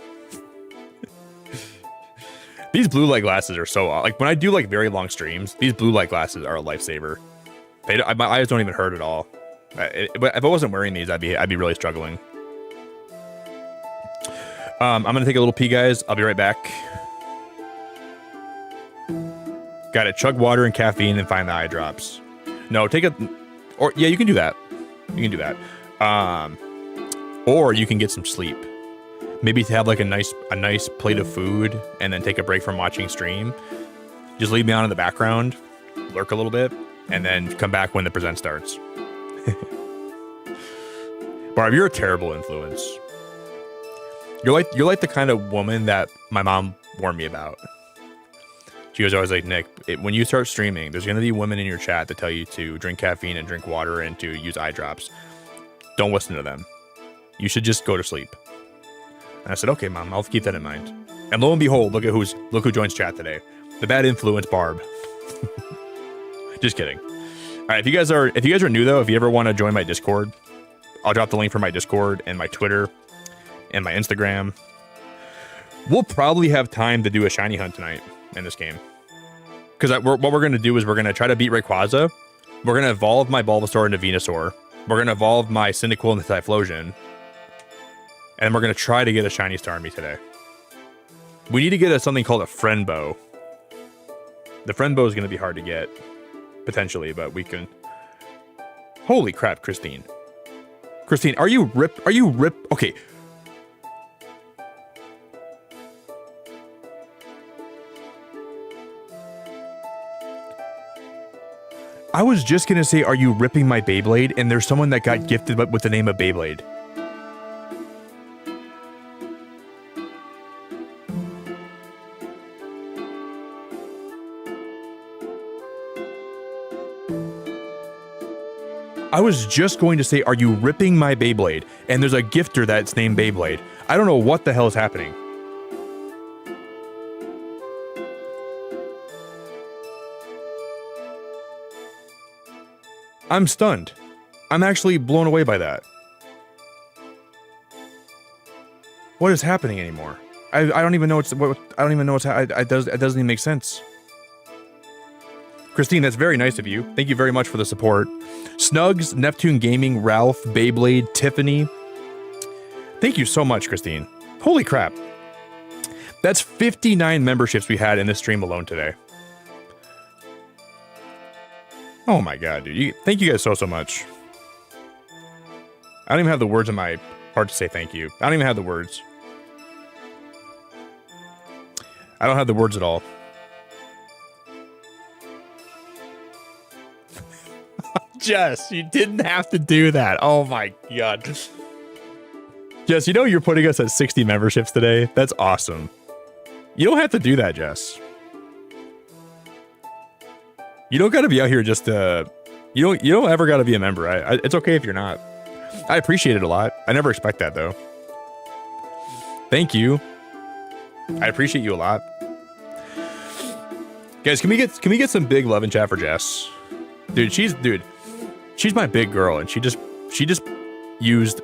These blue light glasses are so like when I do like very long streams. These blue light glasses are a lifesaver. My eyes don't even hurt at all. But if I wasn't wearing these, I'd be really struggling. I'm gonna take a little pee, guys. I'll be right back. Got to chug water and caffeine and find the eye drops. No, yeah, you can do that. You can do that. Or you can get some sleep. Maybe to have like a nice plate of food and then take a break from watching stream. Just leave me on in the background, lurk a little bit, and then come back when the present starts. Barb, you're a terrible influence. You're like the kind of woman that my mom warned me about. She was always like, Nick, when you start streaming, there's going to be women in your chat that tell you to drink caffeine and drink water and to use eye drops. Don't listen to them. You should just go to sleep. And I said, okay, Mom, I'll keep that in mind. And lo and behold, look who joins chat today. The bad influence, Barb. Just kidding. All right, if you guys are new though, if you ever want to join my Discord, I'll drop the link for my Discord and my Twitter and my Instagram. We'll probably have time to do a shiny hunt tonight in this game. Because what we're going to do is we're going to try to beat Rayquaza. We're going to evolve my Bulbasaur into Venusaur. We're going to evolve my Cyndaquil into Typhlosion. And we're going to try to get a shiny Starmie today. We need to get something called a friend bow. The friend bow is going to be hard to get, potentially, but we can... Holy crap, Christine. Christine, are you rip? Okay. I was just going to say, are you ripping my Beyblade? And there's someone that got gifted with the name of Beyblade. I was just going to say, are you ripping my Beyblade? And there's a gifter that's named Beyblade. I don't know what the hell is happening. I'm stunned. I'm actually blown away by that. What is happening anymore? I don't even know it doesn't even make sense. Christine, that's very nice of you. Thank you very much for the support. Snugs, Neptune Gaming, Ralph, Beyblade, Tiffany. Thank you so much, Christine. Holy crap. That's 59 memberships we had in this stream alone today. Oh my god, dude. Thank you guys so much. I don't even have the words in my heart to say thank you. I don't even have the words. I don't have the words at all. Jess, you didn't have to do that. Oh my god. Jess, you know you're putting us at 60 memberships today? That's awesome. You don't have to do that, Jess. You don't gotta be out here just to... You don't ever gotta be a member. It's okay if you're not. I appreciate it a lot. I never expect that, though. Thank you. I appreciate you a lot. Guys, can we get some big love in chat for Jess? Dude, she's my big girl, and she just used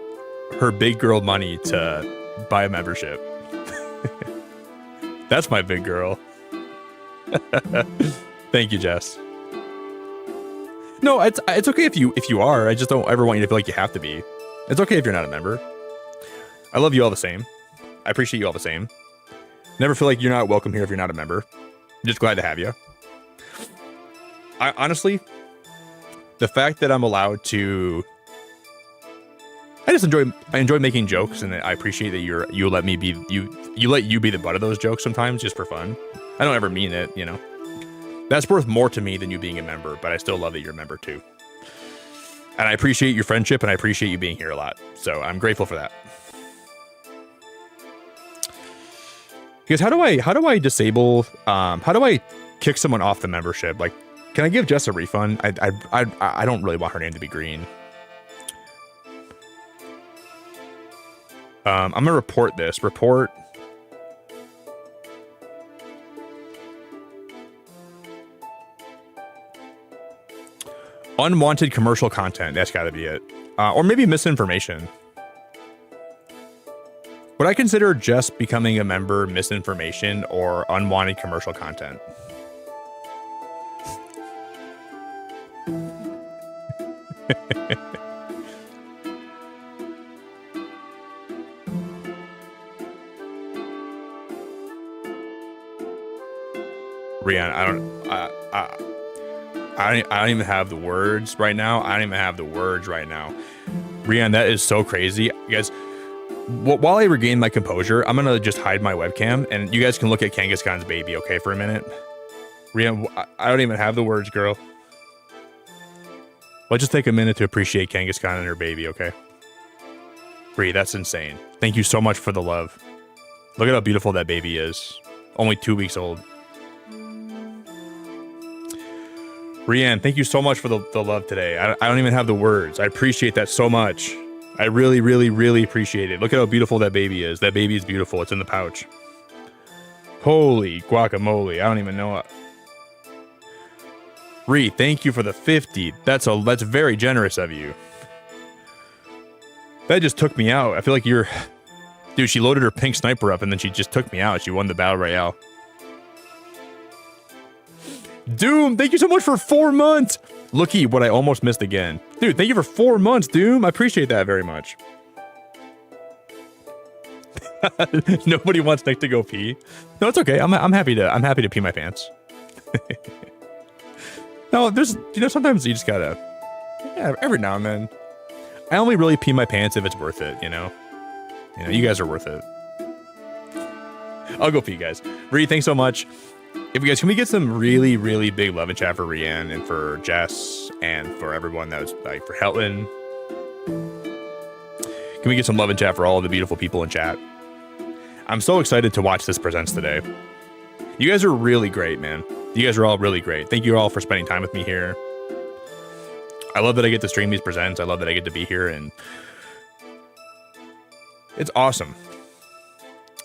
her big girl money to buy a membership. That's my big girl. Thank you, Jess. No, it's okay if you are. I just don't ever want you to feel like you have to be. It's okay if you're not a member. I love you all the same. I appreciate you all the same. Never feel like you're not welcome here if you're not a member. I'm just glad to have you. I honestly, the fact that I'm allowed to, I enjoy making jokes, and I appreciate that you let me be you let you be the butt of those jokes sometimes just for fun. I don't ever mean it, you know. That's worth more to me than you being a member, but I still love that you're a member too. And I appreciate your friendship, and I appreciate you being here a lot. So I'm grateful for that. Because how do I disable? How do I kick someone off the membership? Like, can I give Jess a refund? I don't really want her name to be green. I'm gonna report this. Report. Unwanted commercial content. That's got to be it. Or maybe misinformation. Would I consider just becoming a member misinformation or unwanted commercial content? Rian, I don't even have the words right now. Rian, that is so crazy. You guys, while I regain my composure, I'm going to just hide my webcam, and you guys can look at Kangaskhan's baby, okay, for a minute? Rian, I don't even have the words, girl. Let's just take a minute to appreciate Kangaskhan and her baby, okay? Bree, that's insane. Thank you so much for the love. Look at how beautiful that baby is. Only 2 weeks old. Rianne, thank you so much for the love today. I don't even have the words. I appreciate that so much. I really, really, really appreciate it. Look at how beautiful that baby is. That baby is beautiful. It's in the pouch. Holy guacamole. I don't even know it. Ree, thank you for the 50. That's very generous of you. That just took me out. I feel like you're... Dude, she loaded her pink sniper up and then she just took me out. She won the battle royale. Doom, thank you so much for 4 months. Looky, what I almost missed again. Dude, thank you for 4 months, Doom. I appreciate that very much. Nobody wants Nick to go pee. No, it's okay. I'm happy to pee my pants. No, there's sometimes you just gotta, every now and then. I only really pee my pants if it's worth it, you know. You guys are worth it. I'll go pee, guys. Ree, thanks so much. If you guys, can we get some really, really big love and chat for Rianne and for Jess and for everyone that was like for Helton? Can we get some love and chat for all of the beautiful people in chat? I'm so excited to watch this presents today. You guys are really great, man. You guys are all really great. Thank you all for spending time with me here. I love that I get to stream these presents. I love that I get to be here, and it's awesome.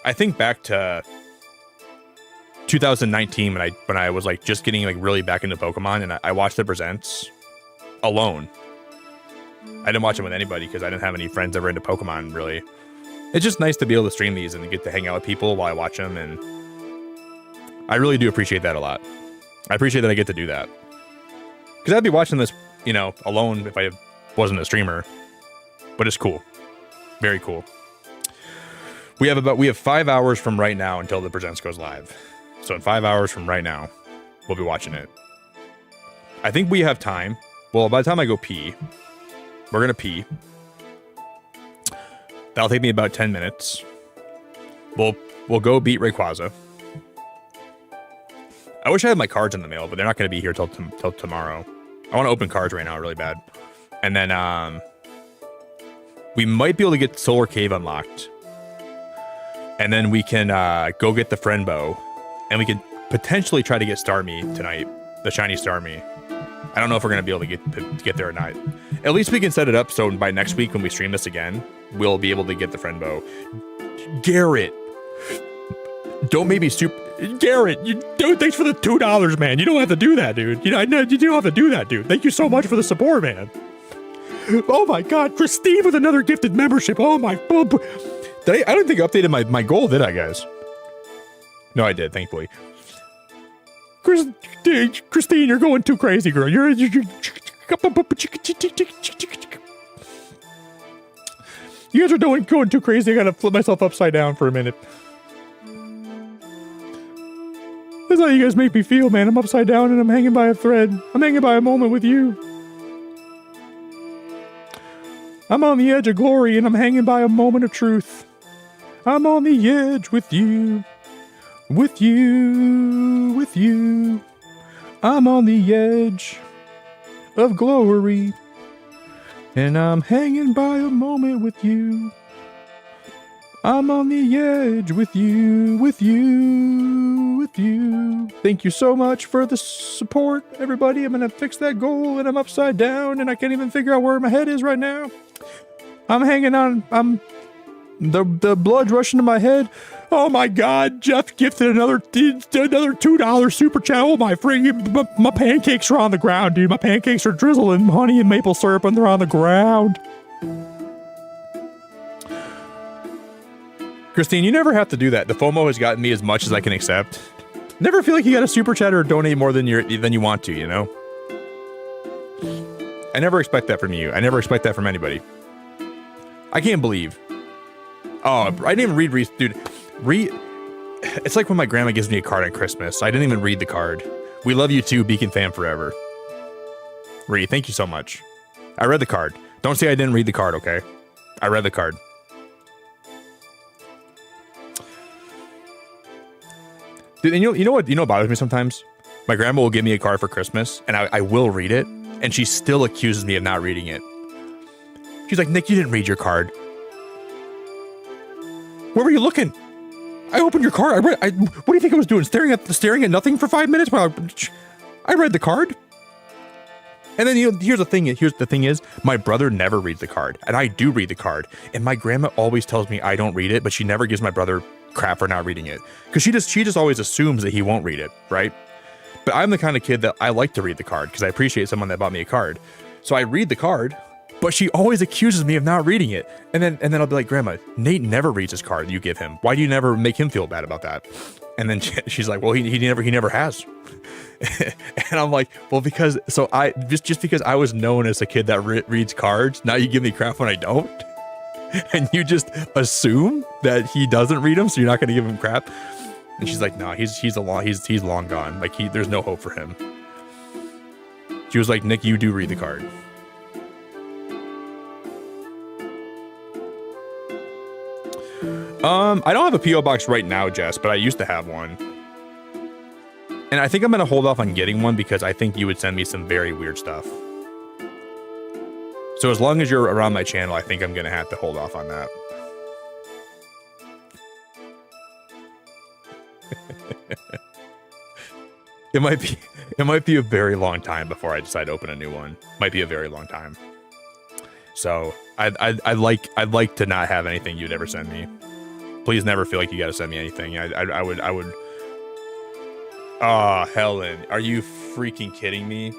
I think back to 2019 when I was like just getting like really back into Pokemon, and I watched the presents alone. I didn't watch them with anybody because I didn't have any friends ever into Pokemon, really. It's just nice to be able to stream these and get to hang out with people while I watch them, and I really do appreciate that a lot. I appreciate that I get to do that. Because I'd be watching this, alone if I wasn't a streamer. But it's cool. Very cool. We have 5 hours from right now until the presents goes live. So in 5 hours from right now, we'll be watching it. I think we have time. Well, by the time I go pee, we're going to pee. That'll take me about 10 minutes. We'll go beat Rayquaza. I wish I had my cards in the mail, but they're not going to be here till tomorrow. I want to open cards right now really bad. And then we might be able to get Solar Cave unlocked. And then we can go get the friend bow. And we can potentially try to get Starmie tonight. The shiny Starmie. I don't know if we're going to be able to get there or not. At least we can set it up so by next week when we stream this again, we'll be able to get the friend bow. Garrett. Don't make me Garrett, dude, thanks for the $2, man. You don't have to do that, dude. You don't have to do that, dude. Thank you so much for the support, man. Oh my God, Christine with another gifted membership. Oh my, I don't think I updated my goal, did I, guys? No, I did, thankfully. Christine, you're going too crazy, girl. You guys are going too crazy. I gotta flip myself upside down for a minute. That's how you guys make me feel, man. I'm upside down and I'm hanging by a thread. I'm hanging by a moment with you. I'm on the edge of glory and I'm hanging by a moment of truth. I'm on the edge with you. With you. With you. I'm on the edge of glory. And I'm hanging by a moment with you. I'm on the edge with you, with you, with you. Thank you so much for the support, everybody. I'm going to fix that goal, and I'm upside down, and I can't even figure out where my head is right now. I'm hanging on. The blood's rushing to my head. Oh, my God. Jeff gifted another $2 super chat. Oh, my pancakes are on the ground, dude. My pancakes are drizzling honey and maple syrup, and they're on the ground. Christine, you never have to do that. The FOMO has gotten me as much as I can accept. Never feel like you got a super chat or donate more than you want to, you know? I never expect that from you. I never expect that from anybody. I can't believe. Oh, I didn't even read Reese. Dude, it's like when my grandma gives me a card on Christmas. I didn't even read the card. We love you too, Beacon Fam forever. Ree, thank you so much. I read the card. Don't say I didn't read the card, okay? I read the card. Dude, and you know what bothers me sometimes? My grandma will give me a card for Christmas, and I will read it, and she still accuses me of not reading it. She's like, Nick, you didn't read your card. Where were you looking? I opened your card. What do you think I was doing? Staring at nothing for 5 minutes while I read the card. And then here's the thing. Here's the thing is, my brother never reads the card, and I do read the card. And my grandma always tells me I don't read it, but she never gives my brother crap for not reading it, because she just always assumes that he won't read it, right? But I'm the kind of kid that I like to read the card because I appreciate someone that bought me a card. So I read the card, but she always accuses me of not reading it. And then I'll be like, Grandma, Nate never reads his card you give him. Why do you never make him feel bad about that? And then she's like, well, he never has. And I'm like, well, because because I was known as a kid that reads cards, now you give me crap when I don't, and you just assume that he doesn't read them, so you're not going to give him crap. And she's like, no, he's long gone. Like there's no hope for him. She was like, Nick, you do read the card. I don't have a P.O. box right now, Jess, but I used to have one. And I think I'm going to hold off on getting one because I think you would send me some very weird stuff. So as long as you're around my channel, I think I'm going to have to hold off on that. It might be a very long time before I decide to open a new one. Might be a very long time. So I'd like to not have anything you'd ever send me. Please never feel like you got to send me anything. I would. Oh, Helen, are you freaking kidding me?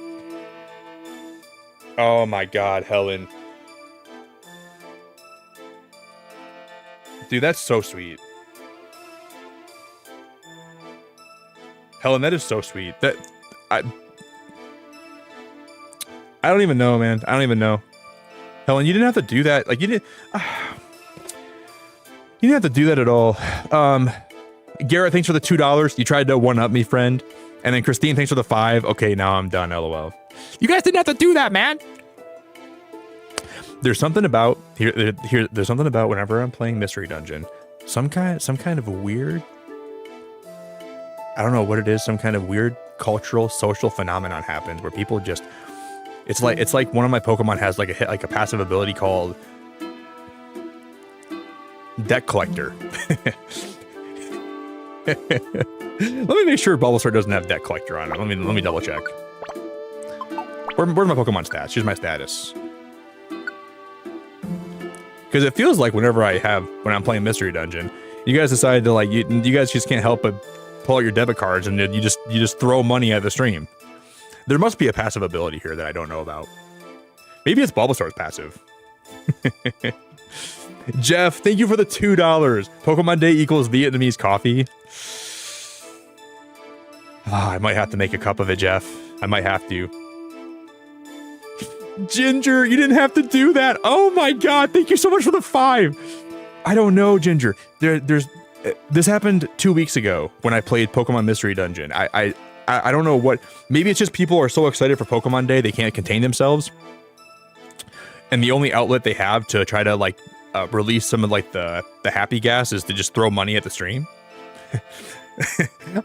Oh my God, Helen. Dude, that's so sweet. Helen, that is so sweet. I don't even know, man. I don't even know. Helen, you didn't have to do that. Like, you didn't have to do that at all. Garrett, thanks for the $2. You tried to one-up me, friend. And then Christine, thanks for the 5. Okay, now I'm done, LOL. You guys didn't have to do that, man. There's something about there's something about whenever I'm playing Mystery Dungeon, some kind of weird, I don't know what it is, some kind of weird cultural social phenomenon happens where people just, it's like one of my Pokemon has like a passive ability called Deck Collector. Let me make sure Bulbasaur doesn't have Deck Collector on it. Let me double check. Where's my Pokemon stats? Here's my status. Because it feels like when I'm playing Mystery Dungeon, you guys decide to like you guys just can't help but pull out your debit cards and you just throw money at the stream. There must be a passive ability here that I don't know about. Maybe it's Bulbasaur's passive. Jeff, thank you for the $2. Pokemon Day equals Vietnamese coffee. I might have to make a cup of it, Jeff. I might have to. Ginger, you didn't have to do that. Oh my God, thank you so much for the 5. I don't know, Ginger. This happened 2 weeks ago when I played Pokemon Mystery Dungeon. I don't know what. Maybe it's just people are so excited for Pokemon Day they can't contain themselves, and the only outlet they have to try to like release some of like the happy gas is to just throw money at the stream.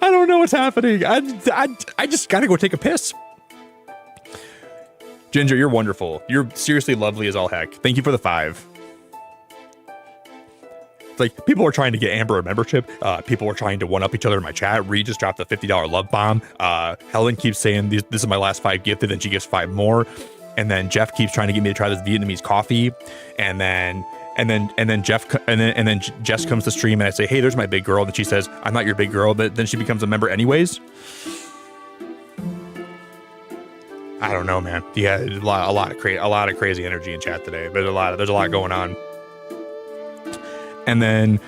I don't know what's happening. I just gotta go take a piss. Ginger, you're wonderful. You're seriously lovely as all heck. Thank you for the 5. It's like people are trying to get Amber a membership. People are trying to one-up each other in my chat. Reed just dropped a $50 love bomb. Helen keeps saying this is my last 5 gifted, and she gives 5 more. And then Jeff keeps trying to get me to try this Vietnamese coffee. And then Jess comes to stream and I say, hey, there's my big girl. And she says, I'm not your big girl, but then she becomes a member anyways. I don't know, man. Yeah, a lot of crazy energy in chat today. There's a lot going on. And then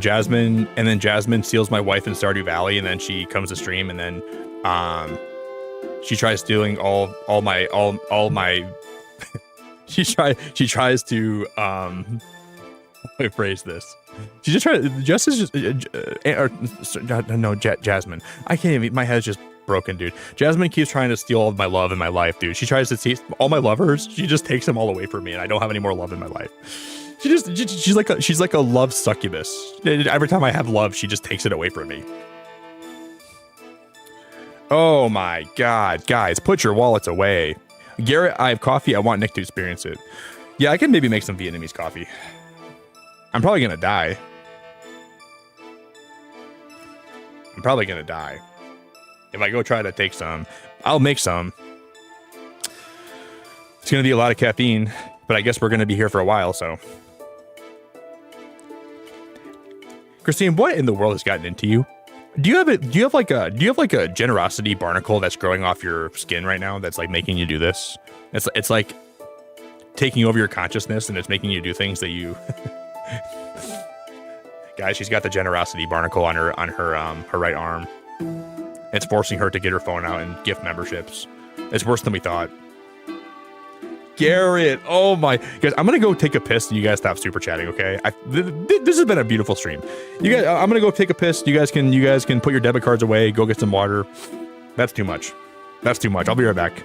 Jasmine steals my wife in Stardew Valley, and then she comes to stream, and then she tries stealing all my she tries to I phrase this. She just tried. Jess is just Jasmine. I can't even. My head's just broken, dude. Jasmine keeps trying to steal all of my love in my life, dude. She tries to see all my lovers. She just takes them all away from me, and I don't have any more love in my life. She's like a love succubus. Every time I have love, she just takes it away from me. Oh my God, guys, put your wallets away. Garrett, I have coffee. I want Nick to experience it. Yeah, I can maybe make some Vietnamese coffee. I'm probably gonna die. I'm probably gonna die. If I go try to take some, I'll make some. It's gonna be a lot of caffeine, but I guess we're gonna be here for a while, so. Christine, what in the world has gotten into you? Do you have like a generosity barnacle that's growing off your skin right now that's like making you do this? It's like taking over your consciousness and it's making you do things that you Guys, she's got the generosity barnacle on her right arm. It's forcing her to get her phone out and gift memberships. It's worse than we thought. Garrett, oh my guys, I'm gonna go take a piss and you guys stop super chatting, okay? This has been a beautiful stream. You guys, I'm gonna go take a piss. You guys can put your debit cards away, go get some water. That's too much. That's too much. I'll be right back.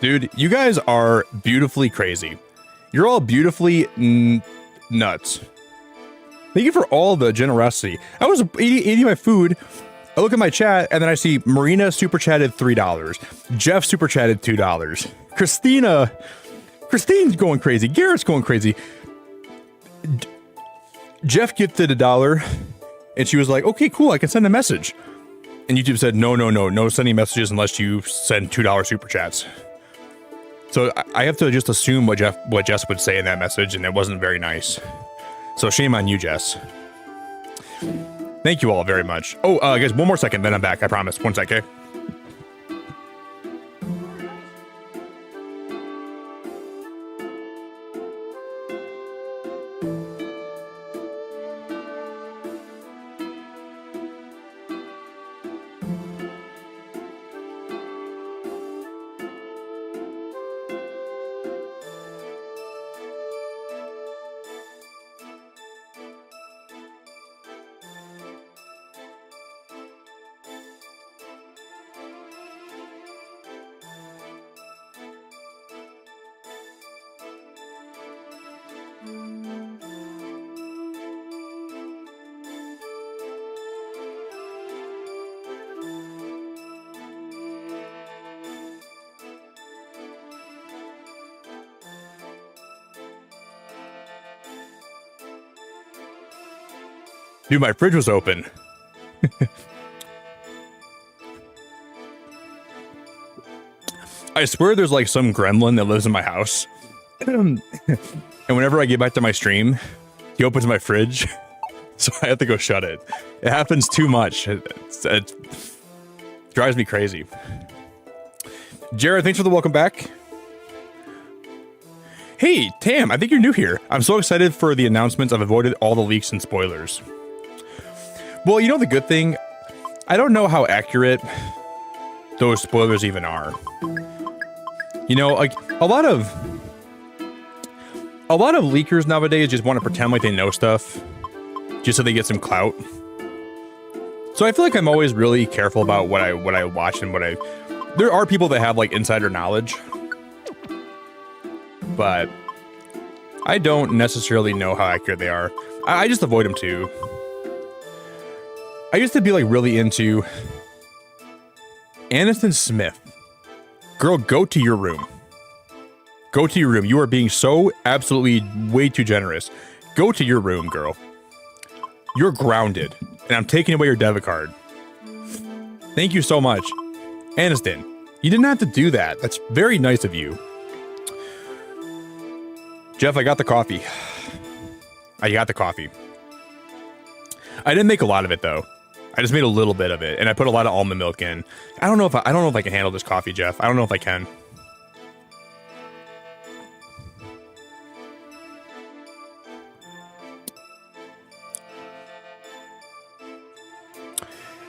Dude, you guys are beautifully crazy. You're all beautifully nuts. Thank you for all the generosity. I was eating my food. I look at my chat, and then I see Marina super chatted $3. Jeff super chatted $2. Christine's going crazy. Garrett's going crazy. Jeff gifted $1, and she was like, okay, cool, I can send a message. And YouTube said, no sending messages unless you send $2 super chats. So I have to just assume what Jess would say in that message, and it wasn't very nice. So shame on you, Jess. Thank you all very much. Oh, guys, one more second, then I'm back. I promise. 1 sec, okay? Dude, my fridge was open. I swear there's like some gremlin that lives in my house. And whenever I get back to my stream, he opens my fridge. So I have to go shut it. It happens too much. It drives me crazy. Jared, thanks for the welcome back. Hey, Tam, I think you're new here. I'm so excited for the announcements. I've avoided all the leaks and spoilers. Well, you know the good thing? I don't know how accurate those spoilers even are. You know, like a lot of leakers nowadays just want to pretend like they know stuff just so they get some clout. So I feel like I'm always really careful about what I watch and there are people that have like insider knowledge, but I don't necessarily know how accurate they are. I just avoid them too. I used to be like really into Aniston Smith. Girl, go to your room. Go to your room. You are being so absolutely way too generous. Go to your room, girl. You're grounded, and I'm taking away your debit card. Thank you so much. Aniston, you didn't have to do that. That's very nice of you. Jeff, I got the coffee. I got the coffee. I didn't make a lot of it though. I just made a little bit of it, and I put a lot of almond milk in. I don't know if I can handle this coffee, Jeff. I don't know if I can.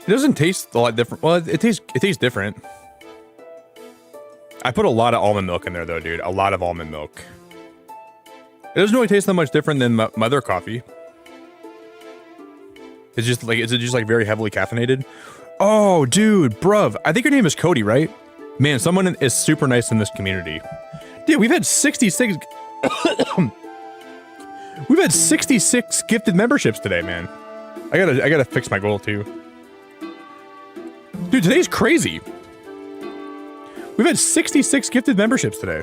It doesn't taste a lot different. Well, it tastes different. I put a lot of almond milk in there though, dude. A lot of almond milk. It doesn't really taste that much different than my other coffee. It's just like, is it just like very heavily caffeinated? Oh, dude, bruv. I think your name is Cody, right? Man, someone is super nice in this community. Dude, we've had 66... we've had 66 gifted memberships today, man. I gotta fix my goal too. Dude, today's crazy. We've had 66 gifted memberships today.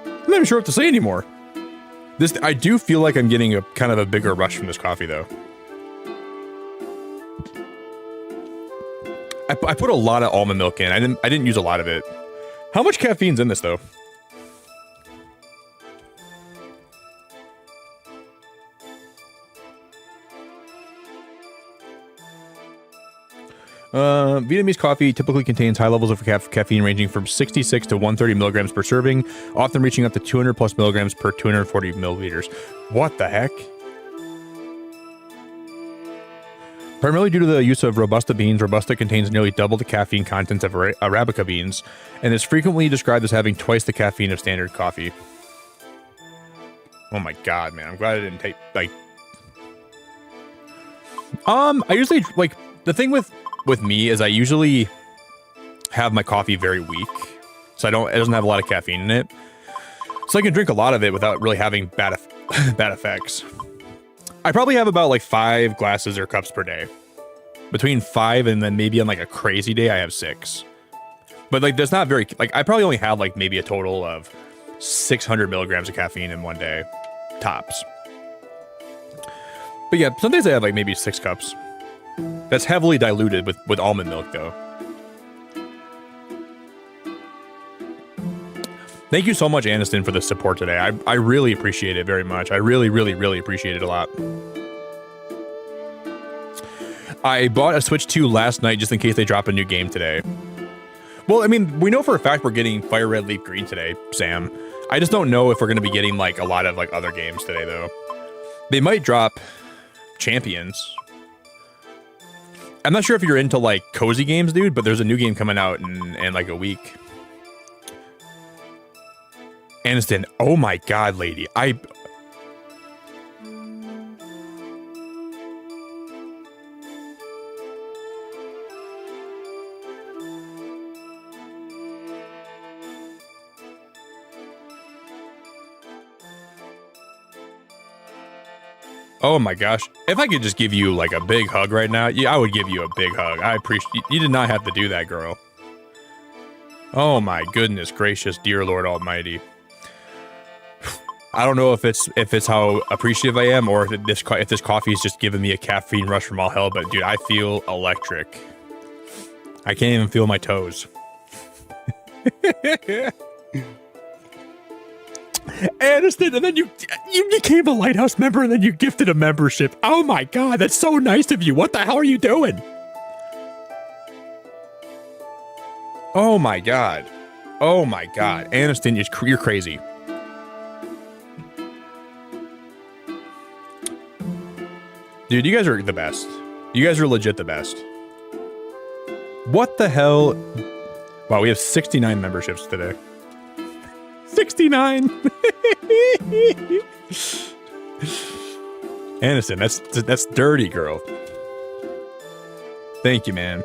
I'm not even sure what to say anymore. I do feel like I'm getting a kind of a bigger rush from this coffee, though. I put a lot of almond milk in. I didn't use a lot of it. How much caffeine's in this, though? Vietnamese coffee typically contains high levels of caffeine ranging from 66 to 130 milligrams per serving, often reaching up to 200 plus milligrams per 240 milliliters. What the heck? Primarily due to the use of Robusta beans, Robusta contains nearly double the caffeine content of Arabica beans, and is frequently described as having twice the caffeine of standard coffee. Oh my god, man. I'm glad I didn't take, like... I usually, like, the thing with me is I usually have my coffee very weak, so it doesn't have a lot of caffeine in it. So I can drink a lot of it without really having bad effects. I probably have about like 5 glasses or cups per day. Between 5 and then maybe on like a crazy day I have 6. But like that's not very, like I probably only have like maybe a total of 600 milligrams of caffeine in one day, tops. But yeah, some days I have like maybe 6 cups. That's heavily diluted with almond milk though. Thank you so much, Aniston, for the support today. I really appreciate it very much. I really, really, really appreciate it a lot. I bought a Switch 2 last night just in case they drop a new game today. Well, I mean, we know for a fact we're getting Fire Red Leaf Green today, Sam. I just don't know if we're going to be getting like a lot of like other games today, though. They might drop Champions. I'm not sure if you're into like cozy games, dude, but there's a new game coming out in like a week. Aniston, oh my god, lady. Oh my gosh. If I could just give you like a big hug right now, yeah, I would give you a big hug. I appreciate you did not have to do that, girl. Oh my goodness gracious, dear Lord Almighty. I don't know if it's how appreciative I am or if this coffee is just giving me a caffeine rush from all hell, but dude, I feel electric. I can't even feel my toes. Aniston, and then you became a Lighthouse member and then you gifted a membership. Oh my god, that's so nice of you. What the hell are you doing? Oh my god. Oh my god. Aniston, you're crazy. Dude, you guys are the best. You guys are legit the best. What the hell? Wow, we have 69 memberships today. 69! Aniston, that's dirty, girl. Thank you, man.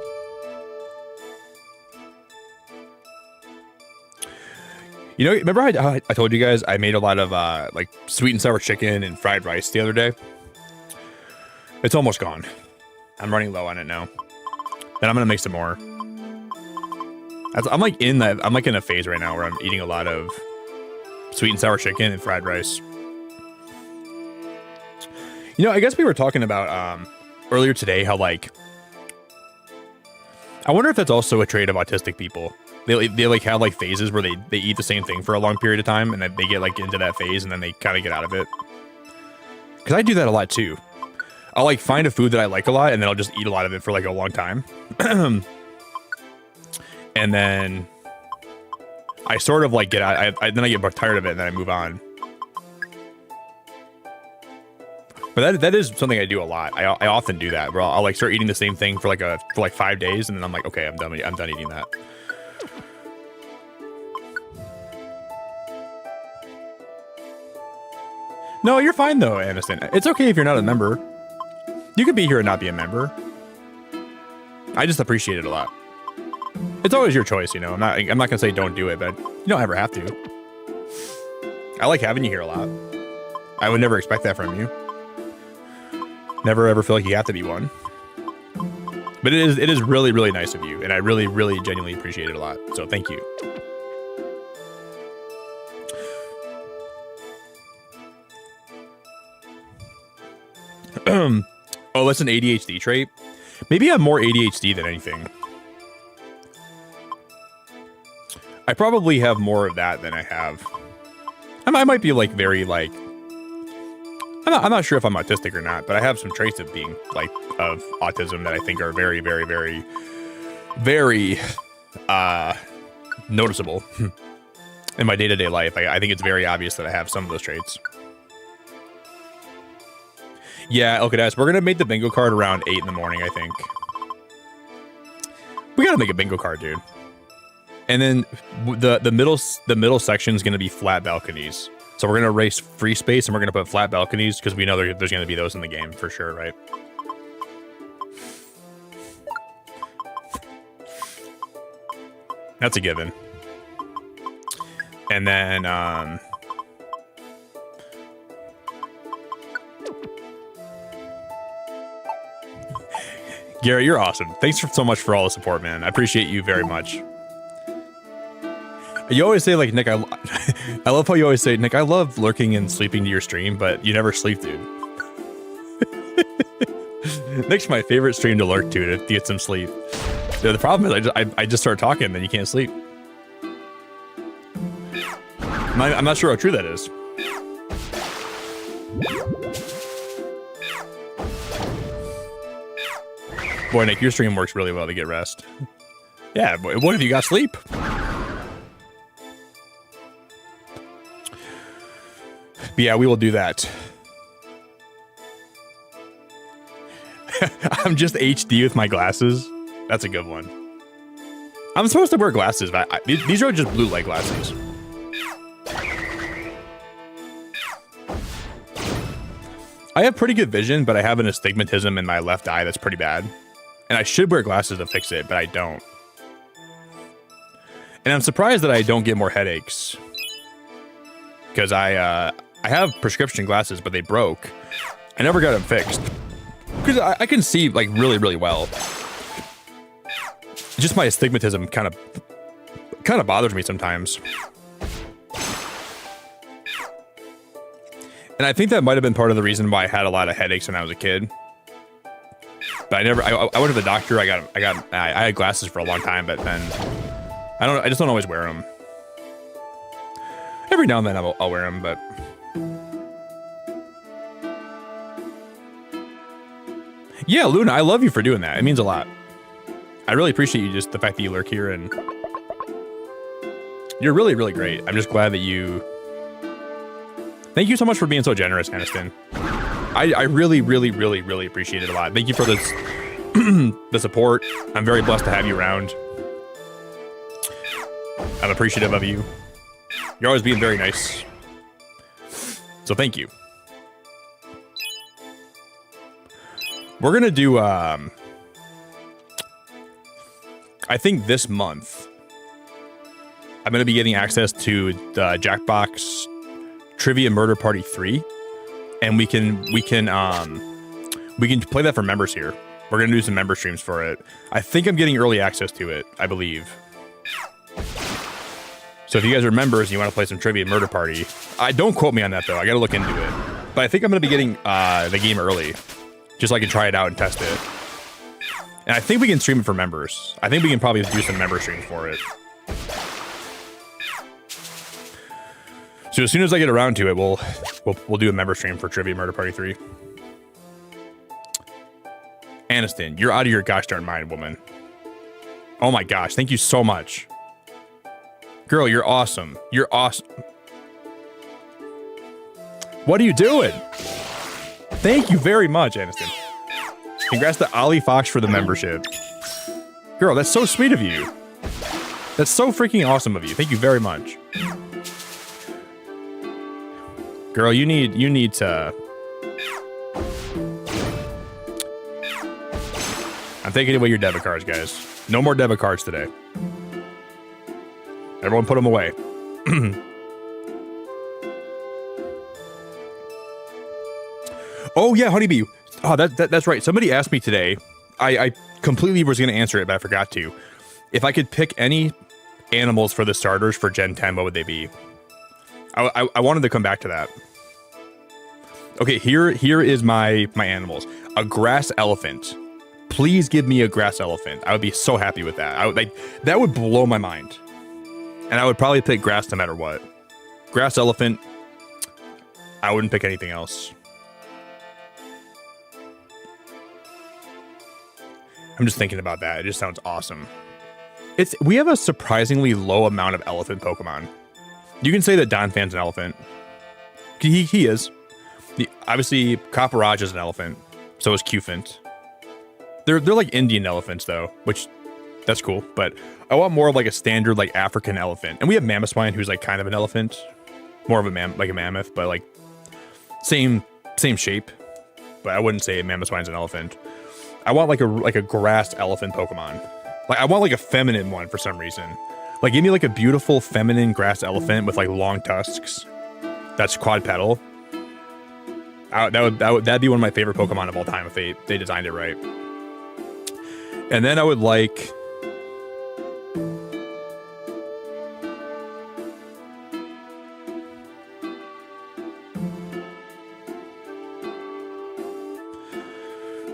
You know, remember I told you guys I made a lot of like sweet and sour chicken and fried rice the other day? It's almost gone. I'm running low on it now. And I'm gonna make some more. I'm like in a phase right now where I'm eating a lot of sweet and sour chicken and fried rice. You know, I guess we were talking about earlier today how like I wonder if that's also a trait of autistic people. They like have like phases where they eat the same thing for a long period of time and then they get like into that phase and then they kind of get out of it. Because I do that a lot too. I'll like find a food that I like a lot and then I'll just eat a lot of it for like a long time. And then I sort of like get out, then I get tired of it and then I move on. But that is something I do a lot. I often do that where I'll like start eating the same thing for like 5 days and then I'm like, okay, I'm done eating that. No, you're fine though, Aniston. It's okay if you're not a member. You can be here and not be a member. I just appreciate it a lot. It's always your choice, you know. I'm not gonna say don't do it, but you don't ever have to. I like having you here a lot. I would never expect that from you. Never ever feel like you have to be one. But it is really, really nice of you, and I really, really genuinely appreciate it a lot. So thank you. Oh, that's an ADHD trait. Maybe I have more ADHD than anything. I probably have more of that than I have. I might be like very like. I'm not sure if I'm autistic or not, but I have some traits of being like of autism that I think are very, very, very, very noticeable in my day-to-day life. I think it's very obvious that I have some of those traits. Yeah, okay, guys, we're gonna make the bingo card around 8 in the morning, I think. We gotta make a bingo card, dude. And then the middle section is gonna be flat balconies. So we're gonna erase free space and we're gonna put flat balconies because we know there's gonna be those in the game for sure, right? That's a given. And then Gary, you're awesome. Thanks so much for all the support, man. I appreciate you very much. You always say, like, Nick, I love how you always say, Nick, I love lurking and sleeping to your stream, but you never sleep, dude. Nick's my favorite stream to lurk to get some sleep. The problem is I just start talking, then you can't sleep. I'm not sure how true that is. Boy, Nick, your stream works really well to get rest. Yeah, boy, what if you got sleep? But yeah, we will do that. I'm just HD with my glasses. That's a good one. I'm supposed to wear glasses, but these are just blue light glasses. I have pretty good vision, but I have an astigmatism in my left eye that's pretty bad. And I should wear glasses to fix it, but I don't. And I'm surprised that I don't get more headaches. Because I have prescription glasses, but they broke. I never got them fixed. Because I can see, like, really, really well. Just my astigmatism kind of bothers me sometimes. And I think that might have been part of the reason why I had a lot of headaches when I was a kid. But I went to the doctor. I had glasses for a long time, but then I just don't always wear them. Every now and then I'll wear them, but yeah, Luna, I love you for doing that. It means a lot. I really appreciate you, just the fact that you lurk here, and you're really, really great. I'm just glad that you. Thank you so much for being so generous, Aniston. I really, really, really, really appreciate it a lot. Thank you for this, the support. I'm very blessed to have you around. I'm appreciative of you. You're always being very nice. So thank you. We're going to do, I think this month, I'm going to be getting access to the Jackbox Trivia Murder Party 3. And we can play that for members here. We're gonna do some member streams for it. I think I'm getting early access to it, I believe. So if you guys are members and you want to play some Trivia Murder Party, don't quote me on that though. I gotta look into it. But I think I'm gonna be getting the game early, just so I can try it out and test it. And I think we can stream it for members. I think we can probably do some member streams for it. So as soon as I get around to it, we'll do a member stream for Trivia Murder Party 3. Aniston, you're out of your gosh darn mind, woman. Oh my gosh, thank you so much. Girl, you're awesome. You're awesome. What are you doing? Thank you very much, Aniston. Congrats to Ollie Fox for the membership. Girl, that's so sweet of you. That's so freaking awesome of you. Thank you very much. Girl, you need to. I'm taking away your debit cards, guys. No more debit cards today. Everyone put them away. Oh yeah, Honeybee. Oh, that's right. Somebody asked me today. I completely was going to answer it, but I forgot to. If I could pick any animals for the starters for Gen 10, what would they be? I wanted to come back to that. Okay, here is my animals. A grass elephant. Please give me a grass elephant. I would be so happy with that. That would blow my mind. And I would probably pick grass no matter what. Grass elephant. I wouldn't pick anything else. I'm just thinking about that. It just sounds awesome. We have a surprisingly low amount of elephant Pokemon. You can say that Donphan's an elephant. He is. Obviously, Copperage is an elephant. So is Cufant. They're like Indian elephants though, which that's cool. But I want more of like a standard like African elephant. And we have Mammothswine, who's like kind of an elephant, more of a mammoth, but like same shape. But I wouldn't say Mammothswine's an elephant. I want like a grass elephant Pokemon. Like I want like a feminine one for some reason. Like, give me like a beautiful feminine grass elephant with like long tusks. That's quadpetal. That'd be one of my favorite Pokemon of all time if they designed it right. And then I would like.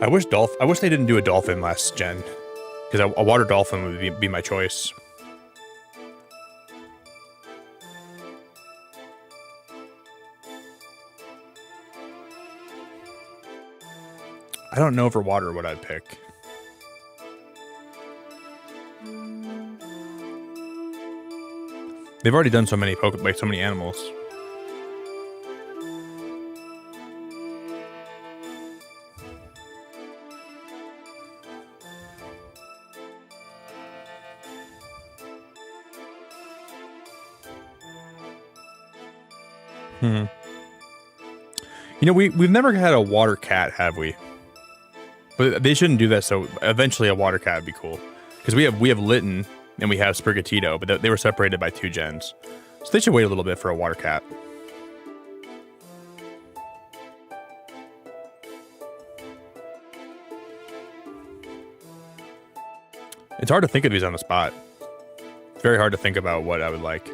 I wish they didn't do a dolphin last gen, because a water dolphin would be my choice. I don't know for water what I'd pick. They've already done so many so many animals. You know, we've never had a water cat, have we? But they shouldn't do that. So eventually, a water cat would be cool, because we have Litten and we have Sprigatito, but they were separated by 2 gens, so they should wait a little bit for a water cat. It's hard to think of these on the spot. It's very hard to think about what I would like.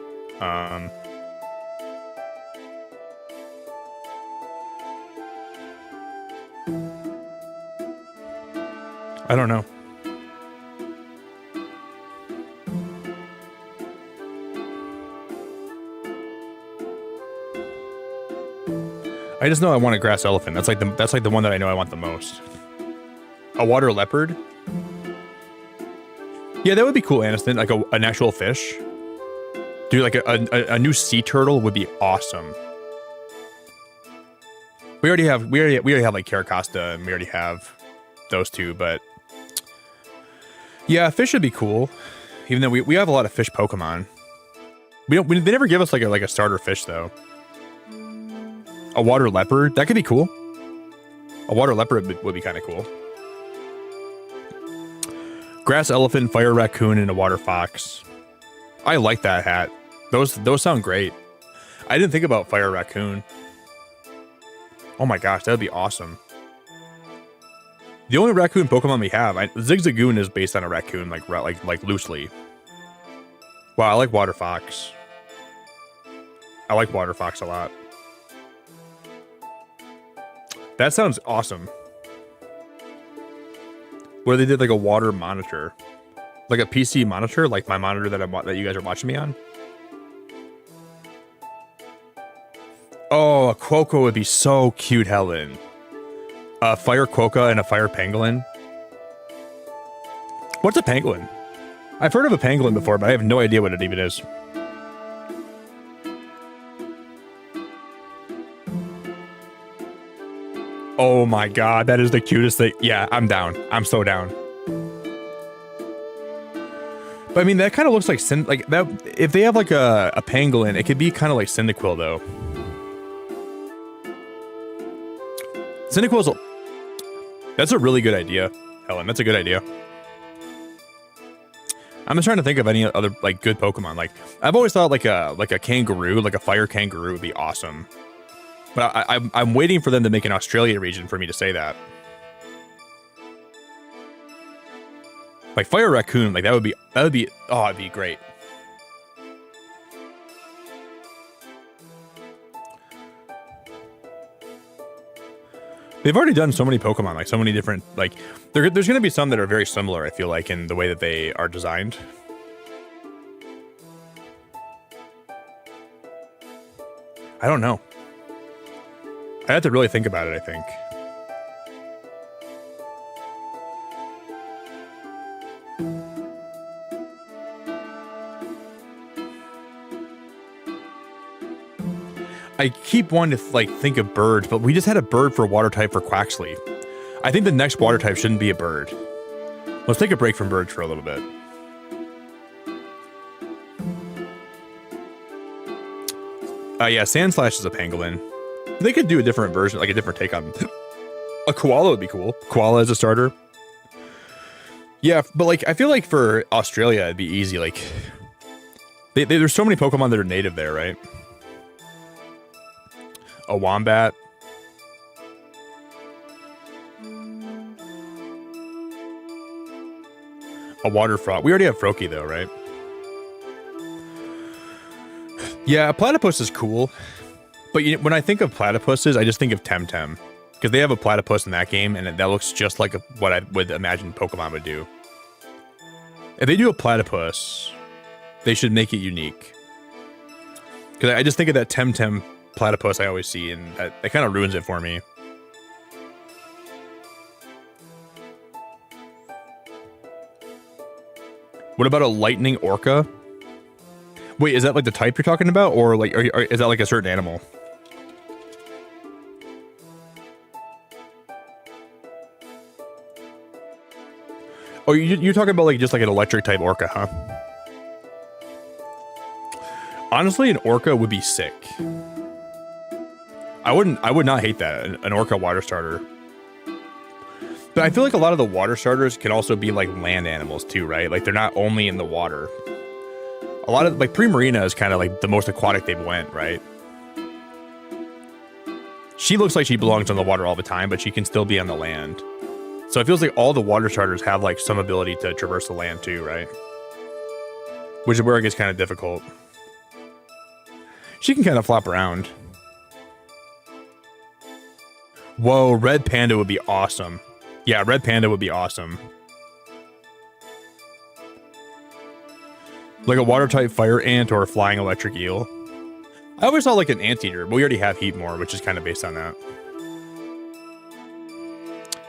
I don't know. I just know I want a grass elephant. That's like the one that I know I want the most. A water leopard? Yeah, that would be cool, Aniston. Like an actual fish. Dude, like a new sea turtle would be awesome. We already have like Caracosta, and we already have those 2, but yeah, fish would be cool. Even though we have a lot of fish Pokemon. They never give us like a starter fish though. A water leopard, that could be cool. A water leopard would be kind of cool. Grass elephant, fire raccoon, and a water fox. I like that hat. Those sound great. I didn't think about fire raccoon. Oh my gosh, that would be awesome. The only raccoon Pokemon we have, Zigzagoon is based on a raccoon, like loosely. Wow, I like water fox. I like water fox a lot. That sounds awesome. Where they did like a water monitor, like a PC monitor, like my monitor that you guys are watching me on. Oh, a Quokka would be so cute, Helen. A fire Quokka and a fire pangolin. What's a pangolin? I've heard of a pangolin before, but I have no idea what it even is. Oh my god, that is the cutest thing. Yeah, I'm down. I'm so down. But I mean, that kind of looks like that. If they have like a pangolin, it could be kind of like Cyndaquil though. Cyndaquil's that's a really good idea, Helen. That's a good idea. I'm just trying to think of any other like good Pokemon. Like I've always thought like a kangaroo, like a fire kangaroo would be awesome. But I'm waiting for them to make an Australia region for me to say that. Like fire raccoon, like that would be oh, it'd be great. They've already done so many Pokemon, like so many different, like there's going to be some that are very similar, I feel like, in the way that they are designed. I don't know. I have to really think about it, I think. I keep wanting to like think of birds, but we just had a bird for water type for Quaxley. I think the next water type shouldn't be a bird. Let's take a break from birds for a little bit. Yeah, Sandslash is a pangolin. They could do a different version, like a different take on a koala would be cool. Koala as a starter. Yeah, but like I feel like for Australia it'd be easy. Like There's so many Pokemon that are native there, right? A Wombat. A Water Frog. We already have Froakie though, right? Yeah, a Platypus is cool. But when I think of platypuses, I just think of Temtem. Because they have a platypus in that game, and that looks just like what I would imagine Pokemon would do. If they do a platypus, they should make it unique. Because I just think of that Temtem platypus I always see, and that kind of ruins it for me. What about a lightning orca? Wait, is that like the type you're talking about, or like, or is that like a certain animal? Oh, you're talking about like just like an electric type orca, huh? Honestly, an orca would be sick. I would not hate that, an orca water starter. But I feel like a lot of the water starters can also be like land animals too, right? Like they're not only in the water. A lot of like Primarina is kind of like the most aquatic they've went, right? She looks like she belongs on the water all the time, but she can still be on the land. So it feels like all the water starters have like some ability to traverse the land too, right? Which is where it gets kind of difficult. She can kind of flop around. Whoa, Red Panda would be awesome. Yeah, Red Panda would be awesome. Like a water type fire ant or a flying electric eel. I always thought like an anteater, but we already have Heatmore, which is kind of based on that.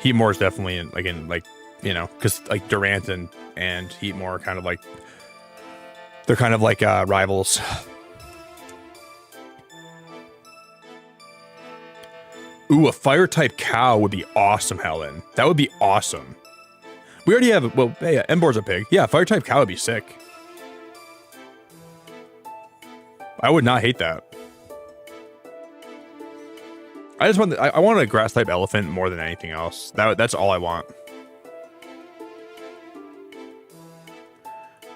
Heatmore is definitely like you know, because like Durant and Heatmore are kind of like, they're kind of like rivals. Ooh, a fire type cow would be awesome, Helen. That would be awesome. We already have, well, hey, Embor's a pig. Yeah, fire type cow would be sick. I would not hate that. I just want, I want a grass type elephant more than anything else. That's all I want.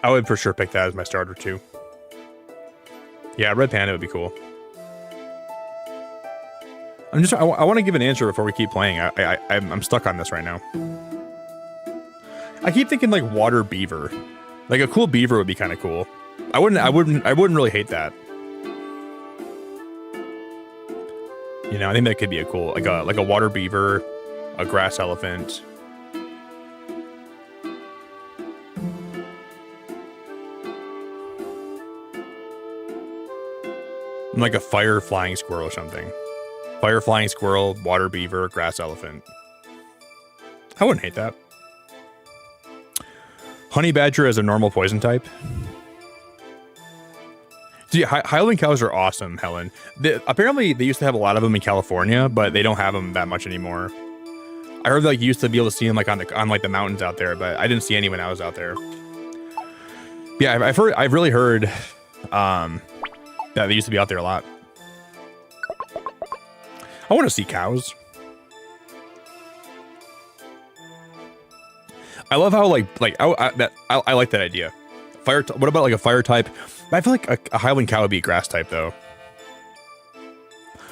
I would for sure pick that as my starter too. Yeah, Red Panda would be cool. I want to give an answer before we keep playing. I'm stuck on this right now. I keep thinking like water beaver. Like a cool beaver would be kind of cool. I wouldn't really hate that. You know, I think that could be a cool, like a water beaver, a grass elephant. Like a fire flying squirrel or something. Fire flying squirrel, water beaver, grass elephant. I wouldn't hate that. Honey badger as a normal poison type. See, Highland cows are awesome, Helen. Apparently, they used to have a lot of them in California, but they don't have them that much anymore. I heard like you used to be able to see them like on like the mountains out there, but I didn't see any when I was out there. Yeah, I've really heard that they used to be out there a lot. I want to see cows. I love how like I like that idea. What about like a fire type? I feel like a Highland cow would be a grass type though.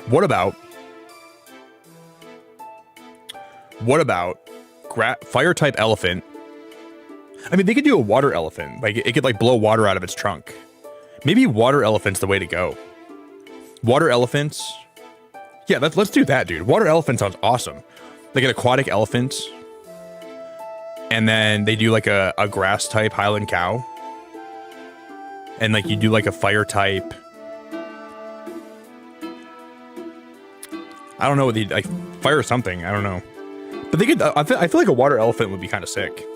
What about fire type elephant? I mean, they could do a water elephant. Like it could like blow water out of its trunk. Maybe water elephant's the way to go. Water elephants. Yeah, let's do that, dude. Water elephant sounds awesome. Like an aquatic elephant. And then they do like a grass type Highland cow. And like you do like a fire type. I don't know what they like, fire something. I don't know. But they could. I feel like a water elephant would be kind of sick.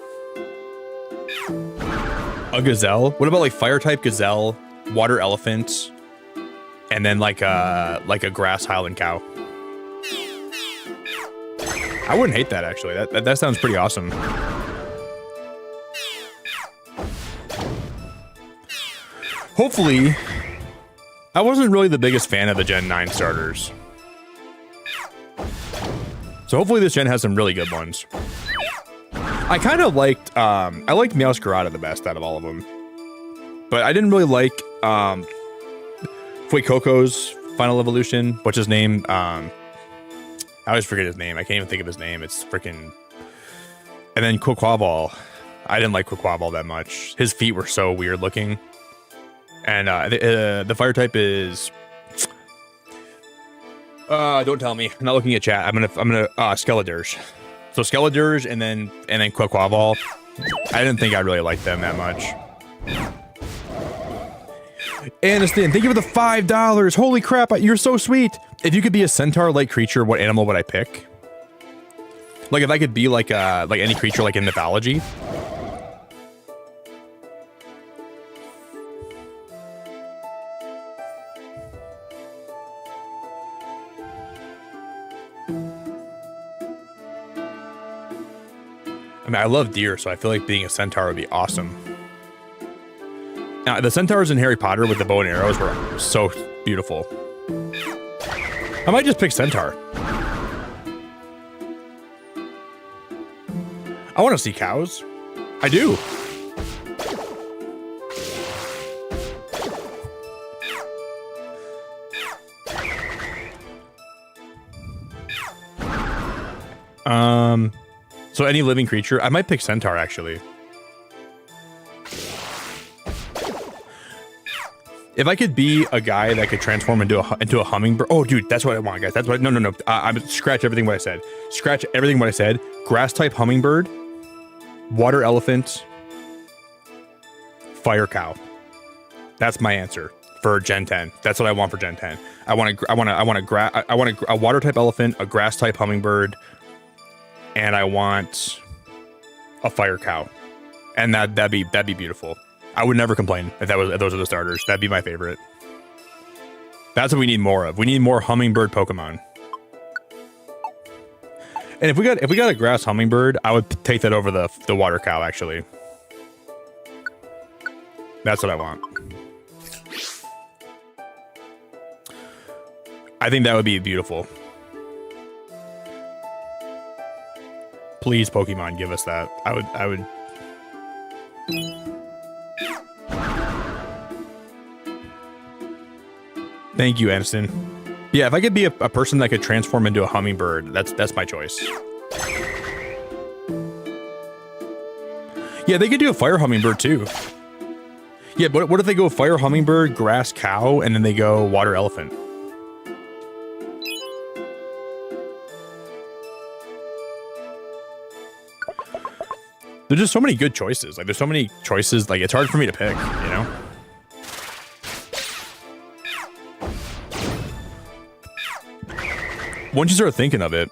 A gazelle. What about like fire type gazelle, water elephant, and then like a grass Highland cow? I wouldn't hate that actually. That sounds pretty awesome. Hopefully, I wasn't really the biggest fan of the Gen 9 starters. So hopefully this gen has some really good ones. I kind of liked, I liked Meowscarada the best out of all of them. But I didn't really like Fuecoco's final evolution. What's his name? I always forget his name. I can't even think of his name. It's freaking... And then Quaquaval. I didn't like Quaquaval that much. His feet were so weird looking. And the fire type is... don't tell me. I'm not looking at chat. I'm gonna Skeledurs. So Skeledurs and then Quaquaval. I didn't think I really liked them that much. Aniston, thank you for the $5. Holy crap, you're so sweet. If you could be a centaur-like creature, what animal would I pick? Like if I could be like any creature like in mythology. I mean, I love deer, so I feel like being a centaur would be awesome. Now, the centaurs in Harry Potter with the bow and arrows were so beautiful. I might just pick centaur. I want to see cows. I do. So any living creature, I might pick centaur actually. If I could be a guy that could transform into a hummingbird. Oh, dude, that's what I want, guys. That's what. No. I'm scratch everything what I said. Scratch everything what I said. Grass type hummingbird, water elephant, fire cow. That's my answer for Gen 10. That's what I want for Gen 10. I want a water type elephant, a grass type hummingbird, and I want a fire cow. And that'd be beautiful. I would never complain if those are the starters. That'd be my favorite. That's what we need more of. We need more hummingbird Pokemon. And if we got a grass hummingbird, I would take that over the water cow actually. That's what I want. I think that would be beautiful. Please, Pokemon, give us that. I would. Thank you, Aniston. Yeah, if I could be a person that could transform into a hummingbird, that's my choice. Yeah, they could do a fire hummingbird too. Yeah, but what if they go fire hummingbird, grass cow, and then they go water elephant? There's just so many good choices. Like, there's so many choices. Like, it's hard for me to pick, you know? Once you start thinking of it,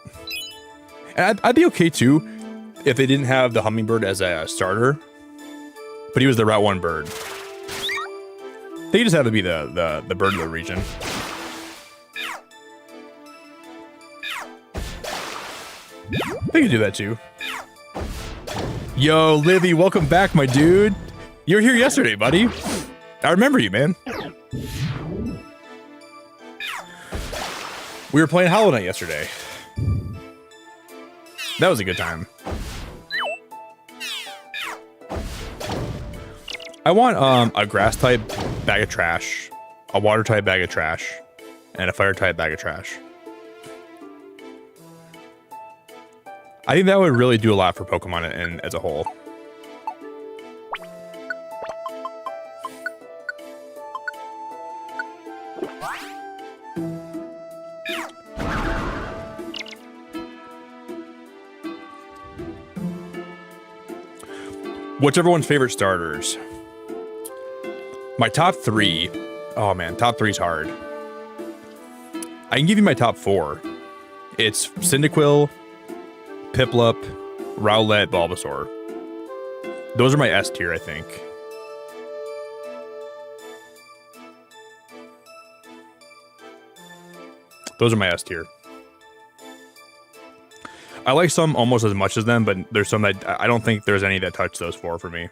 and I'd be okay too if they didn't have the hummingbird as a starter, but he was the Route 1 bird. They just have to be the bird of the region. They could do that too. Yo, Livy, welcome back, my dude. You were here yesterday, buddy. I remember you, man. We were playing Hollow Knight yesterday. That was a good time. I want a grass type bag of trash, a water type bag of trash, and a fire type bag of trash. I think that would really do a lot for Pokemon and as a whole. What's everyone's favorite starters? My top 3. Oh man, top 3's hard. I can give you my top 4. It's Cyndaquil, Piplup, Rowlet, Bulbasaur. Those are my S tier, I think. Those are my S tier. I like some almost as much as them, but there's some that I don't think there's any that touch those 4 for me.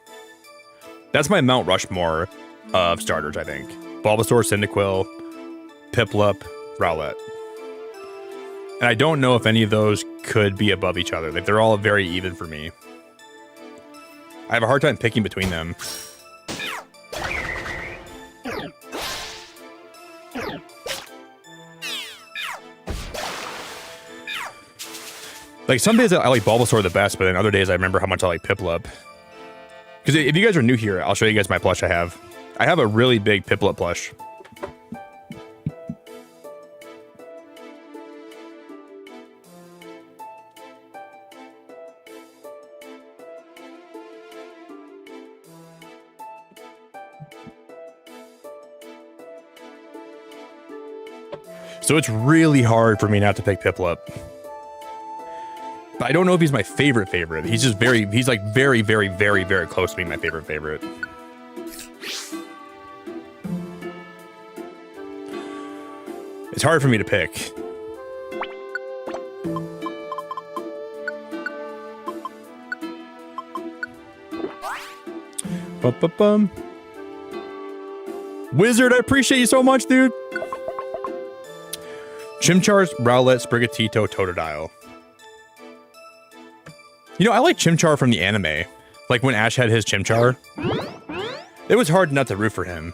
That's my Mount Rushmore of starters, I think. Bulbasaur, Cyndaquil, Piplup, Rowlet. And I don't know if any of those could be above each other. Like, they're all very even for me. I have a hard time picking between them. Like some days I like Bulbasaur the best, but then other days I remember how much I like Piplup. Because if you guys are new here, I'll show you guys my plush I have. I have a really big Piplup plush. So it's really hard for me not to pick Piplup. But I don't know if he's my favorite. He's just he's like very close to being my favorite. It's hard for me to pick. Bum. Wizard, I appreciate you so much, dude. Chimchar's, Rowlet, Sprigatito, Totodile. You know, I like Chimchar from the anime. Like when Ash had his Chimchar. It was hard not to root for him.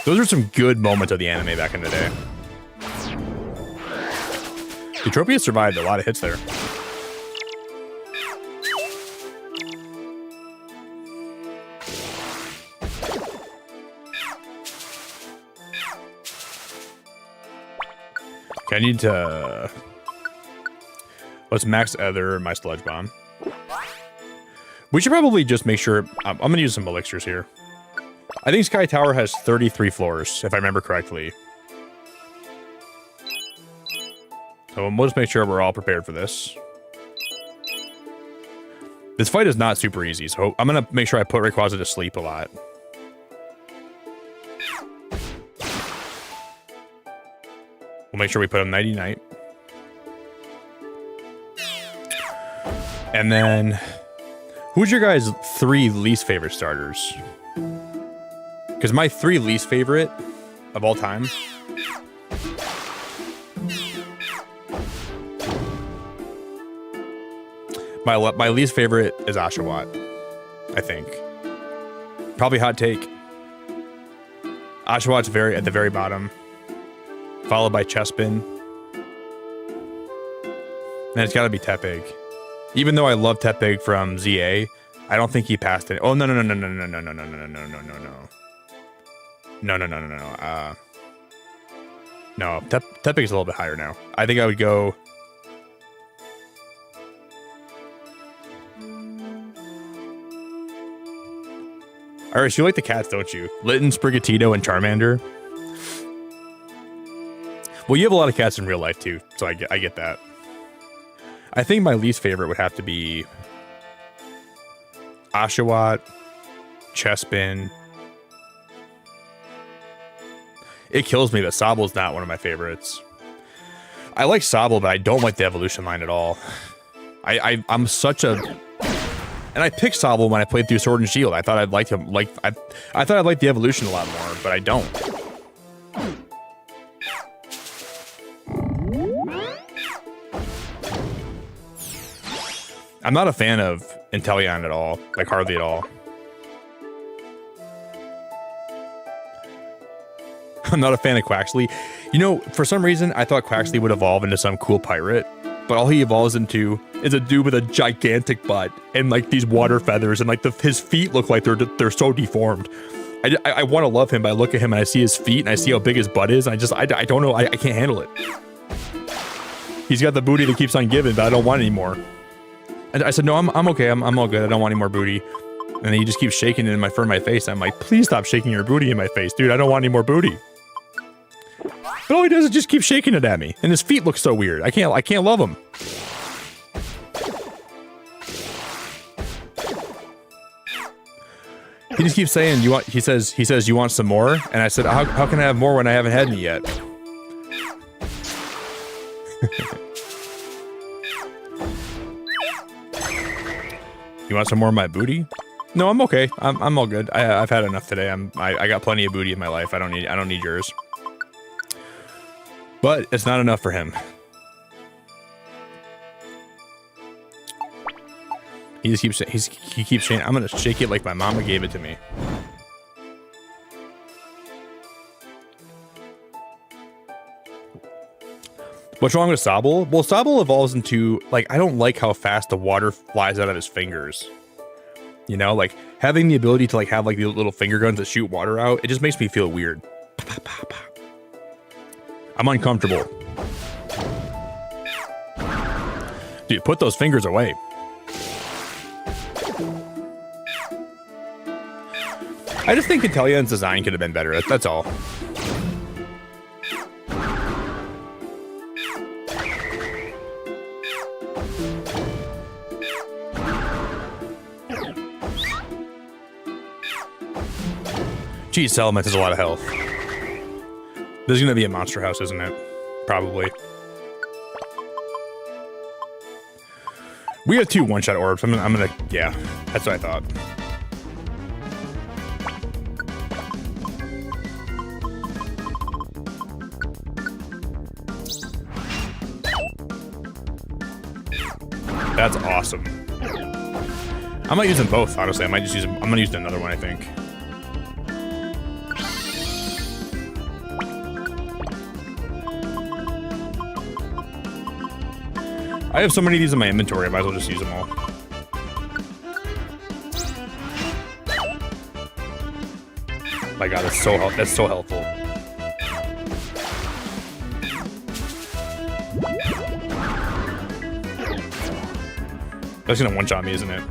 Those are some good moments of the anime back in the day. Eutropia survived a lot of hits there. Okay, I need to... Let's max Ether my Sludge Bomb. We should probably just make sure... I'm going to use some elixirs here. I think Sky Tower has 33 floors, if I remember correctly. So we'll just make sure we're all prepared for this. This fight is not super easy, so I'm going to make sure I put Rayquaza to sleep a lot. We'll make sure we put him nighty-night. And then, who's your guys' 3 least favorite starters? Because my 3 least favorite of all time. My least favorite is Oshawott, I think. Probably hot take. Oshawott's at the very bottom, followed by Chespin. And it's got to be Tepig. Even though I love Tepig from ZA, I don't think he passed it. Oh, no. No. Tepig's a little bit higher now. I think I would go... Iris, you like the cats, don't you? Litten, Sprigatito, and Charmander. Well, you have a lot of cats in real life, too, so I get that. I think my least favorite would have to be Oshawott, Chespin. It kills me that Sobble's not one of my favorites. I like Sobble, but I don't like the evolution line at all. I'm such a... And I picked Sobble when I played through Sword and Shield. I thought I'd like him, I thought I'd like the evolution a lot more, but I don't. I'm not a fan of Inteleon at all, like hardly at all. I'm not a fan of Quaxley. You know, for some reason, I thought Quaxley would evolve into some cool pirate, but all he evolves into is a dude with a gigantic butt and like these water feathers, and like his feet look like they're so deformed. I want to love him, but I look at him and I see his feet and I see how big his butt is, and I don't know, I can't handle it. He's got the booty that keeps on giving, but I don't want any more. I said, no, I'm okay. I'm all good. I don't want any more booty. And then he just keeps shaking it in my face. I'm like, please stop shaking your booty in my face, dude. I don't want any more booty. But all he does is just keep shaking it at me. And his feet look so weird. I can't love him. He just keeps saying, he says, you want some more? And I said, how can I have more when I haven't had any yet? You want some more of my booty? No, I'm okay. I'm all good. I've had enough today. I got plenty of booty in my life. I don't need yours. But it's not enough for him. He keeps saying, I'm gonna shake it like my mama gave it to me. What's wrong with Sobble? Well, Sobble evolves into, like, I don't like how fast the water flies out of his fingers. You know, like, having the ability to, like, have, like, the little finger guns that shoot water out, it just makes me feel weird. I'm uncomfortable. Dude, put those fingers away. I just think Intellion's design could have been better. That's all. Geez, Settlement has a lot of health. This is going to be a monster house, isn't it? Probably. We have 2 one-shot orbs. I'm gonna, yeah, that's what I thought. That's awesome. I might use them both, honestly. I might just use them. I'm gonna use another one, I think. I have so many of these in my inventory, I might as well just use them all. My god, that's so helpful. That's gonna one-shot me, isn't it?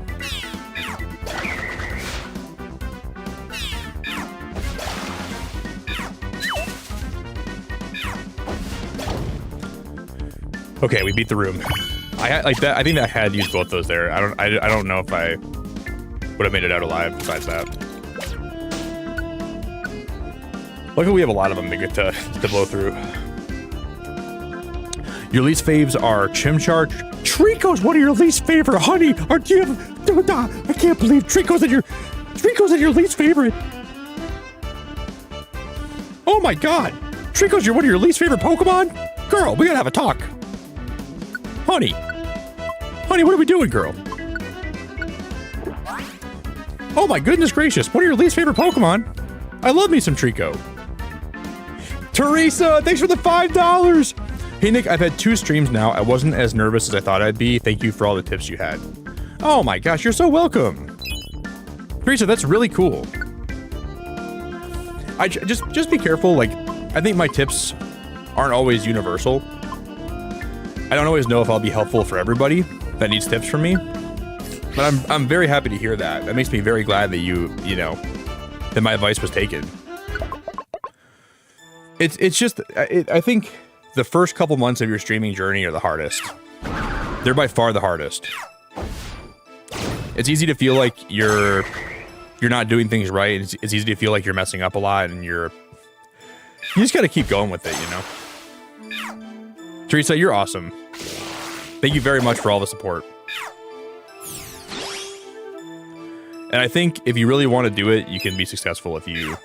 Okay, we beat the room. I like that. I think I had used both those there. I don't know if I would have made it out alive besides that. Luckily, we have a lot of them to get to blow through. Your least faves are Chimchar. Trico's one of your least favorite, honey. Are you? I can't believe Trico's at your least favorite. Oh my god, Trico's one of your least favorite Pokemon. Girl, we gotta have a talk. Honey, what are we doing, girl? Oh my goodness gracious, one of your least favorite Pokemon? I love me some Trico. Teresa, thanks for the $5. Hey Nick, I've had 2 streams now. I wasn't as nervous as I thought I'd be. Thank you for all the tips you had. Oh my gosh, you're so welcome. Teresa, that's really cool. I just be careful. Like, I think my tips aren't always universal. I don't always know if I'll be helpful for everybody that needs tips from me. But I'm very happy to hear that. That makes me very glad that you know, that my advice was taken. It's just, I think the first couple months of your streaming journey are the hardest. They're by far the hardest. It's easy to feel like you're not doing things right. It's easy to feel like you're messing up a lot, and you just gotta keep going with it, you know? Teresa, you're awesome. Thank you very much for all the support. And I think if you really want to do it, you can be successful if you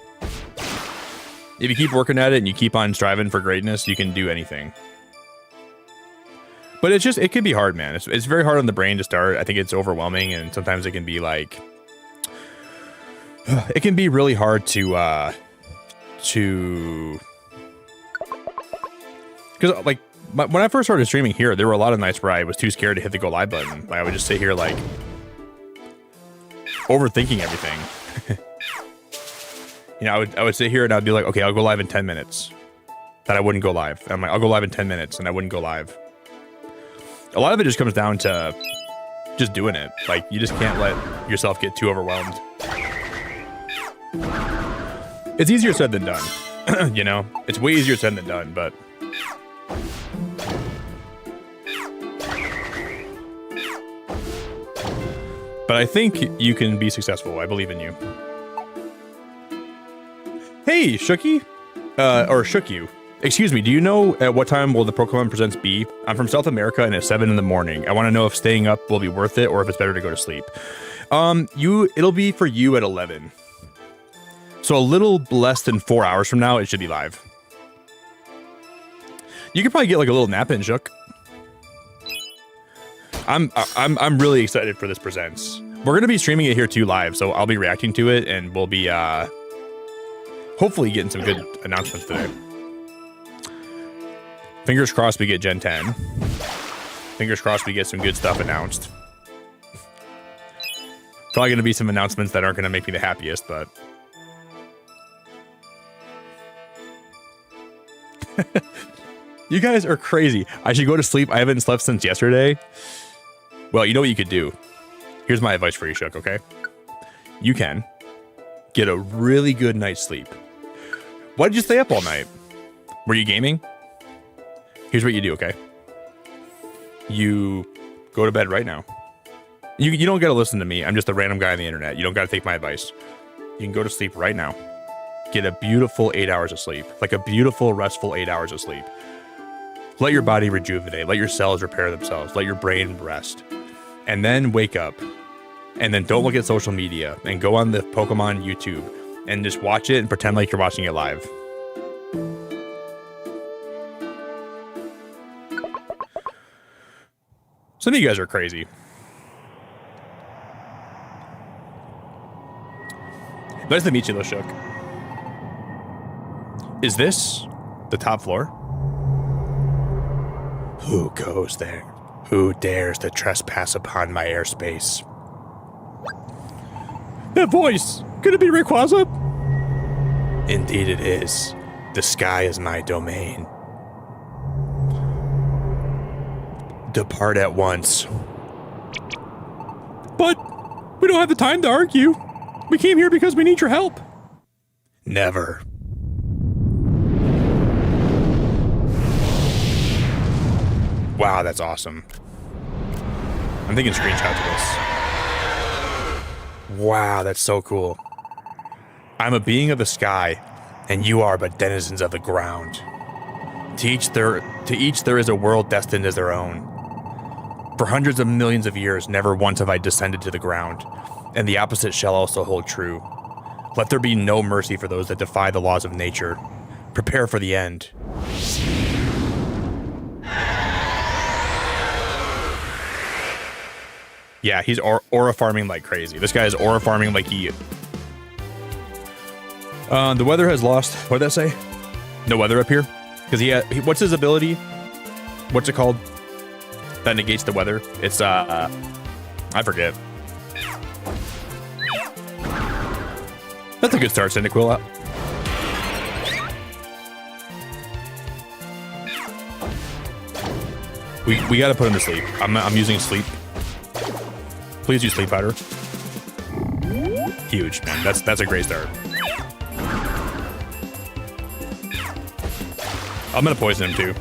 keep working at it and you keep on striving for greatness, you can do anything. But it can be hard, man. It's very hard on the brain to start. I think it's overwhelming, and sometimes it can be like, it can be really hard to because like when I first started streaming here, there were a lot of nights where I was too scared to hit the go live button. Like, I would just sit here like overthinking everything. You know, I would sit here and I'd be like, okay, I'll go live in 10 minutes. That I wouldn't go live. I'm like, I'll go live in 10 minutes, and I wouldn't go live. A lot of it just comes down to just doing it. Like, you just can't let yourself get too overwhelmed. It's easier said than done. You know, it's way easier said than done, but I think you can be successful. I believe in you. Hey, Shooky, or Shook you. Excuse me, do you know at what time will the Pokemon Presents be? I'm from South America and it's 7 in the morning. I want to know if staying up will be worth it or if it's better to go to sleep. It'll be for you at 11. So a little less than 4 hours from now, it should be live. You could probably get like a little nap in, Shook. I'm really excited for this Presents. We're gonna be streaming it here too live, so I'll be reacting to it, and we'll be hopefully getting some good announcements today. Fingers crossed we get Gen 10. Fingers crossed we get some good stuff announced. Probably going to be some announcements that aren't going to make me the happiest, but... You guys are crazy. I should go to sleep. I haven't slept since yesterday. Well, you know what you could do? Here's my advice for you, Shook, okay? You can get a really good night's sleep. Why did you stay up all night? Were you gaming? Here's what you do, okay? You go to bed right now. You don't got to listen to me. I'm just a random guy on the internet. You don't got to take my advice. You can go to sleep right now. Get a beautiful 8 hours of sleep. Like a beautiful, restful 8 hours of sleep. Let your body rejuvenate. Let your cells repair themselves. Let your brain rest. And then wake up. And then don't look at social media. And go on the Pokemon YouTube. And just watch it and pretend like you're watching it live. Some of you guys are crazy. Nice to meet you, though, Shook. Is this the top floor? Who goes there? Who dares to trespass upon my airspace? That voice! Could it be Rayquaza? Indeed it is. The sky is my domain. Depart at once. But we don't have the time to argue. We came here because we need your help. Never. Wow, that's awesome. I'm taking screenshots of this. Wow, that's so cool. I'm a being of the sky, and you are but denizens of the ground. To each there is a world destined as their own. For hundreds of millions of years, never once have I descended to the ground, and the opposite shall also hold true. Let there be no mercy for those that defy the laws of nature. Prepare for the end. Yeah, he's aura farming like crazy. This guy is aura farming like he... the weather has lost... What did that say? No weather up here? Because what's his ability? What's it called? That negates the weather. It's, I forget. That's a good start, Cyndaquil. We gotta put him to sleep. I'm using sleep. Please use sleep powder. Huge, man. That's a great start. I'm gonna poison him too.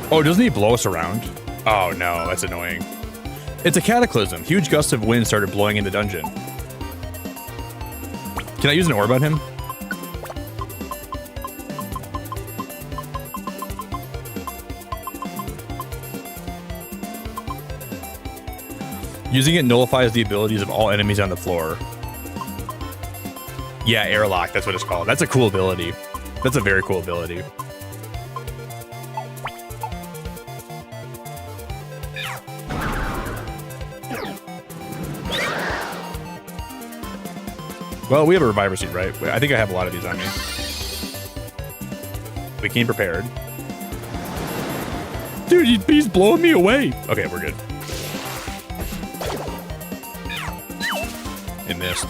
Oh, doesn't he blow us around? Oh no, that's annoying. It's a cataclysm. Huge gusts of wind started blowing in the dungeon. Can I use an orb on him? Using it nullifies the abilities of all enemies on the floor. Yeah, airlock, that's what it's called. That's a cool ability. That's a very cool ability. Well, we have a reviver seed, right? I think I have a lot of these on me. We came prepared. Dude, he's blowing me away. Okay, we're good. It missed.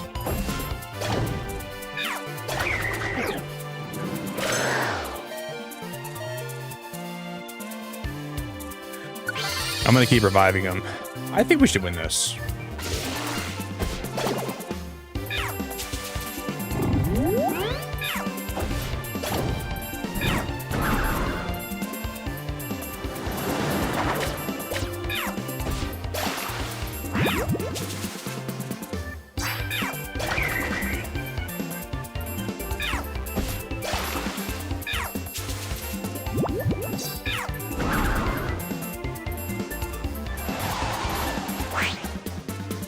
I'm gonna keep reviving him. I think we should win this.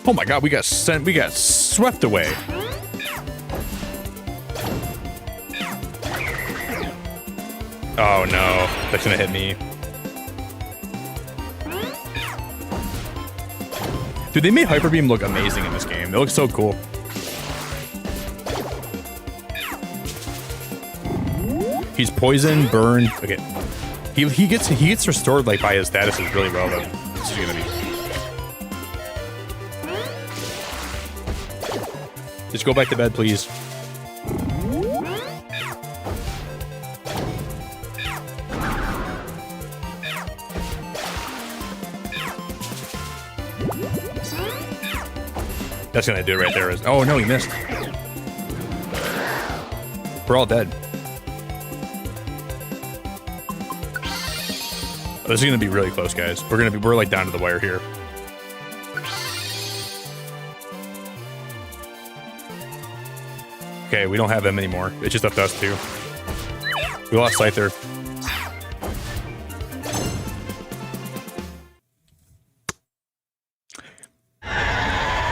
Oh my god, we got swept away. Oh no, that's gonna hit me. Dude, they made Hyper Beam look amazing in this game. It looks so cool. He's poisoned, burned. Okay, he gets restored like by his statuses really well though. This is gonna be. Just go back to bed, please. That's gonna do it right there. Oh no, he missed. We're all dead. This is gonna be really close, guys. We're like down to the wire here. Okay, we don't have them anymore. It's just up to us two. We lost Scyther.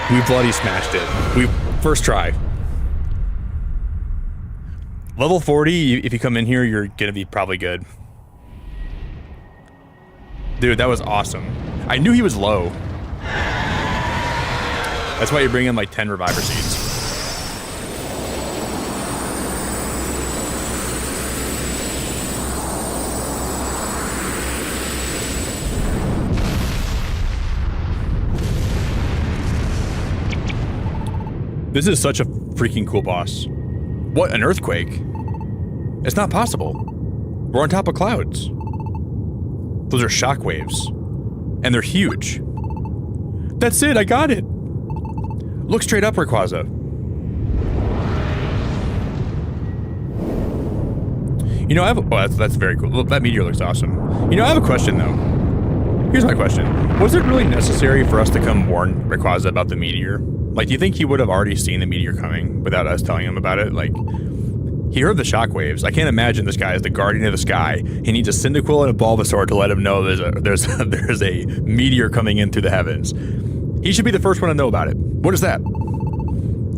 We bloody smashed it. First try. Level 40, if you come in here, you're gonna be probably good. Dude, that was awesome. I knew he was low. That's why you bring in like 10 reviver seeds. This is such a freaking cool boss. What, an earthquake? It's not possible. We're on top of clouds. Those are shockwaves. And they're huge. That's it, I got it. Look straight up, Rayquaza. You know, I have that's very cool. That meteor looks awesome. You know, I have a question though. Here's my question. Was it really necessary for us to come warn Rayquaza about the meteor? Like, do you think he would have already seen the meteor coming without us telling him about it? Like, he heard the shockwaves. I can't imagine this guy is the guardian of the sky. He needs a Cyndaquil and a Bulbasaur to let him know there's a meteor coming in through the heavens. He should be the first one to know about it. What is that?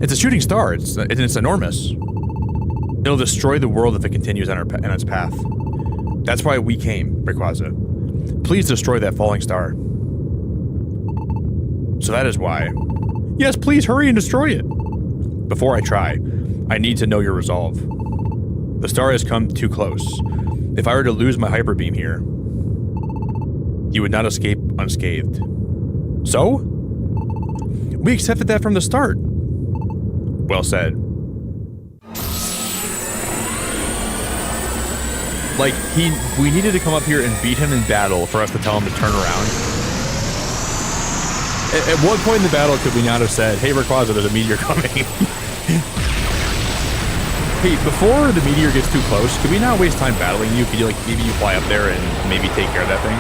It's a shooting star. It's enormous. It'll destroy the world if it continues on its path. That's why we came, Rayquaza. Please destroy that falling star. So that is why. Yes, please hurry and destroy it. Before I try, I need to know your resolve. The star has come too close. If I were to lose my hyper beam here, you would not escape unscathed. So? We accepted that from the start. Well said. Like, we needed to come up here and beat him in battle for us to tell him to turn around. At what point in the battle could we not have said, hey Rayquaza, there's a meteor coming? Hey, before the meteor gets too close, could we not waste time battling you? Could you, like, maybe you fly up there and maybe take care of that thing?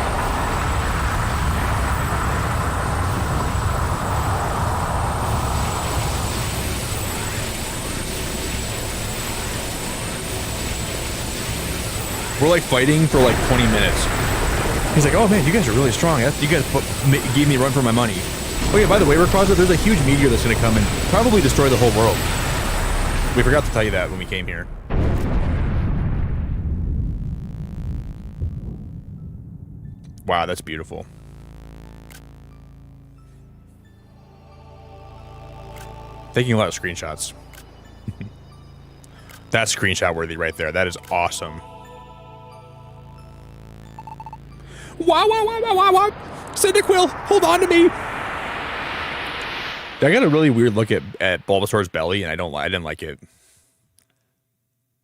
We're like fighting for like 20 minutes. He's like, oh man, you guys are really strong. You guys gave me a run for my money. Oh yeah, by the way, Rayquaza, there's a huge meteor that's going to come and probably destroy the whole world. We forgot to tell you that when we came here. Wow, that's beautiful. Taking a lot of screenshots. That's screenshot worthy right there. That is awesome. Wow, wow, wow, wow, wow, wow. Cyndaquil, hold on to me. I got a really weird look at Bulbasaur's belly, and I didn't like it.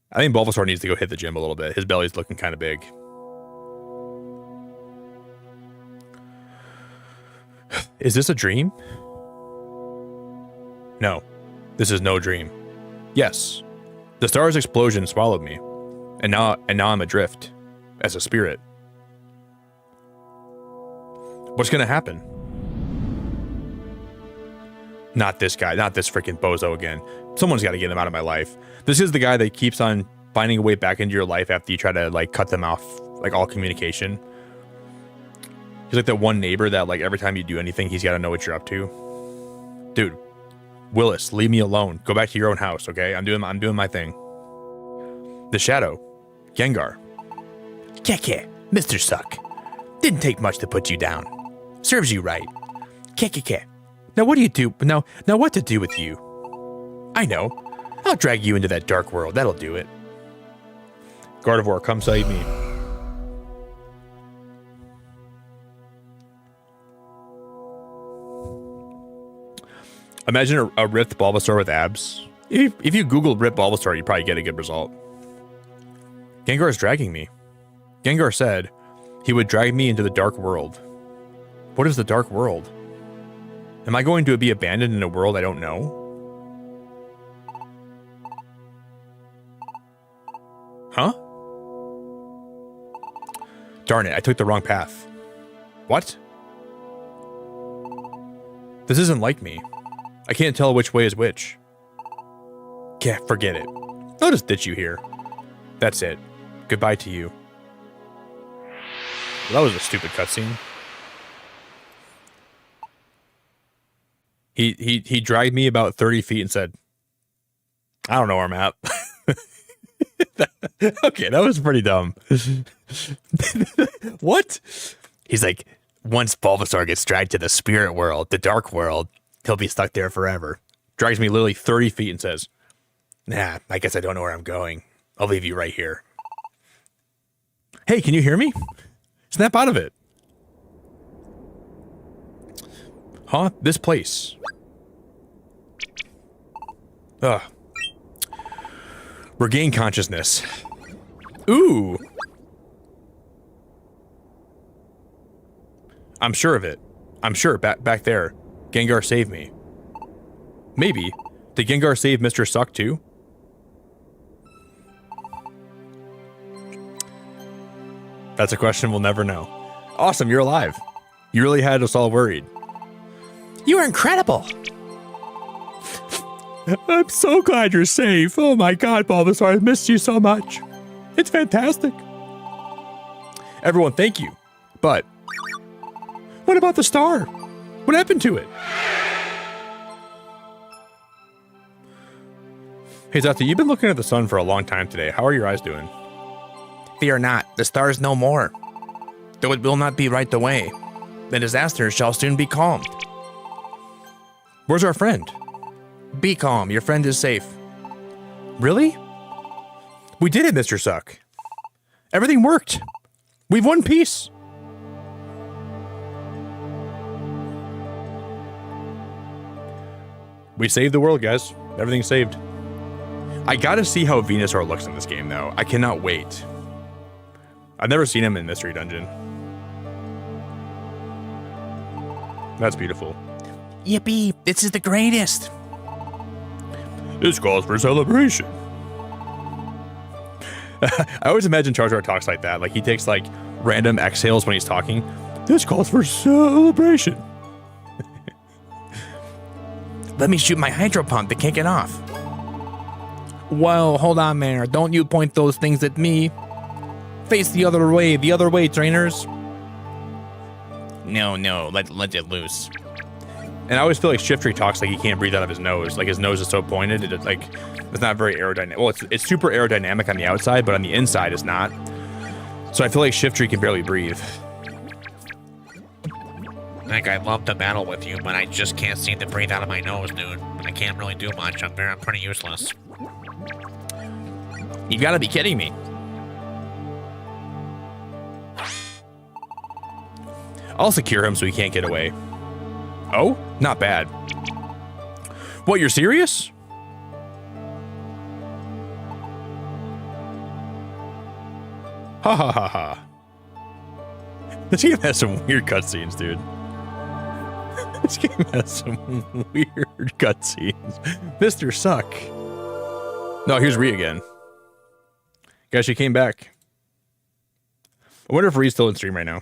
I think Bulbasaur needs to go hit the gym a little bit. His belly's looking kind of big. Is this a dream? No, this is no dream. Yes, the star's explosion swallowed me, and now I'm adrift as a spirit. What's gonna happen? Not this guy, not this freaking bozo again. Someone's got to get him out of my life. This is the guy that keeps on finding a way back into your life after you try to like cut them off, like all communication. He's like that one neighbor that like every time you do anything, he's got to know what you're up to. Dude, Willis, leave me alone. Go back to your own house, okay? I'm doing my thing. The Shadow, Gengar. Keke, Mr. Suck. Didn't take much to put you down. Serves you right. Keke. Now what do you do? Now what to do with you? I know. I'll drag you into that dark world. That'll do it. Gardevoir, come save me. Imagine a ripped Bulbasaur with abs. If you Google ripped Bulbasaur, you probably get a good result. Gengar's dragging me. Gengar said he would drag me into the dark world. What is the dark world? Am I going to be abandoned in a world I don't know? Huh? Darn it, I took the wrong path. What? This isn't like me. I can't tell which way is which. Yeah, forget it. I'll just ditch you here. That's it. Goodbye to you. That was a stupid cutscene. He dragged me about 30 feet and said, I don't know where I'm at. Okay, that was pretty dumb. What? He's like, once Bulbasaur gets dragged to the spirit world, the dark world, he'll be stuck there forever. Drags me literally 30 feet and says, nah, I guess I don't know where I'm going. I'll leave you right here. Hey, can you hear me? Snap out of it. Huh? This place. Ugh. Regain consciousness. Ooh. I'm sure of it. I'm sure. Back there. Gengar saved me. Maybe. Did Gengar save Mr. Suck too? That's a question we'll never know. Awesome, you're alive. You really had us all worried. You are incredible. I'm so glad you're safe. Oh my God, Bulbasaur, I've missed you so much. It's fantastic. Everyone, thank you. But what about the star? What happened to it? Hey, Zata, you've been looking at the sun for a long time today. How are your eyes doing? Fear not, the star is no more. Though it will not be right away. The disaster shall soon be calmed. Where's our friend? Be calm, your friend is safe. Really? We did it, Mr. Suck. Everything worked. We've won peace. We saved the world, guys. Everything's saved. I gotta see how Venusaur looks in this game, though. I cannot wait. I've never seen him in Mystery Dungeon. That's beautiful. Yippee, this is the greatest. This calls for celebration. I always imagine Charizard talks like that. Like he takes like random exhales when he's talking. This calls for celebration. Let me shoot my hydro pump to kick it off. Whoa, hold on there. Don't you point those things at me. Face the other way, trainers. No, let it loose. And I always feel like Shiftry talks like he can't breathe out of his nose. Like his nose is so pointed, it's not very aerodynamic. Well, it's super aerodynamic on the outside, but on the inside it's not. So I feel like Shiftry can barely breathe. Like, I love to battle with you, but I just can't seem to breathe out of my nose, dude. I can't really do much. I'm pretty useless. You gotta be kidding me. I'll secure him so he can't get away. Oh, not bad. What, you're serious? Ha ha ha ha. This game has some weird cutscenes, dude. This game has some weird cutscenes. Mr. Suck. No, here's Rhea again. Guys, she came back. I wonder if Rhea's still in stream right now.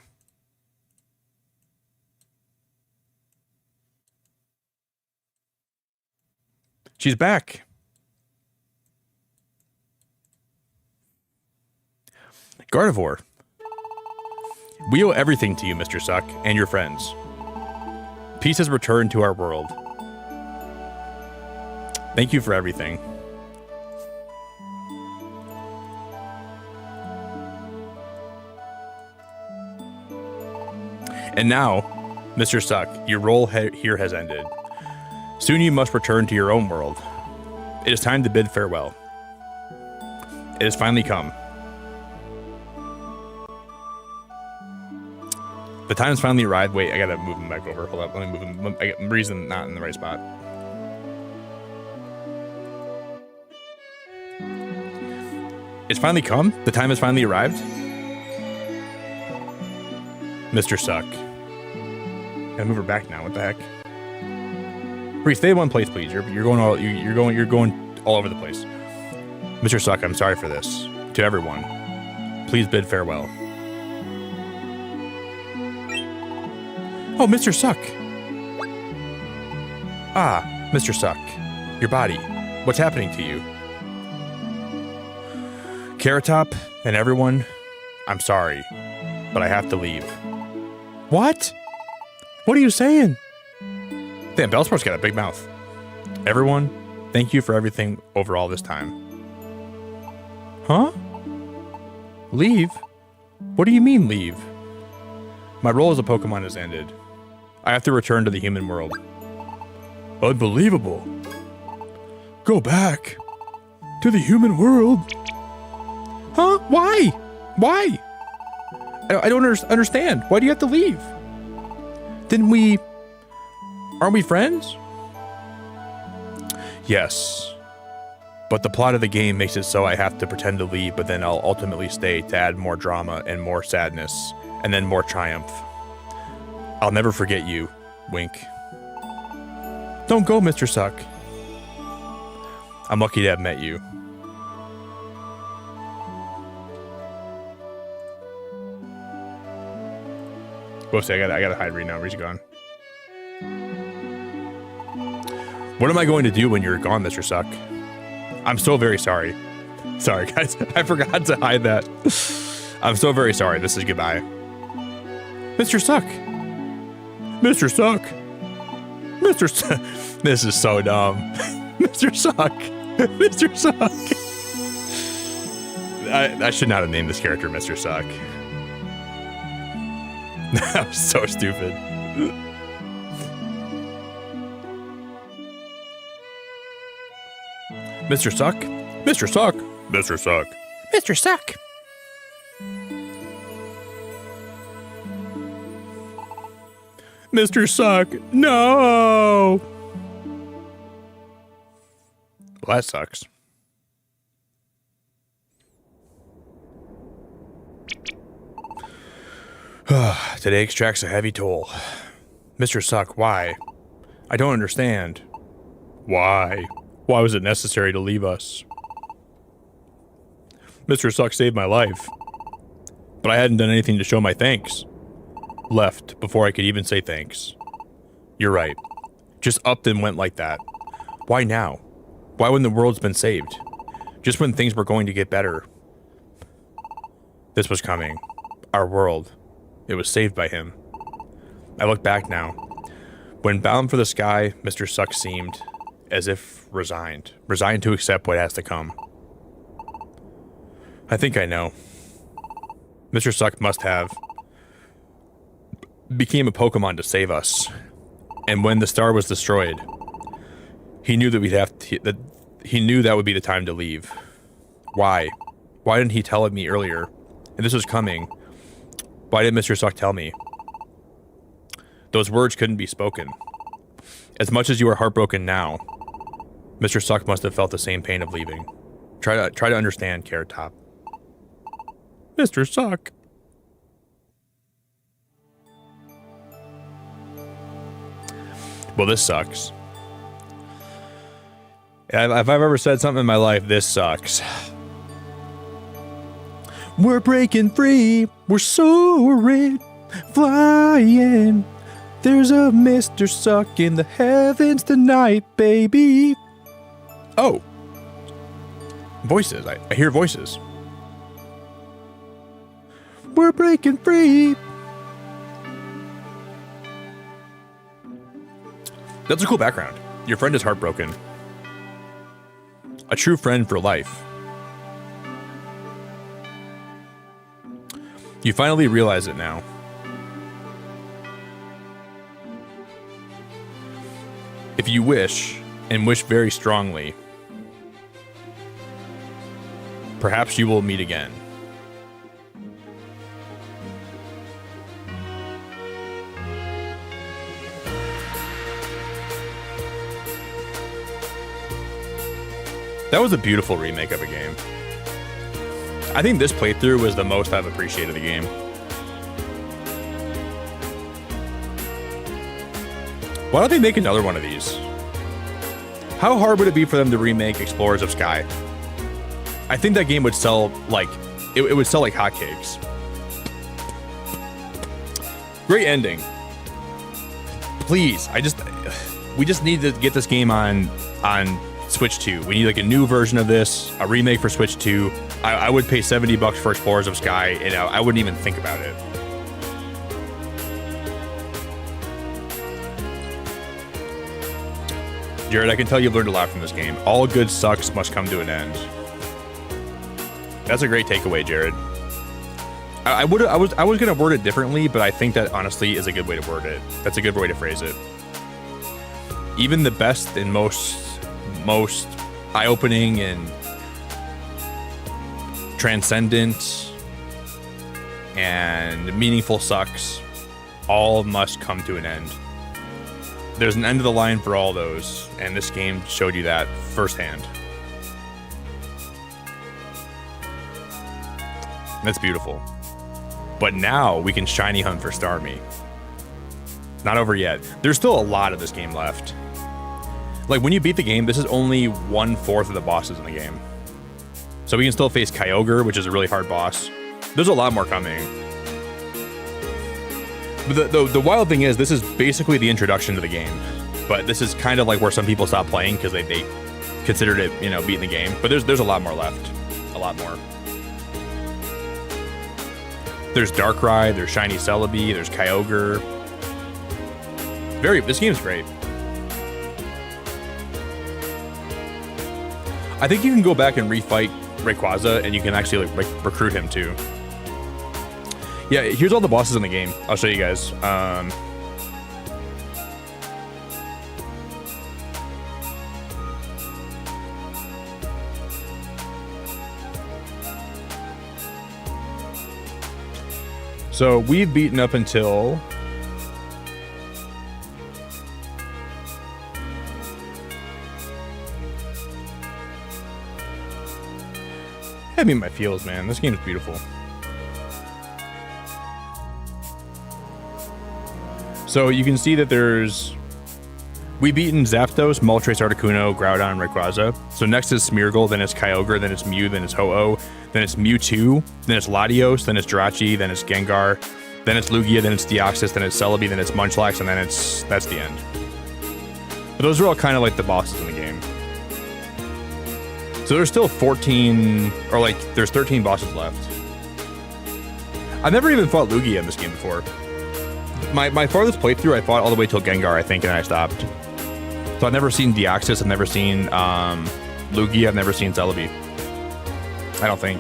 She's back. Gardevoir. We owe everything to you, Mr. Suck, and your friends. Peace has returned to our world. Thank you for everything. And now, Mr. Suck, your role here has ended. Soon you must return to your own world. It is time to bid farewell. It has finally come. The time has finally arrived. Wait, I gotta move him back over. Hold up, let me move him. I'm reason not in the right spot. It's finally come? The time has finally arrived? Mr. Suck. Gotta move her back now. What the heck? Bree, stay in one place, please. You're going all over the place. Mr. Suck, I'm sorry for this. To everyone, please bid farewell. Oh, Mr. Suck. Ah, Mr. Suck. Your body. What's happening to you? Carrot Top and everyone, I'm sorry, but I have to leave. What? What are you saying? Damn, Bellsport's got a big mouth. Everyone, thank you for everything over all this time. Huh? Leave? What do you mean, leave? My role as a Pokemon has ended. I have to return to the human world. Unbelievable. Go back to the human world. Huh? Why? Why? I don't understand. Why do you have to leave? Aren't we friends? Yes. But the plot of the game makes it so I have to pretend to leave, but then I'll ultimately stay to add more drama and more sadness, and then more triumph. I'll never forget you, Wink. Don't go, Mr. Suck. I'm lucky to have met you. Whoopsie, I gotta hide right now. Where's he gone? What am I going to do when you're gone, Mr. Suck? I'm so very sorry. Sorry, guys. I forgot to hide that. I'm so very sorry. This is goodbye. Mr. Suck. Mr. Suck. Mr. Suck. This is so dumb. Mr. Suck. Mr. Suck. I should not have named this character Mr. Suck. That was so stupid. Mr. Suck? Mr. Suck? Mr. Suck? Mr. Suck? Mr. Suck, no! Well, that sucks. Today extracts a heavy toll. Mr. Suck, why? I don't understand. Why? Why was it necessary to leave us? Mr. Suck saved my life. But I hadn't done anything to show my thanks. Left before I could even say thanks. You're right. Just upped and went like that. Why now? Why when the world's been saved? Just when things were going to get better. This was coming. Our world. It was saved by him. I look back now. When bound for the sky, Mr. Suck seemed as if resigned to accept what has to come. I think I know. Mr. Suck must have became a Pokemon to save us. And when the star was destroyed, he knew that he knew that would be the time to leave. Why? Why didn't he tell me earlier? And this was coming. Why did Mr. Suck tell me? Those words couldn't be spoken. As much as you are heartbroken now, Mr. Suck must have felt the same pain of leaving. Try to understand, Carrot Top. Mr. Suck. Well, this sucks. If I've ever said something in my life, this sucks. We're breaking free. We're soaring, flying. There's a Mr. Suck in the heavens tonight, baby. Oh. Voices. I hear voices. We're breaking free. That's a cool background. Your friend is heartbroken. A true friend for life. You finally realize it now. If you wish, and wish very strongly, perhaps you will meet again. That was a beautiful remake of a game. I think this playthrough was the most I've appreciated the game. Why don't they make another one of these? How hard would it be for them to remake Explorers of Sky? I think that game would sell like it would sell like hotcakes. Great ending. Please, we just need to get this game on Switch 2. We need like a new version of this, a remake for Switch 2. I would pay $70 for Explorers of Sky, and I wouldn't even think about it. Jared, I can tell you've learned a lot from this game. All good sucks must come to an end. That's a great takeaway, Jared. I was gonna word it differently, but I think that honestly is a good way to word it. That's a good way to phrase it. Even the best and most eye-opening and transcendent and meaningful sucks all must come to an end. There's an end of the line for all those, and this game showed you that firsthand. That's beautiful. But now we can shiny hunt for Starmie. Not over yet. There's still a lot of this game left. Like, when you beat the game, this is only 1/4 of the bosses in the game. So we can still face Kyogre, which is a really hard boss. There's a lot more coming. But the wild thing is, this is basically the introduction to the game. But this is kind of like where some people stop playing because they considered it, you know, beating the game. But there's a lot more left. A lot more. There's Darkrai, there's Shiny Celebi, there's Kyogre. This game's great. I think you can go back and refight Rayquaza, and you can actually like recruit him too. Yeah, here's all the bosses in the game. I'll show you guys. So we've beaten up until had me in my feels, man. This game is beautiful. So you can see that we've beaten Zapdos, Moltres, Articuno, Groudon, Rayquaza. So next is Smeargle, then it's Kyogre, then it's Mew, then it's Ho-Oh, then it's Mewtwo, then it's Latios, then it's Jirachi, then it's Gengar, then it's Lugia, then it's Deoxys, then it's Celebi, then it's Munchlax, and then that's the end. But those are all kind of like the bosses in the game. So there's still 14, or like there's 13 bosses left. I've never even fought Lugia in this game before. My farthest playthrough, I fought all the way till Gengar, I think, and I stopped. So I've never seen Deoxys, I've never seen Lugia, I've never seen Celebi. I don't think.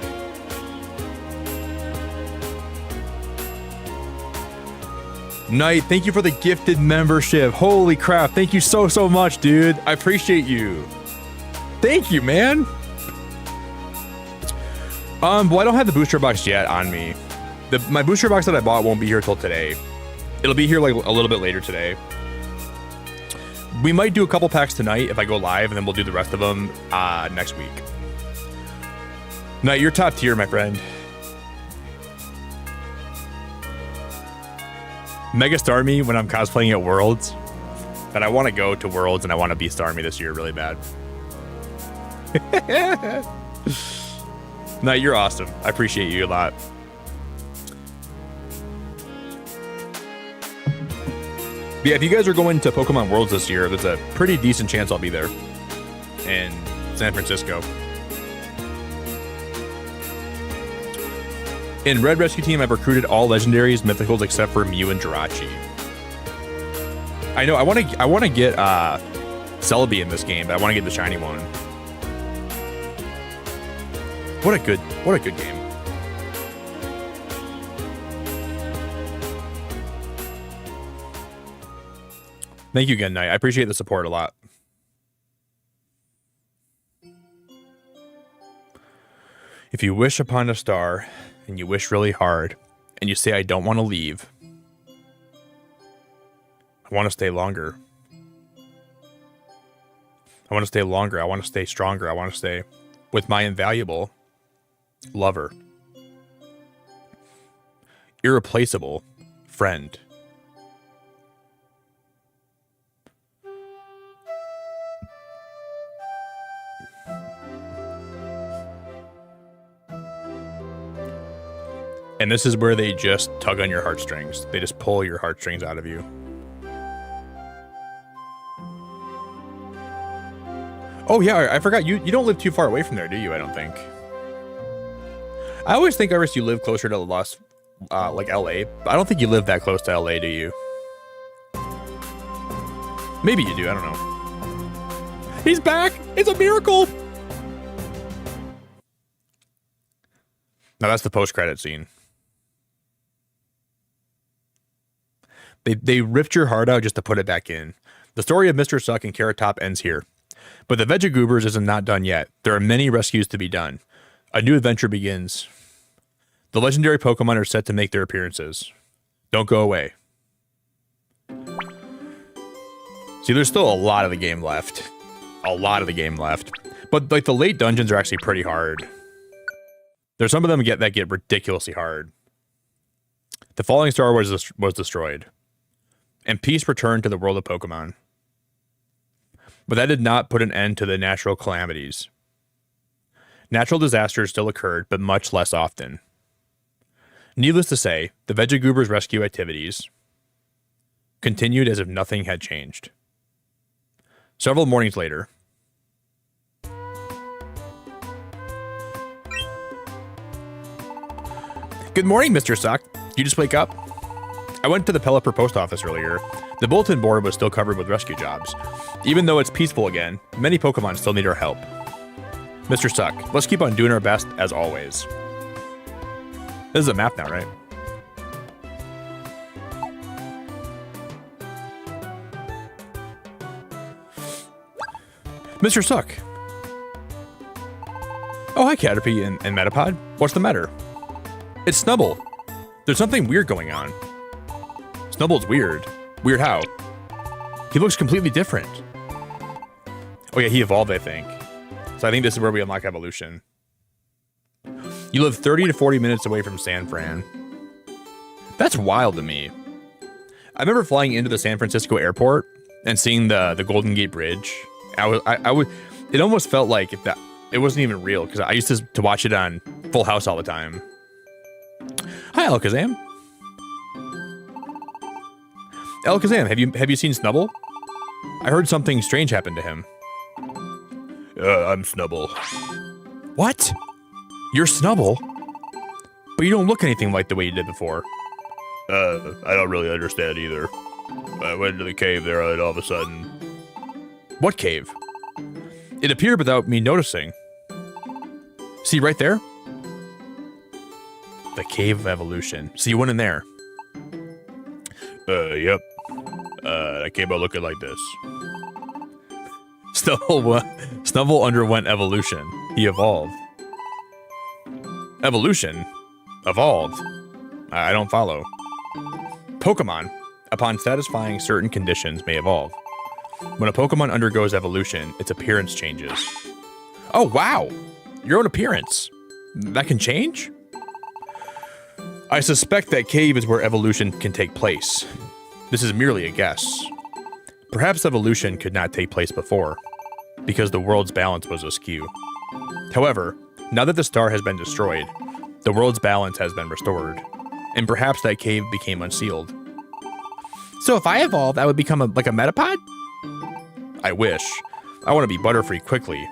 Knight, thank you for the gifted membership. Holy crap, thank you so much, dude. I appreciate you. Thank you, man. Well, I don't have the booster box yet on me. My booster box that I bought won't be here till today. It'll be here like a little bit later today. We might do a couple packs tonight if I go live, and then we'll do the rest of them next week. No, you're top tier, my friend. Mega Starmie when I'm cosplaying at Worlds. And I want to go to Worlds and I want to be Starmie this year really bad. No, you're awesome. I appreciate you a lot. But yeah, if you guys are going to Pokemon Worlds this year, there's a pretty decent chance I'll be there in San Francisco. In Red Rescue Team, I've recruited all legendaries, mythicals, except for Mew and Jirachi. I know, I want to get Celebi in this game, but I want to get the shiny one. What a good game. Thank you again, Knight. I appreciate the support a lot. If you wish upon a star, and you wish really hard, and you say, I don't want to leave, I want to stay longer. I want to stay longer. I want to stay stronger. I want to stay with my invaluable lover. Irreplaceable friend. And this is where they just tug on your heartstrings. They just pull your heartstrings out of you. Oh yeah, I forgot. You don't live too far away from there, do you? I don't think. I always think, Iris, you live closer to like LA. But I don't think you live that close to LA, do you? Maybe you do. I don't know. He's back! It's a miracle! Now that's the post-credit scene. They ripped your heart out just to put it back in. The story of Mr. Suck and Carrot Top ends here. But the Vegagoobers isn't not done yet. There are many rescues to be done. A new adventure begins. The legendary Pokemon are set to make their appearances. Don't go away. See, there's still a lot of the game left. A lot of the game left. But like the late dungeons are actually pretty hard. There's some of them that get ridiculously hard. The falling star was destroyed. And peace returned to the world of Pokemon. But that did not put an end to the natural calamities. Natural disasters still occurred, but much less often. Needless to say, the Vegagoobers' rescue activities continued as if nothing had changed. Several mornings later, Good morning, Mr. Suck. Did you just wake up? I went to the Pelipper post office earlier. The bulletin board was still covered with rescue jobs. Even though it's peaceful again, many Pokemon still need our help. Mr. Suck, let's keep on doing our best as always. This is a map now, right? Mr. Suck. Oh, hi, Caterpie and Metapod. What's the matter? It's Snubble. There's something weird going on. Snubble's weird. Weird how? He looks completely different. Oh yeah, he evolved, I think. So I think this is where we unlock evolution. You live 30 to 40 minutes away from San Fran. That's wild to me. I remember flying into the San Francisco airport and seeing the Golden Gate Bridge. It almost felt like it wasn't even real because I used to watch it on Full House all the time. Hi, Alakazam. Alakazam, have you seen Snubble? I heard something strange happened to him. I'm Snubble. What? You're Snubble? But you don't look anything like the way you did before. I don't really understand either. I went to the cave there and all of a sudden... What cave? It appeared without me noticing. See right there? The Cave of Evolution. So you went in there. Yep. I came out looking like this. Snubble underwent evolution. He evolved. Evolution? Evolved? I don't follow. Pokemon, upon satisfying certain conditions, may evolve. When a Pokemon undergoes evolution, its appearance changes. Oh, wow! Your own appearance. That can change? I suspect that cave is where evolution can take place. This is merely a guess. Perhaps evolution could not take place before, because the world's balance was askew. However, now that the star has been destroyed, the world's balance has been restored, and perhaps that cave became unsealed. So if I evolved, I would become like a Metapod? I wish. I want to be Butterfree quickly.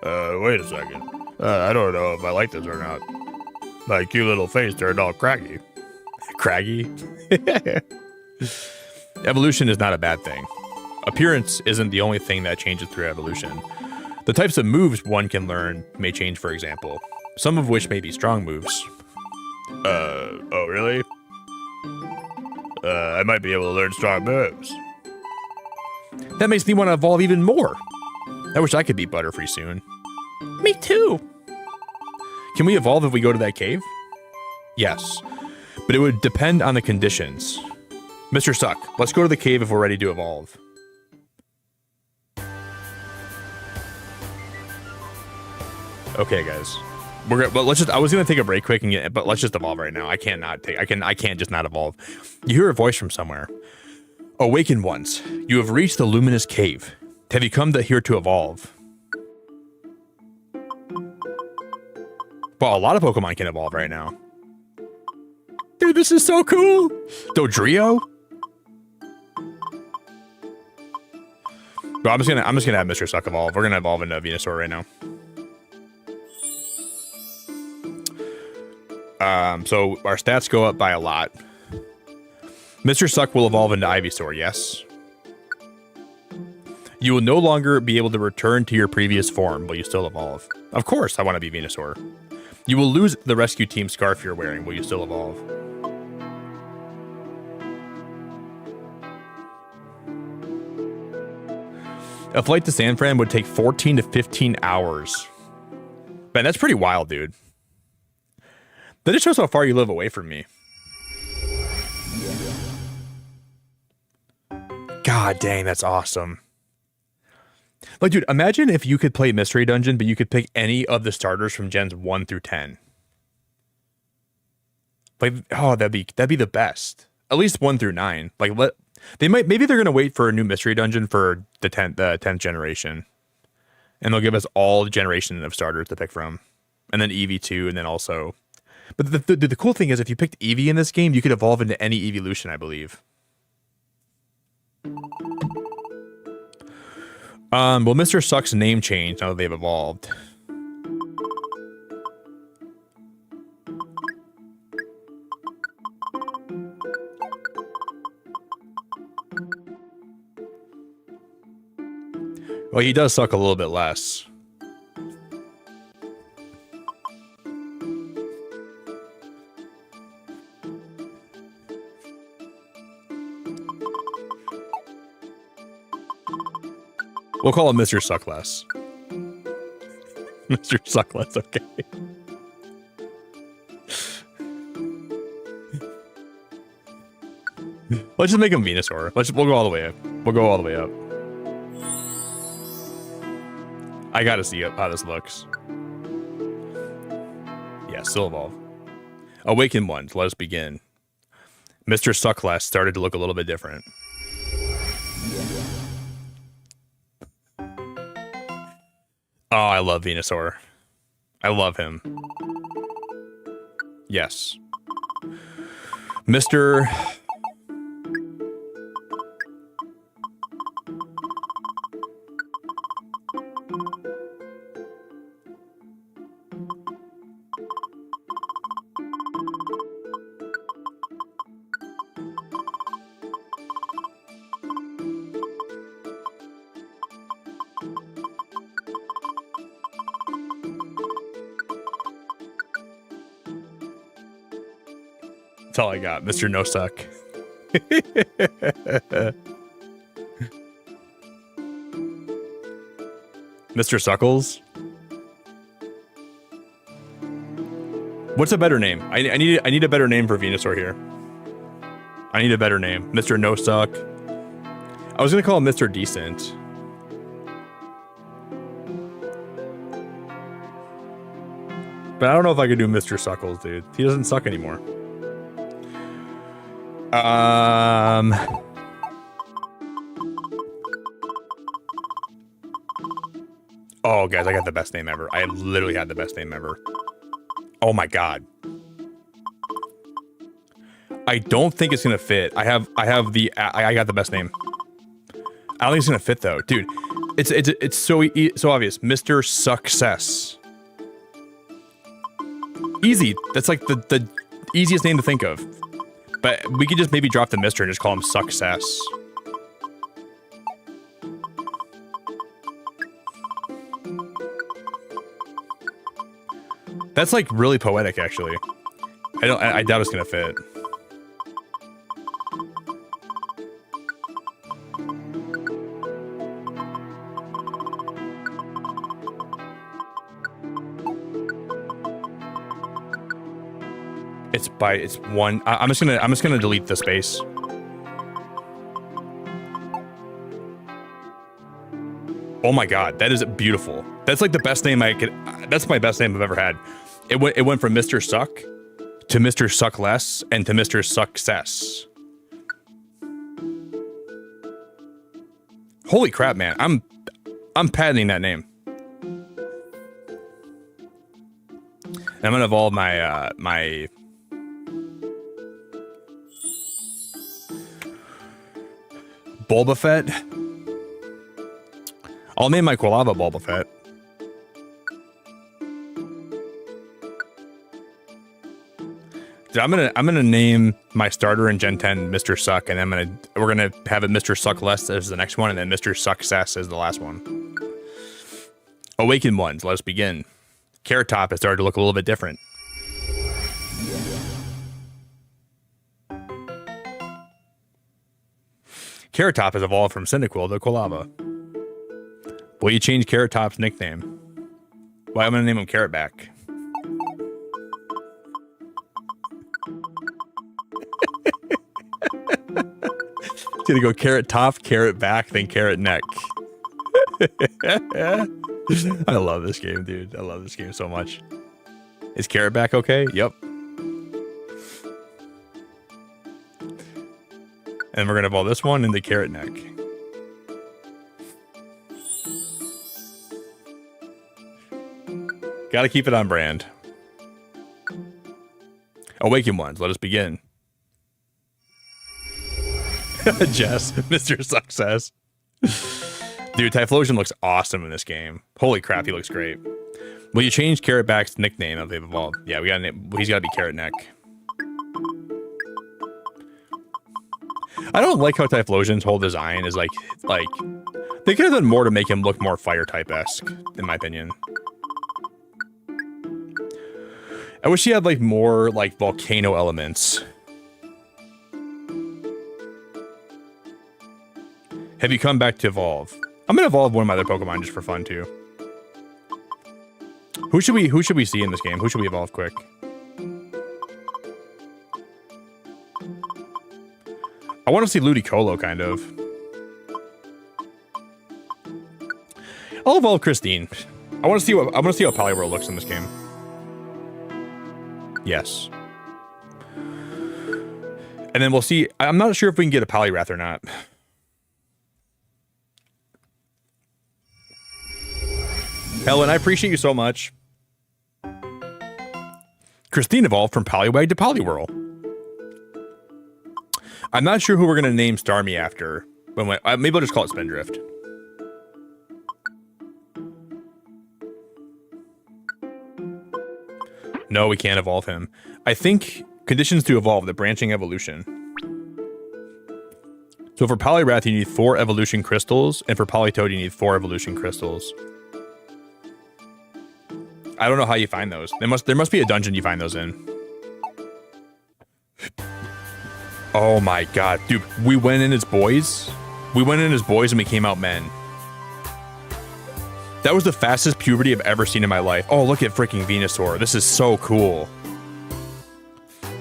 Wait a second. I don't know if I like this or not. My cute little face turned all craggy. Craggy? Evolution is not a bad thing. Appearance isn't the only thing that changes through evolution. The types of moves one can learn may change, for example, some of which may be strong moves. Oh really? I might be able to learn strong moves. That makes me want to evolve even more. I wish I could beat Butterfree soon. Me too. Can we evolve if we go to that cave? Yes, but it would depend on the conditions. Mr. Suck, let's go to the cave if we're ready to evolve. Okay, guys. Well, let's just. I was gonna take a break quick and but let's just evolve right now. I can't just not evolve. You hear a voice from somewhere. Awaken once. You have reached the luminous cave. Have you come here to evolve? Well, a lot of Pokemon can evolve right now. Dude, this is so cool. Dodrio. Well, I'm just gonna have Mr. Suck evolve. We're gonna evolve into Venusaur right now. So our stats go up by a lot. Mr. Suck will evolve into Ivysaur, yes. You will no longer be able to return to your previous form, but you still evolve. Of course, I want to be Venusaur. You will lose the rescue team scarf you're wearing, will you still evolve? A flight to San Fran would take 14 to 15 hours. Man, that's pretty wild, dude. That just shows how far you live away from me. God dang, that's awesome. Like, dude, imagine if you could play Mystery Dungeon, but you could pick any of the starters from gens 1 through 10. Like, oh, that'd be the best. At least 1 through 9. Like, maybe they're gonna wait for a new Mystery Dungeon for the 10th generation, and they'll give us all the generation of starters to pick from, and then EV2, and then also. But the cool thing is, if you picked Eevee in this game, you could evolve into any evolution, I believe. Well, Mr. Suck's name changed now that they've evolved. Well, he does suck a little bit less. We'll call him Mr. Suckless. Mr. Suckless, okay. Let's just make him Venusaur. We'll go all the way up. We'll go all the way up. I gotta see how this looks. Yeah, still evolve. Awaken ones, let us begin. Mr. Suckless started to look a little bit different. Oh, I love Venusaur. I love him. Yes. Mr. That's all I got, Mr. No Suck. Mr. Suckles? What's a better name? I need a better name for Venusaur here. I need a better name. Mr. No Suck. I was gonna call him Mr. Decent. But I don't know if I could do Mr. Suckles, dude. He doesn't suck anymore. Oh, guys, I got the best name ever. I literally had the best name ever. Oh my god. I don't think it's gonna fit. I got the best name. I don't think it's gonna fit though, dude. It's so obvious. Mr. Success. Easy. That's like the easiest name to think of. But we could just maybe drop the Mr. and just call him Success. That's like really poetic, actually. I doubt it's gonna fit. It's one. I'm just gonna delete the space. Oh my god, that is beautiful. That's like the best name I could. That's my best name I've ever had. It went from Mr. Suck to Mr. Suck Less and to Mr. Success. Holy crap, man! I'm patenting that name. And I'm gonna evolve my my. Bulbafett. I'll name my Quilava Bulbafett. Dude, I'm gonna name my starter in Gen 10 Mr. Suck, and we're gonna have it Mr. Suck Less as the next one, and then Mr. Success as the last one. Awakened ones, let us begin. Carrot Top has started to look a little bit different. Carrot Top has evolved from Cyndaquil to Quilava. Will you change Carrot Top's nickname? Well, I'm gonna name him Carrotback. It's gonna go Carrot Top, Carrot Back, then Carrot Neck. I love this game, dude. I love this game so much. Is Carrot Back okay? Yep. And we're gonna evolve this one into Carrot Neck. Gotta keep it on brand. Awaken ones, let us begin. Jess, Mr. Success. Dude, Typhlosion looks awesome in this game. Holy crap, he looks great. Will you change Carrot Back's nickname if they've evolved? Yeah, we gotta name, he's gotta be Carrot Neck. I don't like how Typhlosion's whole design is like they could have done more to make him look more fire type-esque, in my opinion. I wish he had like more like volcano elements. Have you come back to evolve? I'm gonna evolve one of my other Pokemon just for fun too. Who should we see in this game? Who should we evolve quick? I want to see Ludicolo, kind of. I'll evolve Christine. I want to see how Poliwhirl looks in this game. Yes. And then we'll see. I'm not sure if we can get a Poliwrath or not. Helen, I appreciate you so much. Christine evolved from Poliwag to Poliwhirl. I'm not sure who we're going to name Starmie after. But maybe I'll just call it Spindrift. No, we can't evolve him. I think conditions to evolve, the branching evolution. So for Poliwrath, you need 4 evolution crystals, and for Politoed, you need 4 evolution crystals. I don't know how you find those. There must be a dungeon you find those in. Oh my god, dude, we went in as boys. We went in as boys and we came out men. That was the fastest puberty I've ever seen in my life. Oh, look at freaking Venusaur. This is so cool.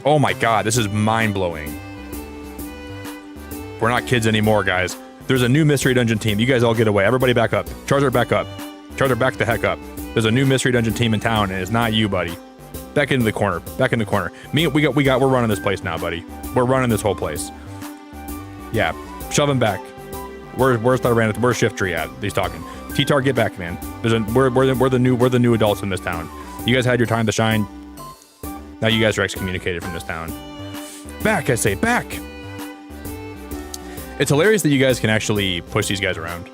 Oh my god, this is mind-blowing. We're not kids anymore, guys. There's a new mystery dungeon team. You guys all get away. Everybody back up. Charizard back up. Charizard back the heck up. There's a new mystery dungeon team in town, and it's not you, buddy. Back into the corner. Back in the corner. We're running this place now, buddy. We're running this whole place. Yeah, shove him back. Where's Shiftry at? He's talking. T-Tar, get back, man. We're the new adults in this town. You guys had your time to shine. Now you guys are excommunicated from this town. Back, I say, back. It's hilarious that you guys can actually push these guys around.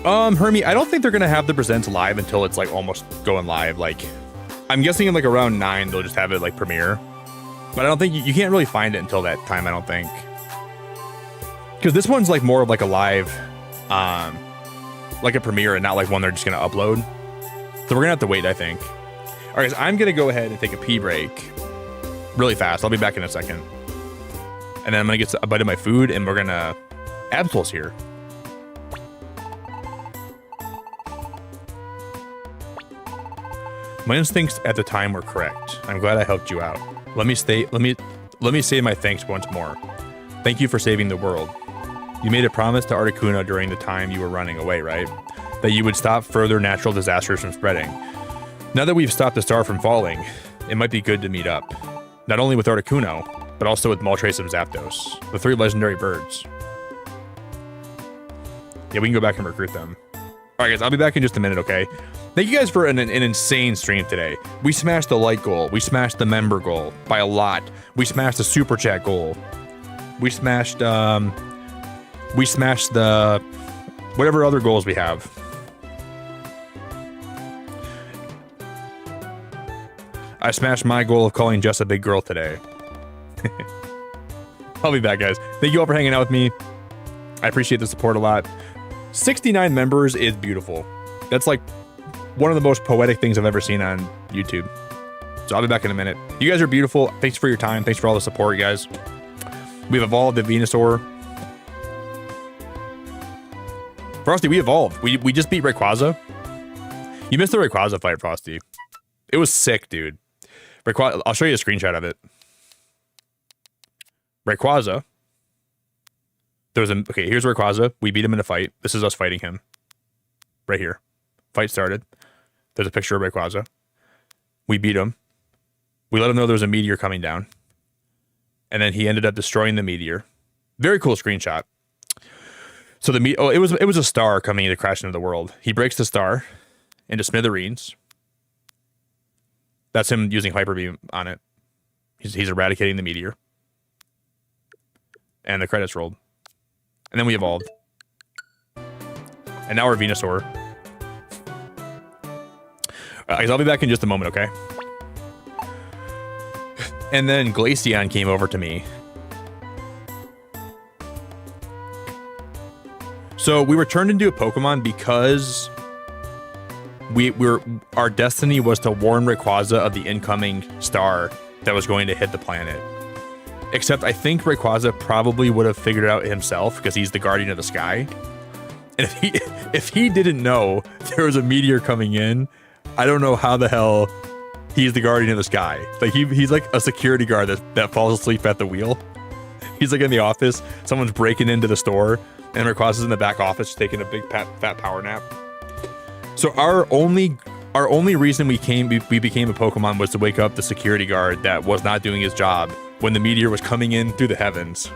Hermie, I don't think they're gonna have the presents live until it's like almost going live. Like, I'm guessing in like around 9 they'll just have it like premiere. But I don't think you can't really find it until that time. I don't think, because this one's like more of like a live, like a premiere and not like one they're just gonna upload. So we're gonna have to wait, I think. All right, guys, I'm gonna go ahead and take a pee break really fast. I'll be back in a second, and then I'm gonna get a bite of my food, and we're gonna Absol's here. My instincts at the time were correct. I'm glad I helped you out. Let me say my thanks once more. Thank you for saving the world. You made a promise to Articuno during the time you were running away, right? That you would stop further natural disasters from spreading. Now that we've stopped the star from falling, it might be good to meet up. Not only with Articuno, but also with Moltres and Zapdos, the 3 legendary birds. Yeah, we can go back and recruit them. Alright guys, I'll be back in just a minute, okay? Thank you guys for an insane stream today. We smashed the like goal. We smashed the member goal by a lot. We smashed the super chat goal. We smashed the whatever other goals we have. I smashed my goal of calling Jess a big girl today. I'll be back, guys. Thank you all for hanging out with me. I appreciate the support a lot. 69 members is beautiful. That's like one of the most poetic things I've ever seen on YouTube. So I'll be back in a minute. You guys are beautiful. Thanks for your time. Thanks for all the support, you guys. We've evolved the Venusaur. Frosty, we evolved. We just beat Rayquaza. You missed the Rayquaza fight, Frosty. It was sick, dude. Rayquaza, I'll show you a screenshot of it. Rayquaza. Okay, here's Rayquaza. We beat him in a fight. This is us fighting him. Right here. Fight started. There's a picture of Rayquaza. We beat him. We let him know there was a meteor coming down. And then he ended up destroying the meteor. Very cool screenshot. So it was a star coming to crash into the world. He breaks the star into smithereens. That's him using Hyper Beam on it. He's eradicating the meteor. And the credits rolled. And then we evolved. And now we're Venusaur. I'll be back in just a moment, okay? And then Glaceon came over to me. So we were turned into a Pokemon because our destiny was to warn Rayquaza of the incoming star that was going to hit the planet. Except I think Rayquaza probably would have figured it out himself because he's the guardian of the sky. And if he didn't know there was a meteor coming in, I don't know how the hell he's the guardian of the sky. Like he's like a security guard that falls asleep at the wheel. He's like in the office, someone's breaking into the store, and Rayquaza's in the back office taking a big fat power nap. So our only reason we became a Pokemon was to wake up the security guard that was not doing his job when the meteor was coming in through the heavens.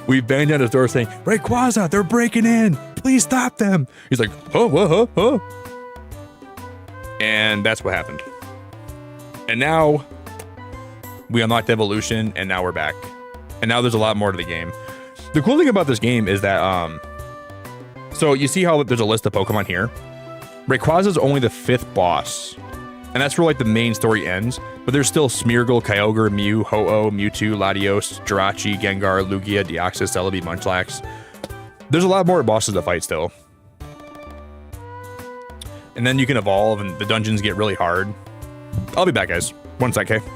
We banged on his door saying, Rayquaza, they're breaking in. Please stop them. He's like, oh. And that's what happened. And now we unlocked evolution, and now we're back. And now there's a lot more to the game. The cool thing about this game is that, so you see how there's a list of Pokemon here? Rayquaza is only the 5th boss. And that's where like the main story ends. But there's still Smeargle, Kyogre, Mew, Ho-Oh, Mewtwo, Latios, Jirachi, Gengar, Lugia, Deoxys, Celebi, Munchlax. There's a lot more bosses to fight still. And then you can evolve and the dungeons get really hard. I'll be back, guys. 1 sec, okay?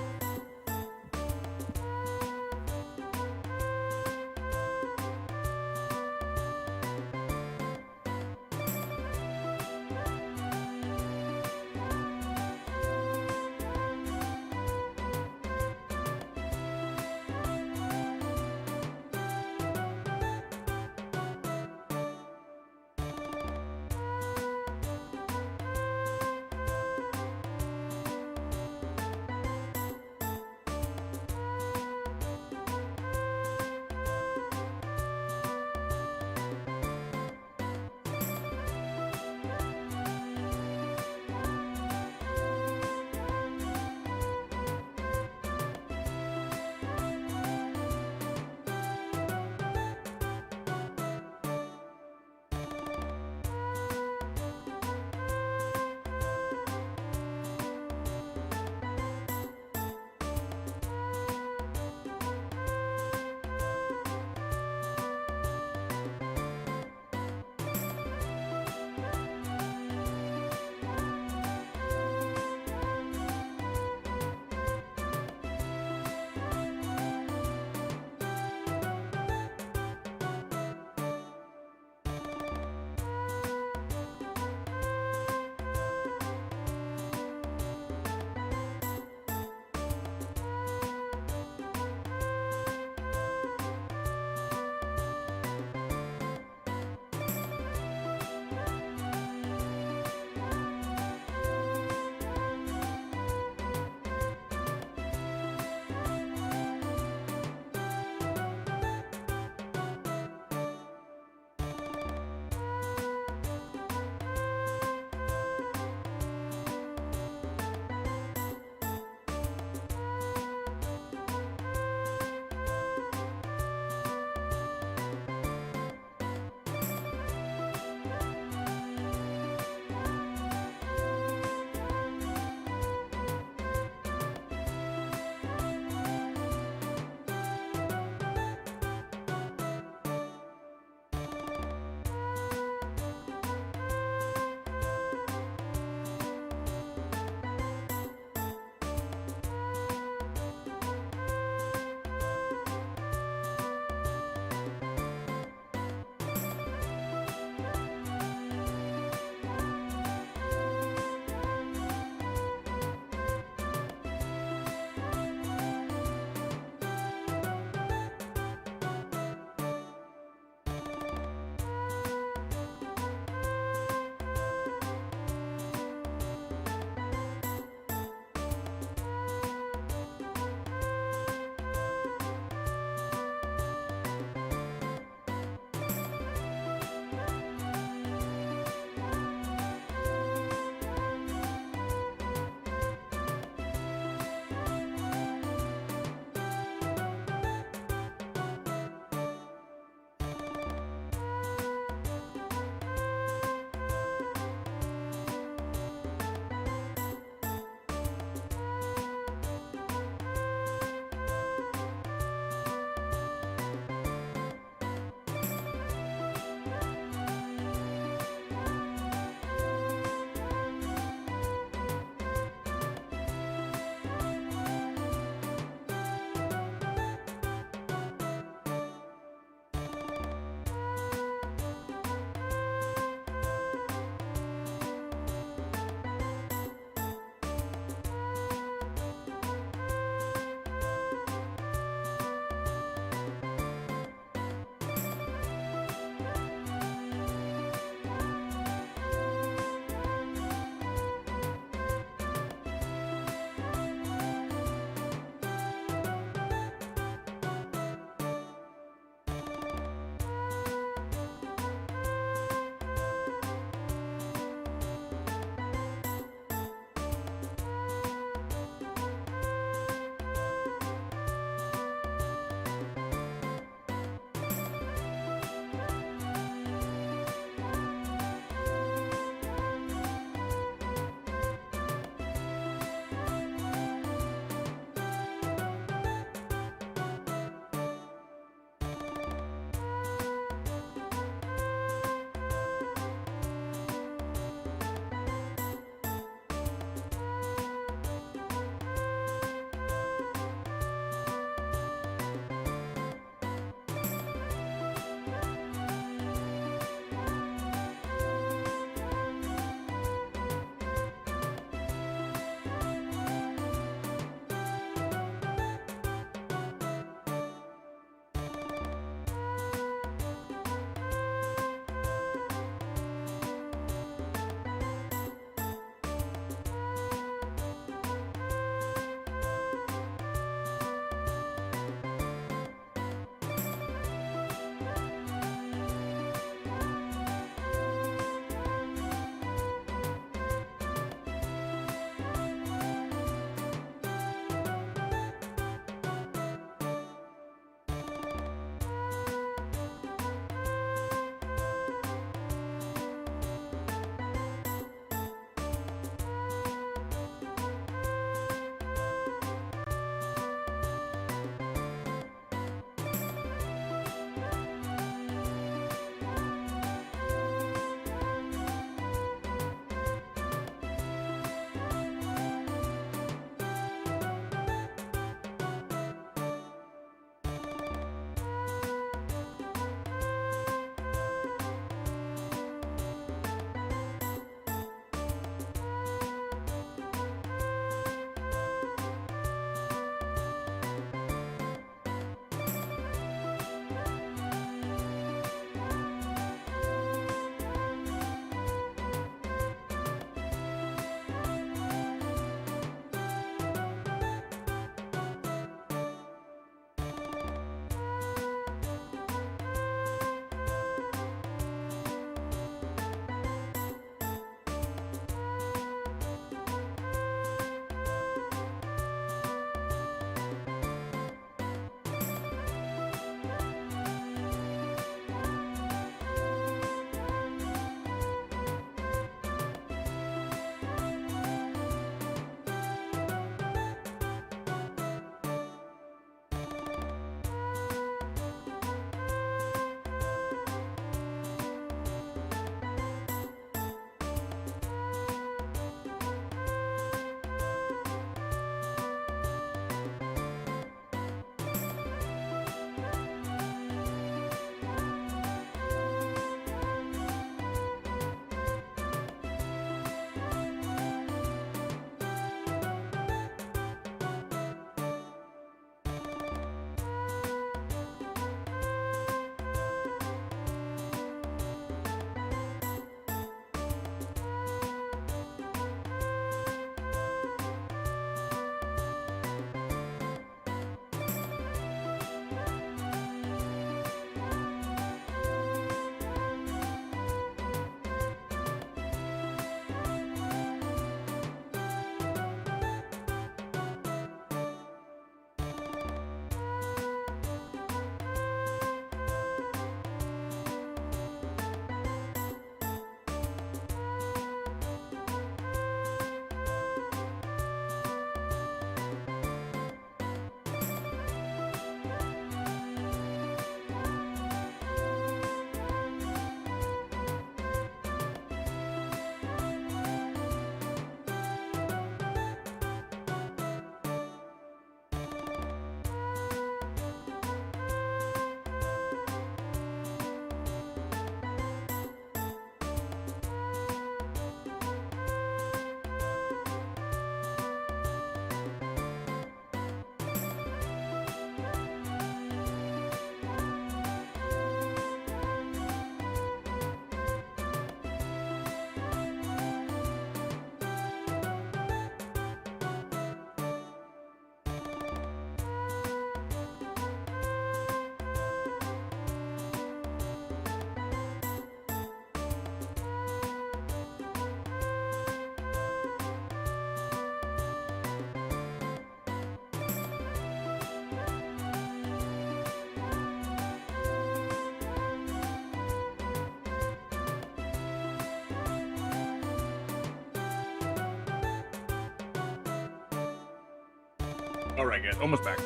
All right, guys, almost back.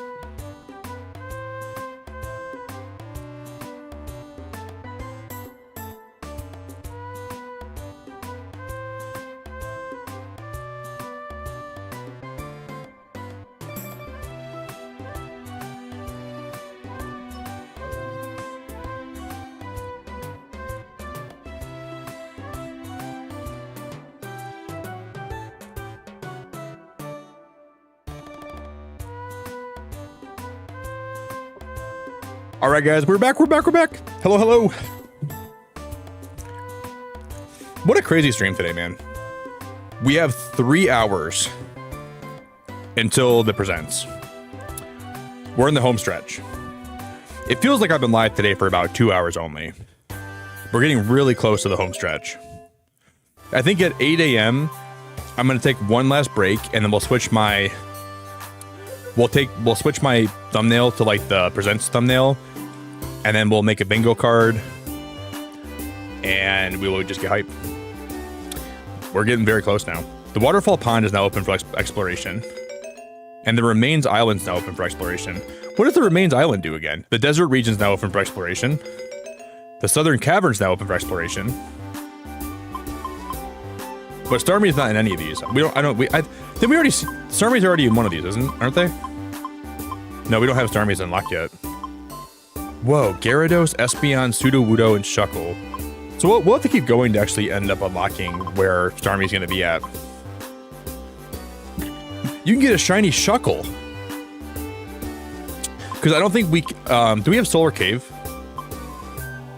All right, guys, we're back. Hello, hello. What a crazy stream today, man. We have 3 hours until the presents. We're in the home stretch. It feels like I've been live today for about 2 hours only. We're getting really close to the home stretch. I think at 8 a.m., I'm going to take one last break, and then we'll switch my... We'll switch my thumbnail to like the presents thumbnail, and then we'll make a bingo card, and we will just get hype. We're getting very close now. The waterfall pond is now open for exploration, and the remains island is now open for exploration. What does the remains island do again? The desert region is now open for exploration. The southern cavern is now open for exploration. But Starmie's not in any of these. Starmie's already in one of these, aren't they? No, we don't have Starmie's unlocked yet. Whoa, Gyarados, Espeon, Sudowoodo, and Shuckle. So we'll have to keep going to actually end up unlocking where Starmie's going to be at. You can get a shiny Shuckle. Because I don't think we... do we have Solar Cave?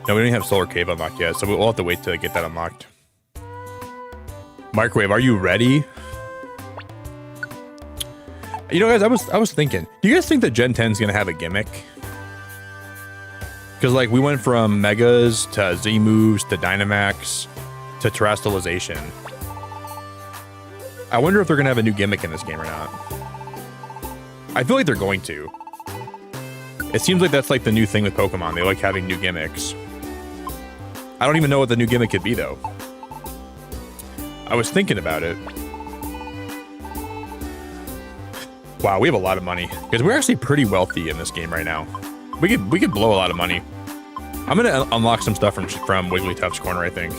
No, we don't have Solar Cave unlocked yet, so we'll have to wait to get that unlocked. Microwave, are you ready? You know, guys, I was thinking, do you guys think that Gen 10 is going to have a gimmick? Because, like, we went from Megas to Z-Moves to Dynamax to Terastallization. I wonder if they're going to have a new gimmick in this game or not. I feel like they're going to. It seems like that's, like, the new thing with Pokemon. They like having new gimmicks. I don't even know what the new gimmick could be, though. I was thinking about it. Wow, we have a lot of money. Because we're actually pretty wealthy in this game right now. We could blow a lot of money. I'm gonna unlock some stuff from Wigglytuff's corner, I think.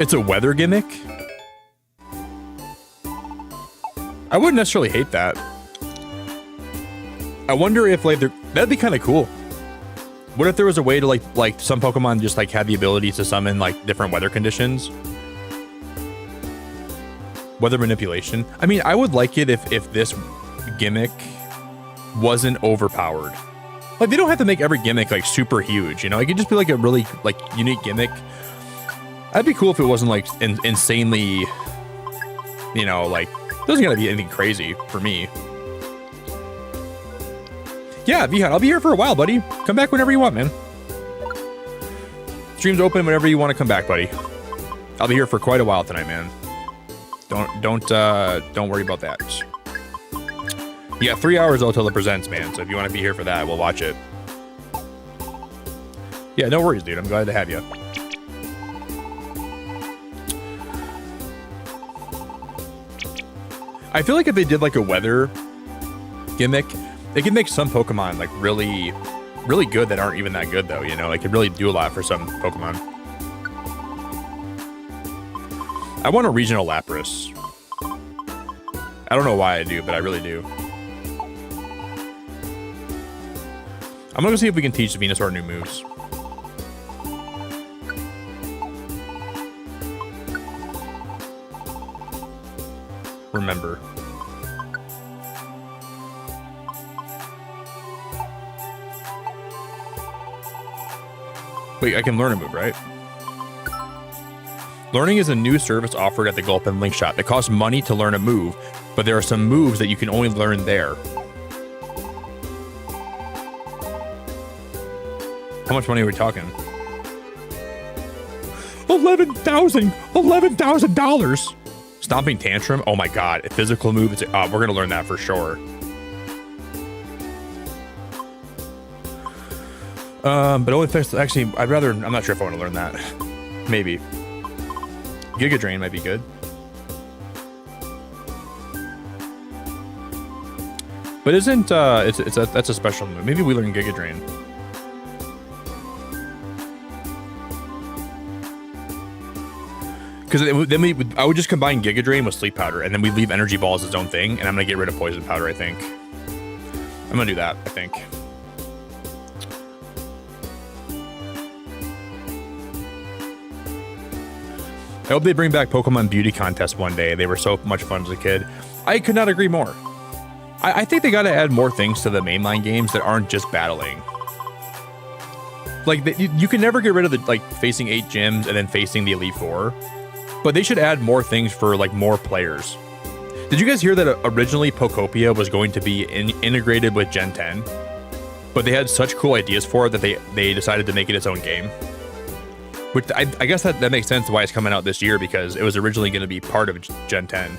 It's a weather gimmick? I wouldn't necessarily hate that. I wonder if like that'd be kind of cool. What if there was a way to like some Pokemon just like had the ability to summon like different weather conditions? Weather manipulation. I mean, I would like it if this gimmick wasn't overpowered. Like, they don't have to make every gimmick like super huge, you know? It could just be like a really like unique gimmick. That'd be cool if it wasn't like insanely, you know, like it doesn't gotta be anything crazy for me. Yeah, Vihad, I'll be here for a while, buddy. Come back whenever you want, man. Stream's open whenever you want to come back, buddy. I'll be here for quite a while tonight, man. Don't worry about that. You got 3 hours though till it presents, man. So if you want to be here for that, we'll watch it. Yeah, no worries, dude. I'm glad to have you. I feel like if they did like a weather gimmick, they could make some Pokemon like really, really good that aren't even that good though. You know, like could really do a lot for some Pokemon. I want a regional Lapras. I don't know why I do, but I really do. I'm gonna go see if we can teach Venusaur new moves. Remember. Wait, I can learn a move, right? Learning is a new service offered at the Gulpin Link Shop. It costs money to learn a move, but there are some moves that you can only learn there. How much money are we talking? $11,000. Stomping Tantrum? Oh my god. A physical move. We're going to learn that for sure. But only fix, actually, I'm not sure if I want to learn that. Maybe. Giga Drain might be good. But isn't that's a special move? Maybe we learn Giga Drain. Because then I would just combine Giga Drain with Sleep Powder, and then we leave Energy Ball as its own thing, and I'm gonna get rid of Poison Powder. I think I'm gonna do that. I think. I hope they bring back Pokemon Beauty Contest one day. They were so much fun as a kid. I could not agree more. I think they got to add more things to the mainline games that aren't just battling. Like, you can never get rid of the, like, facing 8 gyms and then facing the Elite Four. But they should add more things for, like, more players. Did you guys hear that originally Pokopia was going to be integrated with Gen 10? But they had such cool ideas for it that they decided to make it its own game. Which I guess that makes sense why it's coming out this year, because it was originally going to be part of Gen 10.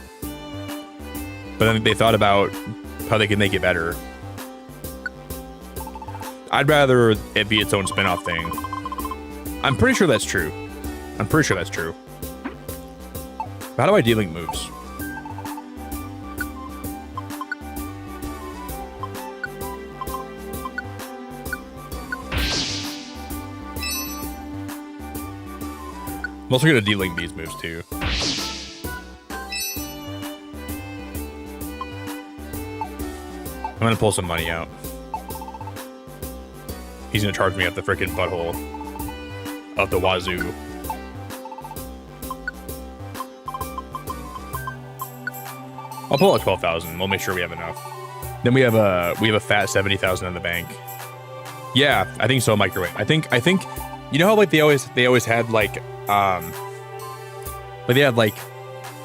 But then they thought about how they could make it better. I'd rather it be its own spin-off thing. I'm pretty sure that's true. How do I de-link moves? I'm also going to de-link these moves too. I'm going to pull some money out. He's going to charge me up the frickin' butthole of the wazoo. I'll pull out 12,000. We'll make sure we have enough. Then we have a fat 70,000 in the bank. Yeah, I think so. Microwave. I think. You know how like they always had like but they had like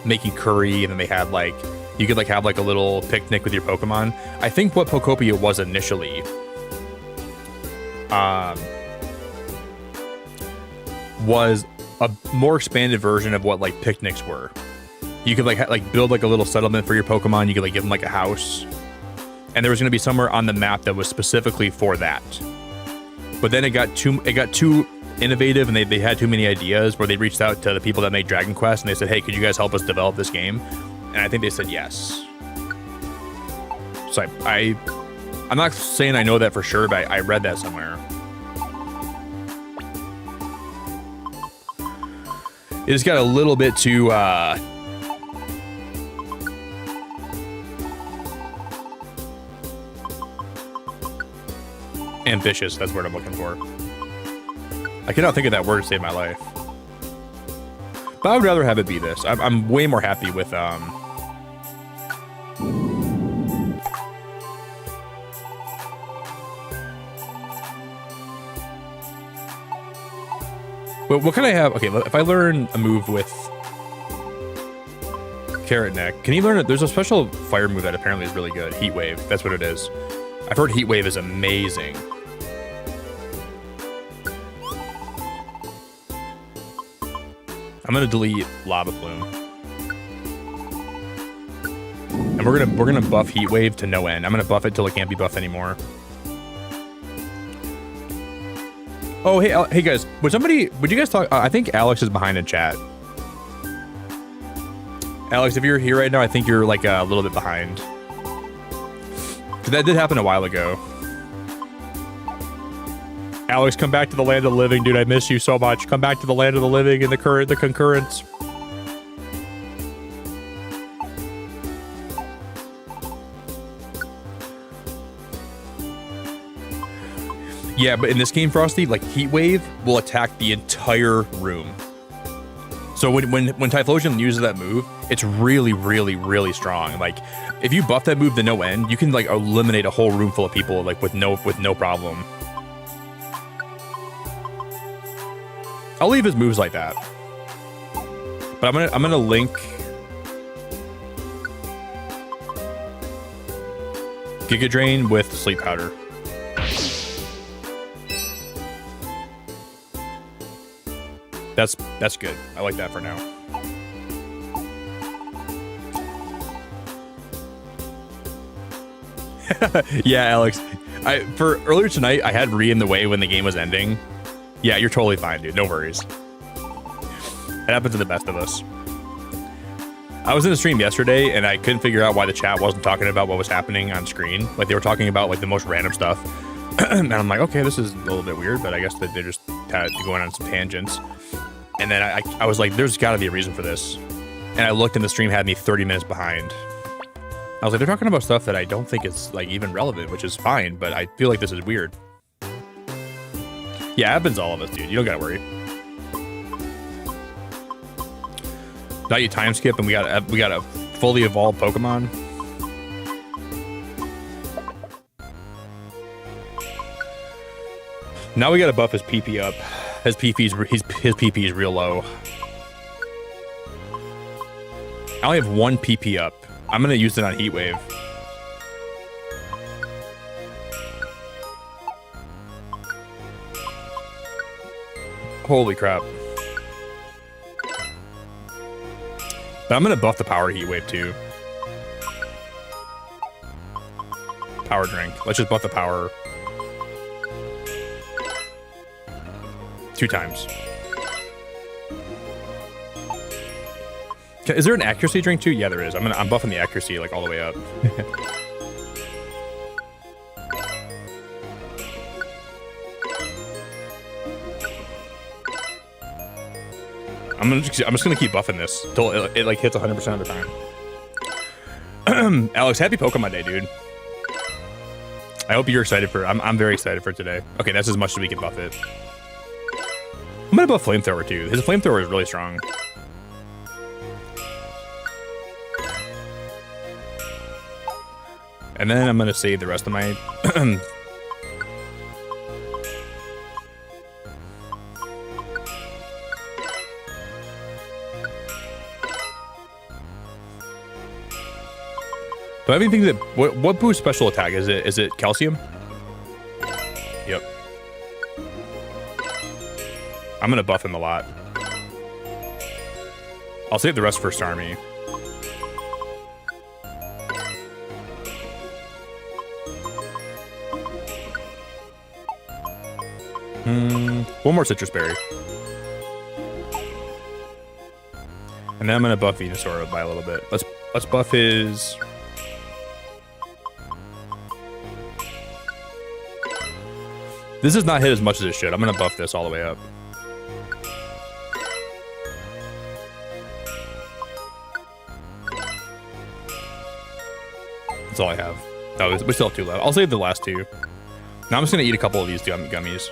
making curry, and then they had like you could like have like a little picnic with your Pokemon. I think what Pokopia was initially was a more expanded version of what like picnics were. You could like build like a little settlement for your Pokemon. You could like give them like a house, and there was going to be somewhere on the map that was specifically for that. But then it got too innovative, and they had too many ideas, where they reached out to the people that made Dragon Quest, and they said, hey, could you guys help us develop this game? And I think they said yes. So I'm not saying I know that for sure, but I read that somewhere. It just got a little bit too ambitious. That's what I'm looking for. I cannot think of that word to save my life. But I would rather have it be this. I'm way more happy with what can I have? Okay, if I learn a move with Carrot Neck, can he learn it? There's a special fire move that apparently is really good. Heat Wave. That's what it is. I've heard Heat Wave is amazing. I'm gonna delete Lava Plume, and we're gonna buff Heat Wave to no end. I'm gonna buff it till it can't be buffed anymore. Oh hey guys, would you guys talk? I think Alex is behind in chat. Alex, if you're here right now, I think you're like a little bit behind. Cause that did happen a while ago. Alex, come back to the land of the living, dude. I miss you so much. Come back to the land of the living and the concurrence. Yeah, but in this game, Frosty, like Heat Wave will attack the entire room. So when Typhlosion uses that move, it's really, really, really strong. Like if you buff that move to no end, you can like eliminate a whole room full of people like with no problem. I'll leave his moves like that. But I'm gonna link Giga Drain with Sleep Powder. That's good. I like that for now. Yeah, Alex. For earlier tonight, I had Ree in the way when the game was ending. Yeah, you're totally fine, dude. No worries. It happens to the best of us. I was in a stream yesterday and I couldn't figure out why the chat wasn't talking about what was happening on screen. Like they were talking about like the most random stuff. And I'm like, okay, this is a little bit weird, but I guess that they're just kind of going on some tangents. And then I was like, there's got to be a reason for this. And I looked and the stream had me 30 minutes behind. I was like, they're talking about stuff that I don't think is like even relevant, which is fine, but I feel like this is weird. Yeah, it happens to all of us, dude. You don't gotta worry. Now you time skip and we got a fully evolved Pokemon. Now we gotta buff his PP up. His PP is real low. I only have 1 PP up. I'm gonna use it on Heat Wave. Holy crap. But I'm gonna buff the power Heat Wave too. Power drink. Let's just buff the power 2 times. Is there an accuracy drink too? Yeah, there is. I'm buffing the accuracy like all the way up. I'm just gonna keep buffing this until it like hits 100% of the time. Alex, happy Pokemon Day, dude. I hope you're excited for. I'm very excited for today. Okay, that's as much as we can buff it. I'm gonna buff Flamethrower too. His Flamethrower is really strong. And then I'm gonna save the rest of my. Do I have anything that what boosts special attack? Is it calcium? Yep. I'm gonna buff him a lot. I'll save the rest for Starmie. One more citrus berry. And then I'm gonna buff Venusaur by a little bit. Let's buff his. This does not hit as much as it should. I'm gonna buff this all the way up. That's all I have. Oh, we still have 2 left. I'll save the last 2. Now I'm just gonna eat a couple of these gummies.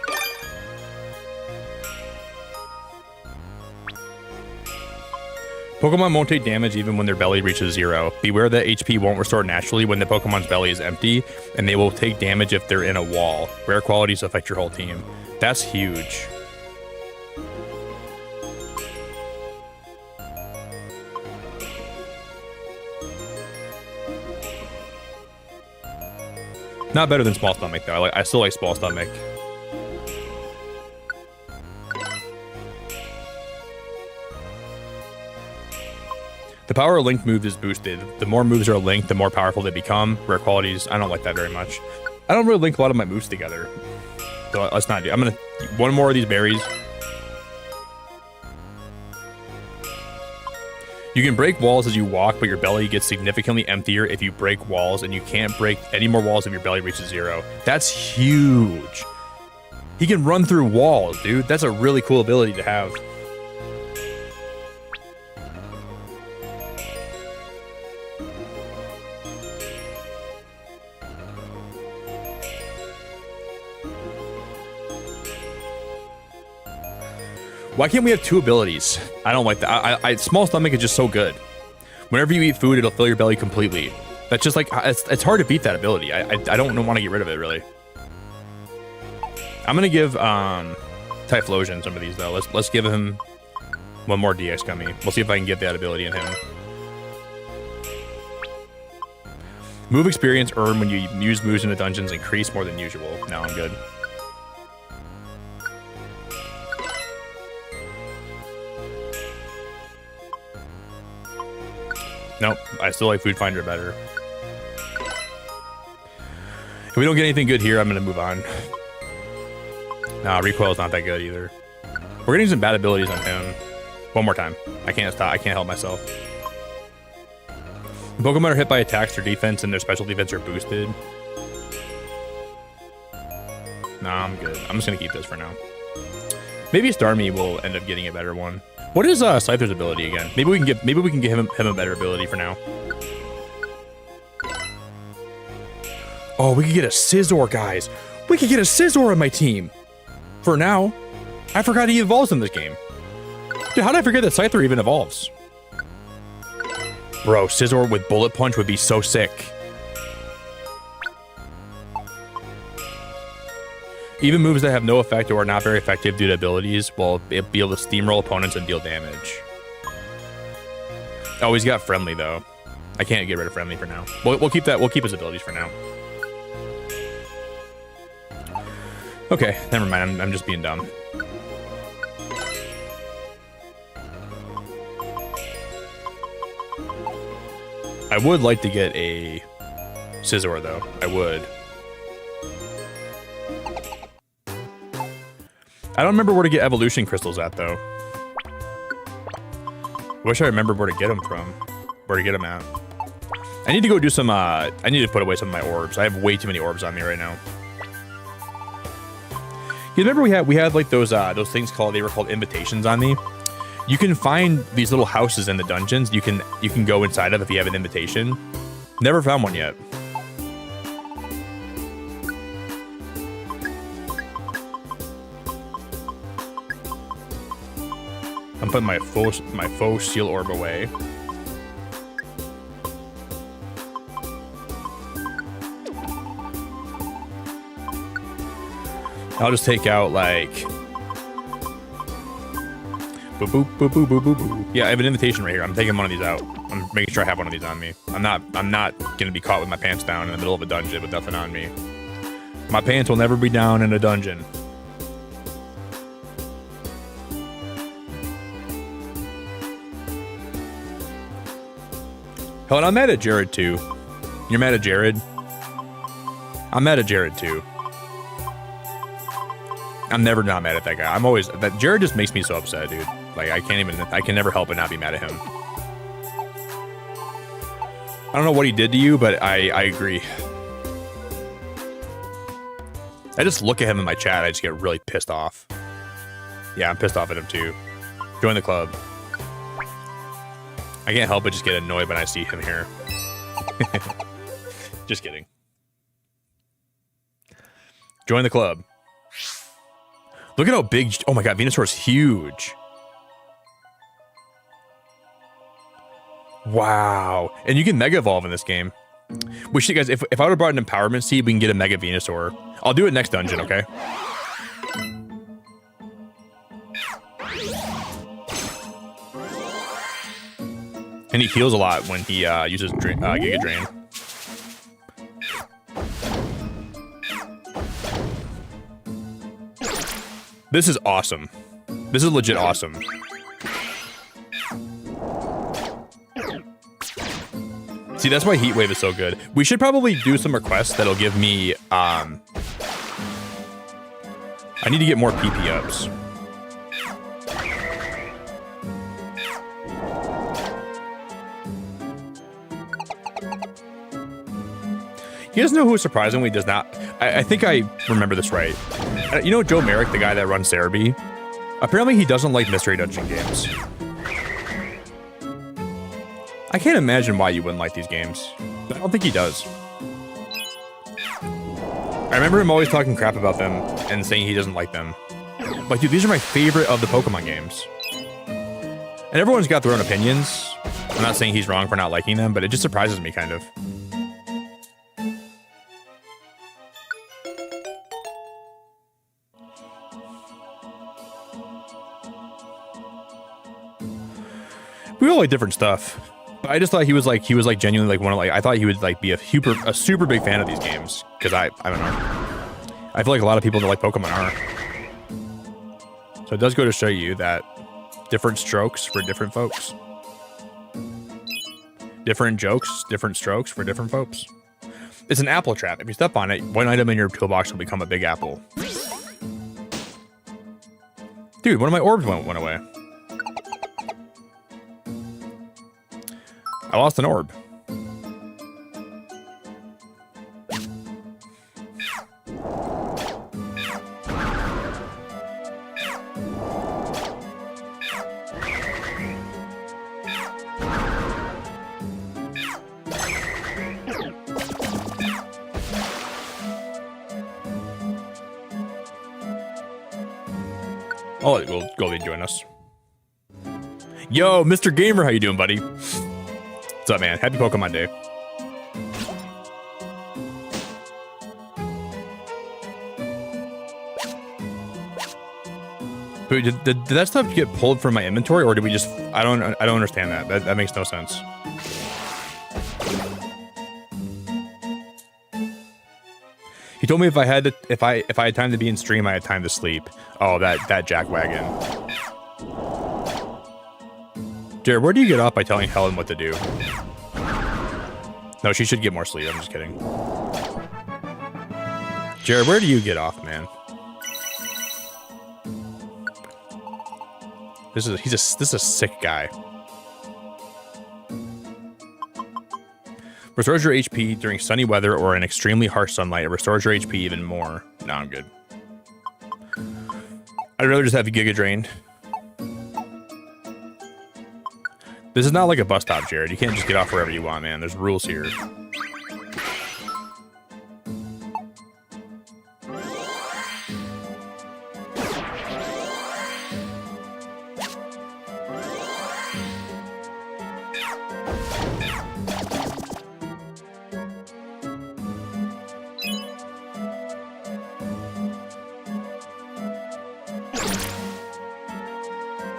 Pokemon won't take damage even when their belly reaches 0. Beware that HP won't restore naturally when the Pokemon's belly is empty, and they will take damage if they're in a wall. Rare qualities affect your whole team. That's huge. Not better than Small Stomach though. I still like Small Stomach. The power of linked moves is boosted. The more moves are linked, the more powerful they become. Rare qualities, I don't like that very much. I don't really link a lot of my moves together. So let's not do. I'm gonna one more of these berries. You can break walls as you walk, but your belly gets significantly emptier if you break walls, and you can't break any more walls if your belly reaches 0. That's huge. He can run through walls, dude. That's a really cool ability to have. Why can't we have 2 abilities? I don't like that. Small Stomach is just so good. Whenever you eat food, it'll fill your belly completely. That's just like, it's hard to beat that ability. I don't want to get rid of it, really. I'm going to give Typhlosion some of these, though. Let's give him one more DX gummy. We'll see if I can get that ability in him. Move experience earned when you use moves in the dungeons increase more than usual. No, I'm good. Nope, I still like Food Finder better. If we don't get anything good here, I'm going to move on. Nah, Recoil's not that good either. We're getting some bad abilities on him. One more time. I can't stop. I can't help myself. Pokemon are hit by attacks or defense and their special defense are boosted. Nah, I'm good. I'm just gonna keep this for now. Maybe Starmie will end up getting a better one. What is Scyther's ability again? Maybe we can give him a better ability for now. Oh, we could get a Scizor, guys. We could get a Scizor on my team. For now. I forgot he evolves in this game. Dude, how did I forget that Scyther even evolves? Bro, Scizor with Bullet Punch would be so sick. Even moves that have no effect or are not very effective due to abilities will be able to steamroll opponents and deal damage. Oh, he's got Friendly though. I can't get rid of Friendly for now. We'll keep that. We'll keep his abilities for now. Okay, never mind. I'm just being dumb. I would like to get a Scizor though. I would. I don't remember where to get evolution crystals at though. Wish I remembered where to get them from. Where to get them at. I need to go do some, I need to put away some of my orbs. I have way too many orbs on me right now. You remember we had like those things they were called invitations on me? You can find these little houses in the dungeons you can go inside of if you have an invitation. Never found one yet. I'm putting my faux seal orb away. I'll just take out like boop boop boop boop boop boop boop. Yeah, I have an invitation right here. I'm taking one of these out. I'm making sure I have one of these on me. I'm not gonna be caught with my pants down in the middle of a dungeon with nothing on me. My pants will never be down in a dungeon. Hell, and I'm mad at Jared too. You're mad at Jared? I'm mad at Jared too. I'm never not mad at that guy. I'm always that Jared just makes me so upset, dude. Like I can never help but not be mad at him. I don't know what he did to you, but I agree. I just look at him in my chat, I just get really pissed off. Yeah, I'm pissed off at him too. Join the club. I can't help but just get annoyed when I see him here. Just kidding. Join the club. Look at how big... Oh my god, Venusaur's huge. Wow. And you can Mega Evolve in this game. We should, guys, if I would have brought an Empowerment Seed, we can get a Mega Venusaur. I'll do it next dungeon, okay? And he heals a lot when he uses Giga Drain. This is awesome. This is legit awesome. See, that's why Heat Wave is so good. We should probably do some requests that'll give me... I need to get more PP ups. You guys know who surprisingly does not... I think I remember this right. You know Joe Merrick, the guy that runs Cerebi? Apparently he doesn't like Mystery Dungeon games. I can't imagine why you wouldn't like these games. But I don't think he does. I remember him always talking crap about them and saying he doesn't like them. Like, dude, these are my favorite of the Pokemon games. And everyone's got their own opinions. I'm not saying he's wrong for not liking them, but it just surprises me, kind of. We all like different stuff, but I just thought he was like genuinely like one of like I thought he would like be a super big fan of these games because I don't know. I feel like a lot of people that like Pokemon are. So it does go to show you that different strokes for different folks. Different jokes, different strokes for different folks. It's an apple trap. If you step on it, one item in your toolbox will become a big apple. Dude, one of my orbs went away. I lost an orb. I'll let Goldie join us. Yo, Mr. Gamer, how you doing, buddy? What's up, man? Happy Pokemon Day. Wait, did that stuff get pulled from my inventory, or did we just? I don't understand that. That makes no sense. He told me if I had time to be in stream, I had time to sleep. Oh, that jackwagon. Jared, where do you get off by telling Helen what to do? No, she should get more sleep. I'm just kidding. Jared, where do you get off, man? This is a sick guy. Restores your HP during sunny weather or in extremely harsh sunlight. It restores your HP even more. No, I'm good. I'd rather just have Giga drained. This is not like a bus stop, Jared. You can't just get off wherever you want, man. There's rules here.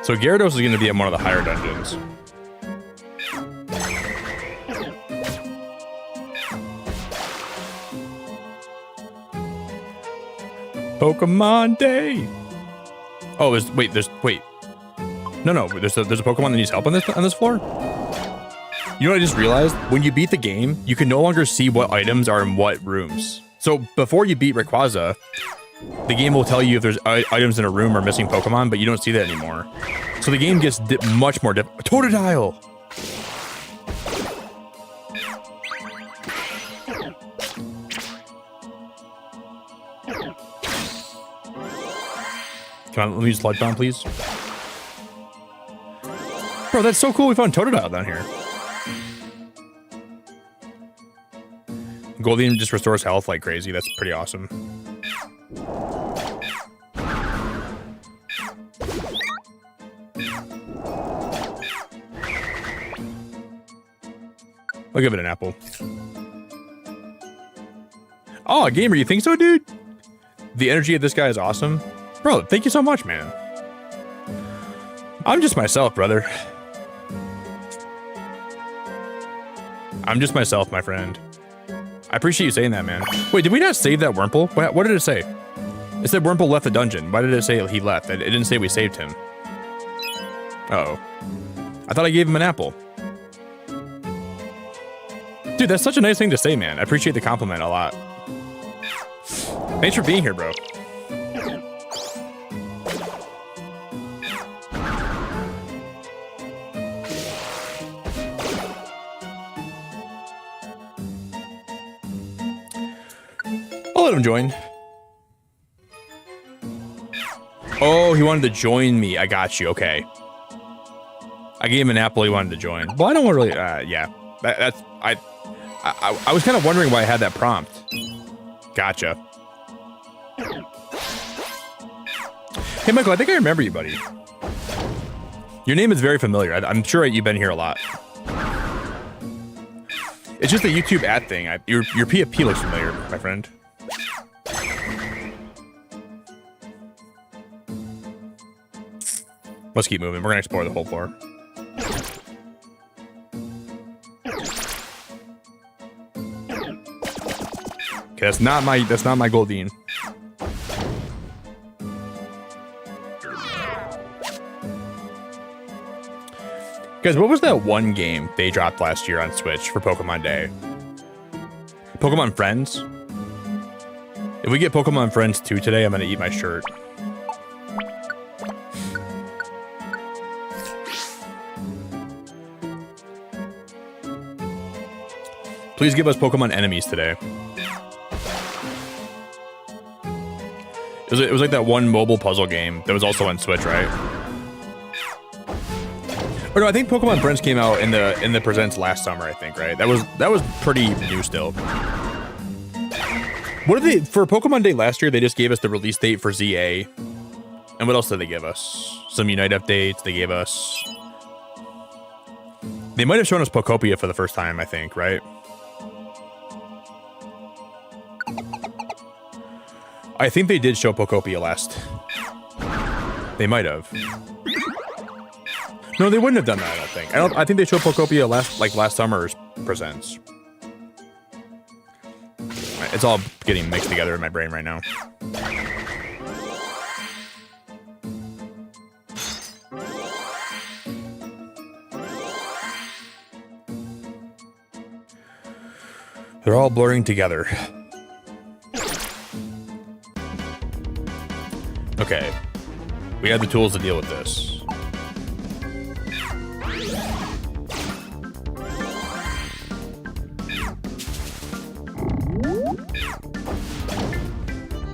So Gyarados is going to be in one of the higher dungeons. Pokemon Day. Oh, wait. No. There's a Pokemon that needs help on this floor. You know what I just realized? When you beat the game, you can no longer see what items are in what rooms. So before you beat Rayquaza, the game will tell you if there's items in a room or missing Pokemon, but you don't see that anymore. So the game gets much more difficult. Totodile! Come on, let me use Sludge Bomb, please. Bro, that's so cool we found Totodile down here. Goldien just restores health like crazy. That's pretty awesome. I'll give it an apple. Oh, gamer, you think so, dude? The energy of this guy is awesome. Bro, thank you so much, man. I'm just myself, brother. I'm just myself, my friend. I appreciate you saying that, man. Wait, did we not save that Wurmple? What did it say? It said Wurmple left the dungeon. Why did it say he left? It didn't say we saved him. Uh-oh. I thought I gave him an apple. Dude, that's such a nice thing to say, man. I appreciate the compliment a lot. Thanks for being here, bro. I'll let him join. Oh, he wanted to join me. I got you. Okay. I gave him an apple. He wanted to join. Well, I don't want to really. Yeah. I was kind of wondering why I had that prompt. Gotcha. Hey, Michael, I think I remember you, buddy. Your name is very familiar. I'm sure you've been here a lot. It's just a YouTube ad thing. Your PFP looks familiar, my friend. Let's keep moving. We're gonna explore the whole floor. Okay, that's not my Goldien. Guys, what was that one game they dropped last year on Switch for Pokemon Day? Pokemon Friends? If we get Pokemon Friends 2 today, I'm gonna eat my shirt. Please give us Pokemon enemies today. It was like that one mobile puzzle game that was also on Switch, right? Or no, I think Pokemon Friends came out in the Presents last summer, I think, right? That was pretty new still. What did they for Pokemon Day last year? They just gave us the release date for ZA, And what else did they give us? Some Unite updates. They gave us... They might have shown us Pokopia for the first time, I think, right? I think they did show Pokopia last. They might have. No, they wouldn't have done that, I don't think. I think they showed Pokopia last summer's presents. It's all getting mixed together in my brain right now. They're all blurring together. Okay. We have the tools to deal with this.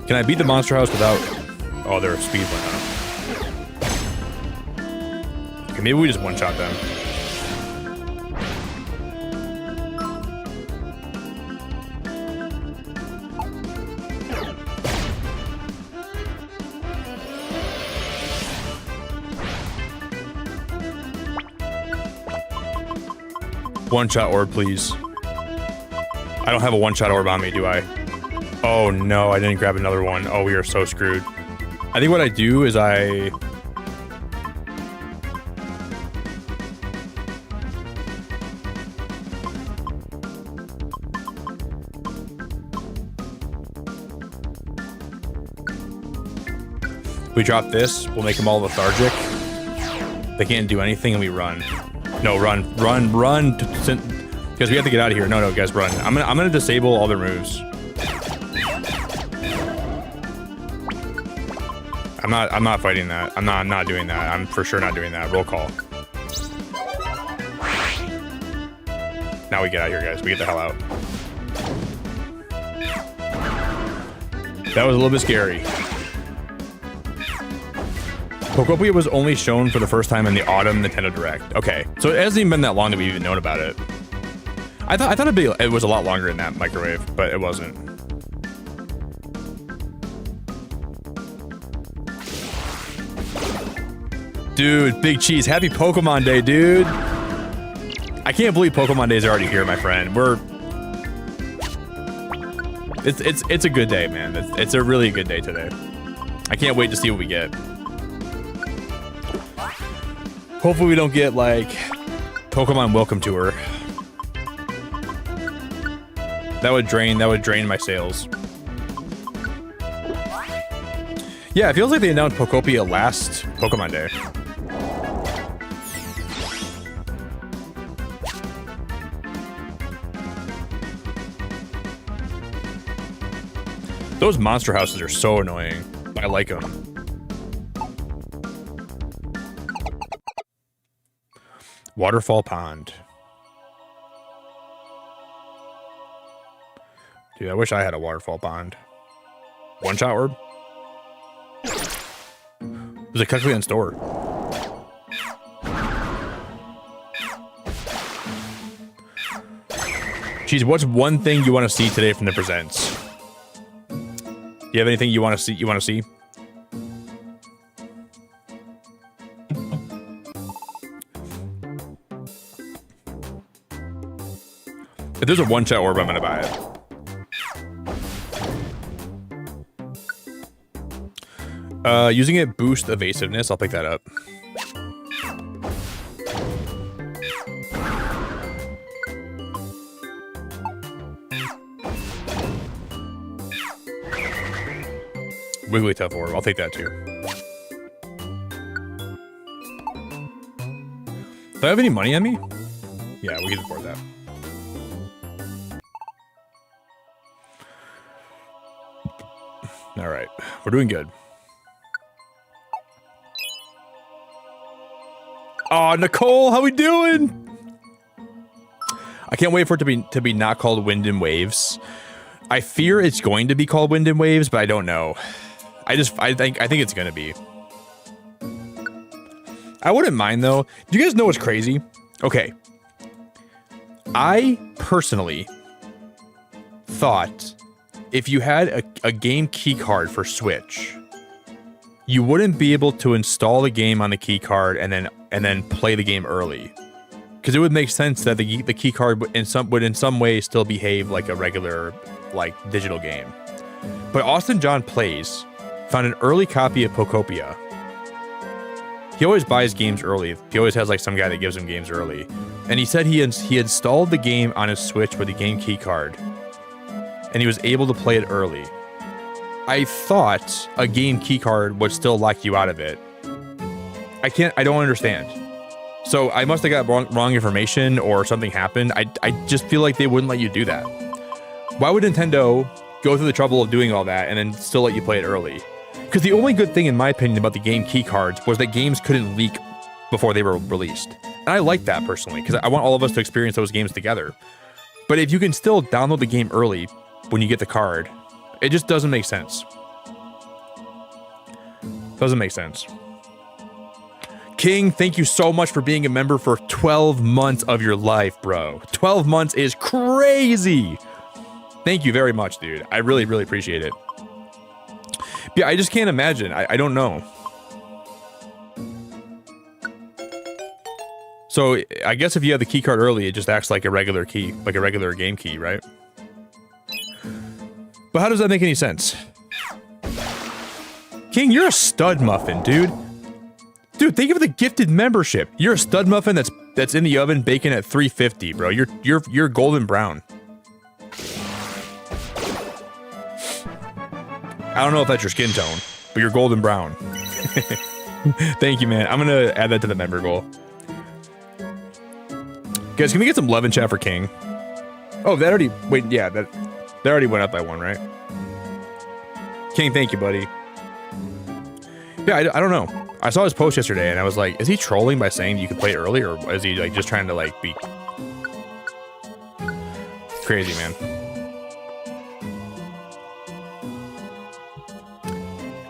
Can I beat the monster house without... Oh, their speed went up. Okay, maybe we just one-shot them. One-shot orb, please. I don't have a one-shot orb on me, do I? Oh no, I didn't grab another one. Oh, we are so screwed. I think what I do is we drop this, we'll make them all lethargic. They can't do anything and we run. No, run. Because we have to get out of here. No, guys, run. I'm gonna disable all their moves. I'm not fighting that. I'm not doing that. I'm for sure not doing that. Roll call. Now we get out of here, guys. We get the hell out. That was a little bit scary. Pokopia was only shown for the first time in the autumn Nintendo Direct. Okay, so it hasn't even been that long that we've even known about it. I thought it was a lot longer in that microwave, but it wasn't. Dude, Big Cheese, happy Pokemon Day, dude. I can't believe Pokemon Day is already here, my friend. It's a good day, man. It's a really good day today. I can't wait to see what we get. Hopefully we don't get like Pokemon Welcome Tour. That would drain my sales. Yeah, it feels like they announced Pokopia last Pokemon Day. Those monster houses are so annoying. I like them. Waterfall Pond. Dude, I wish I had a waterfall pond. One-shot orb? There's a Cuckoo in store. Geez, what's one thing you want to see today from the presents? Do you have anything you want to see? If there's a one-shot orb, I'm gonna buy it. Using it boost evasiveness. I'll pick that up. Wigglytuff orb. I'll take that too. Do I have any money on me? Yeah, we can afford that. All right, we're doing good. Oh, Nicole, how we doing? I can't wait for it to be not called Wind and Waves. I fear it's going to be called Wind and Waves, but I don't know. I think it's gonna be. I wouldn't mind though. Do you guys know what's crazy? Okay. I personally thought if you had a game key card for Switch you wouldn't be able to install the game on the key card and then play the game early. Because it would make sense that the key card would in some way still behave like a regular like digital game. But Austin John Plays found an early copy of Pokopia. He always buys games early. He always has like some guy that gives him games early. And he said he installed the game on his Switch with the game key card. And he was able to play it early. I thought a game key card would still lock you out of it. I don't understand. So I must have got wrong information or something happened. I just feel like they wouldn't let you do that. Why would Nintendo go through the trouble of doing all that and then still let you play it early? Because the only good thing, in my opinion, about the game key cards was that games couldn't leak before they were released. And I like that personally, because I want all of us to experience those games together. But if you can still download the game early when you get the card, it just doesn't make sense. Doesn't make sense. King, thank you so much for being a member for 12 months of your life, bro. 12 months is crazy. Thank you very much, dude. I really, really appreciate it. Yeah, I just can't imagine. I don't know. So I guess if you have the key card early, it just acts like a regular key, like a regular game key, right? But how does that make any sense? King, you're a stud muffin, dude. Dude, thank you for the gifted membership. You're a stud muffin that's in the oven baking at 350, bro. You're golden brown. I don't know if that's your skin tone, but you're golden brown. Thank you, man. I'm gonna add that to the member goal. Guys, can we get some love in chat for King? Oh, that already... Wait, yeah, that already went up by one, right? King, thank you, buddy. Yeah, I don't know. I saw his post yesterday, and I was like, is he trolling by saying you can play it early, or is he like just trying to like be... Crazy, man.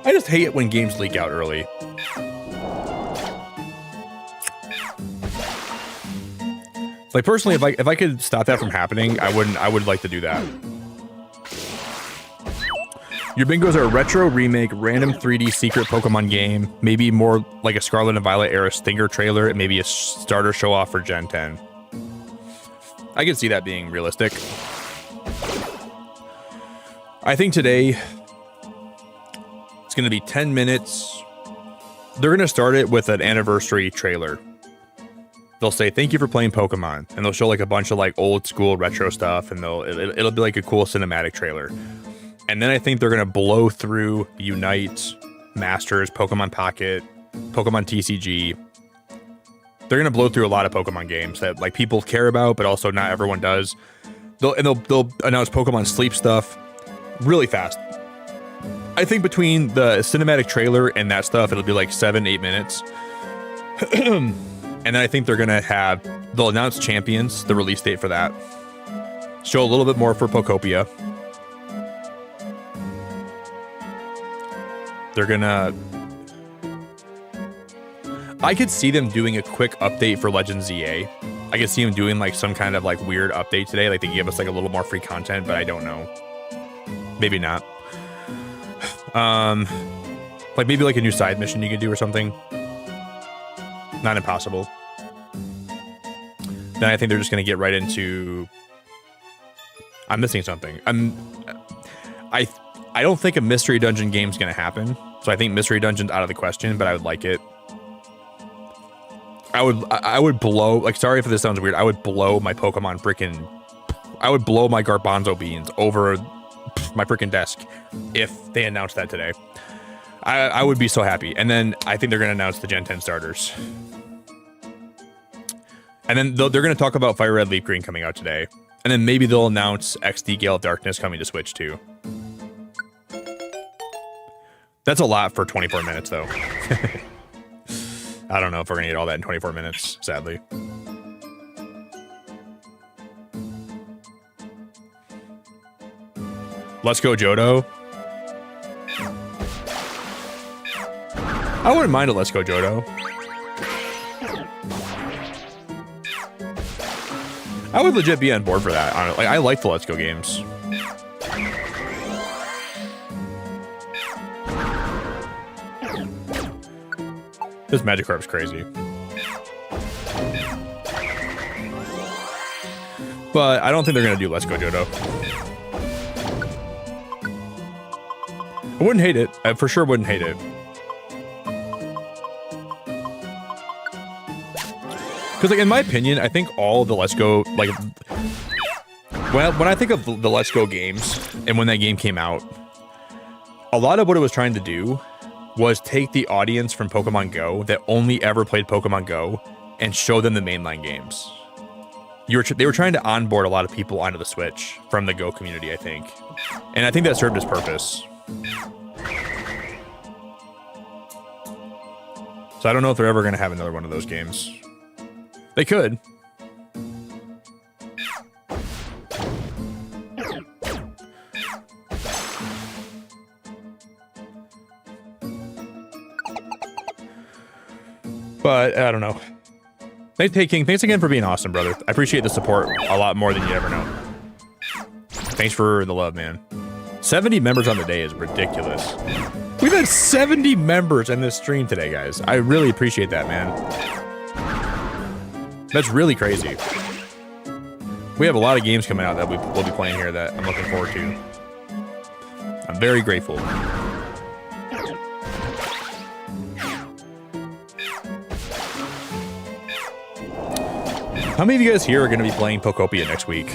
I just hate it when games leak out early. Like personally, if I could stop that from happening, I would like to do that. Your bingos are a retro remake, random 3D secret Pokemon game, maybe more like a Scarlet and Violet era Stinger trailer, and maybe a starter show off for Gen 10. I can see that being realistic. I think today it's going to be 10 minutes. They're going to start it with an anniversary trailer. They'll say, thank you for playing Pokemon. And they'll show like a bunch of like old school retro stuff. And it'll be like a cool cinematic trailer. And then I think they're going to blow through Unite, Masters, Pokemon Pocket, Pokemon TCG. They're going to blow through a lot of Pokemon games that like people care about, but also not everyone does. They'll announce Pokemon Sleep stuff really fast. I think between the cinematic trailer and that stuff, it'll be like 7-8 minutes. And then I think they'll announce Champions, the release date for that. Show a little bit more for Pokopia. I could see them doing a quick update for Legends ZA. I could see them doing like some kind of like weird update today. Like they give us like a little more free content, but I don't know. Maybe not. Like maybe like a new side mission you could do or something. Not impossible. Then I think they're just going to get right into... I'm missing something. I don't think a mystery dungeon game is going to happen. So I think mystery dungeon's out of the question, but I would like it. I would blow... Like, sorry if this sounds weird. I would blow my Pokemon frickin'... I would blow my Garbanzo beans over my frickin' desk if they announced that today. I would be so happy. And then I think they're going to announce the Gen 10 starters. And then they're going to talk about Fire Red Leaf Green coming out today. And then maybe they'll announce XD Gale of Darkness coming to Switch too. That's a lot for 24 minutes though. I don't know if we're going to get all that in 24 minutes, sadly. Let's go, Johto. I wouldn't mind a Let's Go, Johto. I would legit be on board for that. Like, I like the Let's Go games. This Magikarp's crazy. But I don't think they're going to do Let's Go Johto. I wouldn't hate it. I for sure wouldn't hate it. Because, like, in my opinion, I think all the Let's Go, like, when I think of the Let's Go games and when that game came out, a lot of what it was trying to do was take the audience from Pokemon Go that only ever played Pokemon Go and show them the mainline games. They were trying to onboard a lot of people onto the Switch from the Go community, I think. And I think that served its purpose. So I don't know if they're ever going to have another one of those games. They could. But I don't know. Hey, King, thanks again for being awesome, brother. I appreciate the support a lot more than you ever know. Thanks for the love, man. 70 members on the day is ridiculous. We've had 70 members in this stream today, guys. I really appreciate that, man. That's really crazy. We have a lot of games coming out that we'll be playing here that I'm looking forward to. I'm very grateful. How many of you guys here are going to be playing Pokopia next week?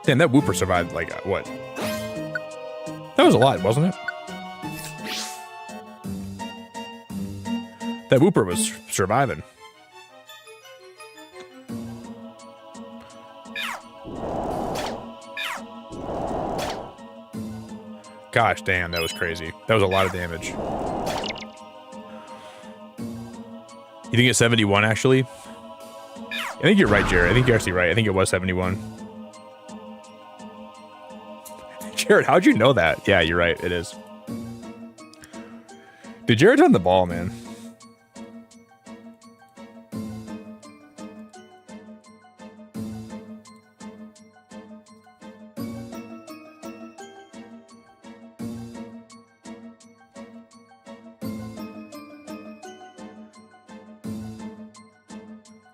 Damn, that Wooper survived, like, what? That was a lot, wasn't it? That Wooper was surviving. Gosh, damn, that was crazy. That was a lot of damage. You think it's 71, actually? I think you're right, Jared. I think you're actually right. I think it was 71. Jared, how'd you know that? Yeah, you're right. It is. Dude, Jared's on the ball, man.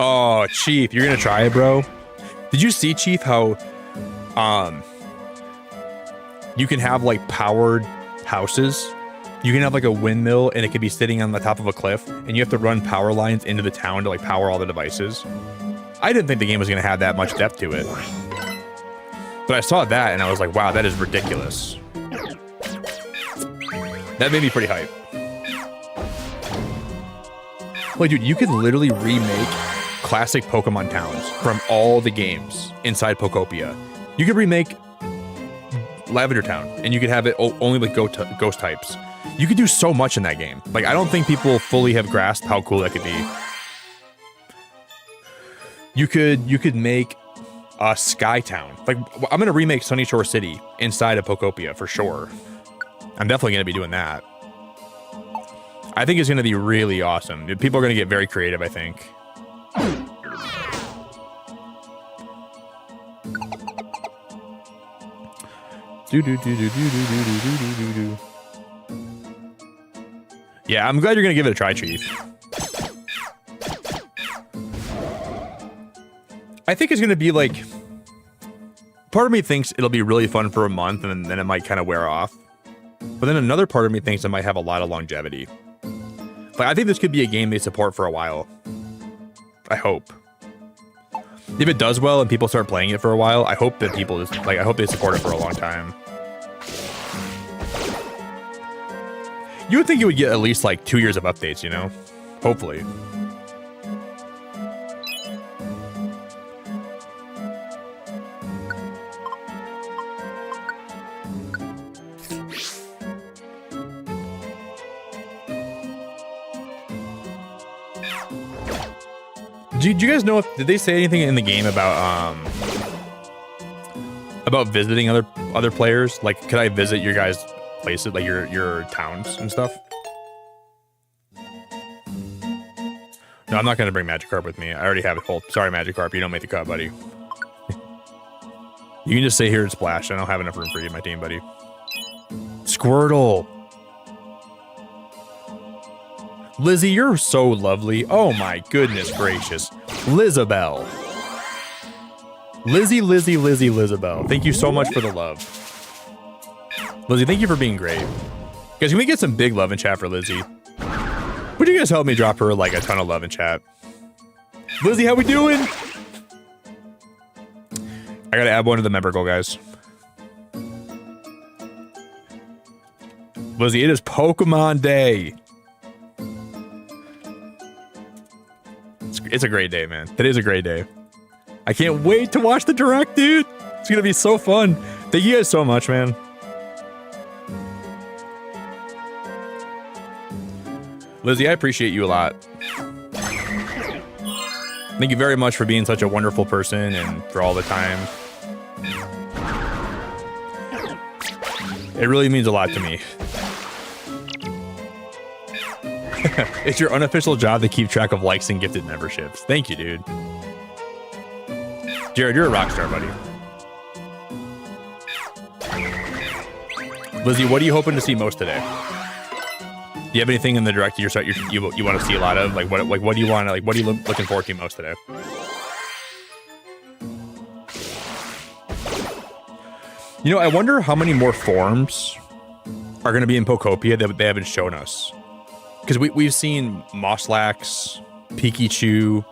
Oh, Chief, you're gonna try it, bro? Did you see, Chief, how you can have like powered houses? You can have like a windmill and it could be sitting on the top of a cliff and you have to run power lines into the town to like power all the devices. I didn't think the game was gonna have that much depth to it. But I saw that and I was like, wow, that is ridiculous. That made me pretty hype. Like, dude, you could literally remake classic Pokemon towns from all the games inside Pokopia. You could remake Lavender Town, and you could have it only with ghost types. You could do so much in that game. Like, I don't think people fully have grasped how cool that could be. You could make a Sky Town. Like, I'm gonna remake Sunny Shore City inside of Pokopia for sure. I'm definitely gonna be doing that. I think it's gonna be really awesome. People are gonna get very creative, I think. Yeah, I'm glad you're gonna give it a try, Chief. I think it's gonna be like, part of me thinks it'll be really fun for a month and then it might kind of wear off. But then another part of me thinks it might have a lot of longevity. Like, I think this could be a game they support for a while. I hope. If it does well and people start playing it for a while, I hope that people just, like, I hope they support it for a long time. You would think you would get at least like 2 years of updates, you know? Hopefully. Did you guys know did they say anything in the game about visiting other players? Like, could I visit your guys' places, like your towns and stuff? No, I'm not gonna bring Magikarp with me. I already have it pulled. Sorry, Magikarp, you don't make the cut, buddy. You can just stay here and splash. I don't have enough room for you in my team, buddy. Squirtle. Lizzie, you're so lovely. Oh my goodness gracious. Lizabelle. Lizzie, Lizabelle. Thank you so much for the love. Lizzie, thank you for being great. Guys, can we get some big love in chat for Lizzie? Would you guys help me drop her like a ton of love in chat? Lizzie, how we doing? I gotta add one to the member goal, guys. Lizzie, it is Pokemon Day. It's a great day, man. It is a great day. I can't wait to watch the direct, dude. It's gonna be so fun. Thank you guys so much, man. Lizzie, I appreciate you a lot. Thank you very much for being such a wonderful person and for all the time. It really means a lot to me. It's your unofficial job to keep track of likes and gifted memberships. Thank you, dude. Jared, you're a rock star, buddy. Lizzie, what are you hoping to see most today? Do you have anything in the direct you want to see a lot of? Like what do you want to like? What are you looking forward to most today? You know, I wonder how many more forms are going to be in Pokopia that they haven't shown us. Because we've seen Mosslax, Pikachu,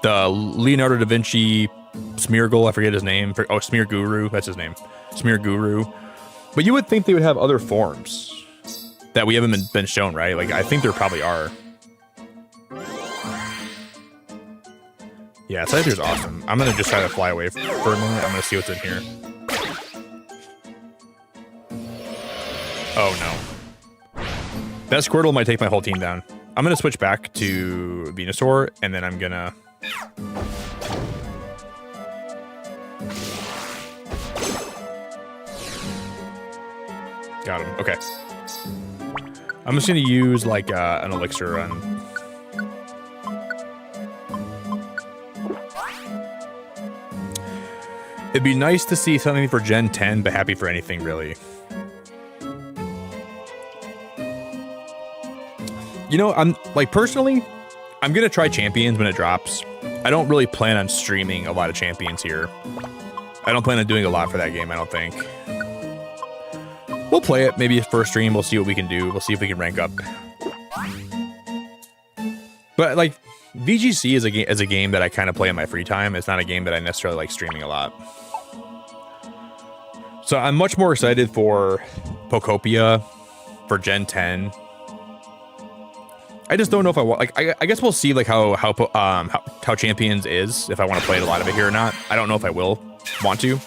the Leonardo da Vinci Smeargle, I forget his name. Oh, Smear Guru, that's his name. Smear Guru. But you would think they would have other forms that we haven't been shown, right? Like, I think there probably are. Yeah, Scyther's awesome. I'm going to just try to fly away for a minute. I'm going to see what's in here. Oh, no. That Squirtle might take my whole team down. I'm going to switch back to Venusaur, and then I'm going to... Got him. Okay. I'm just going to use, like, an elixir on... It'd be nice to see something for Gen 10, but happy for anything, really. You know, I'm like personally, I'm gonna try Champions when it drops. I don't really plan on streaming a lot of Champions here. I don't plan on doing a lot for that game, I don't think. We'll play it, maybe first stream, we'll see what we can do. We'll see if we can rank up. But like, VGC is a game that I kind of play in my free time. It's not a game that I necessarily like streaming a lot. So I'm much more excited for Pokopia, for Gen 10. I just don't know if I want, like, I guess we'll see like how Champions is, if I want to play a lot of it here or not. I don't know if I will want to.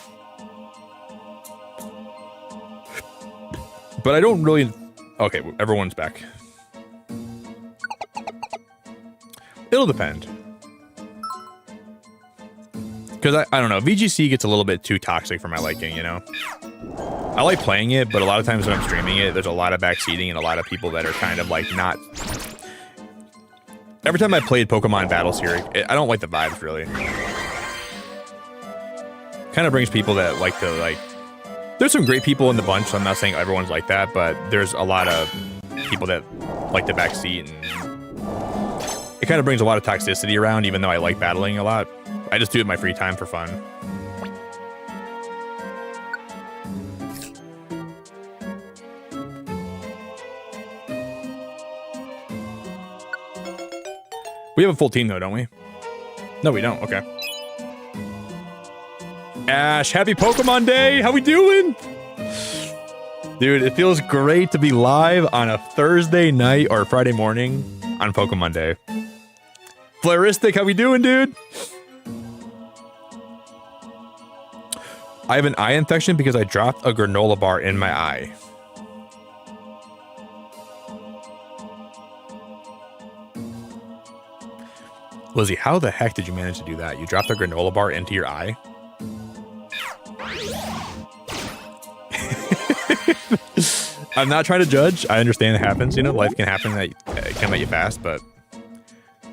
But I don't really, okay, everyone's back. It'll depend. Because I don't know, VGC gets a little bit too toxic for my liking, you know? I like playing it, but a lot of times when I'm streaming it, there's a lot of backseating and a lot of people that are kind of like not... Every time I played Pokemon Battles here, I don't like the vibes, really. Kind of brings people that like to, like... There's some great people in the bunch, so I'm not saying everyone's like that, but there's a lot of people that like to backseat, and... It kind of brings a lot of toxicity around, even though I like battling a lot. I just do it in my free time for fun. We have a full team though, don't we? No, we don't. Okay. Ash, happy Pokemon Day. How we doing? Dude, it feels great to be live on a Thursday night or Friday morning on Pokemon Day. Flairistic, how we doing, dude? I have an eye infection because I dropped a granola bar in my eye. Lizzie, how the heck did you manage to do that? You dropped a granola bar into your eye? I'm not trying to judge. I understand it happens. You know, life can happen. That it can let you fast, but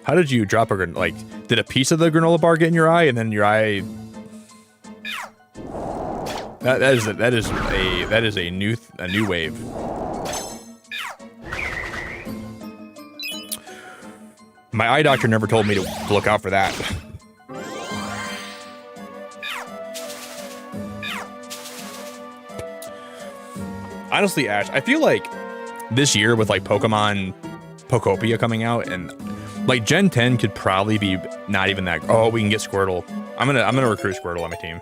how did you drop a like? Did a piece of the granola bar get in your eye, and then your eye? That is a new wave. My eye doctor never told me to look out for that. Honestly, Ash, I feel like this year with like Pokemon Pokopia coming out and like Gen 10 could probably be not even that. Oh, we can get Squirtle. I'm gonna recruit Squirtle on my team.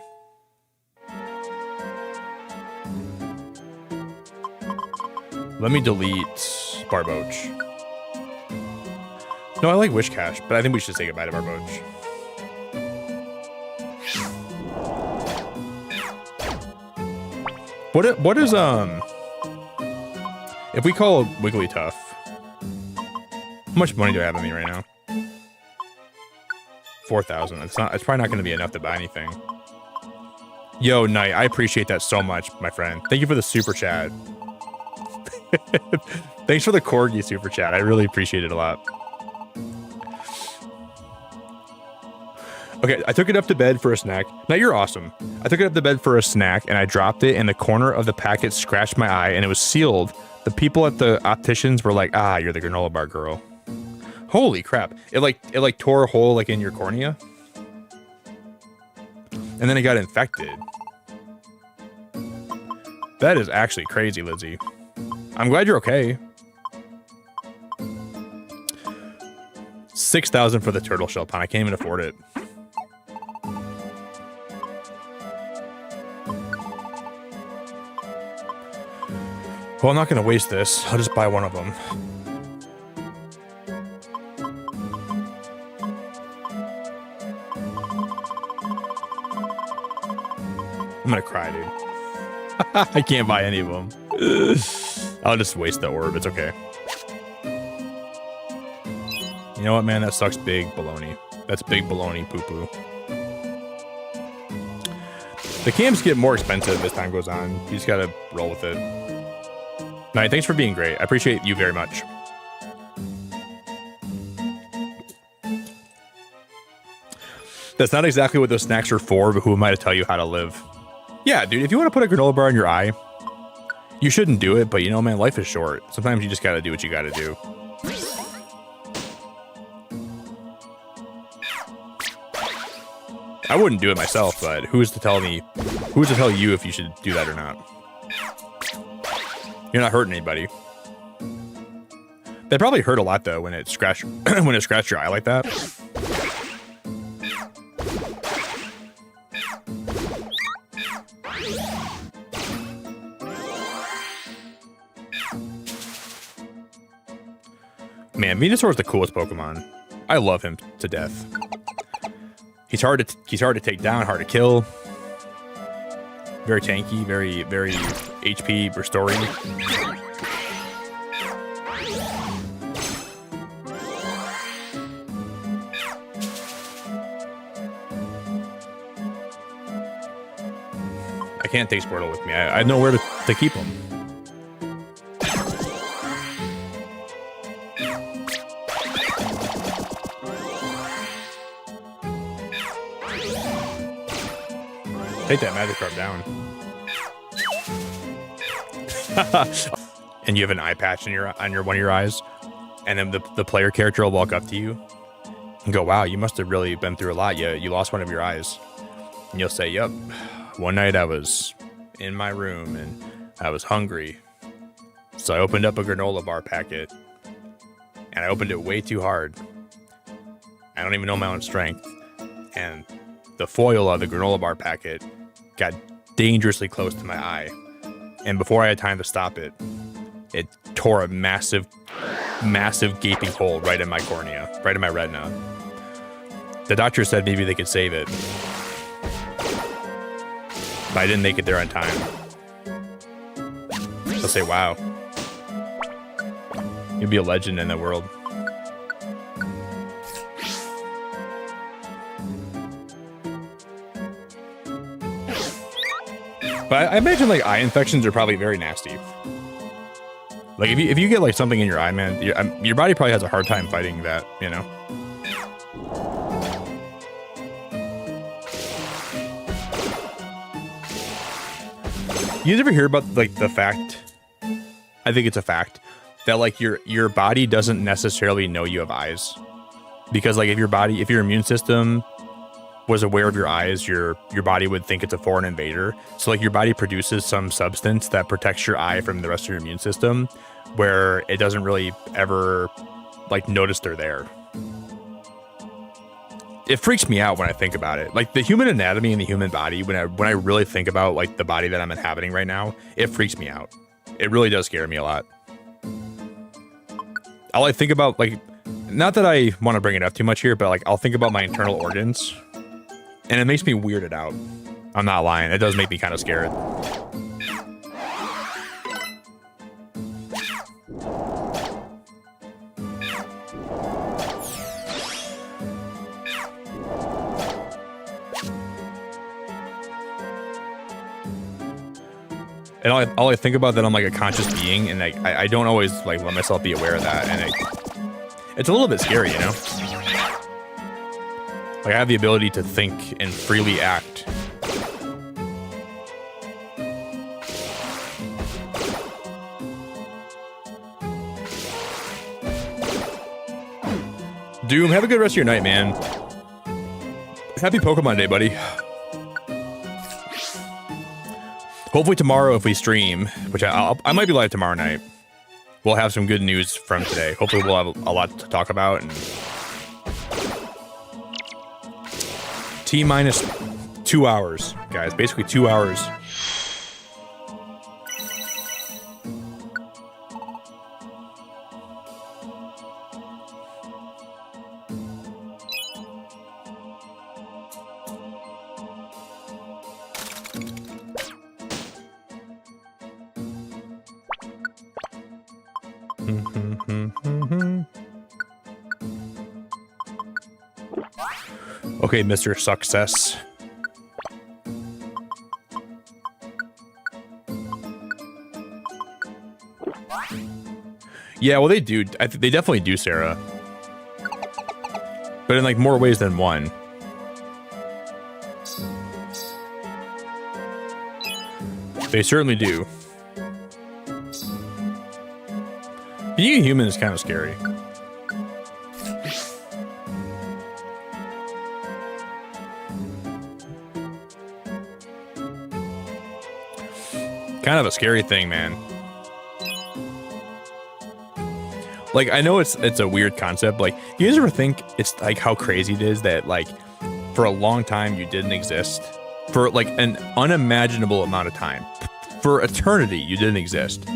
Let me delete Barboach. No, I like Wishcash, but I think we should say goodbye to Barboach. What is if we call Wigglytuff? How much money do I have on me right now? 4,000. It's probably not going to be enough to buy anything. Yo, Knight, I appreciate that so much, my friend. Thank you for the super chat. Thanks for the corgi super chat. I really appreciate it a lot. Okay, I took it up to bed for a snack. Now you're awesome. I took it up to bed for a snack and I dropped it and the corner of the packet scratched my eye and it was sealed. The people at the opticians were like, ah, you're the granola bar girl. Holy crap. It like tore a hole like in your cornea. And then it got infected. That is actually crazy, Lizzie. I'm glad you're okay. 6,000 for the turtle shell pond. I can't even afford it. Well, I'm not going to waste this. I'll just buy one of them. I'm going to cry, dude. I can't buy any of them. I'll just waste the orb. It's okay. You know what, man? That sucks big baloney. That's big baloney poo-poo. The cams get more expensive as time goes on. You just got to roll with it. Night, thanks for being great. I appreciate you very much. That's not exactly what those snacks are for, but who am I to tell you how to live? Yeah, dude, if you want to put a granola bar in your eye, you shouldn't do it, but you know, man, life is short. Sometimes you just gotta do what you gotta do. I wouldn't do it myself, but who's to tell you if you should do that or not? You're not hurting anybody. That probably hurt a lot though when it scratched your eye like that. Man, Venusaur is the coolest Pokemon. I love him to death. He's hard to take down, hard to kill. Very tanky, very HP restoring. I can't take Squirtle with me. I have nowhere to keep him. Take that Magikarp down. And you have an eye patch on one of your eyes, and then the player character will walk up to you and go, "Wow, you must have really been through a lot. You lost one of your eyes." And you'll say, "Yep. One night I was in my room and I was hungry, so I opened up a granola bar packet, and I opened it way too hard. I don't even know my own strength, and the foil of the granola bar packet got dangerously close to my eye. And before I had time to stop it, it tore a massive gaping hole right in my cornea, right in my retina. The doctor said maybe they could save it, but I didn't make it there on time." They'll say, "Wow, you'll be a legend in the world." But I imagine like eye infections are probably very nasty. Like if you get like something in your eye, man, your body probably has a hard time fighting that, you know? You ever hear about like the fact? I think it's a fact that like your body doesn't necessarily know you have eyes, because like if your immune system was aware of your eyes, your body would think it's a foreign invader. So like your body produces some substance that protects your eye from the rest of your immune system, where it doesn't really ever like notice they're there. It freaks me out when I think about it. Like the human anatomy and the human body, when I really think about like the body that I'm inhabiting right now, it freaks me out. It really does scare me a lot. I'll like think about like, not that I want to bring it up too much here, but like I'll think about my internal organs, and it makes me weirded out. I'm not lying. It does make me kind of scared. And all I think about that I'm like a conscious being, and I don't always like let myself be aware of that, and it's a little bit scary, you know? Like I have the ability to think and freely act. Doom, have a good rest of your night, man. Happy Pokemon Day, buddy. Hopefully tomorrow, if we stream, which I might be live tomorrow night, we'll have some good news from today. Hopefully we'll have a lot to talk about. And T-minus 2 hours, guys. Basically 2 hours. Okay, Mr. Success. Yeah, well, they do. They definitely do, Sarah. But in like more ways than one. They certainly do. Being a human is kind of scary. Kind of a scary thing, man. Like, I know it's a weird concept. Like, you guys ever think it's like how crazy it is that like for a long time you didn't exist? For like an unimaginable amount of time. For eternity, you didn't exist.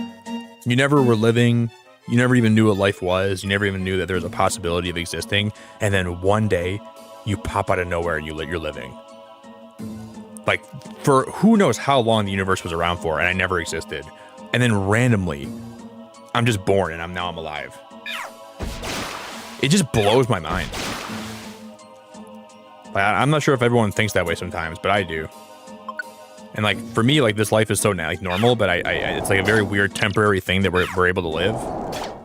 You never were living. You never even knew what life was. You never even knew that there was a possibility of existing. And then one day, you pop out of nowhere and you're living. Like, for who knows how long the universe was around for, and I never existed. And then randomly, I'm just born and I'm alive. It just blows my mind. Like, I'm not sure if everyone thinks that way sometimes, but I do. And like, for me, like this life is so like normal, but it's like a very weird temporary thing that we're able to live.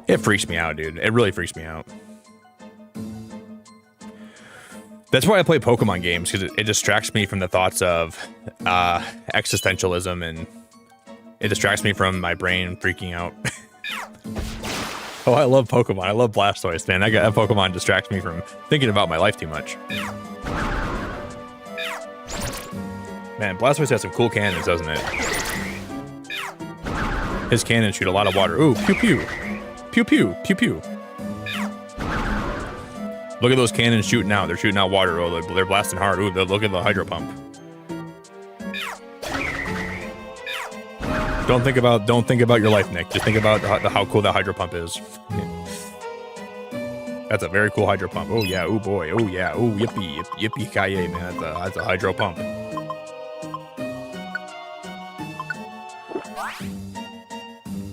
It freaks me out, dude. It really freaks me out. That's why I play Pokemon games, because it distracts me from the thoughts of existentialism, and it distracts me from my brain freaking out. Oh, I love Pokemon. I love Blastoise, man. That Pokemon distracts me from thinking about my life too much. Man, Blastoise has some cool cannons, doesn't it? His cannons shoot a lot of water. Ooh, pew pew. Pew pew, pew pew. Look at those cannons shooting out. They're shooting out water. Oh, they're blasting hard. Ooh, look at the hydro pump. Don't think about your life, Nick. Just think about how cool that hydro pump is. That's a very cool hydro pump. Oh yeah. Oh boy. Oh yeah. Oh yippee yippee ki-yay, man. That's a hydro pump.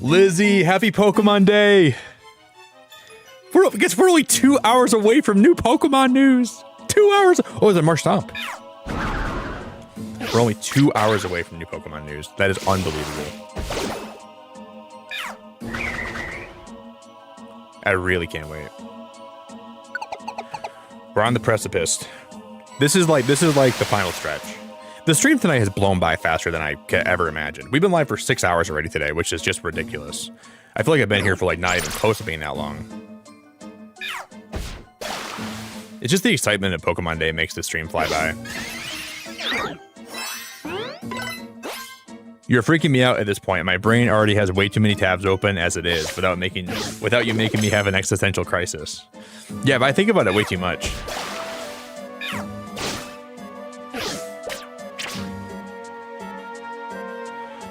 Lizzie, happy Pokemon Day. I guess we're only 2 hours away from new Pokemon news. 2 hours. Oh, is it March Stomp? We're only 2 hours away from new Pokemon news. That is unbelievable. I really can't wait. We're on the precipice. This is like the final stretch. The stream tonight has blown by faster than I could ever imagine. We've been live for 6 hours already today, which is just ridiculous. I feel like I've been here for like not even close to being that long. It's just the excitement of Pokemon Day makes the stream fly by. You're freaking me out at this point. My brain already has way too many tabs open as it is without you making me have an existential crisis. Yeah, but I think about it way too much.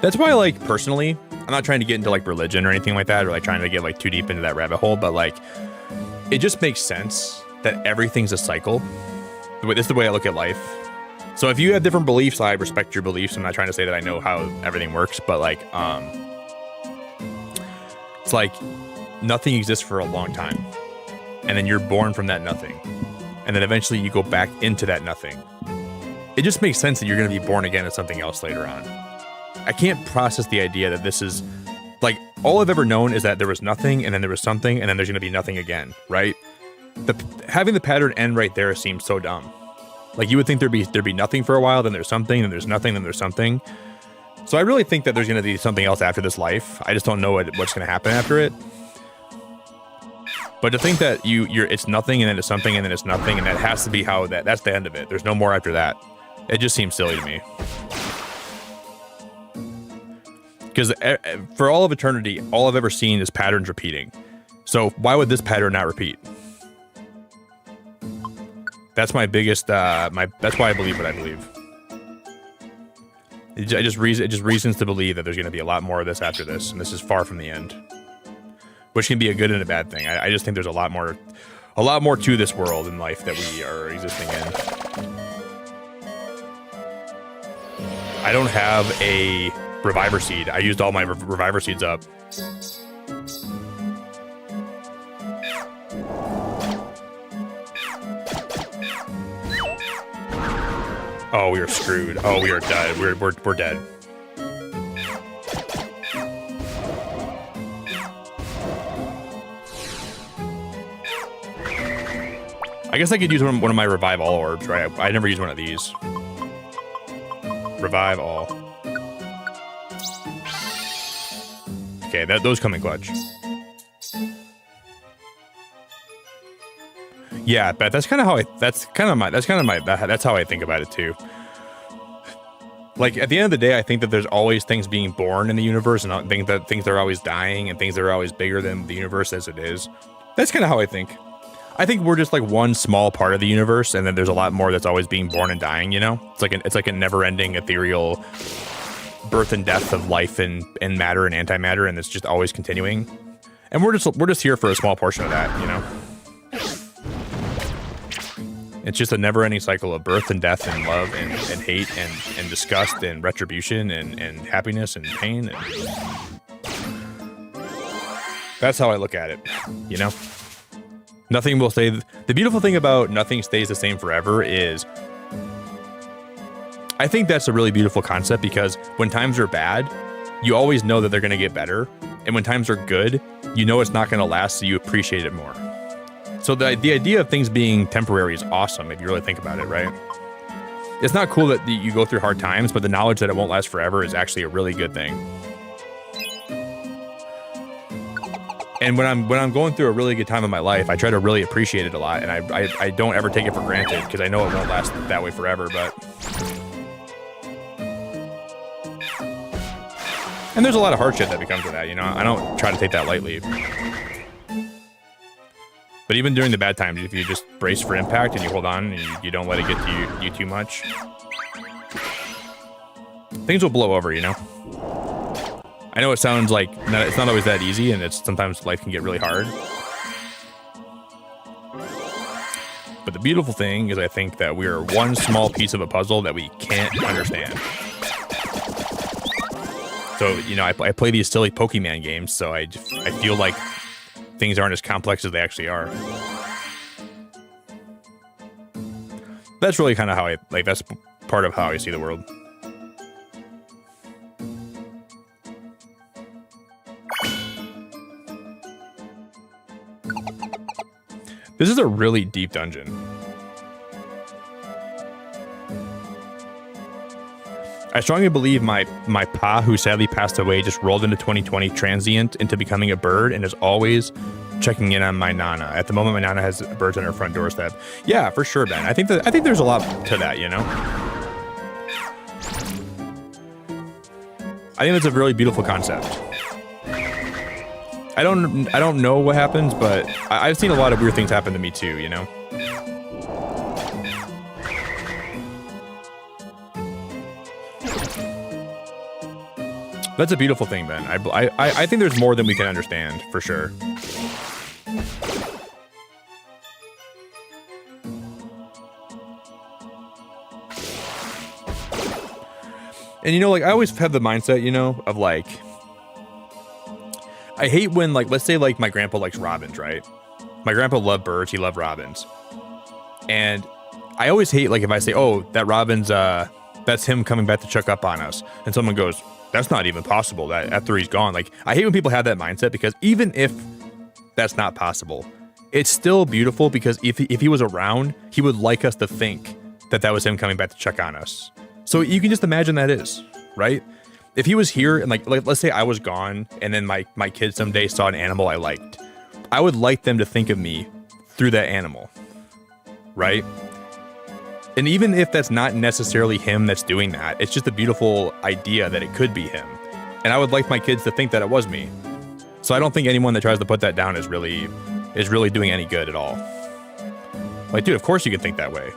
That's why, like, personally, I'm not trying to get into like religion or anything like that, or like trying to get like too deep into that rabbit hole, but like it just makes sense that everything's a cycle. This is the way I look at life. So if you have different beliefs, I respect your beliefs. I'm not trying to say that I know how everything works, but like, it's like nothing exists for a long time, and then you're born from that nothing, and then eventually you go back into that nothing. It just makes sense that you're going to be born again as something else later on. I can't process the idea that this is like all I've ever known is that there was nothing, and then there was something, and then there's going to be nothing again, right? Having the pattern end right there seems so dumb. Like you would think there'd be nothing for a while, then there's something, then there's nothing, then there's something. So I really think that there's going to be something else after this life. I just don't know what's going to happen after it. But to think that it's nothing and then it's something and then it's nothing, and that has to be how that's the end of it. There's no more after that. It just seems silly to me. Because for all of eternity, all I've ever seen is patterns repeating. So why would this pattern not repeat? That's my biggest. That's why I believe what I believe. It just reasons to believe that there's going to be a lot more of this after this, and this is far from the end, which can be a good and a bad thing. I just think there's a lot more to this world and life that we are existing in. I don't have a Reviver Seed. I used all my Reviver Seeds up. Oh, we are screwed. Oh, we are dead. We're dead. I guess I could use one of my Revive All orbs, right? I never use one of these. Revive All. Okay, those come in clutch. Yeah, but that's kind of how that's how I think about it too. Like at the end of the day, I think that there's always things being born in the universe, and I think that things are always dying, and things that are always bigger than the universe as it is. That's kind of how I think. I think we're just like one small part of the universe, and then there's a lot more that's always being born and dying. You know, it's like a never-ending ethereal birth and death of life and matter and antimatter, and it's just always continuing. And we're just here for a small portion of that, you know. It's just a never-ending cycle of birth and death and love and hate and disgust and retribution and happiness and pain. That's how I look at it, you know? Nothing will stay... The beautiful thing about nothing stays the same forever is... I think that's a really beautiful concept, because when times are bad, you always know that they're going to get better. And when times are good, you know it's not going to last, so you appreciate it more. So the idea of things being temporary is awesome if you really think about it, right? It's not cool that you go through hard times, but the knowledge that it won't last forever is actually a really good thing. And when I'm going through a really good time in my life, I try to really appreciate it a lot, and I don't ever take it for granted, because I know it won't last that way forever, but... And there's a lot of hardship that becomes with that, you know? I don't try to take that lightly. But even during the bad times, if you just brace for impact and you hold on and you don't let it get to you too much, things will blow over, you know? I know it sounds like it's not always that easy, and sometimes life can get really hard. But the beautiful thing is, I think that we are one small piece of a puzzle that we can't understand. So, you know, I play these silly Pokemon games, so I feel like things aren't as complex as they actually are. That's really kind of how that's part of how I see the world. This is a really deep dungeon. I strongly believe my pa, who sadly passed away, just rolled into 2020 transient into becoming a bird and is always checking in on my nana. At the moment, my nana has birds on her front doorstep. Yeah, for sure, Ben. I think there's a lot to that, you know? I think that's a really beautiful concept. I don't know what happens, but I've seen a lot of weird things happen to me too, you know? That's a beautiful thing, Ben. I think there's more than we can understand, for sure. And you know, like, I always have the mindset, you know, of like, I hate when, like, let's say like my grandpa likes robins, right? My grandpa loved birds, he loved robins. And I always hate, like, if I say, oh, that robin's, that's him coming back to check up on us. And someone goes, that's not even possible, that after he's gone. Like, I hate when people have that mindset, because even if that's not possible, it's still beautiful, because if he was around, he would like us to think that that was him coming back to check on us. So you can just imagine that is, right? If he was here and like let's say I was gone and then my kids someday saw an animal I liked, I would like them to think of me through that animal, right? And even if that's not necessarily him that's doing that, it's just a beautiful idea that it could be him. And I would like my kids to think that it was me. So I don't think anyone that tries to put that down is really doing any good at all. Like, dude, of course you can think that way.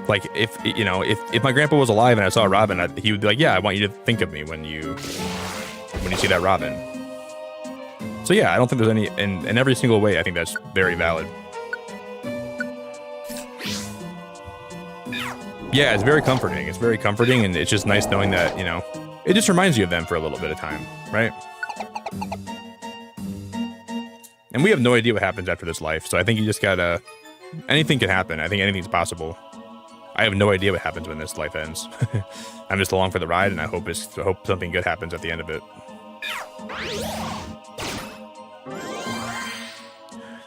Like, if my grandpa was alive and I saw a robin, he would be like, yeah, I want you to think of me when you see that robin. So yeah, I don't think there's any, in every single way, I think that's very valid. Yeah, it's very comforting. It's very comforting, and it's just nice knowing that, you know, it just reminds you of them for a little bit of time, right? And we have no idea what happens after this life, so I think you just gotta, anything can happen. I think anything's possible. I have no idea what happens when this life ends. I'm just along for the ride, and I hope something good happens at the end of it.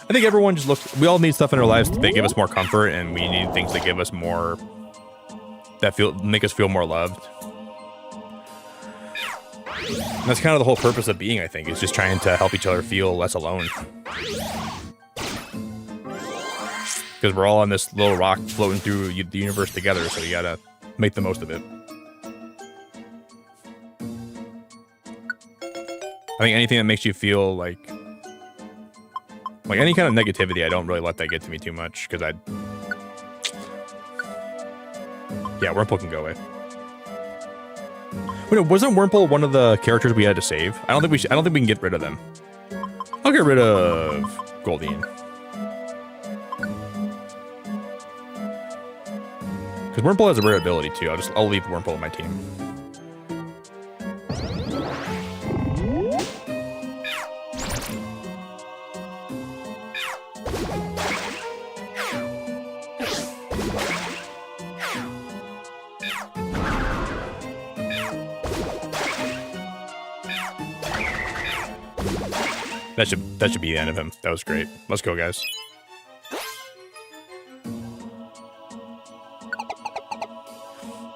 I think everyone just looks, we all need stuff in our lives that give us more comfort, and we need things that give us more, that make us feel more loved. And that's kind of the whole purpose of being, I think, is just trying to help each other feel less alone. Because we're all on this little rock floating through the universe together, so you gotta make the most of it. I think anything that makes you feel like any kind of negativity, I don't really let that get to me too much, because yeah, Wurmple can go away. Wait, wasn't Wurmple one of the characters we had to save? I don't think we can get rid of them. I'll get rid of Goldine. Because Wurmple has a rare ability too. I'll leave Wurmple on my team. That should be the end of him. That was great. Let's go, guys.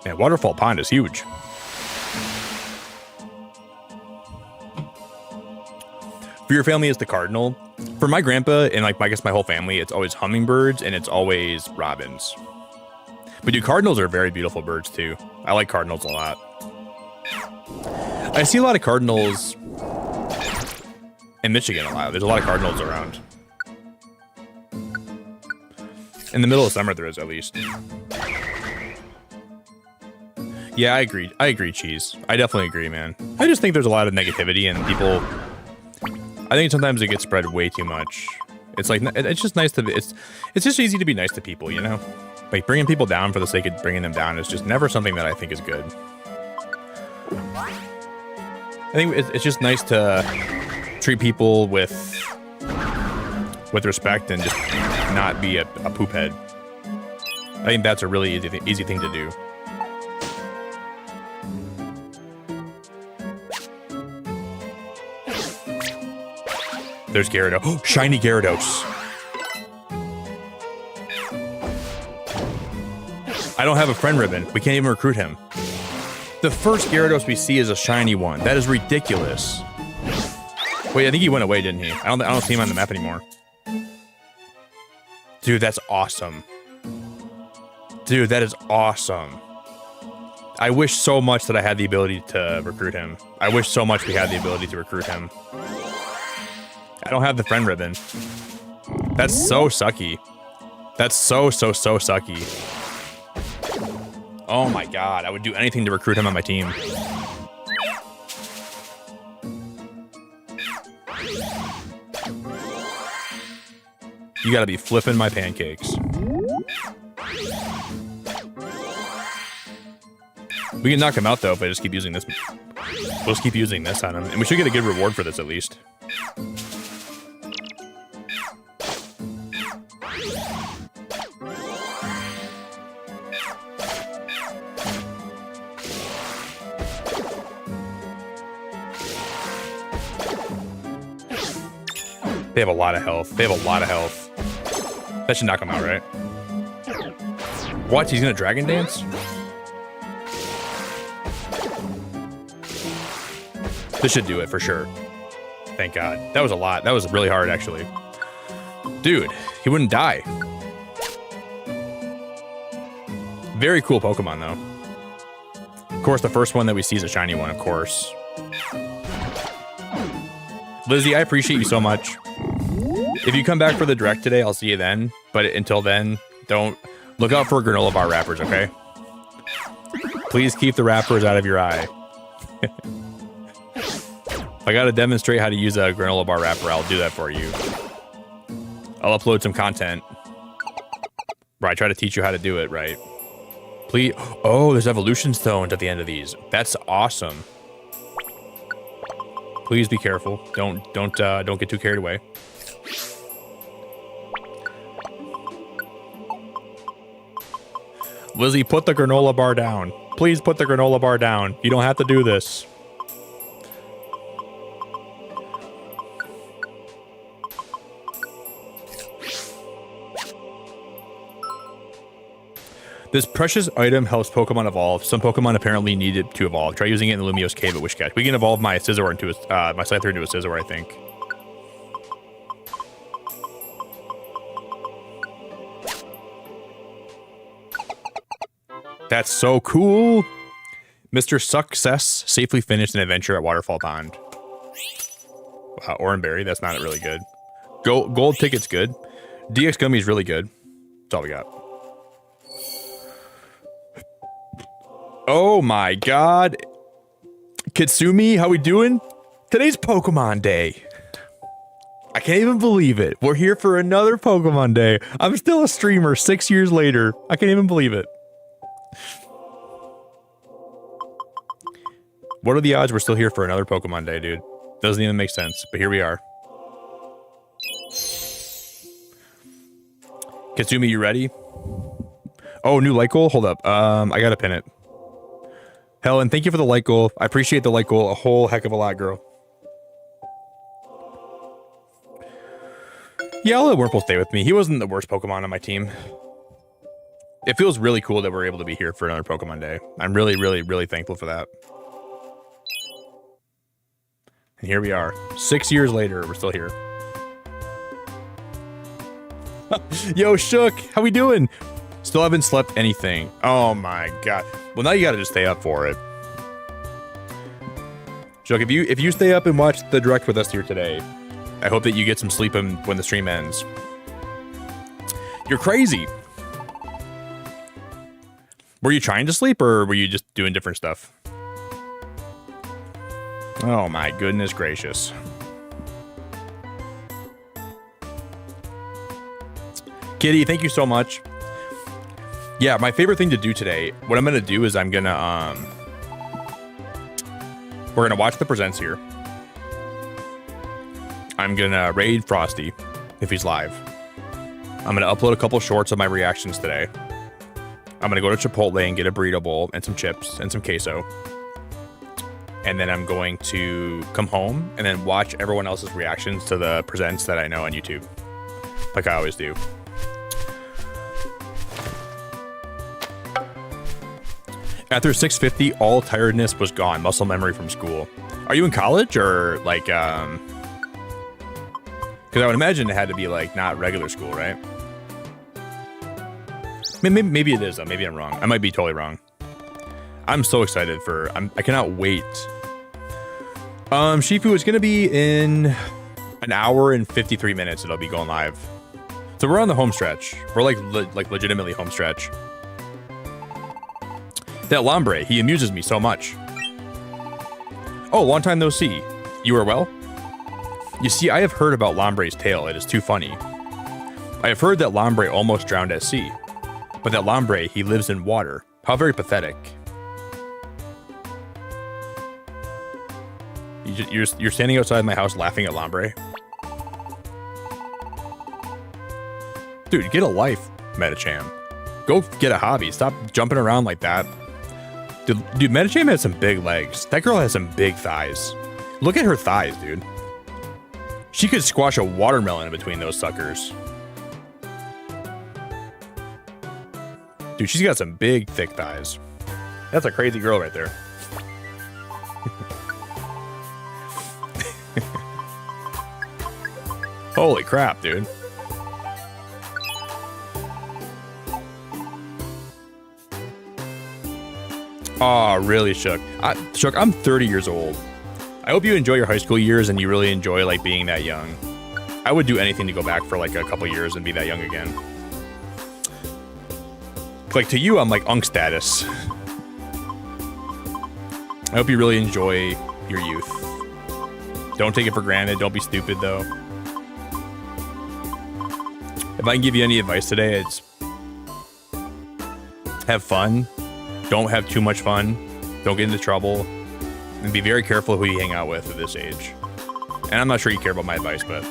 Man, Waterfall Pond is huge. For your family, it's the cardinal. For my grandpa and I guess my whole family, it's always hummingbirds and it's always robins. But dude, cardinals are very beautiful birds too. I like cardinals a lot. I see a lot of cardinals in Michigan a lot. There's a lot of cardinals around. In the middle of summer, there is, at least. Yeah, I agree, Cheese. I definitely agree, man. I just think there's a lot of negativity, and people, I think sometimes it gets spread way too much. It's like, it's just nice to, it's just easy to be nice to people, you know? Like, bringing people down for the sake of bringing them down is just never something that I think is good. I think it's just nice to treat people with respect and just not be a poop head. I think that's a really easy thing to do. There's Gyarados. Oh, shiny Gyarados. I don't have a friend ribbon. We can't even recruit him. The first Gyarados we see is a shiny one. That is ridiculous. Wait, I think he went away, didn't he? I don't see him on the map anymore. Dude, that's awesome. Dude, that is awesome. I wish so much that I had the ability to recruit him. I wish so much we had the ability to recruit him. I don't have the friend ribbon. That's so sucky. That's so sucky. Oh my god, I would do anything to recruit him on my team. You gotta be flipping my pancakes. We can knock him out though if I just keep using this. We'll just keep using this on him. And we should get a good reward for this at least. They have a lot of health. They have a lot of health. That should knock him out, right? What? He's gonna Dragon Dance? This should do it for sure. Thank God. That was a lot. That was really hard, actually. Dude, he wouldn't die. Very cool Pokemon, though. Of course, the first one that we see is a shiny one, of course. Lizzie, I appreciate you so much. If you come back for the direct today, I'll see you then. But until then, don't look out for granola bar wrappers, okay? Please keep the wrappers out of your eye. If I gotta demonstrate how to use a granola bar wrapper, I'll do that for you. I'll upload some content where I try to teach you how to do it, right? Please. Oh, there's evolution stones at the end of these. That's awesome. Please be careful. Don't get too carried away. Lizzie, put the granola bar down. Please put the granola bar down. You don't have to do this. This precious item helps Pokemon evolve. Some Pokemon apparently need it to evolve. Try using it in the Lumiose Cave at Wishcatch. We can evolve my Scizor into a, my Scyther into a Scizor, I think. That's so cool. Mr. Success safely finished an adventure at Waterfall Pond. Wow, Oranberry, that's not really good. Gold ticket's good. DX Gummy's really good. That's all we got. Oh my god. Kitsumi, how we doing? Today's Pokemon Day. I can't even believe it. We're here for another Pokemon Day. I'm still a streamer 6 years later. I can't even believe it. What are the odds we're still here for another Pokemon Day, dude? Doesn't even make sense, but here we are. Kitsumi, you ready? Oh, new light goal? Hold up. I gotta pin it. Helen, thank you for the light goal. I appreciate the light goal a whole heck of a lot, girl. Yeah, I'll let Wurmple stay with me. He wasn't the worst Pokemon on my team. It feels really cool that we're able to be here for another Pokemon Day. I'm really, really, really thankful for that. And here we are. 6 years later, we're still here. Yo, Shook, how we doing? Still haven't slept anything. Oh my god. Well, now you gotta just stay up for it. Shook, if you stay up and watch the direct with us here today, I hope that you get some sleep when the stream ends. You're crazy. Were you trying to sleep or were you just doing different stuff? Oh my goodness gracious. Kitty, thank you so much. Yeah, my favorite thing to do today, what I'm gonna do is I'm gonna we're gonna watch the presents here. I'm gonna raid Frosty if he's live. I'm gonna upload a couple shorts of my reactions today. I'm gonna go to Chipotle and get a burrito bowl and some chips and some queso. And then I'm going to come home and then watch everyone else's reactions to the presents that I know on YouTube. Like I always do. After 650, all tiredness was gone. Muscle memory from school. Are you in college or like, because I would imagine it had to be like not regular school, right? Maybe it is though. Maybe I'm wrong. I might be totally wrong. I'm so excited for, I cannot wait. Shifu is going to be in an hour and 53 minutes. It'll be going live. So we're on the home stretch. We're like legitimately home stretch. That Lombre, he amuses me so much. Oh, long time no see. You are well? You see, I have heard about Lombre's tale. It is too funny. I have heard that Lombre almost drowned at sea. But that Lombre, he lives in water. How very pathetic. You're standing outside my house laughing at Lombre? Dude, get a life, Metacham. Go get a hobby. Stop jumping around like that. Dude, Metacham has some big legs. That girl has some big thighs. Look at her thighs, dude. She could squash a watermelon in between those suckers. Dude, she's got some big, thick thighs. That's a crazy girl right there. Holy crap, dude. Aw, really, Shook. Shook, I'm 30 years old. I hope you enjoy your high school years and you really enjoy, like, being that young. I would do anything to go back for, like, a couple years and be that young again. Like, to you, I'm, like, unk status. I hope you really enjoy your youth. Don't take it for granted. Don't be stupid, though. If I can give you any advice today, it's have fun. Don't have too much fun. Don't get into trouble. And be very careful who you hang out with at this age. And I'm not sure you care about my advice, but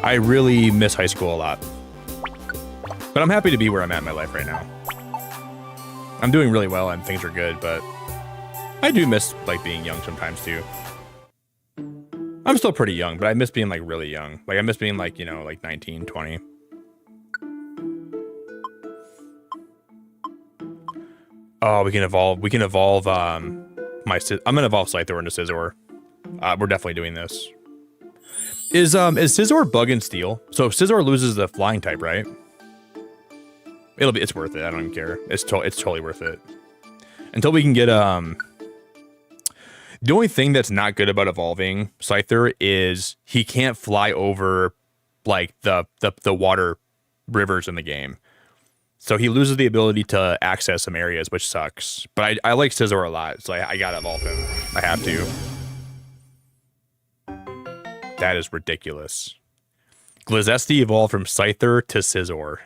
I really miss high school a lot. But I'm happy to be where I'm at in my life right now. I'm doing really well and things are good, but I do miss like being young sometimes too. I'm still pretty young, but I miss being like really young. Like I miss being like, you know, like 19, 20. Oh, we can evolve. I'm gonna evolve Scyther into Scizor. We're definitely doing this. Is Scizor bug and steel? So if Scizor loses the flying type, right? It's worth it. I don't even care. It's totally worth it. Until we can get the only thing that's not good about evolving Scyther is he can't fly over like the water rivers in the game. So he loses the ability to access some areas, which sucks. But I like Scizor a lot, so I gotta evolve him. I have to. That is ridiculous. Glazesti evolved from Scyther to Scizor.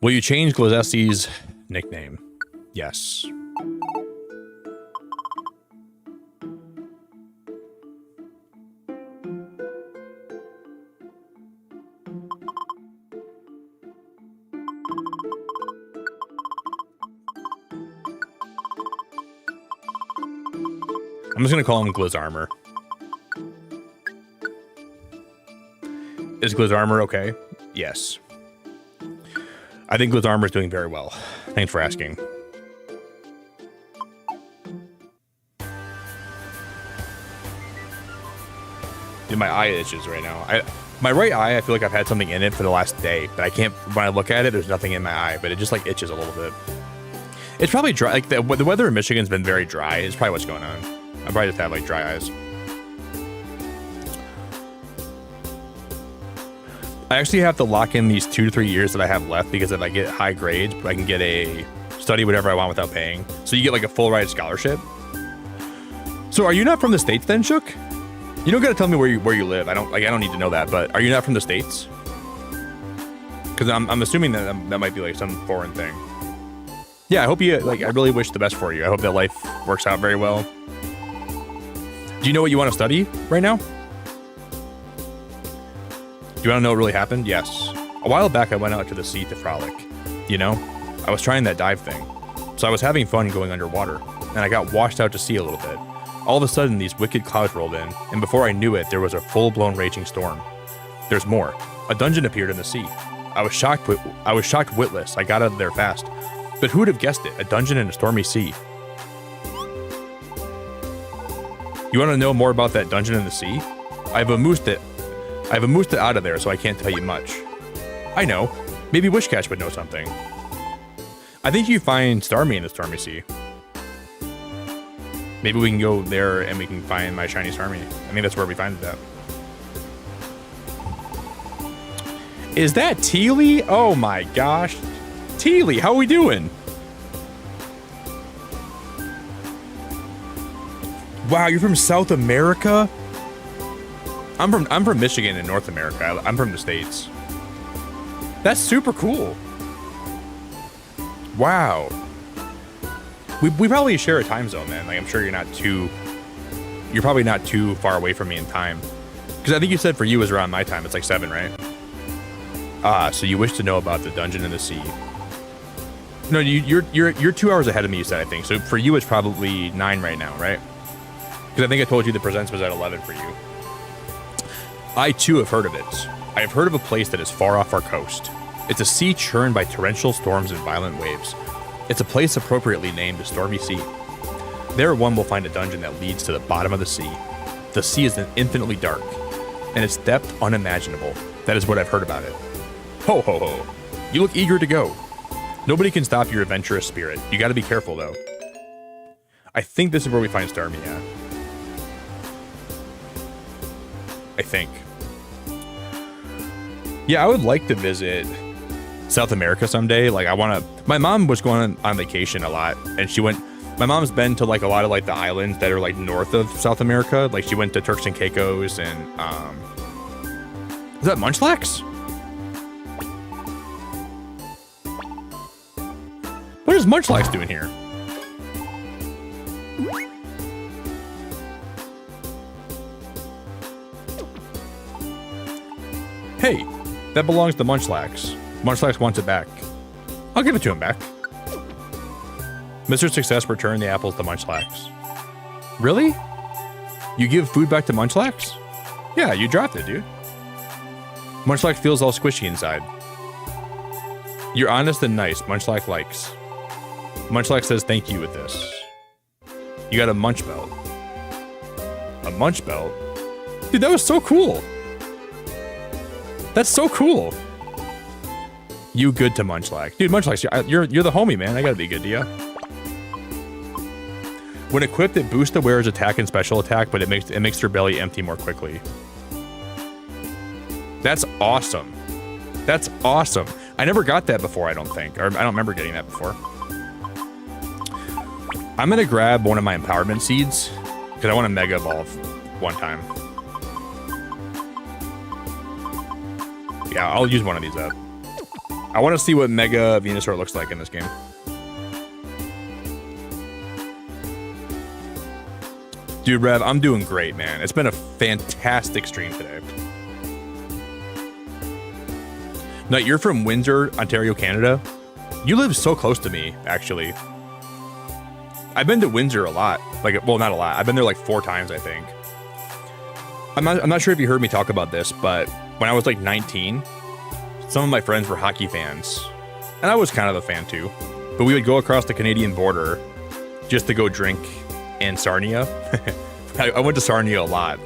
Will you change Glazesti's nickname? Yes. I'm just gonna call him Glazarmor. Is Glazarmor okay? Yes. I think Glazarmor is doing very well. Thanks for asking. Dude, my eye itches right now. My right eye, I feel like I've had something in it for the last day, but I can't, when I look at it, there's nothing in my eye, but it just like itches a little bit. It's probably dry. Like the weather in Michigan's been very dry. It's probably what's going on. I probably just have like dry eyes. I actually have to lock in these 2 to 3 years that I have left because if I get high grades, I can get a study whatever I want without paying. So you get like a full ride scholarship. So are you not from the States then, Shook? You don't gotta tell me where you live. I don't need to know that, but are you not from the States? Because I'm assuming that might be like some foreign thing. Yeah, I hope you like. I really wish the best for you. I hope that life works out very well. Do you know what you want to study right now? Do you want to know what really happened? Yes. A while back, I went out to the sea to frolic. You know, I was trying that dive thing, so I was having fun going underwater, and I got washed out to sea a little bit. All of a sudden, these wicked clouds rolled in, and before I knew it, there was a full-blown raging storm. There's more. A dungeon appeared in the sea. I was shocked witless. I got out of there fast. But who would have guessed it? A dungeon in a stormy sea. You want to know more about that dungeon in the sea? I've amoosed it out of there, so I can't tell you much. I know. Maybe Wishcash would know something. I think you find Starmie in the stormy sea. Maybe we can go there and we can find my shiny Starmie. I think that's where we find it at. Is that Teely? Oh my gosh. Teely, how are we doing? Wow, you're from South America? I'm from Michigan in North America. I'm from the States. That's super cool. Wow. We probably share a time zone then. Like, I'm sure you're probably not too far away from me in time. Because I think you said for you is around my time. It's like 7, right? Ah, so you wish to know about the dungeon in the sea. No, you're 2 hours ahead of me, you said, I think. So for you, it's probably 9 right now, right? Because I think I told you the presents was at 11 for you. I, too, have heard of it. I have heard of a place that is far off our coast. It's a sea churned by torrential storms and violent waves. It's a place appropriately named the Stormy Sea. There one will find a dungeon that leads to the bottom of the sea. The sea is infinitely dark, and its depth unimaginable. That is what I've heard about it. Ho ho ho. You look eager to go. Nobody can stop your adventurous spirit. You gotta be careful, though. I think this is where we find Starmie at. I think. Yeah, I would like to visit South America someday. Like, my mom was going on vacation a lot, and my mom's been to like a lot of like the islands that are like north of South America. Like, she went to Turks and Caicos and is that Munchlax? What is Munchlax doing here? Hey, that belongs to Munchlax. Munchlax wants it back. I'll give it to him back. Mr. Success returned the apples to Munchlax. Really? You give food back to Munchlax? Yeah, you dropped it, dude. Munchlax feels all squishy inside. You're honest and nice. Munchlax likes. Munchlax says thank you with this. You got a munch belt. A munch belt? Dude, that was so cool. That's so cool. You good to Munchlax. Dude, Munchlax, you're the homie, man. I gotta be good to you. When equipped, it boosts the wearer's attack and special attack, but it makes their belly empty more quickly. That's awesome. That's awesome. I never got that before, I don't think. Or I don't remember getting that before. I'm gonna grab one of my empowerment seeds, because I want to Mega Evolve one time. Yeah, I'll use one of these up. I want to see what Mega Venusaur looks like in this game. Dude, Rev, I'm doing great, man. It's been a fantastic stream today. No, you're from Windsor, Ontario, Canada. You live so close to me, actually. I've been to Windsor a lot. Like, well, not a lot. I've been there like 4 times, I think. I'm not sure if you heard me talk about this, but when I was like 19, some of my friends were hockey fans. And I was kind of a fan too. But we would go across the Canadian border just to go drink in Sarnia. I went to Sarnia a lot.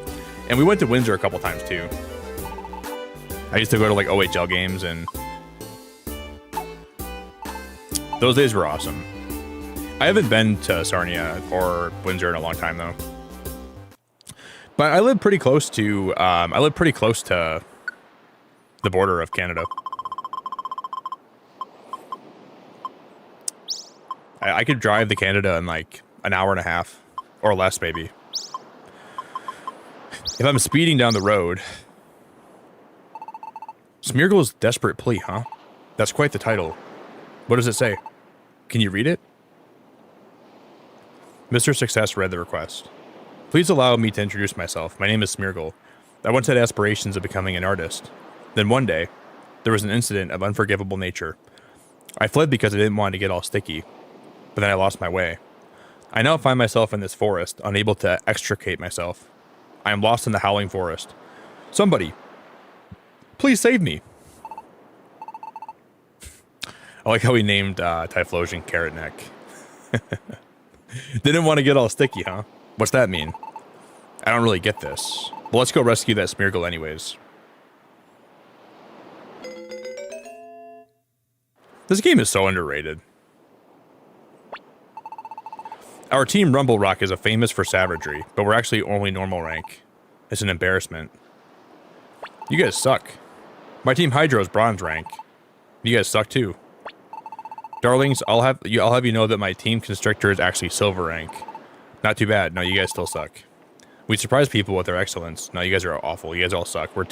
And we went to Windsor a couple times too. I used to go to like OHL games, and those days were awesome. I haven't been to Sarnia or Windsor in a long time though. But I live pretty close to the border of Canada. I could drive to Canada in like an hour and a half or less, maybe. If I'm speeding down the road. Smeargle's desperate plea, huh? That's quite the title. What does it say? Can you read it? Mr. Success read the request. Please allow me to introduce myself. My name is Smeargle. I once had aspirations of becoming an artist. Then one day, there was an incident of unforgivable nature. I fled because I didn't want to get all sticky, but then I lost my way. I now find myself in this forest, unable to extricate myself. I am lost in the howling forest. Somebody, please save me. I like how he named Typhlosion Carrot Neck. Didn't want to get all sticky, huh? What's that mean? I don't really get this. Well, let's go rescue that Smeargle anyways. This game is so underrated. Our team Rumble Rock is famous for savagery, but we're actually only normal rank. It's an embarrassment. You guys suck. My team Hydro is bronze rank. You guys suck too. Darlings, I'll have you know that my team Constrictor is actually silver rank. Not too bad. No, you guys still suck. We surprise people with our excellence. No, you guys are awful. You guys all suck. We're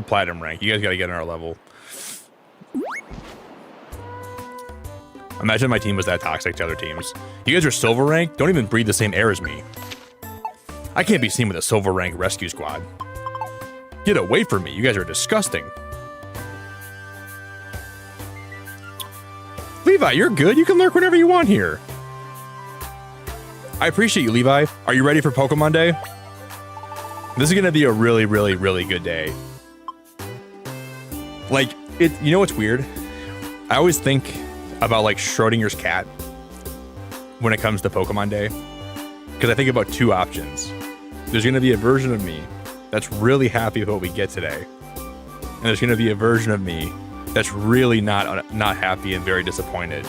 platinum rank. You guys got to get on our level. Imagine my team was that toxic to other teams. You guys are silver rank. Don't even breathe the same air as me. I can't be seen with a silver rank rescue squad. Get away from me. You guys are disgusting. Levi, you're good. You can lurk whenever you want here. I appreciate you, Levi. Are you ready for Pokemon Day? This is going to be a really, really, really good day. Like, you know what's weird? I always think about, like, Schrodinger's cat when it comes to Pokemon Day. Because I think about two options. There's going to be a version of me that's really happy with what we get today. And there's going to be a version of me that's really not happy and very disappointed.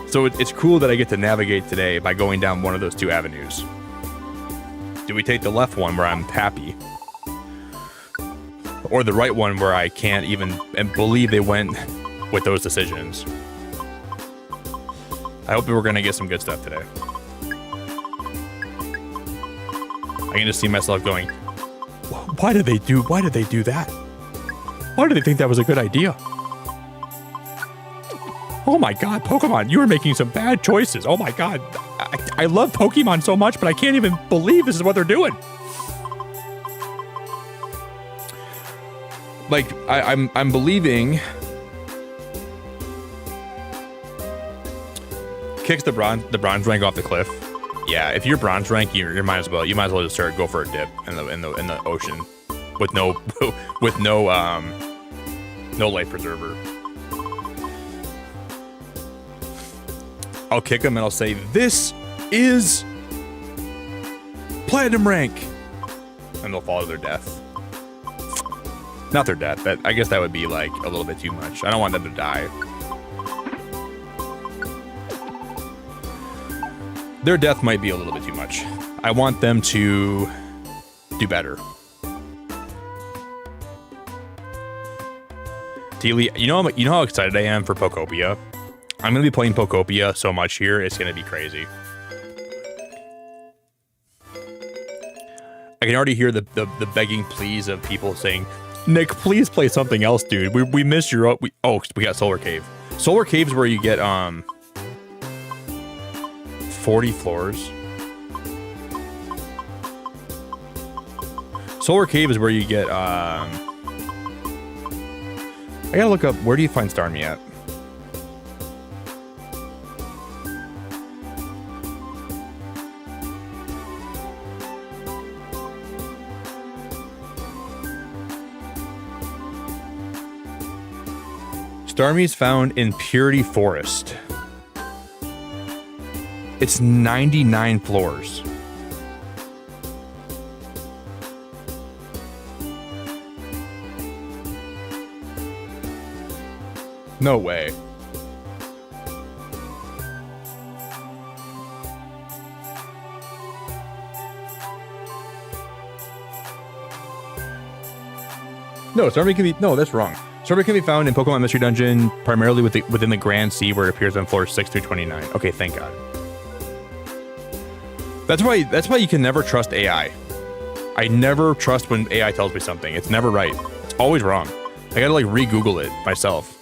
So it's cool that I get to navigate today by going down one of those two avenues. Do we take the left one where I'm happy? Or the right one where I can't even believe they went with those decisions? I hope we're going to get some good stuff today. I can just see myself going, why did they do that? Why did they think that was a good idea? Oh my god, Pokemon, you are making some bad choices. Oh my god. I love Pokemon so much, but I can't even believe this is what they're doing. Like, I'm believing... Kicks the bronze rank off the cliff. Yeah, if you're bronze rank, you might as well just go for a dip in the ocean with no life preserver. I'll kick them and I'll say, this is platinum rank. And they'll fall to their death. Not their death. I guess that would be like a little bit too much. I don't want them to die. Their death might be a little bit too much. I want them to do better. Teely, you know how excited I am for Pokopia? I'm going to be playing Pokopia so much here, it's going to be crazy. I can already hear the begging pleas of people saying, Nick, please play something else, dude. We missed your... we got Solar Cave. Solar Cave is where you get 40 floors. Solar Cave is where you get... I gotta look up, where do you find Starmie at? Starmie's found in Purity Forest. It's 99 floors. No way. No, Starmie can be... No, that's wrong. Starmie can be found in Pokemon Mystery Dungeon, primarily within the Grand Sea, where it appears on floors 6 through 29. Okay, thank God. That's why you can never trust AI. I never trust when AI tells me something. It's never right. It's always wrong. I gotta like re-Google it myself.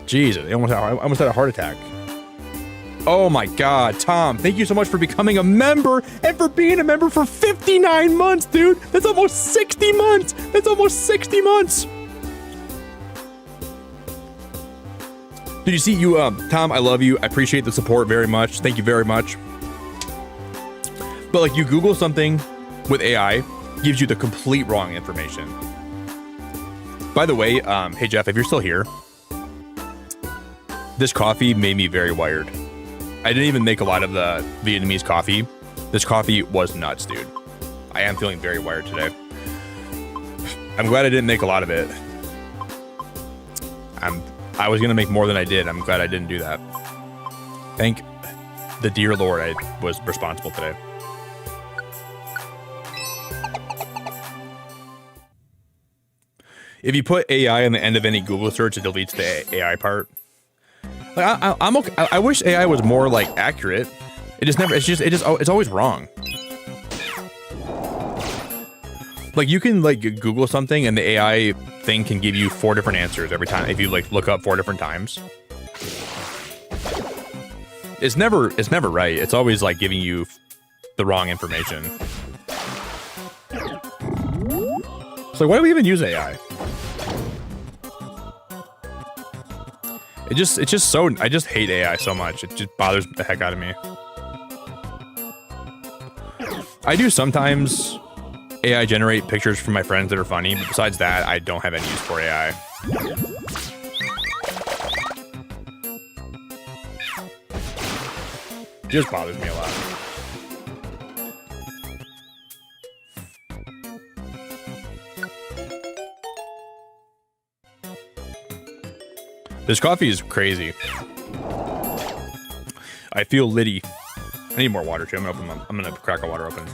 Jesus, I almost had a heart attack. Oh my God, Tom, thank you so much for becoming a member and for being a member for 59 months, dude. That's almost 60 months. That's almost 60 months. Did you see you, Tom, I love you. I appreciate the support very much. Thank you very much. But like you Google something with AI, gives you the complete wrong information. By the way, hey Jeff, if you're still here, This coffee made me very wired. I didn't even make a lot of the Vietnamese coffee. This coffee was nuts, dude. I am feeling very wired today. I'm glad I didn't make a lot of it. I was gonna make more than I did. I'm glad I didn't do that. Thank the dear Lord I was responsible today. If you put AI on the end of any Google search, it deletes the AI part. Like I'm okay. I wish AI was more like accurate. It just never. It's always wrong. Like you can like Google something and the AI thing can give you 4 different answers every time if you like look up 4 different times. It's never right. It's always like giving you the wrong information. So why do we even use AI? It's just so, I just hate AI so much. It just bothers the heck out of me. I do sometimes AI generate pictures from my friends that are funny, but besides that, I don't have any use for AI. It just bothers me a lot. This coffee is crazy. I feel litty. I need more water too. I'm gonna crack a water open.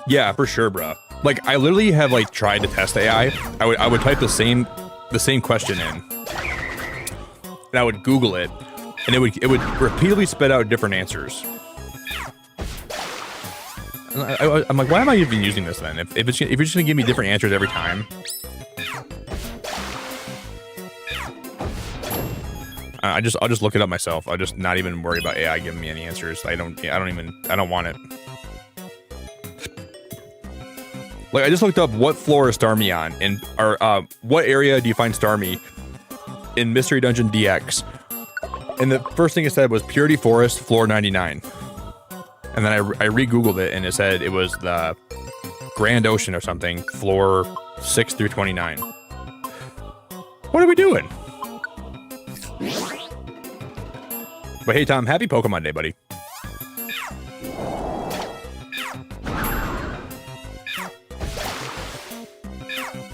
Yeah, for sure, bro. Like I literally have like tried to test AI. I would type the same question in, and I would Google it, and it would repeatedly spit out different answers. I'm like, why am I even using this then? If you're just gonna give me different answers every time, I'll just look it up myself. I'll just not even worry about AI giving me any answers. I don't want it. Like I just looked up what floor is Starmie on, and what area do you find Starmie in Mystery Dungeon DX? And the first thing it said was Purity Forest, floor 99. And then I re-googled it, and it said it was the Grand Ocean or something, floor 6 through 29. What are we doing? But hey, Tom, happy Pokemon Day, buddy.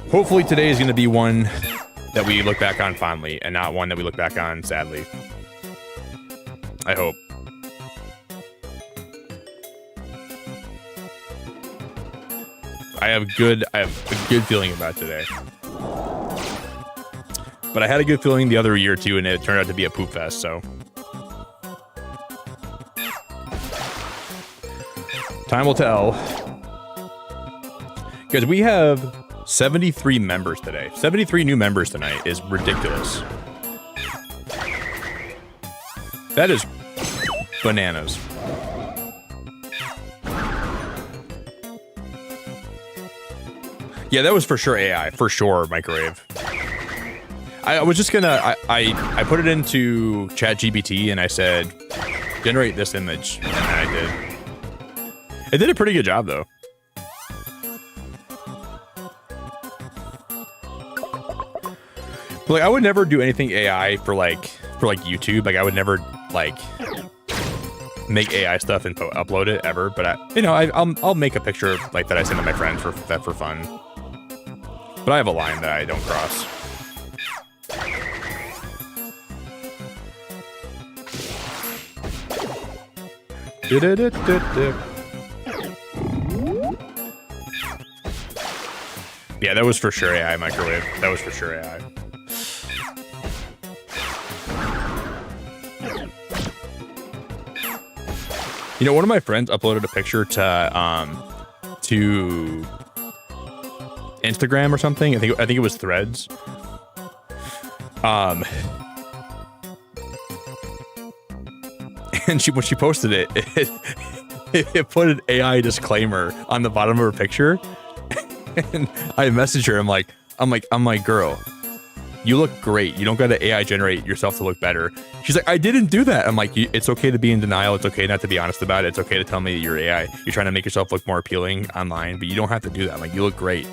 Hopefully today is going to be one that we look back on fondly, and not one that we look back on sadly. I hope. I have a good feeling about today. But I had a good feeling the other year too, and it turned out to be a poop fest, so. Time will tell. Because we have 73 members today. 73 new members tonight is ridiculous. That is bananas. Yeah, that was for sure AI, for sure microwave. I was just gonna, I put it into ChatGPT and I said, generate this image, and I did. It did a pretty good job though. But like, I would never do anything AI for YouTube. Like I would never like make AI stuff and upload it ever. But I'll make a picture like that I send to my friends for fun. But I have a line that I don't cross. Yeah, that was for sure AI microwave. That was for sure AI. You know, one of my friends uploaded a picture to Instagram or something. I think it was Threads. And when she posted it, it put an AI disclaimer on the bottom of her picture. And I messaged her. I'm like, girl, You look great. You don't got to AI generate yourself to look better. She's like, I didn't do that. I'm like, it's okay to be in denial. It's okay not to be honest about it. It's okay to tell me that you're AI. You're trying to make yourself look more appealing online, but you don't have to do that. I'm like, you look great.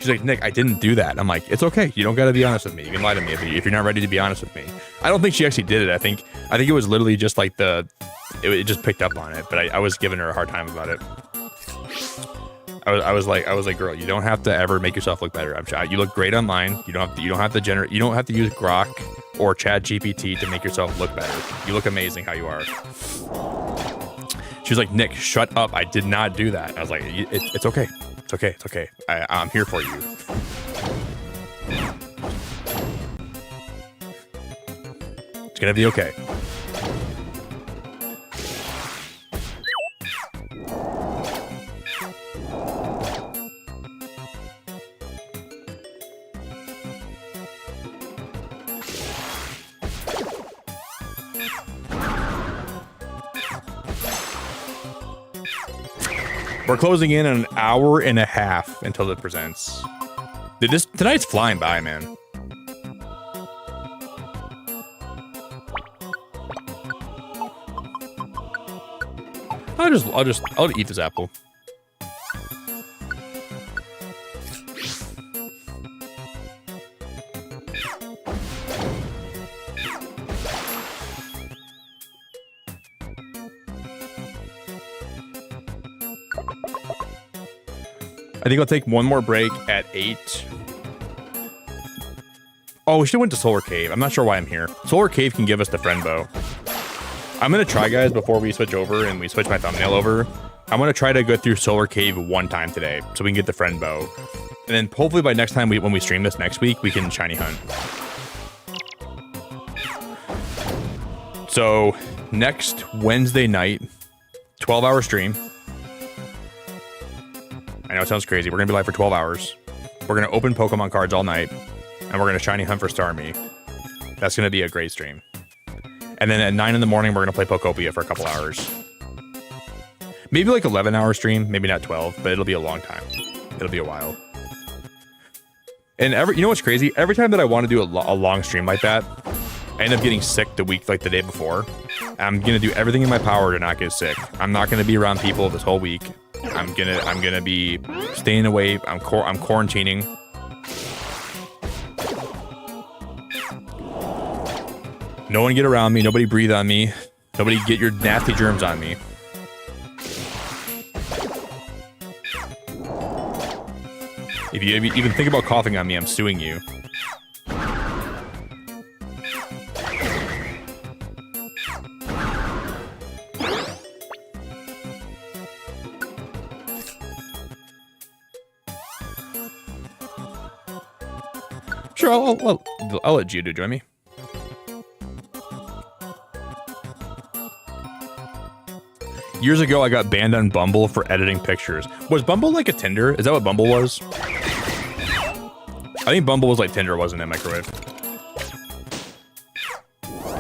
She's like, Nick, I didn't do that. I'm like, it's okay. You don't got to be honest with me. You can lie to me if you're not ready to be honest with me. I don't think she actually did it. I think it was literally just like it just picked up on it, but I was giving her a hard time about it. I was like, girl, you don't have to ever make yourself look better. You look great online. You don't have to use Grok or Chat GPT to make yourself look better. You look amazing how you are. She was like, Nick, shut up. I did not do that. I was like, it's okay. It's okay. It's okay. I'm here for you. It's gonna be okay. We're closing in on an hour and a half until it presents. Dude, tonight's flying by, man. I'll eat this apple. I think I'll take one more break at 8. Oh, we should have went to Solar Cave. I'm not sure why I'm here. Solar Cave can give us the friend bow. I'm going to try, guys, before we switch over and we switch my thumbnail over. I'm going to try to go through Solar Cave one time today so we can get the friend bow. And then hopefully by next time, when we stream this next week, we can shiny hunt. So next Wednesday night, 12-hour stream. I know it sounds crazy. We're going to be live for 12 hours. We're going to open Pokemon cards all night. And we're going to shiny hunt for Starmie. That's going to be a great stream. And then at 9 in the morning, we're going to play Pokopia for a couple hours. Maybe like 11-hour stream. Maybe not 12, but it'll be a long time. It'll be a while. And you know what's crazy? Every time that I want to do a long stream like that, I end up getting sick the day before. I'm going to do everything in my power to not get sick. I'm not going to be around people this whole week. I'm gonna be staying away. I'm quarantining. No one get around me. Nobody breathe on me. Nobody get your nasty germs on me. If you even think about coughing on me, I'm suing you. Sure, I'll let Judo join me. Years ago, I got banned on Bumble for editing pictures. Was Bumble like a Tinder? Is that what Bumble was? I think Bumble was like Tinder, wasn't it, Microwave?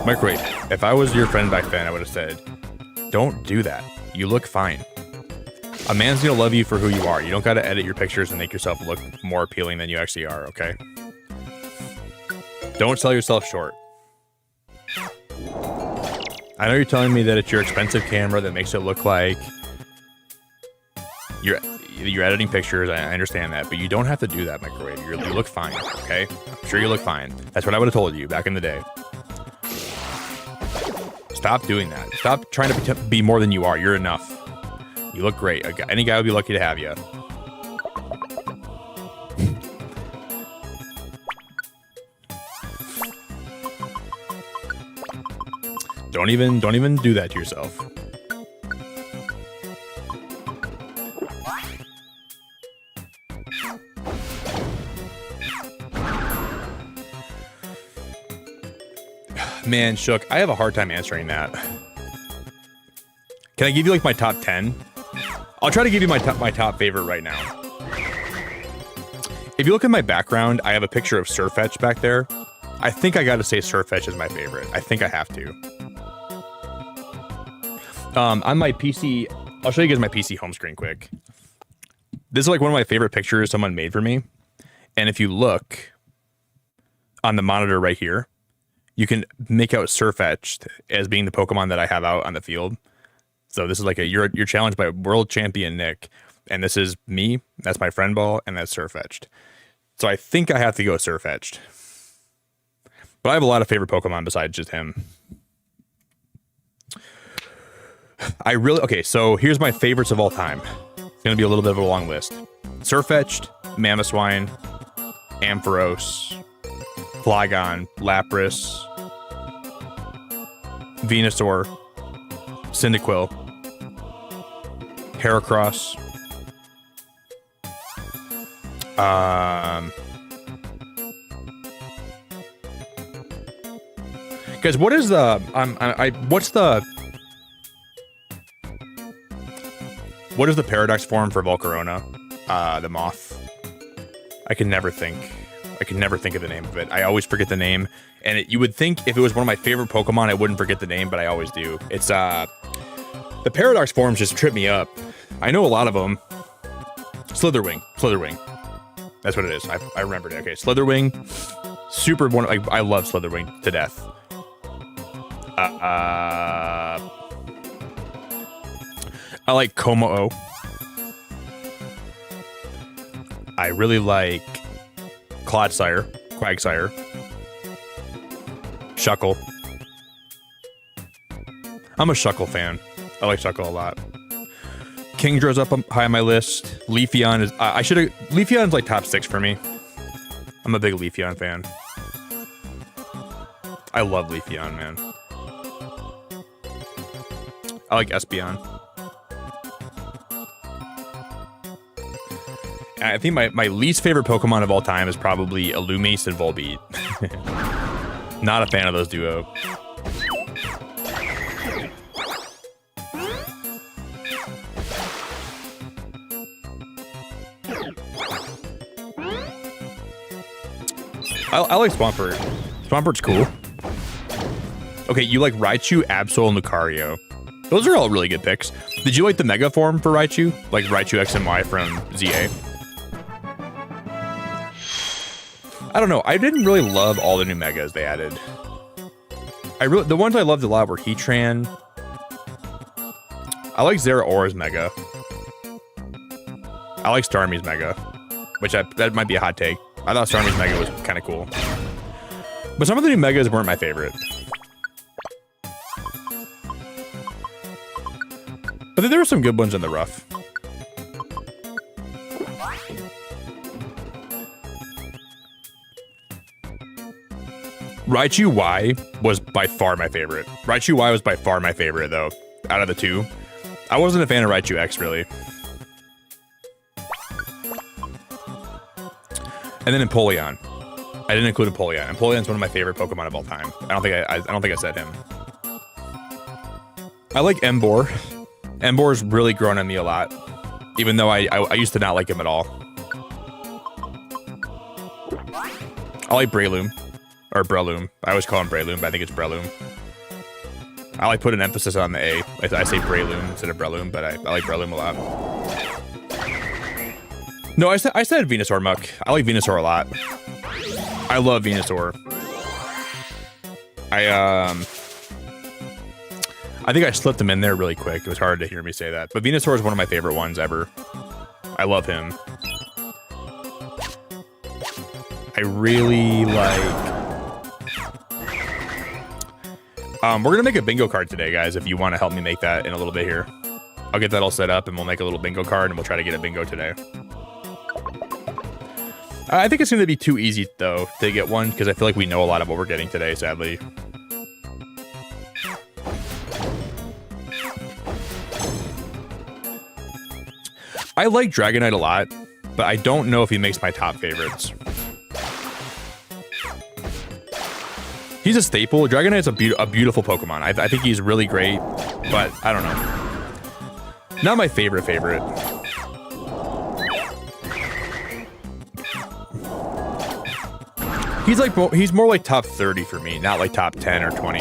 Microwave, if I was your friend back then, I would have said, don't do that. You look fine. A man's gonna love you for who you are. You don't gotta edit your pictures and make yourself look more appealing than you actually are, okay? Don't sell yourself short. I know you're telling me that it's your expensive camera that makes it look like you're editing pictures. I understand that, but you don't have to do that, Microwave. You look fine, okay? I'm sure you look fine. That's what I would have told you back in the day. Stop doing that. Stop trying to be more than you are. You're enough. You look great. Any guy would be lucky to have you. Don't even do that to yourself. Man, Shook, I have a hard time answering that. Can I give you like my top 10? I'll try to give you my top favorite right now. If you look at my background, I have a picture of Surfetch back there. I think I gotta say Surfetch is my favorite. I think I have to. On my PC, I'll show you guys my PC home screen quick. This is like one of my favorite pictures someone made for me. And if you look, on the monitor right here, you can make out Surfetched as being the Pokemon that I have out on the field. So this is like you're challenged by world champion Nick, and this is me. That's my friend ball, and that's Surfetched. So I think I have to go Surfetched. But I have a lot of favorite Pokemon besides just him. Okay, so here's my favorites of all time. It's gonna be a little bit of a long list. Surfetched, Mamoswine, Ampharos, Flygon, Lapras, Venusaur, Cyndaquil, Heracross, guys, what is the what is the paradox form for Volcarona? The moth. I can never think of the name of it. I always forget the name, and you would think if it was one of my favorite Pokemon, I wouldn't forget the name, but I always do. It's the paradox forms just trip me up. I know a lot of them. Slitherwing. That's what it is. I remembered it. Okay, Slitherwing. Super one. Like, I love Slitherwing to death. I like Como-O. I really like Quagsire, Shuckle. I'm a Shuckle fan. I like Shuckle a lot. Kingdra's up high on my list. Leafeon is... Leafeon's like top 6 for me. I'm a big Leafeon fan. I love Leafeon, man. I like Espeon. I think my least favorite Pokemon of all time is probably Illumise and Volbeat. Not a fan of those duo. I like Swampert. Swampert's cool. Okay, you like Raichu, Absol, and Lucario. Those are all really good picks. Did you like the Mega form for Raichu? Like Raichu X and Y from ZA? I don't know. I didn't really love all the new Megas they added. The ones I loved a lot were Heatran. I like Zeraora's Mega. I like Starmie's Mega, which that might be a hot take. I thought Starmie's Mega was kind of cool. But some of the new Megas weren't my favorite. But there were some good ones in the rough. Raichu Y was by far my favorite. Raichu Y was by far my favorite, though, out of the two. I wasn't a fan of Raichu X, really. And then Empoleon. I didn't include Empoleon. Empoleon's one of my favorite Pokemon of all time. I don't think I said him. I like Emboar. Emboar's really grown on me a lot, even though I used to not like him at all. I like Breloom. Or Breloom. I always call him Breloom, but I think it's Breloom. I like put an emphasis on the A. I say Breloom instead of Breloom, but I like Breloom a lot. No, I said Venusaur Muck. I like Venusaur a lot. I love Venusaur. I think I slipped him in there really quick. It was hard to hear me say that. But Venusaur is one of my favorite ones ever. I love him. I really like... we're going to make a bingo card today, guys, if you want to help me make that in a little bit here. I'll get that all set up, and we'll make a little bingo card, and we'll try to get a bingo today. I think it's going to be too easy, though, to get one, because I feel like we know a lot of what we're getting today, sadly. I like Dragonite a lot, but I don't know if he makes my top favorites. He's a staple. Dragonite's a beautiful Pokemon. I think he's really great, but I don't know. Not my favorite. He's more like top 30 for me, not like top 10 or 20.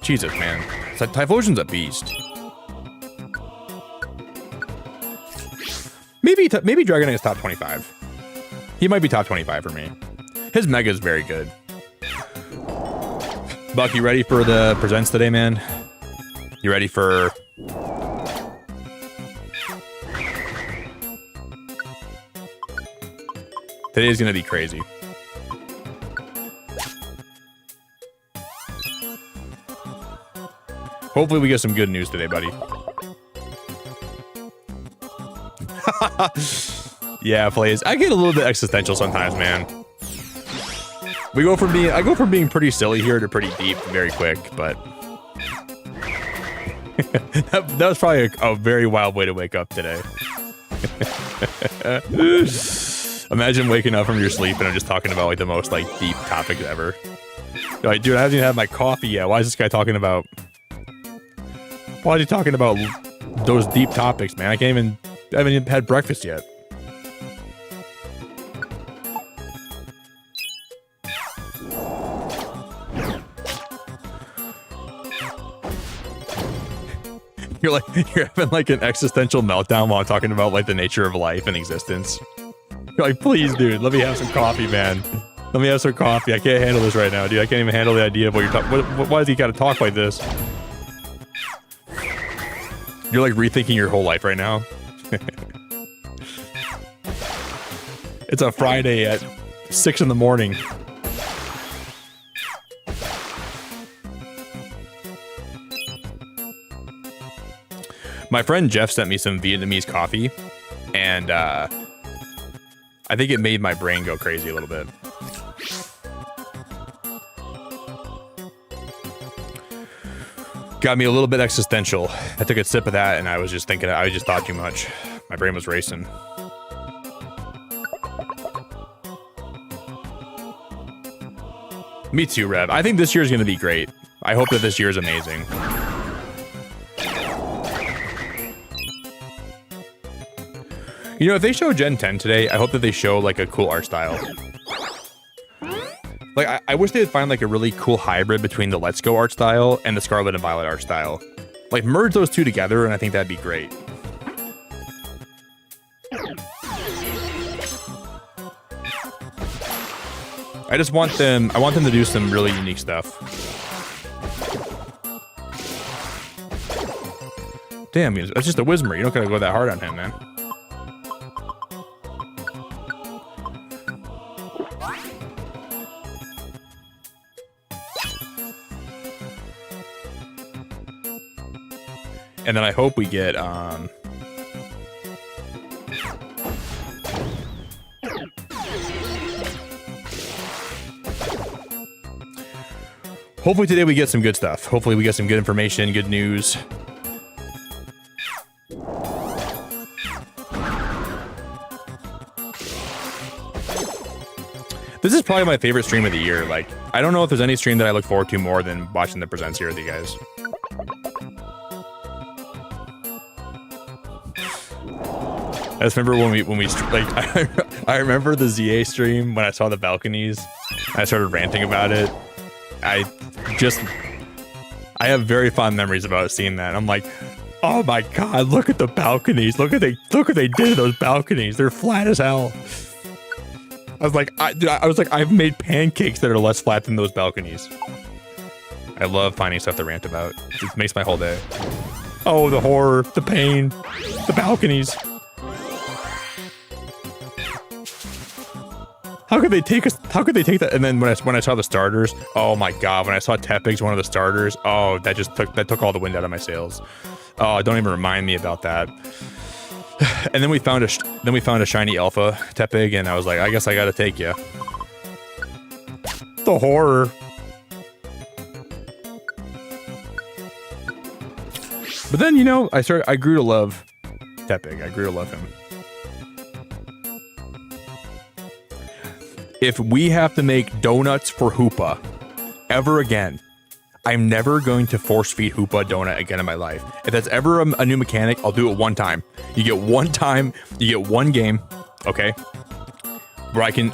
Jesus, man. Typhlosion's a beast. Maybe Dragonite is top 25. He might be top 25 for me. His mega is very good. Buck, you ready for the presents today, man? You ready for... Today's gonna be crazy. Hopefully we get some good news today, buddy. Yeah, plays. I get a little bit existential sometimes, man. I go from being pretty silly here to pretty deep very quick, but that was probably a very wild way to wake up today. Imagine waking up from your sleep and I'm just talking about like the most like deep topics ever. You're like, dude, I haven't even had my coffee yet. Why is this guy talking about? Why is he talking about those deep topics, man? I haven't even had breakfast yet. You're having like an existential meltdown while I'm talking about like the nature of life and existence. You're like, please, dude, let me have some coffee, man. Let me have some coffee. I can't handle this right now, dude. I can't even handle the idea of what you're talking. Why does he got to talk like this? You're like rethinking your whole life right now. It's a Friday at 6 in the morning. My friend Jeff sent me some Vietnamese coffee, and I think it made my brain go crazy a little bit. Got me a little bit existential. I took a sip of that, and I was just thinking, I just thought too much. My brain was racing. Me too, Rev. I think this year is going to be great. I hope that this year is amazing. You know, if they show Gen 10 today, I hope that they show like a cool art style. Like, I wish they'd find like a really cool hybrid between the Let's Go art style and the Scarlet and Violet art style. Like, merge those two together, and I think that'd be great. I just want them, to do some really unique stuff. Damn, that's just a Whismer. You don't gotta go that hard on him, man. And then I hope we get, hopefully today we get some good stuff. Hopefully we get some good information, good news. This is probably my favorite stream of the year. Like, I don't know if there's any stream that I look forward to more than watching the presents here with you guys. I just remember when we like, I remember the ZA stream when I saw the balconies. I started ranting about it. I have very fond memories about seeing that. I'm like, oh my god, look at the balconies. Look what they did to those balconies. They're flat as hell. I was like, I've made pancakes that are less flat than those balconies. I love finding stuff to rant about. It makes my whole day. Oh, the horror, the pain, the balconies. How could they take that? And then when I saw the starters, oh my god! When I saw Tepig's one of the starters, oh, that took all the wind out of my sails. Oh, don't even remind me about that. And then we found a shiny alpha Tepig, and I was like, I guess I gotta take you. The horror. But then, you know, I grew to love Tepig. I grew to love him. If we have to make donuts for Hoopa ever again, I'm never going to force feed Hoopa a donut again in my life. If that's ever a new mechanic, I'll do it one time. You get one time, you get one game, okay? Where I can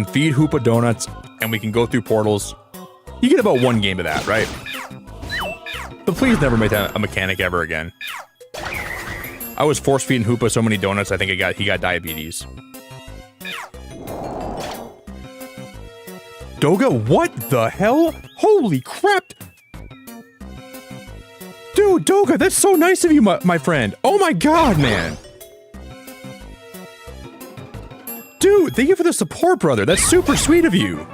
feed Hoopa donuts and we can go through portals. You get about one game of that, right? But please never make that a mechanic ever again. I was force feeding Hoopa so many donuts, I think he got diabetes. Doga, what the hell? Holy crap! Dude, Doga, that's so nice of you, my friend. Oh my god, man. Dude, thank you for the support, brother. That's super sweet of you.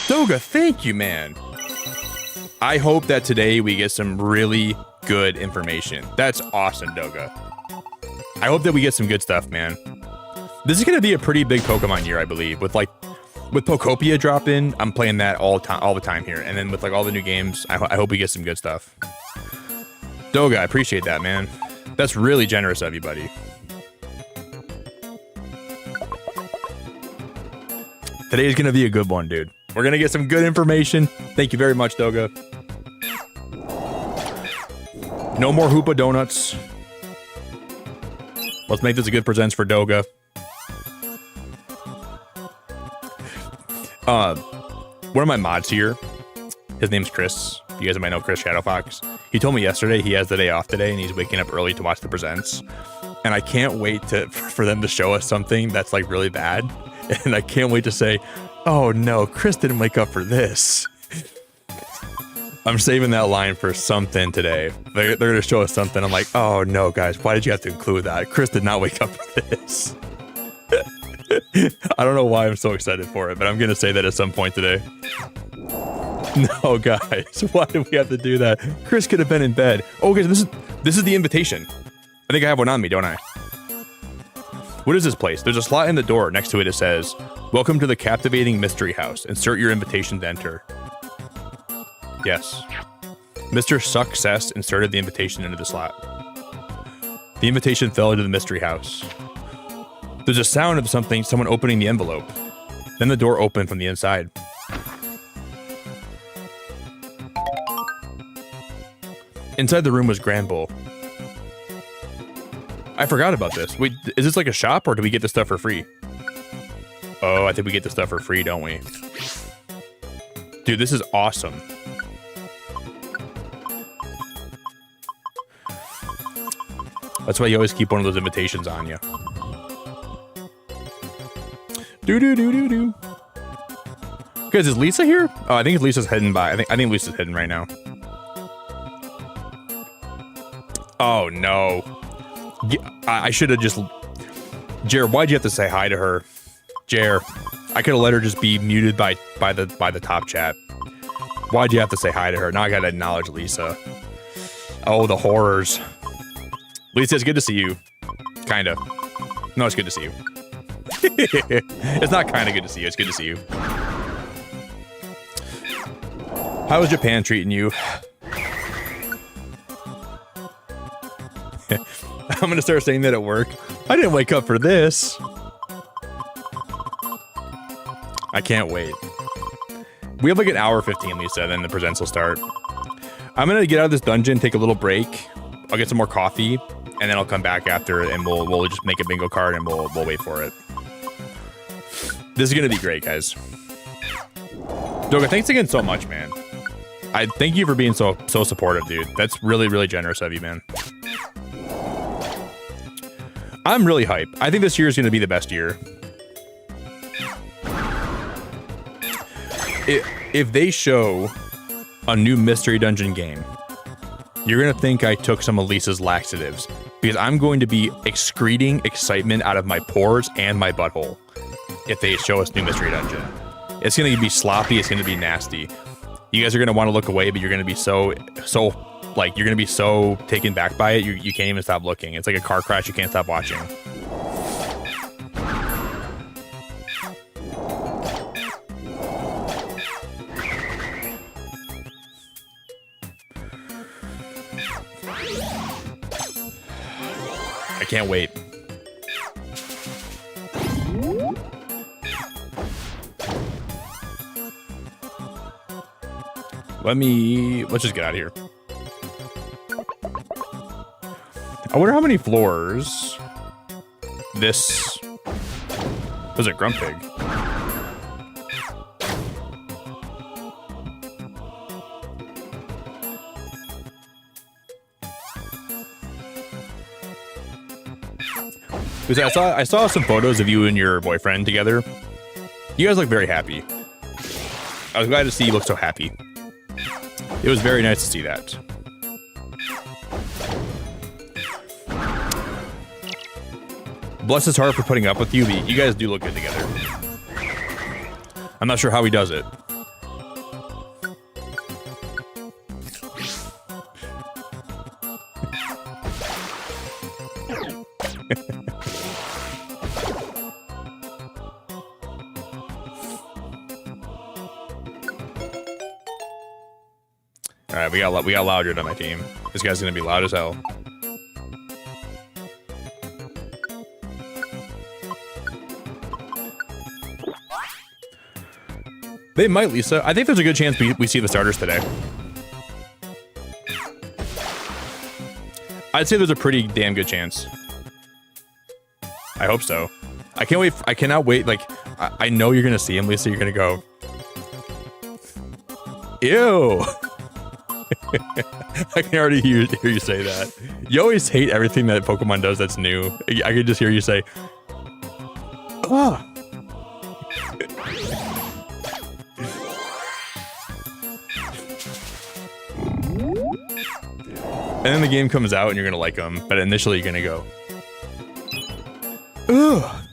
Doga, thank you, man. I hope that today we get some really good information. That's awesome, Doga. I hope that we get some good stuff, man. This is going to be a pretty big Pokemon year, I believe. With Pokopia dropping, I'm playing that all the time here. And then with like all the new games, I hope we get some good stuff. Doga, I appreciate that, man. That's really generous of you, buddy. Today's going to be a good one, dude. We're going to get some good information. Thank you very much, Doga. No more Hoopa Donuts. Let's make this a good presents for Doga. One of my mods here, his name's Chris. You guys might know Chris Shadowfox. He told me yesterday he has the day off today and he's waking up early to watch the presents. And I can't wait for them to show us something that's like really bad. And I can't wait to say, oh no, Chris didn't wake up for this. I'm saving that line for something today. They're going to show us something. I'm like, oh no, guys, why did you have to include that? Chris did not wake up for this. I don't know why I'm so excited for it, but I'm going to say that at some point today. No, guys, why do we have to do that? Chris could have been in bed. Oh, guys, this is the invitation. I think I have one on me, don't I? What is this place? There's a slot in the door. Next to it, it says, welcome to the captivating mystery house. Insert your invitation to enter. Yes. Mr. Success inserted the invitation into the slot. The invitation fell into the mystery house. There's a sound of someone opening the envelope. Then the door opened from the inside. Inside the room was Granbull. I forgot about this. Wait, is this like a shop or do we get the stuff for free? Oh, I think we get the stuff for free, don't we? Dude, this is awesome. That's why you always keep one of those invitations on you. Do. Guys, is Lisa here? Oh, I think Lisa's heading by. I think Lisa's heading right now. Oh no. I should have just... Jer, why'd you have to say hi to her? Jer, I could have let her just be muted by the top chat. Why'd you have to say hi to her? Now I gotta acknowledge Lisa. Oh, the horrors. Lisa, it's good to see you. Kinda. No, it's good to see you. It's not kinda good to see you, it's good to see you. How is Japan treating you? I'm gonna start saying that at work. I didn't wake up for this. I can't wait. We have like an hour 15, Lisa, then the presents will start. I'm gonna get out of this dungeon, take a little break. I'll get some more coffee, and then I'll come back after, and we'll just make a bingo card, and we'll wait for it. This is gonna be great, guys. Doga, thanks again so much, man. I thank you for being so supportive, dude. That's really, really generous of you, man. I'm really hyped. I think this year is going to be the best year. If they show a new mystery dungeon game, you're going to think I took some of Lisa's laxatives because I'm going to be excreting excitement out of my pores and my butthole if they show us new mystery dungeon. It's going to be sloppy. It's going to be nasty. You guys are going to want to look away, but you're going to be so like, you're going to be so taken back by it, you can't even stop looking. It's like a car crash. You can't stop watching. I can't wait. Let's just get out of here. I wonder how many floors this... There's a Grumpig. Because I saw some photos of you and your boyfriend together. You guys look very happy. I was glad to see you look so happy. It was very nice to see that. Bless his heart for putting up with you, but you guys do look good together. I'm not sure how he does it. All right, we got louder on my team. This guy's gonna be loud as hell. They might, Lisa. I think there's a good chance we see the starters today. I'd say there's a pretty damn good chance. I hope so. I can't wait. I cannot wait. Like, I know you're gonna see him, Lisa. You're gonna go, ew. I can already hear you say that. You always hate everything that Pokemon does that's new. I could just hear you say, ah. And then the game comes out and you're gonna like them, but initially you're gonna go, ugh.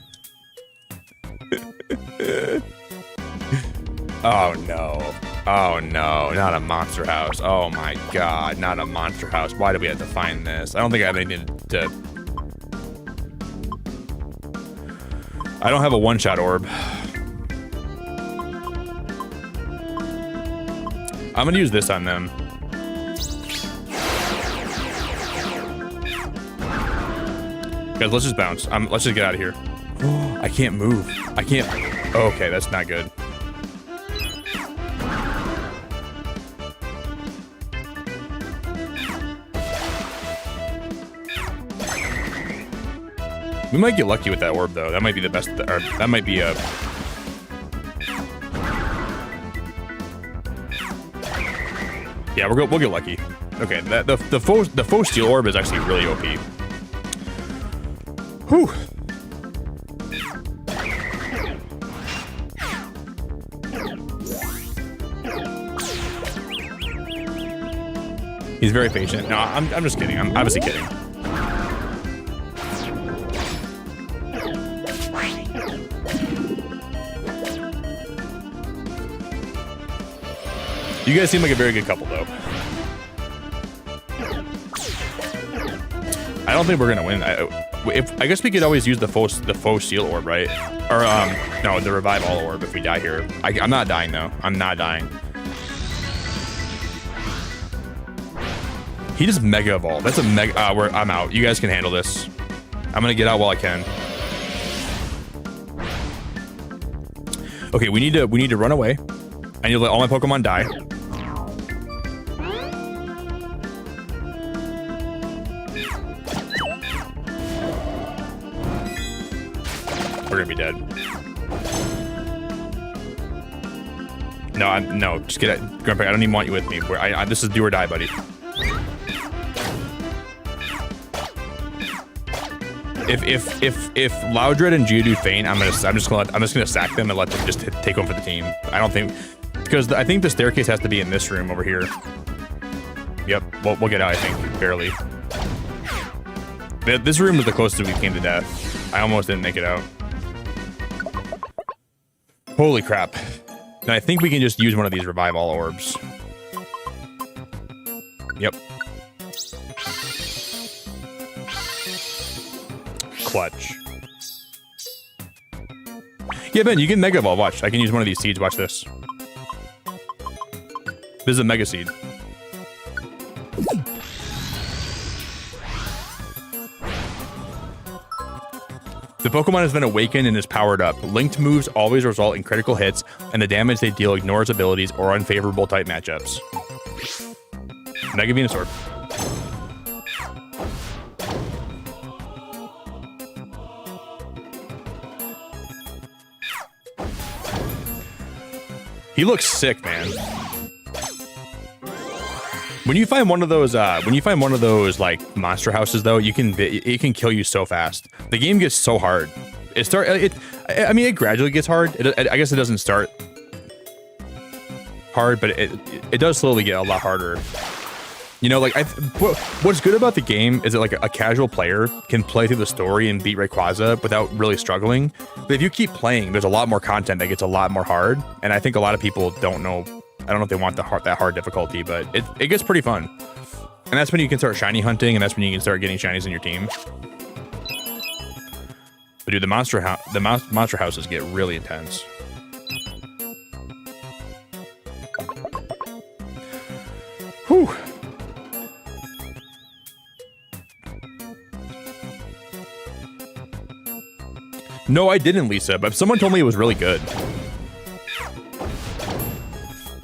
Oh no. Oh no, not a monster house. Oh my god, not a monster house. Why do we have to find this? I don't think I have anything to... I don't have a one-shot orb. I'm gonna use this on them. Guys, let's just bounce. Let's just get out of here. I can't move. I can't... Okay, that's not good. We might get lucky with that orb, though. That might be the best... Or that might be a... Yeah, we'll get lucky. Okay, the faux steel orb is actually really OP. Whew. He's very patient. No, I'm just kidding. I'm obviously kidding. You guys seem like a very good couple, though. I don't think we're gonna win. I guess we could always use the faux steel orb, right? Or no, the revive all orb if we die here. I'm not dying though. I'm not dying. He just mega evolved. That's a mega. I'm out. You guys can handle this. I'm gonna get out while I can. Okay, we need to run away. I need to let all my Pokemon die. We're gonna be dead. No, just get it, Grandpa. I don't even want you with me. This is do or die, buddy. If Loudred and Geodude faint, I'm just gonna sack them and let them just take one for the team. I don't think, because I think the staircase has to be in this room over here. Yep, we'll get out. I think barely. This room was the closest we came to death. I almost didn't make it out. Holy crap. And I think we can just use one of these revive all orbs. Yep. Clutch. Yeah, Ben, you can Mega Evolve. Watch. I can use one of these seeds. Watch this. This is a Mega Seed. The Pokemon has been awakened and is powered up. Linked moves always result in critical hits, and the damage they deal ignores abilities or unfavorable type matchups. Mega Venusaur. He looks sick, man. When you find one of those, like monster houses, though, it can kill you so fast. The game gets so hard. I mean, it gradually gets hard. I guess it doesn't start. hard, but it does slowly get a lot harder. You know, like what's good about the game is that like a casual player can play through the story and beat Rayquaza without really struggling. But if you keep playing, there's a lot more content that gets a lot more hard, and I think a lot of people don't know. I don't know if they want that hard difficulty, but it gets pretty fun. And that's when you can start shiny hunting, and that's when you can start getting shinies in your team. But dude, the monster houses get really intense. Whew. No, I didn't, Lisa, but someone told me it was really good.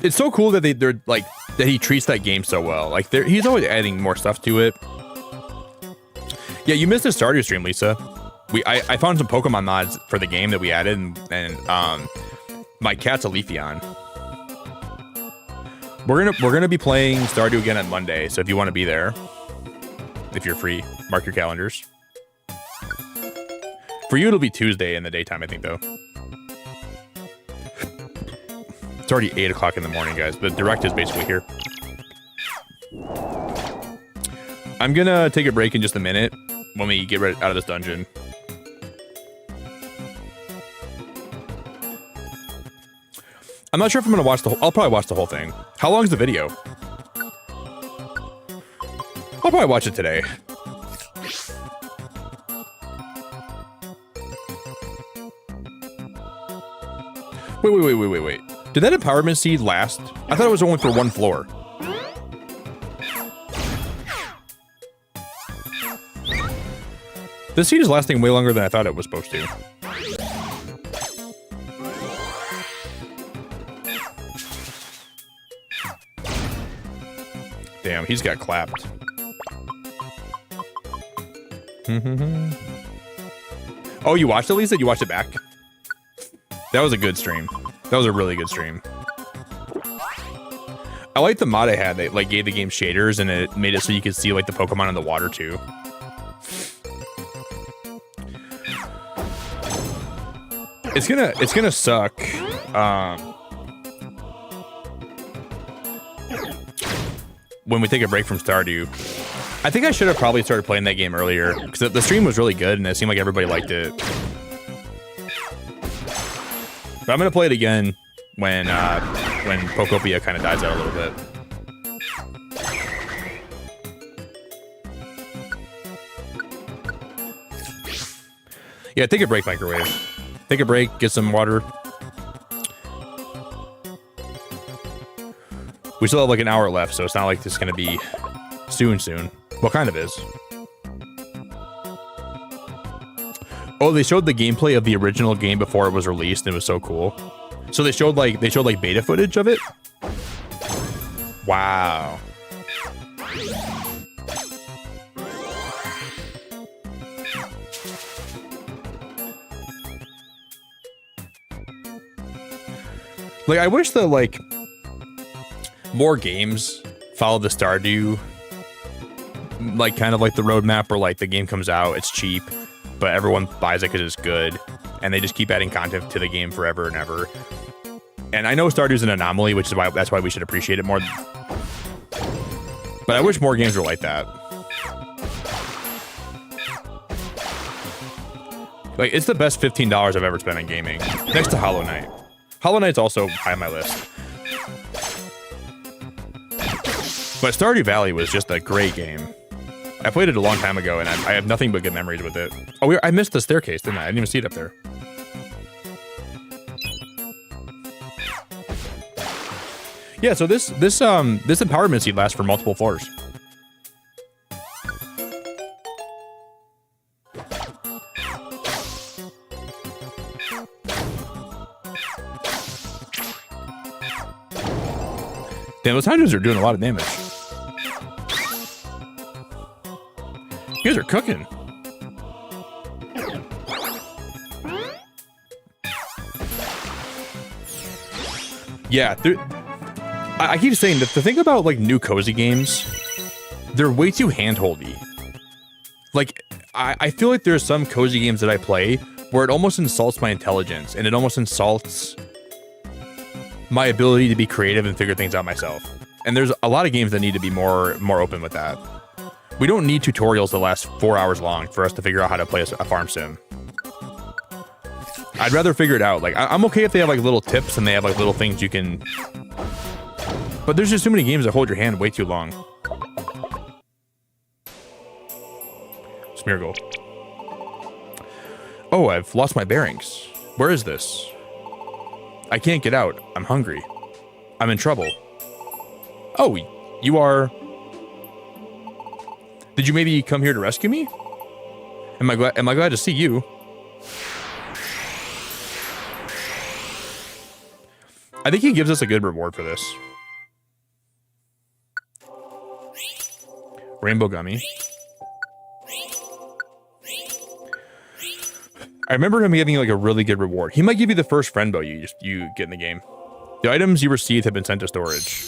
It's so cool that they're like that he treats that game so well. Like he's always adding more stuff to it. Yeah, you missed a Stardew stream, Lisa. I found some Pokemon mods for the game that we added, and my cat's a Leafeon. We're gonna be playing Stardew again on Monday, so if you want to be there, if you're free, mark your calendars. For you, it'll be Tuesday in the daytime, I think, though. It's already 8 o'clock in the morning, guys. The direct is basically here. I'm gonna take a break in just a minute when we get out of this dungeon. I'm not sure if I'm gonna watch the whole... I'll probably watch the whole thing. How long is the video? I'll probably watch it today. Wait. Did that empowerment seed last? I thought it was only for one floor. This seed is lasting way longer than I thought it was supposed to. Damn, he's got clapped. Oh, you watched it, Lisa? You watched it back? That was a good stream. That was a really good stream. I like the mod I had that like gave the game shaders and it made it so you could see like the Pokemon in the water too. It's gonna suck. When we take a break from Stardew. I think I should have probably started playing that game earlier because the stream was really good and it seemed like everybody liked it. But I'm gonna play it again when Pokopia kind of dies out a little bit. Yeah, take a break, microwave. Take a break, get some water. We still have like an hour left, so it's not like this is gonna be soon. Well, kind of is. Oh, they showed the gameplay of the original game before it was released, and it was so cool. So they showed like beta footage of it. Wow. Like, I wish that like more games follow the Stardew, like kind of like the roadmap where like the game comes out, it's cheap, but everyone buys it because it's good, and they just keep adding content to the game forever and ever. And I know Stardew's an anomaly, which is why that's why we should appreciate it more. But I wish more games were like that. Like, it's the best $15 I've ever spent on gaming, next to Hollow Knight. Hollow Knight's also high on my list. But Stardew Valley was just a great game. I played it a long time ago, and I have nothing but good memories with it. Oh, I missed the staircase, didn't I? I didn't even see it up there. Yeah, so this empowerment seed lasts for multiple floors. Damn, those hydras are doing a lot of damage. You guys are cooking. Yeah, I keep saying that the thing about like new cozy games, they're way too handholdy. Like, I feel like there's some cozy games that I play where it almost insults my intelligence, and it almost insults my ability to be creative and figure things out myself. And there's a lot of games that need to be more open with that. We don't need tutorials that last 4 hours long for us to figure out how to play a farm sim. I'd rather figure it out. Like, I'm okay if they have like little tips and they have like little things you can... But there's just too many games that hold your hand way too long. Smeargle. Oh, I've lost my bearings. Where is this? I can't get out. I'm hungry. I'm in trouble. Oh, you are... Did you maybe come here to rescue me? Am I glad to see you? I think he gives us a good reward for this. Rainbow gummy. I remember him giving like a really good reward. He might give you the first friend bow you get in the game. The items you received have been sent to storage.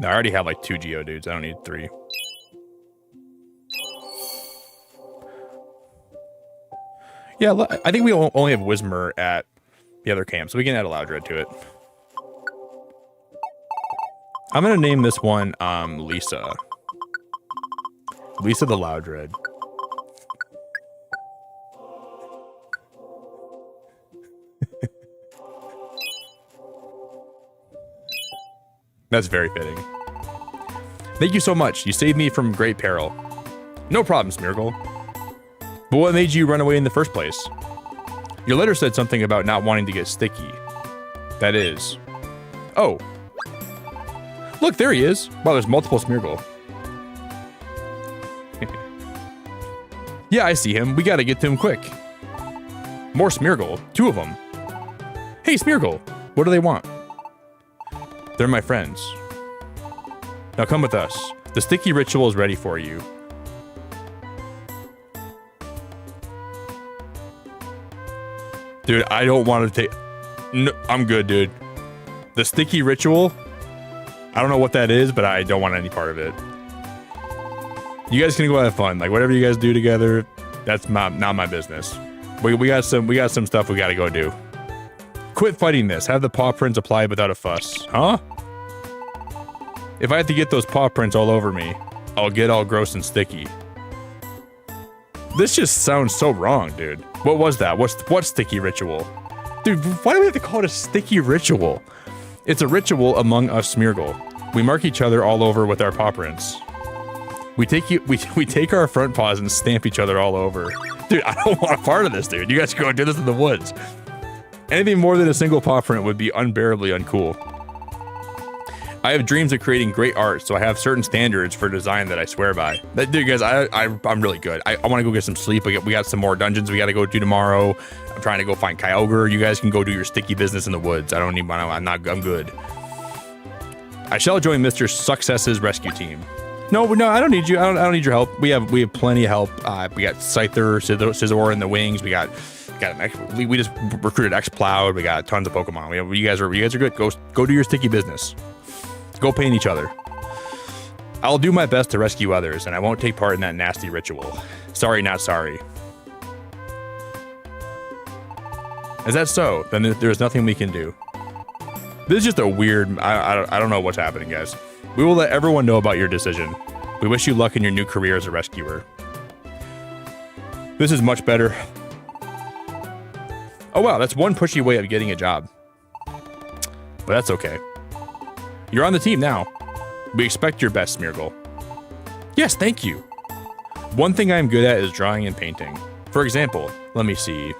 I already have like 2 Geodudes. I don't need 3. Yeah, I think we only have Whismur at the other camp, so we can add a Loudred to it. I'm gonna name this one Lisa. Lisa the Loudred. That's very fitting. Thank you so much. You saved me from great peril. No problem, Smeargle. But what made you run away in the first place? Your letter said something about not wanting to get sticky. That is... Oh. Look, there he is. Wow, there's multiple Smeargle. Yeah, I see him. We gotta get to him quick. More Smeargle. 2 of them. Hey, Smeargle. What do they want? They're my friends. Now come with us. The sticky ritual is ready for you. Dude, I don't want to take... No, I'm good, dude. The sticky ritual? I don't know what that is, but I don't want any part of it. You guys can go have fun. Like, whatever you guys do together, that's not my business. We got some stuff we gotta go do. Quit fighting this. Have the paw prints applied without a fuss. Huh? If I have to get those paw prints all over me, I'll get all gross and sticky. This just sounds so wrong, dude. What was that? What sticky ritual? Dude, why do we have to call it a sticky ritual? It's a ritual among us Smeargle. We mark each other all over with our paw prints. We take our front paws and stamp each other all over. Dude, I don't want a part of this, dude. You guys can go do this in the woods. Anything more than a single paw print would be unbearably uncool. I have dreams of creating great art, so I have certain standards for design that I swear by. Dude, guys, I'm really good. I want to go get some sleep. We got some more dungeons we got to go do tomorrow. I'm trying to go find Kyogre. You guys can go do your sticky business in the woods. I'm good. I shall join Mr. Success's rescue team. No, I don't need you. I don't need your help. We have plenty of help. We got Scyther, Scizor in the wings. We just recruited X-Plowed. We got tons of Pokemon. You guys are good. Go do your sticky business. Go paint each other. I'll do my best to rescue others, and I won't take part in that nasty ritual. Sorry, not sorry. Is that so? Then there's nothing we can do. This is just a weird... I don't know what's happening, guys. We will let everyone know about your decision. We wish you luck in your new career as a rescuer. This is much better. Oh wow, that's one pushy way of getting a job. But that's okay. You're on the team now. We expect your best, Smeargle. Yes, thank you. One thing I'm good at is drawing and painting. For example, let me see.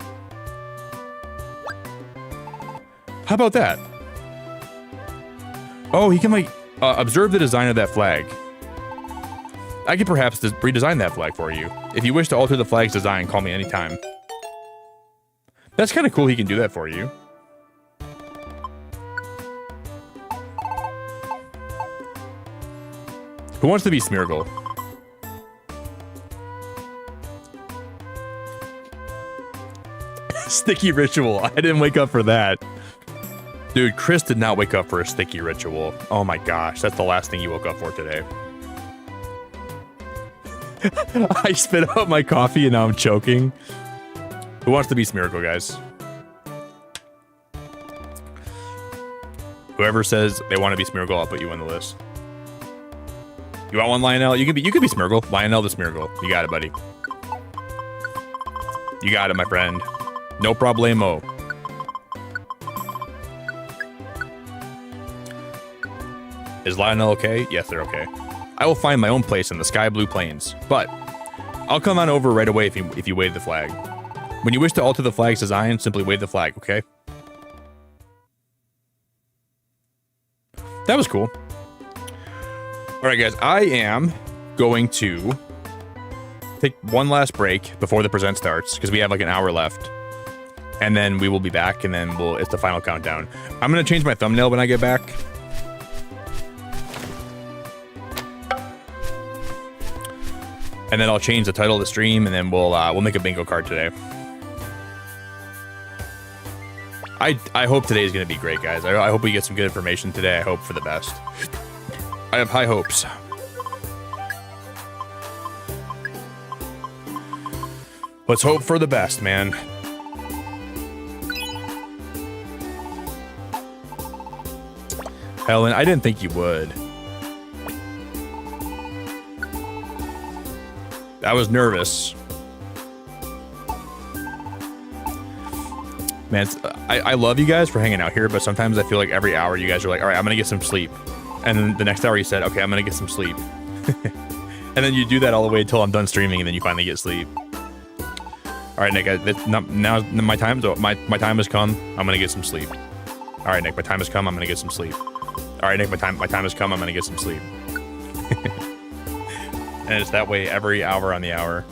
How about that? Oh, he can like observe the design of that flag. I could perhaps redesign that flag for you. If you wish to alter the flag's design, call me anytime. That's kind of cool he can do that for you. Who wants to be Smeargle? Sticky ritual. I didn't wake up for that. Dude, Chris did not wake up for a sticky ritual. Oh my gosh, that's the last thing you woke up for today. I spit out my coffee and now I'm choking. Who wants to be Smeargle, guys? Whoever says they want to be Smeargle, I'll put you on the list. You want one, Lionel? You could be Smeargle. Lionel the Smeargle. You got it, buddy. You got it, my friend. No problemo. Is Lionel okay? Yes, they're okay. I will find my own place in the sky blue plains, but I'll come on over right away if you wave the flag. When you wish to alter the flag's design, simply wave the flag, okay? That was cool. All right, guys, I am going to take one last break before the present starts because we have like an hour left. And then we will be back, and then it's the final countdown. I'm going to change my thumbnail when I get back. And then I'll change the title of the stream, and then we'll make a bingo card today. I hope today is going to be great, guys. I hope we get some good information today. I hope for the best. I have high hopes. Let's hope for the best, man. Helen, I didn't think you would. I was nervous. Man, I love you guys for hanging out here, but sometimes I feel like every hour you guys are like, all right, I'm going to get some sleep. And then the next hour you said, okay, I'm going to get some sleep. And then you do that all the way until I'm done streaming, and then you finally get sleep. All right, Nick, now my time has come. I'm going to get some sleep. All right, Nick, my time has come. I'm going to get some sleep. All right, Nick, my time has come. I'm going to get some sleep. And it's that way every hour on the hour.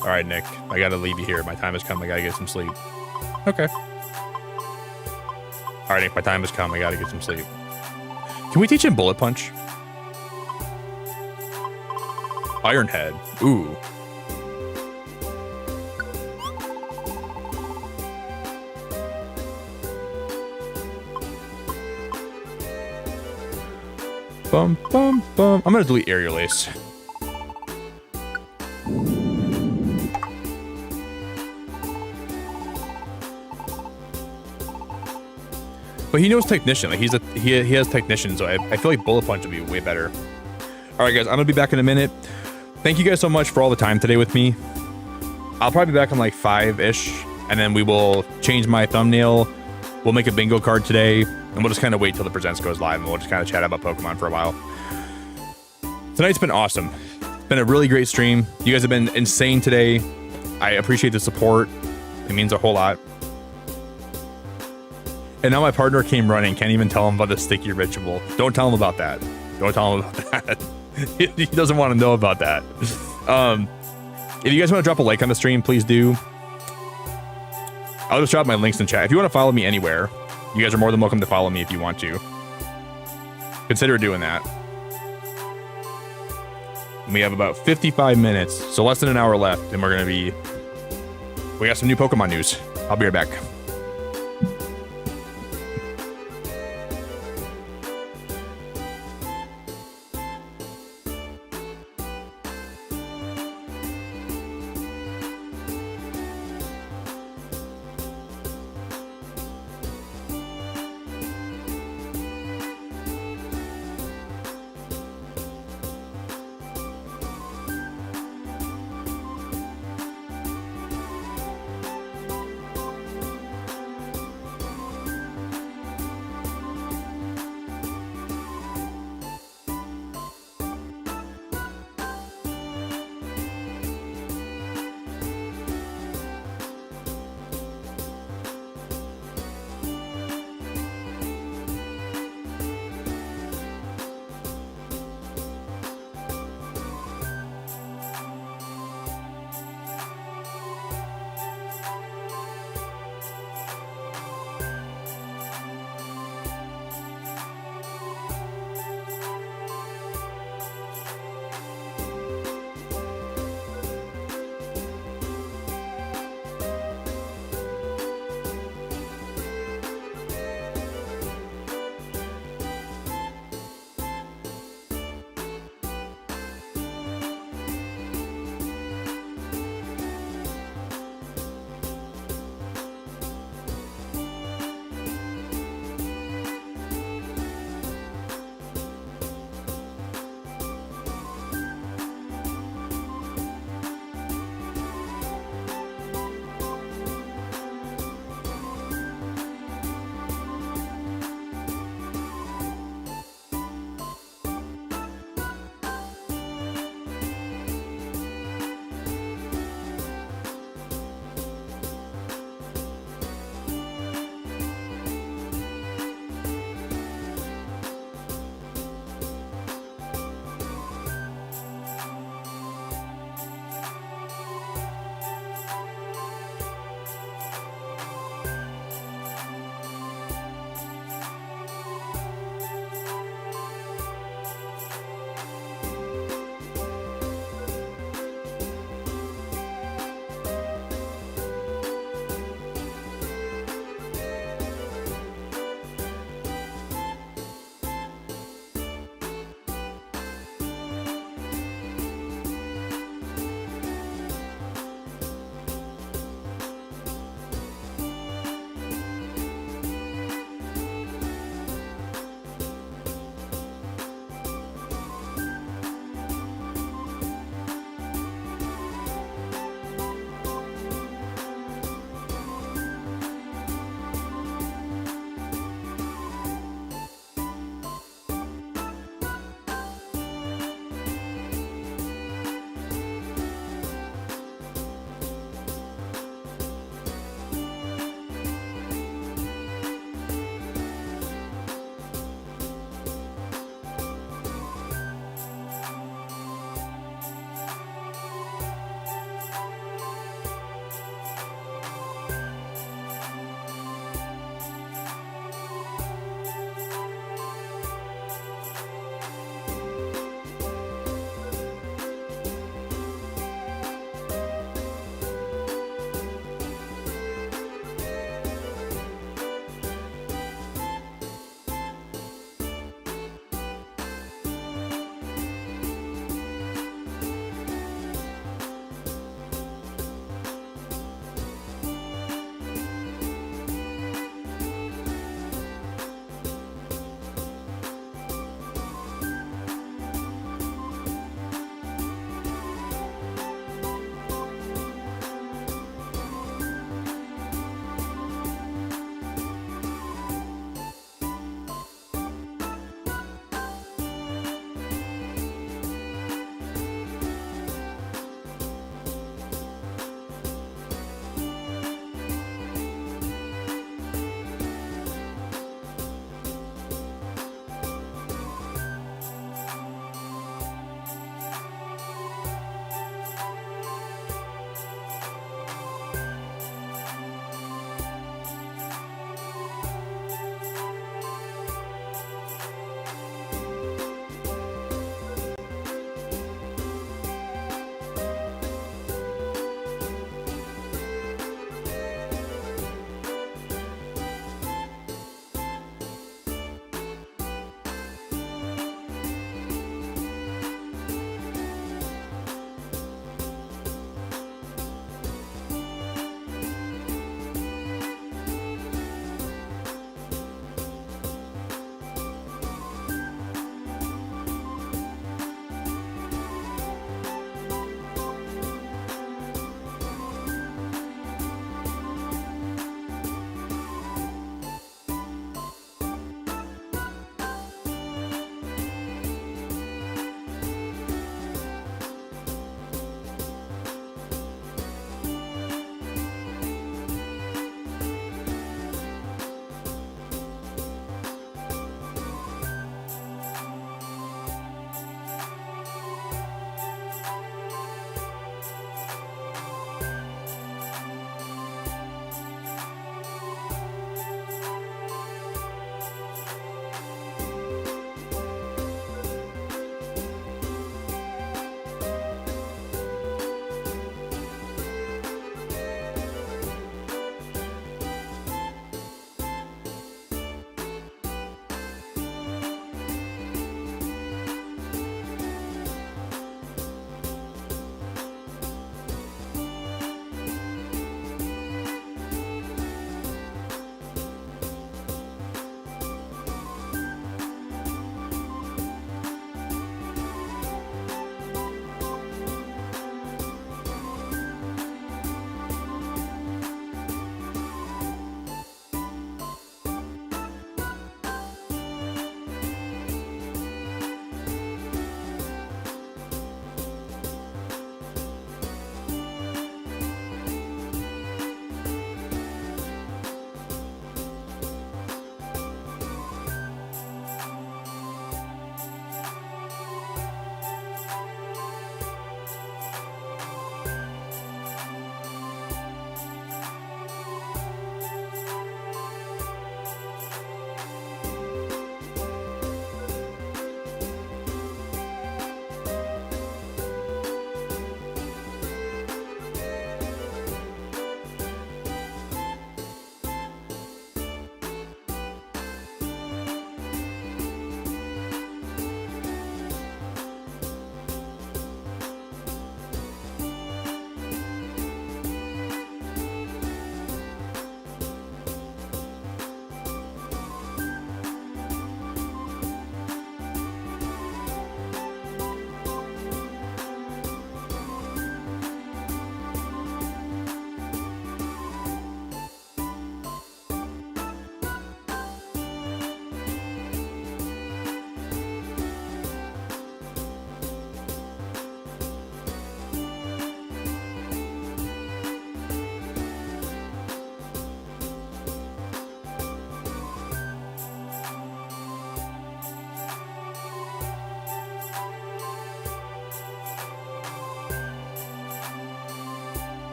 All right, Nick, I got to leave you here. My time has come. I got to get some sleep. Okay. All right, Nick, my time has come. I got to get some sleep. Can we teach him Bullet Punch? Iron Head. Ooh. Bum, bum, bum. I'm going to delete Aerial Ace. But he knows Technician. Like he has Technician, so I feel like Bullet Punch would be way better. All right, guys, I'm going to be back in a minute. Thank you guys so much for all the time today with me. I'll probably be back in like 5-ish, and then we will change my thumbnail. We'll make a bingo card today, and we'll just kind of wait till the Presents goes live, and we'll just kind of chat about Pokemon for a while. Tonight's been awesome. It's been a really great stream. You guys have been insane today. I appreciate the support. It means a whole lot. And now my partner came running. Can't even tell him about the sticky ritual. Don't tell him about that. Don't tell him about that. He doesn't want to know about that. If you guys want to drop a like on the stream, please do. I'll just drop my links in chat. If you want to follow me anywhere, you guys are more than welcome to follow me if you want to. Consider doing that. We have about 55 minutes, so less than an hour left, and we got some new Pokemon news. I'll be right back.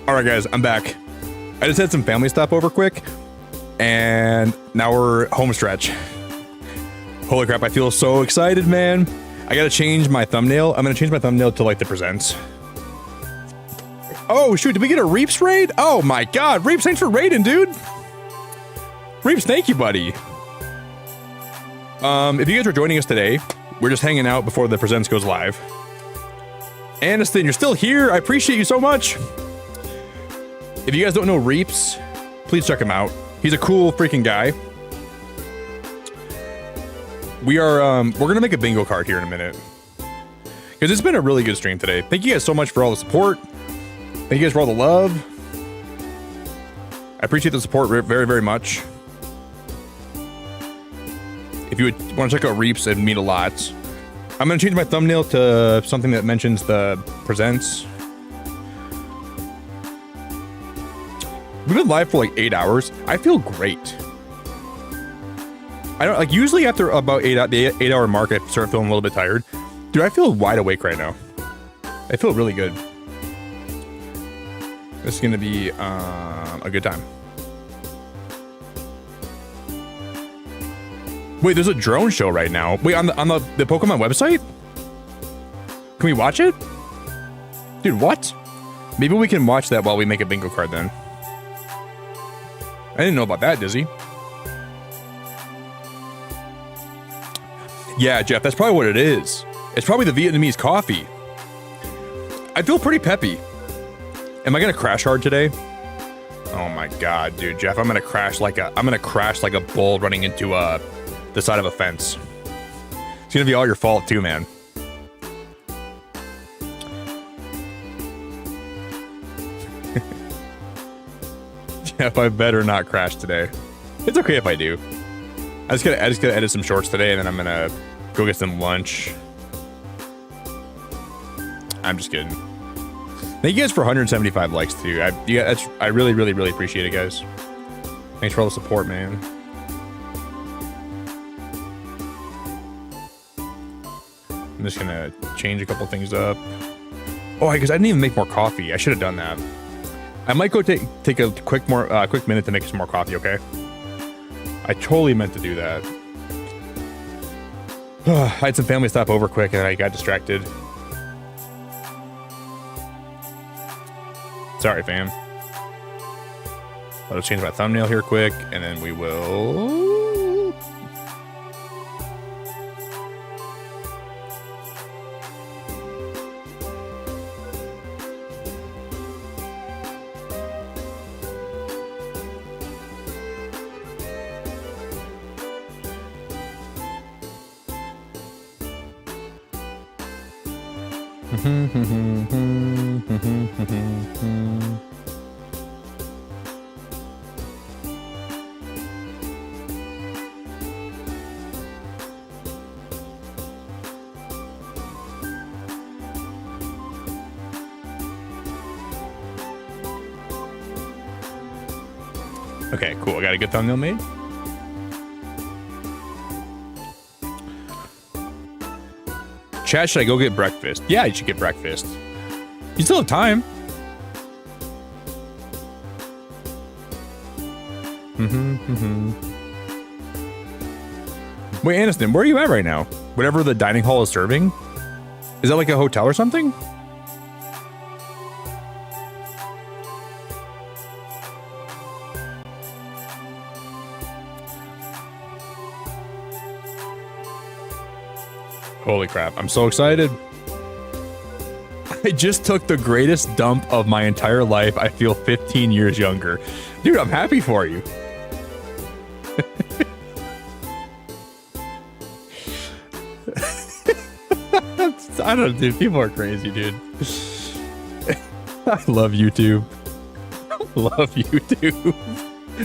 All right, guys, I'm back. I just had some family stop over quick, and now we're home stretch. Holy crap, I feel so excited, man. I gotta change my thumbnail. I'm gonna change my thumbnail to like the presents. Oh shoot, did we get a Reaps raid? Oh my god, Reaps, thanks for raiding, dude. Reaps, thank you, buddy. If you guys are joining us today, we're just hanging out before the presents goes live. Aniston, you're still here. I appreciate you so much. If you guys don't know Reaps, please check him out. He's a cool freaking guy. We're gonna make a bingo card here in a minute, because it's been a really good stream today. Thank you guys so much for all the support. Thank you guys for all the love. I appreciate the support very, very much. If you would want to check out Reaps, it'd mean a lot. I'm going to change my thumbnail to something that mentions the presents. We've been live for like 8 hours. I feel great. I don't like usually after about the 8 hour mark, I start feeling a little bit tired. Dude, I feel wide awake right now. I feel really good. This is going to be a good time. Wait, there's a drone show right now. Wait, on the Pokemon website? Can we watch it? Dude, what? Maybe we can watch that while we make a bingo card then. I didn't know about that, Dizzy. Yeah, Jeff, that's probably what it is. It's probably the Vietnamese coffee. I feel pretty peppy. Am I gonna crash hard today? Oh my god, dude, Jeff, I'm gonna crash like a bull running into the side of a fence. It's gonna be all your fault too, man. Jeff, I better not crash today. It's okay if I do. I just gotta edit some shorts today, and then I'm gonna go get some lunch. I'm just kidding. Thank you guys for 175 likes too. I really, really, really appreciate it, guys. Thanks for all the support, man. I'm just gonna change a couple things up. Oh, I guess I didn't even make more coffee. I should have done that. I might go take a quick minute to make some more coffee. Okay. I totally meant to do that. I had some family stop over quick, and I got distracted. Sorry, fam. Let us change my thumbnail here quick, and then we will. Okay, cool. I got a good thumbnail made. Chat, should I go get breakfast? Yeah, you should get breakfast. You still have time. Wait, Aniston, where are you at right now? Whatever the dining hall is serving? Is that like a hotel or something? Holy crap, I'm so excited. I just took the greatest dump of my entire life. I feel 15 years younger. Dude, I'm happy for you. I don't know, dude. People are crazy, dude. I love YouTube. I love YouTube.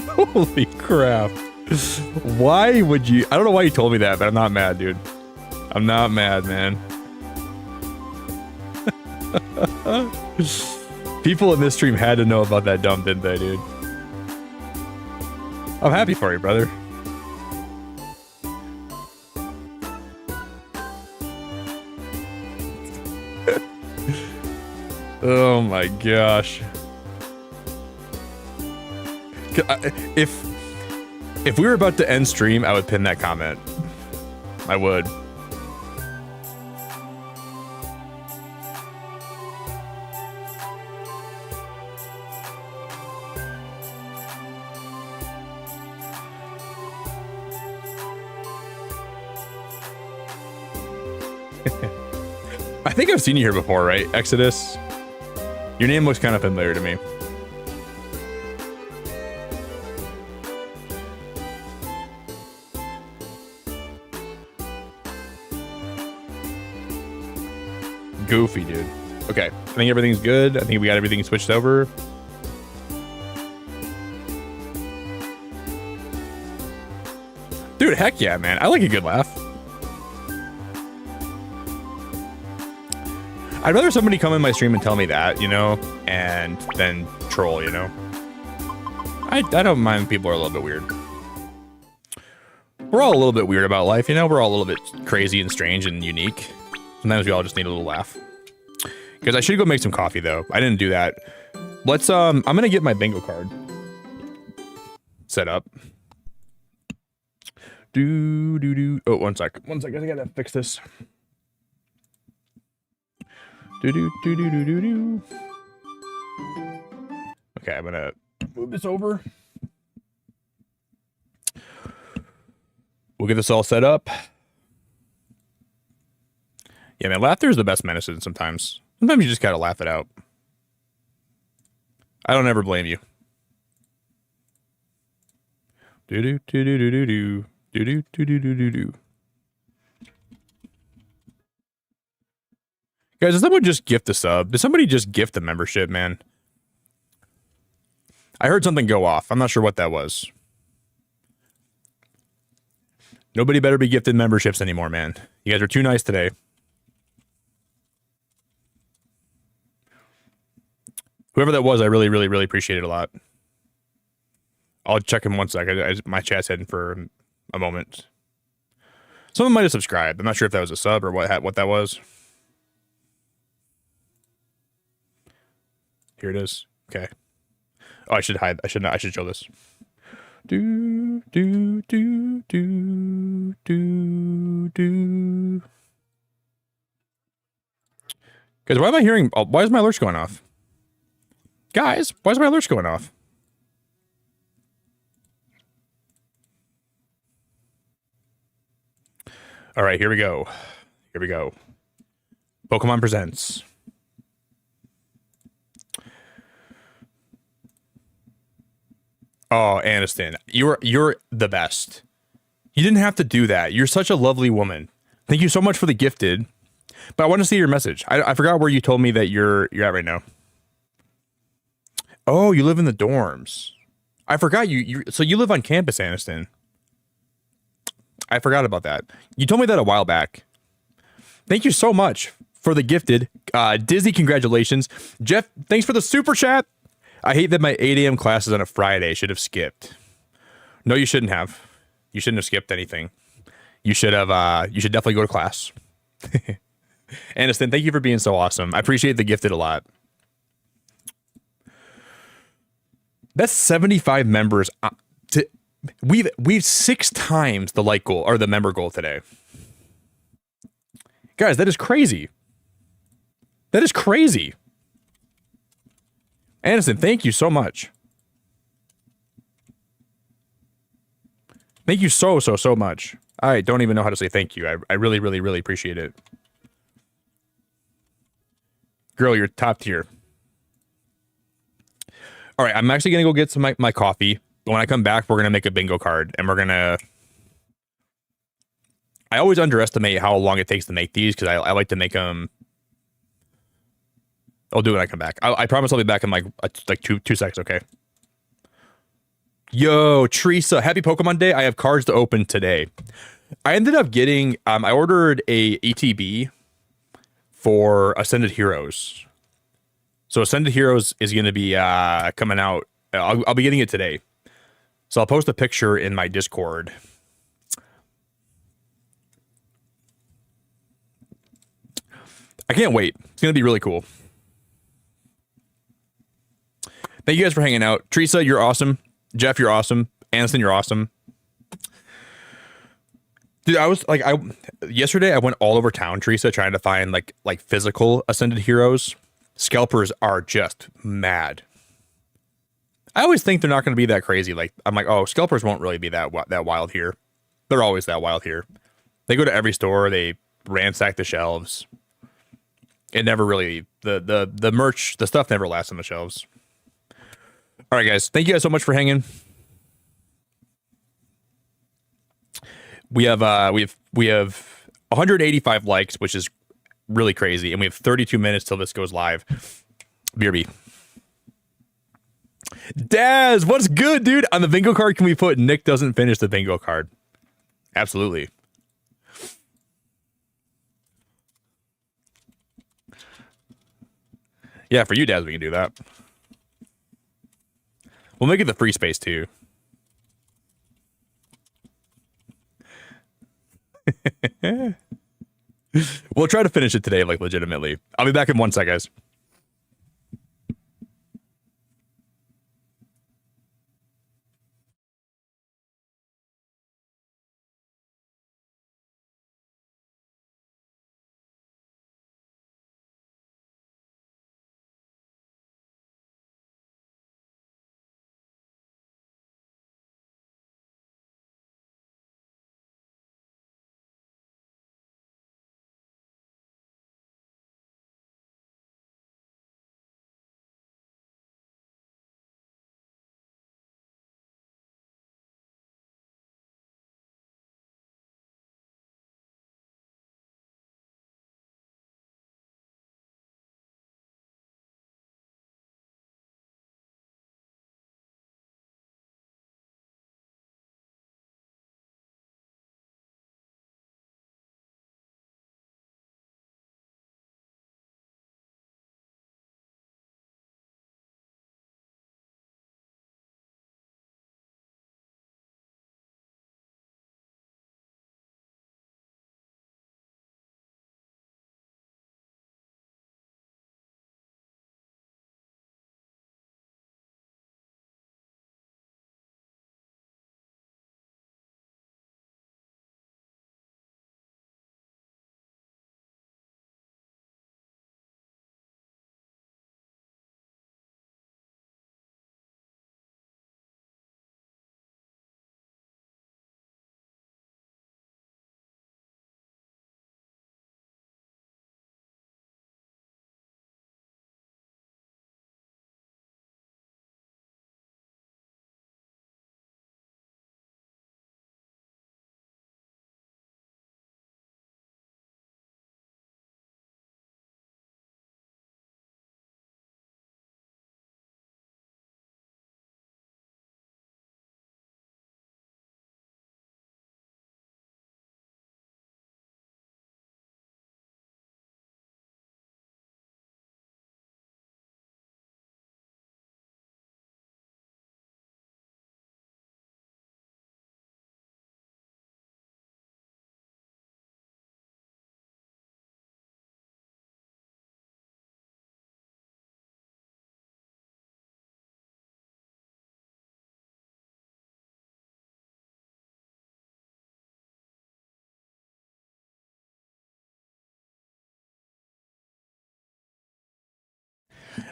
Holy crap. Why would you? I don't know why you told me that, but I'm not mad, dude. I'm not mad, man. People in this stream had to know about that dump, didn't they, dude? I'm happy for you, brother. Oh my gosh. If we were about to end stream, I would pin that comment. I would. I think I've seen you here before, right? Exodus? Your name looks kind of familiar to me. Goofy, dude. Okay, I think everything's good. I think we got everything switched over. Dude, heck yeah, man. I like a good laugh. I'd rather somebody come in my stream and tell me that, you know, and then troll, you know. I don't mind when people are a little bit weird. We're all a little bit weird about life, you know. We're all a little bit crazy and strange and unique. Sometimes we all just need a little laugh. Because I should go make some coffee, though. I didn't do that. Let's, I'm going to get my bingo card set up. Oh, one sec. I gotta fix this. Okay, I'm gonna move this over. We'll get this all set up. Yeah, man, laughter is the best medicine sometimes. Sometimes you just gotta laugh it out. I don't ever blame you. Guys, did someone just gift a sub? Did somebody just gift a membership, man? I heard something go off. I'm not sure what that was. Nobody better be gifted memberships anymore, man. You guys are too nice today. Whoever that was, I really, really, really appreciate it a lot. I'll check in one sec. My chat's heading for a moment. Someone might have subscribed. I'm not sure if that was a sub or what that was. Here it is. Okay. Oh, I should hide. I should show this. Guys, why am I hearing? Why is my alerts going off? Guys, why is my alerts going off? All right, here we go. Here we go. Pokemon Presents. Oh, Aniston, you're the best. You didn't have to do that. You're such a lovely woman. Thank you so much for the gifted. But I want to see your message. I forgot where you told me that you're at right now. Oh, you live in the dorms. I forgot so you live on campus, Aniston. I forgot about that. You told me that a while back. Thank you so much for the gifted. Dizzy, congratulations. Jeff, thanks for the super chat. I hate that my 8 a.m. class is on a Friday. Should have skipped. No, you shouldn't have. You shouldn't have skipped anything. You should have. You should definitely go to class. Aniston, thank you for being so awesome. I appreciate the gifted a lot. That's 75 members. We've 6 times the like goal or the member goal today. Guys, that is crazy. That is crazy. Aniston, thank you so much. Thank you so much. I don't even know how to say thank you. I really, really, really appreciate it. Girl, you're top tier. All right, I'm actually going to go get some my coffee. When I come back, we're going to make a bingo card. And we're going to... I always underestimate how long it takes to make these because I like to make them... I'll do it when I come back. I promise I'll be back in like two seconds, okay? Yo, Teresa, happy Pokemon Day. I have cards to open today. I ended up getting... I ordered a ETB for Ascended Heroes. So Ascended Heroes is going to be coming out. I'll be getting it today. So I'll post a picture in my Discord. I can't wait. It's going to be really cool. Thank you guys for hanging out. Teresa, you're awesome. Jeff, you're awesome. Anderson, you're awesome. Dude, I was like, yesterday I went all over town, Teresa, trying to find like physical ascended heroes. Scalpers are just mad. I always think they're not going to be that crazy. Like, I'm like, oh, scalpers won't really be that wild here. They're always that wild here. They go to every store. They ransack the shelves. It never really, the merch, the stuff never lasts on the shelves. All right, guys. Thank you guys so much for hanging. We have 185 likes, which is really crazy, and we have 32 minutes till this goes live. BRB. Daz, what's good, dude? On the bingo card, can we put Nick doesn't finish the bingo card? Absolutely. Yeah, for you, Daz, we can do that. We'll make it the free space too. We'll try to finish it today, like legitimately. I'll be back in 1 sec, guys.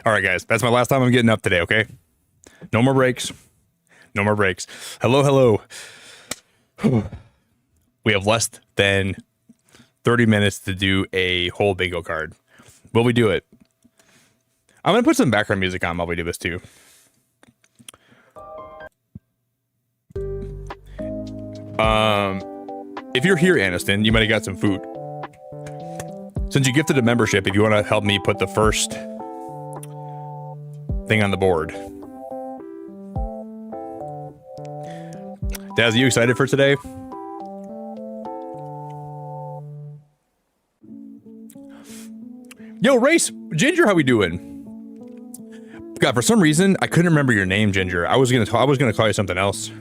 All right, guys. That's my last time I'm getting up today, okay? No more breaks. No more breaks. Hello, hello. We have less than 30 minutes to do a whole bingo card. Will we do it? I'm going to put some background music on while we do this, too. If you're here, Aniston, you might have got some food. Since you gifted a membership, if you want to help me put the first thing on the board. Daz, are you excited for today? Yo, Race, Ginger, how we doing? God, for some reason, I couldn't remember your name, Ginger. I was gonna call you something else.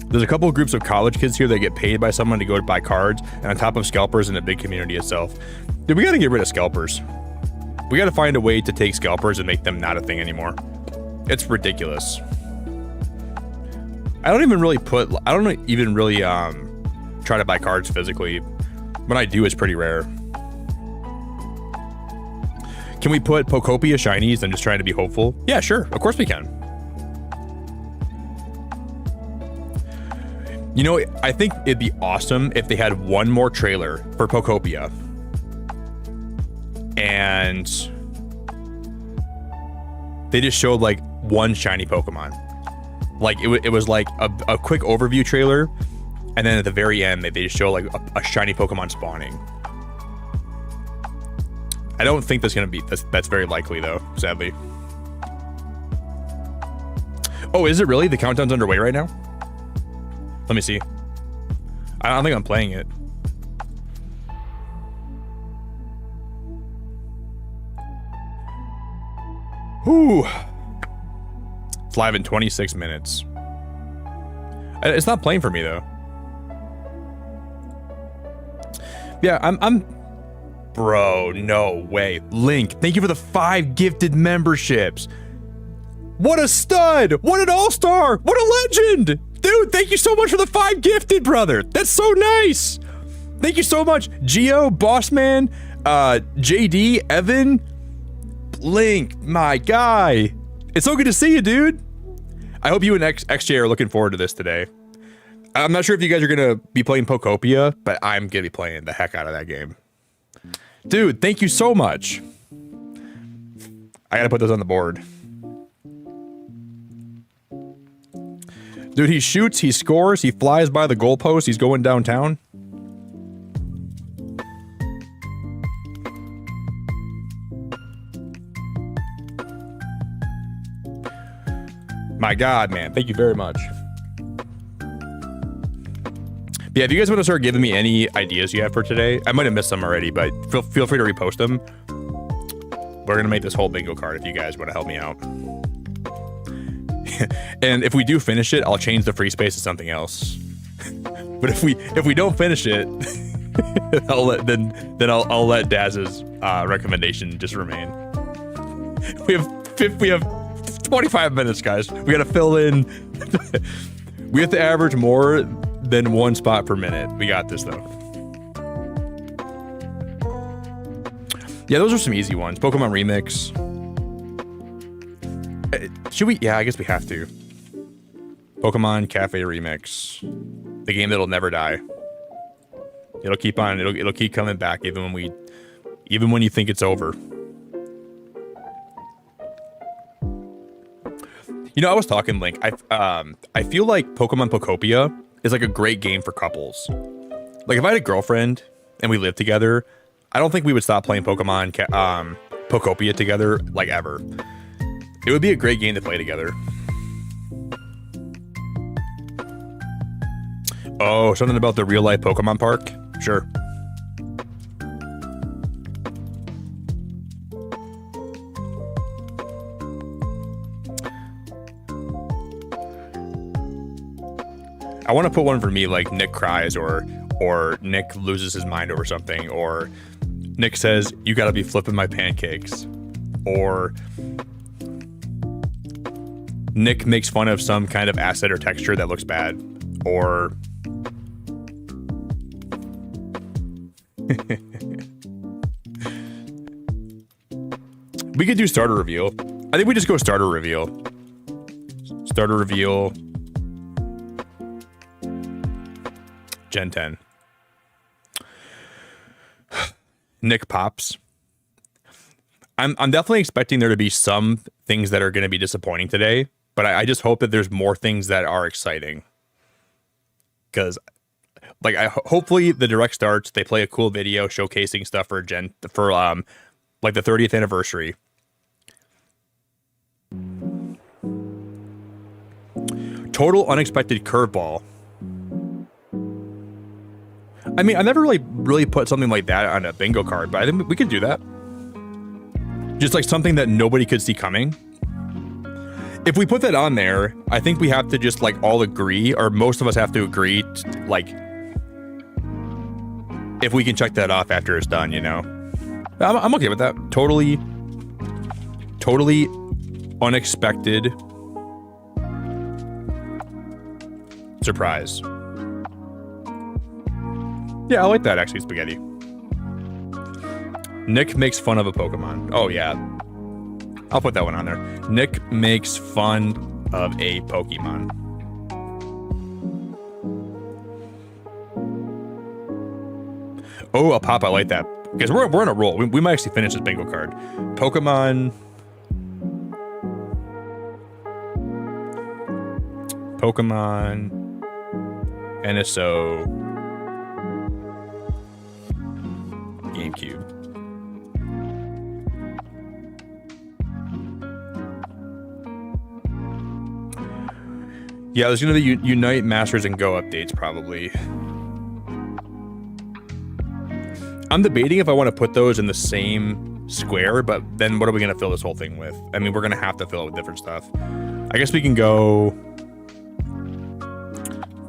There's a couple of groups of college kids here that get paid by someone to go to buy cards, and on top of scalpers and a big community itself. Dude, we gotta get rid of scalpers. We got to find a way to take scalpers and make them not a thing anymore. It's ridiculous. I don't even really try to buy cards physically. When I do, it's pretty rare. Can we put Pokopia shinies? I'm just trying to be hopeful. Yeah, sure. Of course we can. You know, I think it'd be awesome if they had one more trailer for Pokopia. And they just showed like one shiny Pokemon. Like it was like a quick overview trailer. And then at the very end, they just show like a shiny Pokemon spawning. I don't think that's very likely though, sadly. Oh, is it really? The countdown's underway right now? Let me see. I don't think I'm playing it. Whew. It's live in 26 minutes. It's not playing for me though. Yeah, I'm bro, no way. Link, thank you for the 5 gifted memberships. What a stud! What an all-star! What a legend! Dude, thank you so much for the 5 gifted, brother. That's so nice. Thank you so much. Geo, Bossman, JD, Evan, Link, my guy. It's so good to see you, dude. I hope you and XJ are looking forward to this today. I'm not sure if you guys are going to be playing Pokopia, but I'm going to be playing the heck out of that game. Dude, thank you so much. I got to put those on the board. Dude, he shoots, he scores, he flies by the goalpost, he's going downtown. My God, man, thank you very much. Yeah, if you guys want to start giving me any ideas you have for today, I might have missed some already, but feel free to repost them. We're going to make this whole bingo card if you guys want to help me out. And if we do finish it, I'll change the free space to something else. But if we don't finish it, I'll let Daz's recommendation just remain. We have 25 minutes, guys. We got to fill in. We have to average more than 1 spot per minute. We got this though. Yeah, those are some easy ones. Pokemon Remix. Should we? Yeah, I guess we have to. Pokemon Cafe Remix. The game that'll never die. It'll keep on. It'll keep coming back even when you think it's over. You know, I was talking, Link. I feel like Pokemon Pokopia is like a great game for couples. Like if I had a girlfriend and we lived together, I don't think we would stop playing Pokemon Pokopia together like ever. It would be a great game to play together. Oh, something about the real life Pokemon park? Sure. I want to put one for me, like Nick cries or Nick loses his mind over something, or Nick says, "You gotta be flipping my pancakes," or Nick makes fun of some kind of asset or texture that looks bad, or we could do starter reveal. I think we just go starter reveal. Starter reveal. Gen 10. Nick pops. I'm definitely expecting there to be some things that are going to be disappointing today, but I just hope that there's more things that are exciting. Because, like, hopefully the direct starts. They play a cool video showcasing stuff for like the 30th anniversary. Total unexpected curveball. I mean, I never really put something like that on a bingo card, but I think we could do that. Just like something that nobody could see coming. If we put that on there, I think we have to just like all agree, or most of us have to agree, like, if we can check that off after it's done, you know? I'm okay with that. Totally totally unexpected surprise. Yeah, I like that actually, spaghetti. Nick makes fun of a Pokemon. Oh yeah. I'll put that one on there. Nick makes fun of a Pokemon. Oh, a pop, I like that. Because we're on a roll. We might actually finish this bingo card. Pokemon. NSO. GameCube. Yeah, there's gonna be Unite, Masters, and Go updates probably. I'm debating if I want to put those in the same square, but then what are we gonna fill this whole thing with? I mean, we're gonna have to fill it with different stuff. I guess we can go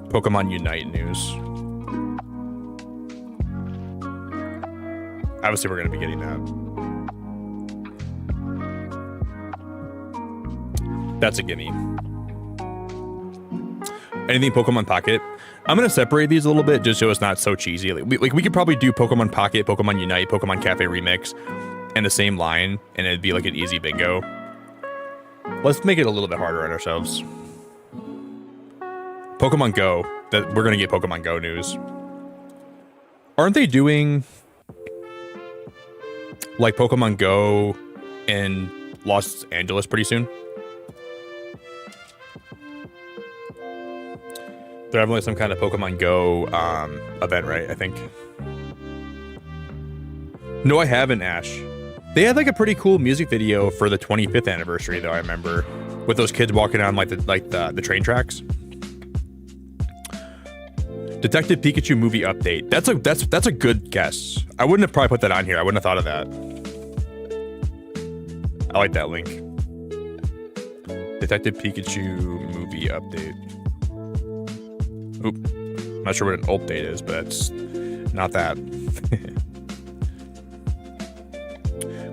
Pokemon Unite news. Obviously, we're gonna be getting that. That's a gimme. Anything Pokemon Pocket. I'm gonna separate these a little bit just so it's not so cheesy. We could probably do Pokemon Pocket, Pokemon Unite, Pokemon Cafe Remix in the same line, and it'd be like an easy bingo. Let's make it a little bit harder on ourselves. Pokemon Go. That we're gonna get Pokemon Go news. Aren't they doing like Pokemon Go in Los Angeles pretty soon? They're having like some kind of Pokemon Go event, right? I think. No, I haven't, Ash. They had like a pretty cool music video for the 25th anniversary, though. I remember with those kids walking on like the train tracks. Detective Pikachu movie update. That's a good guess. I wouldn't have probably put that on here. I wouldn't have thought of that. I like that link. Detective Pikachu movie update. Oop. I'm not sure what an update is, but it's not that.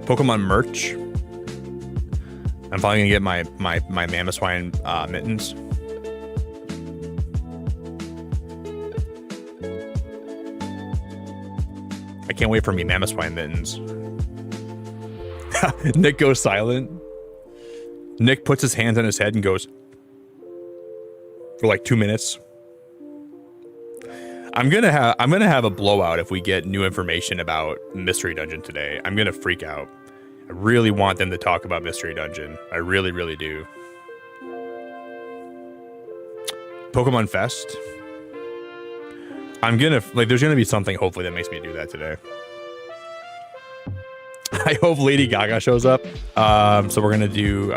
Pokemon merch. I'm finally gonna get my Mamoswine mittens. I can't wait for me Mamoswine mittens. Nick goes silent. Nick puts his hands on his head and goes for like 2 minutes. I'm gonna have a blowout if we get new information about Mystery Dungeon today. I'm gonna freak out. I really want them to talk about Mystery Dungeon. I really, really do. Pokemon Fest. I'm gonna there's gonna be something hopefully that makes me do that today. I hope Lady Gaga shows up. So we're gonna do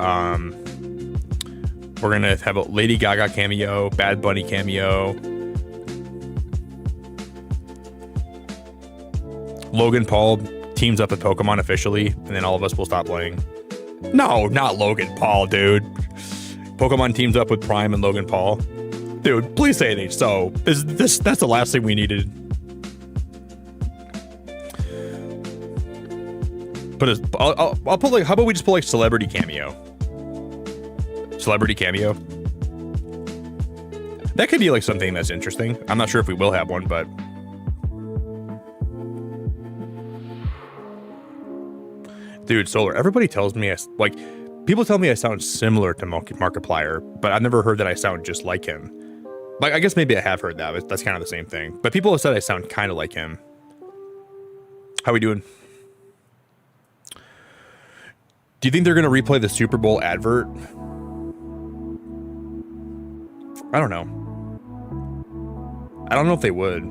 we're gonna have a Lady Gaga cameo, Bad Bunny cameo. Logan Paul teams up with Pokemon officially, and then all of us will stop playing. No, not Logan Paul, dude. Pokemon teams up with Prime and Logan Paul. Dude, please say it ain't so. That's the last thing we needed. I'll put like, how about we just put like celebrity cameo? Celebrity cameo. That could be like something that's interesting. I'm not sure if we will have one, but. Dude, Solar, everybody tells me, people tell me I sound similar to Markiplier, but I've never heard that I sound just like him. Like, I guess maybe I have heard that, but that's kind of the same thing. But people have said I sound kind of like him. How we doing? Do you think they're going to replay the Super Bowl advert? I don't know. I don't know if they would.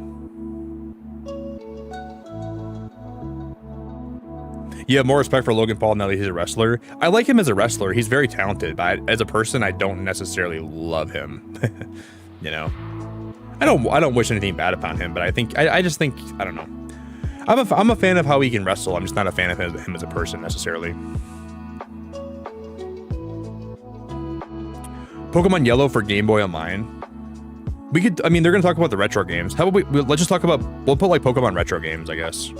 You have more respect for Logan Paul now that he's a wrestler. I like him as a wrestler. He's very talented, but as a person, I don't necessarily love him. You know, I don't wish anything bad upon him, but I just think I don't know. I'm a fan of how he can wrestle. I'm just not a fan of him as a person necessarily. Pokemon Yellow for Game Boy Online. We could. I mean, they're gonna talk about the retro games. How about let's just talk about. We'll put like Pokemon retro games, I guess.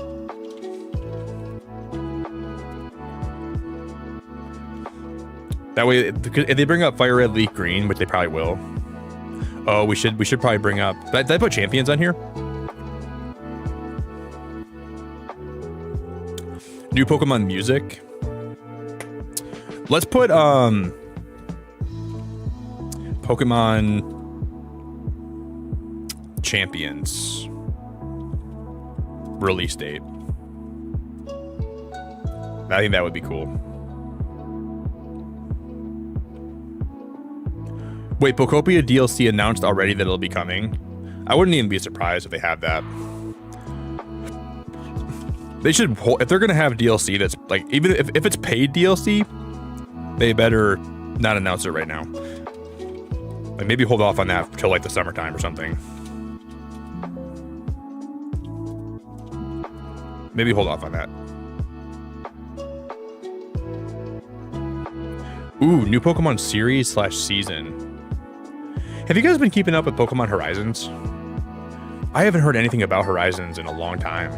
That way, if they bring up Fire Red, Leaf Green, which they probably will. Oh, we should probably bring up. Did I put champions on here? New Pokemon music. Let's put Pokemon Champions release date. I think that would be cool. Wait, Pokopia DLC announced already that it'll be coming? I wouldn't even be surprised if they have that. They should, if they're gonna have DLC that's like, even if it's paid DLC, they better not announce it right now. Like maybe hold off on that till like the summertime or something. Maybe hold off on that. Ooh, new Pokemon series / season. Have you guys been keeping up with Pokemon Horizons? I haven't heard anything about Horizons in a long time.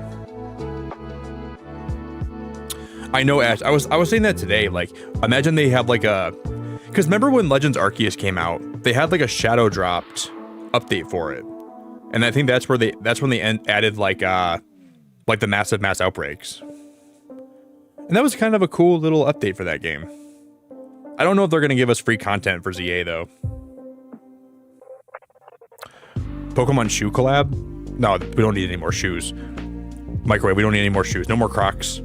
I know, Ash. I was saying that today. Like, imagine they have like a, because remember when Legends Arceus came out, they had like a shadow dropped update for it, and I think that's when they added like the massive mass outbreaks, and that was kind of a cool little update for that game. I don't know if they're gonna give us free content for ZA though. Pokemon shoe collab? No, we don't need any more shoes. Microwave, we don't need any more shoes. No more Crocs.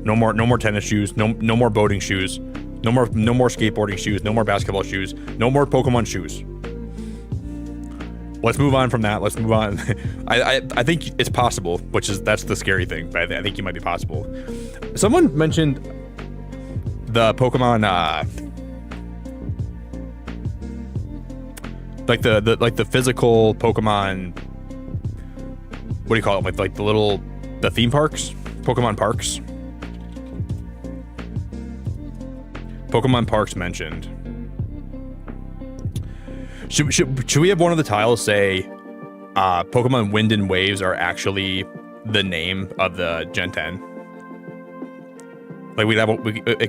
No more tennis shoes. No more boating shoes. No more skateboarding shoes. No more basketball shoes. No more Pokemon shoes. Let's move on from that. Let's move on. I think it's possible, that's the scary thing. But I think it might be possible. Someone mentioned the Pokemon like the physical Pokemon, what do you call it? Like the theme parks? Pokemon parks? Pokemon parks mentioned. Should we have one of the tiles say Pokemon Wind and Waves are actually the name of the Gen 10? Like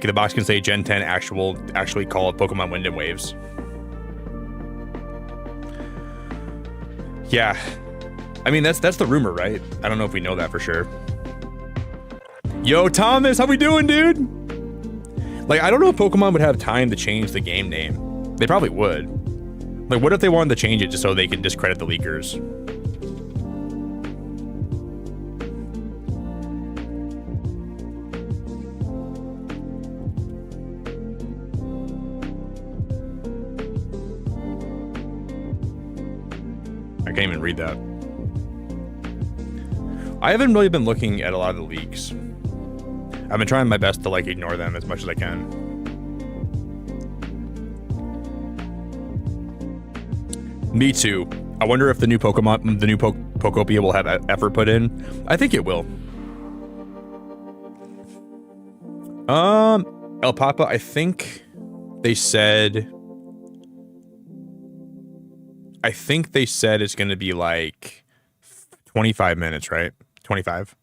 the box can say Gen 10 actually call it Pokemon Wind and Waves. Yeah, I mean that's the rumor, right? I don't know if we know that for sure. Yo, Thomas, how we doing, dude? Like, I don't know if Pokemon would have time to change the game name. They probably would. Like, what if they wanted to change it just so they can discredit the leakers? I can't even read that. I haven't really been looking at a lot of the leaks. I've been trying my best to like ignore them as much as I can. Me too. I wonder if the new Pokopia will have effort put in. I think it will. El Papa, I think they said it's going to be like 25 minutes, right? 25.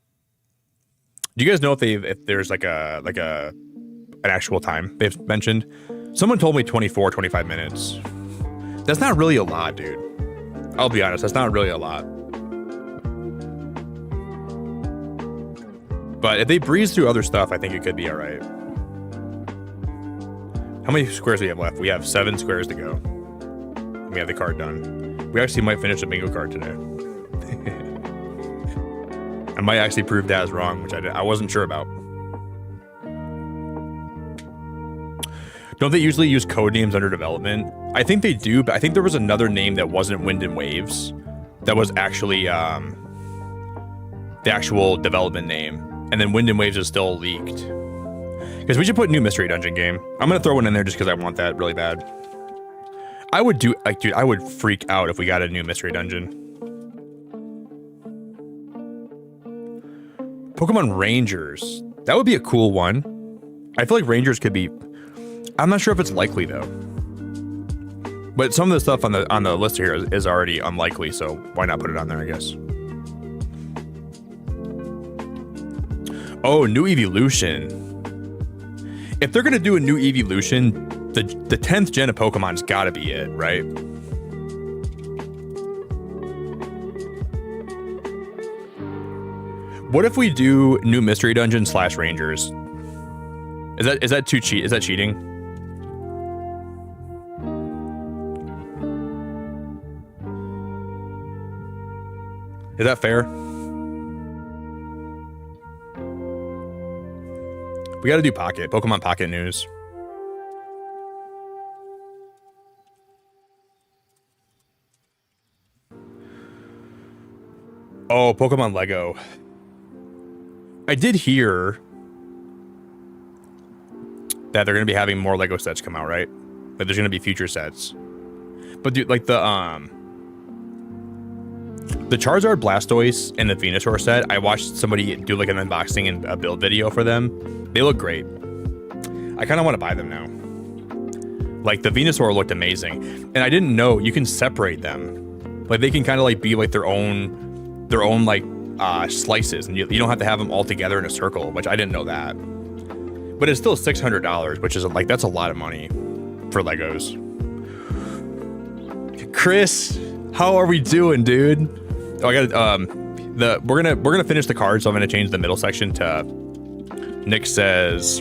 Do you guys know if there's like an actual time they've mentioned? Someone told me 25 minutes. That's not really a lot, dude. I'll be honest, that's not really a lot. But if they breeze through other stuff, I think it could be all right. How many squares do we have left? We have 7 squares to go. We have the card done. We actually might finish the bingo card today. I might actually prove Daz wrong, which I wasn't sure about. Don't they usually use code names under development? I think they do, but I think there was another name that wasn't Wind and Waves that was actually the actual development name, and then Wind and Waves is still leaked. Because we should put new mystery dungeon game. I'm gonna throw one in there just because I want that really bad. I would do, like, dude, I would freak out if we got a new mystery dungeon. Pokemon Rangers. That would be a cool one. I feel like Rangers could be... I'm not sure if it's likely, though. But some of the stuff on the list here is already unlikely, so why not put it on there, I guess. Oh, new evolution. If they're going to do a new evolution, the 10th gen of Pokemon's got to be it, right? What if we do new mystery dungeon / rangers? Is that too cheat? Is that cheating? Is that fair? We got to do Pokemon Pocket news. Oh, Pokemon Lego. I did hear that they're going to be having more Lego sets come out, right? Like there's going to be future sets. But dude, like the Charizard, Blastoise, and the Venusaur set, I watched somebody do like an unboxing and a build video for them. They look great. I kind of want to buy them now. Like the Venusaur looked amazing, and I didn't know you can separate them. Like they can kind of like be like their own like slices, and you don't have to have them all together in a circle, which I didn't know that. But it's still $600, which is like that's a lot of money for Legos. Chris, how are we doing, dude? Oh, I got we're gonna finish the card, so I'm gonna change the middle section to Nick says,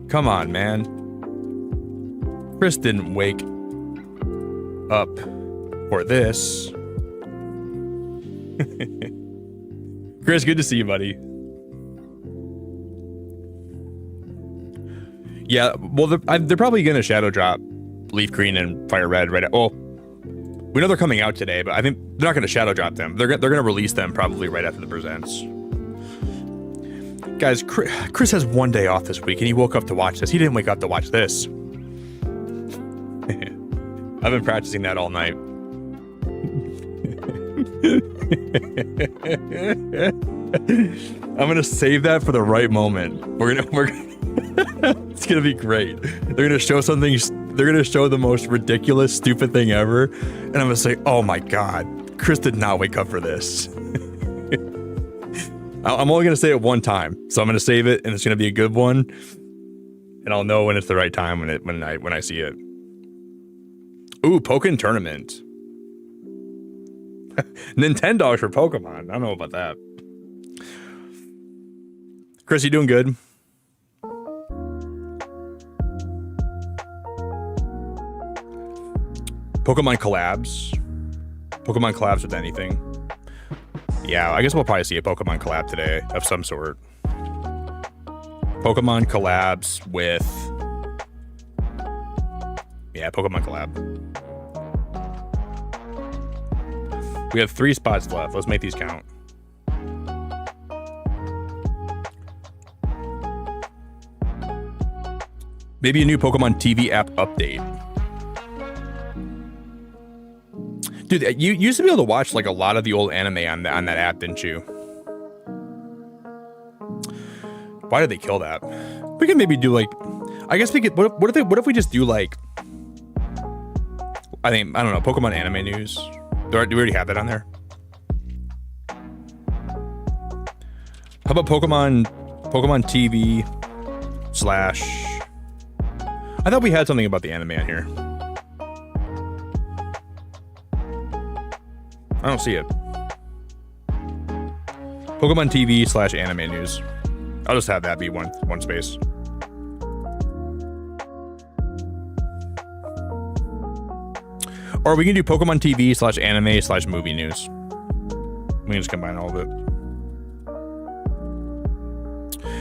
come on, man. Chris didn't wake up for this. Chris, good to see you, buddy. Yeah, well, they're probably gonna shadow drop Leaf Green and Fire Red right. Well, we know they're coming out today, but I think they're not gonna shadow drop them. They're gonna release them probably right after the presents. Guys, Chris has one day off this week, and he woke up to watch this. He didn't wake up to watch this. I've been practicing that all night. I'm gonna save that for the right moment. It's gonna be great. They're gonna show something. They're gonna show the most ridiculous, stupid thing ever, and I'm gonna say, "Oh my God, Chris did not wake up for this." I'm only gonna say it one time, so I'm gonna save it, and it's gonna be a good one, and I'll know when it's the right time when I see it. Ooh, Pokken Tournament. Nintendo for Pokemon. I don't know about that. Chris, you doing good? Pokemon collabs. Pokemon collabs with anything. Yeah, I guess we'll probably see a Pokemon collab today of some sort. Pokemon collabs with... Yeah, Pokemon collab. We have 3 spots left. Let's make these count. Maybe a new Pokemon TV app update. Dude, you used to be able to watch like a lot of the old anime on that app, didn't you? Why did they kill that? We could maybe do like, I guess we could. What if we just do like, I don't know, Pokemon anime news. Do we already have that on there? How about Pokemon TV / I thought we had something about the anime on here. I don't see it. Pokemon TV / anime news. I'll just have that be one space. Or we can do Pokemon TV / anime / movie news. We can just combine all of it.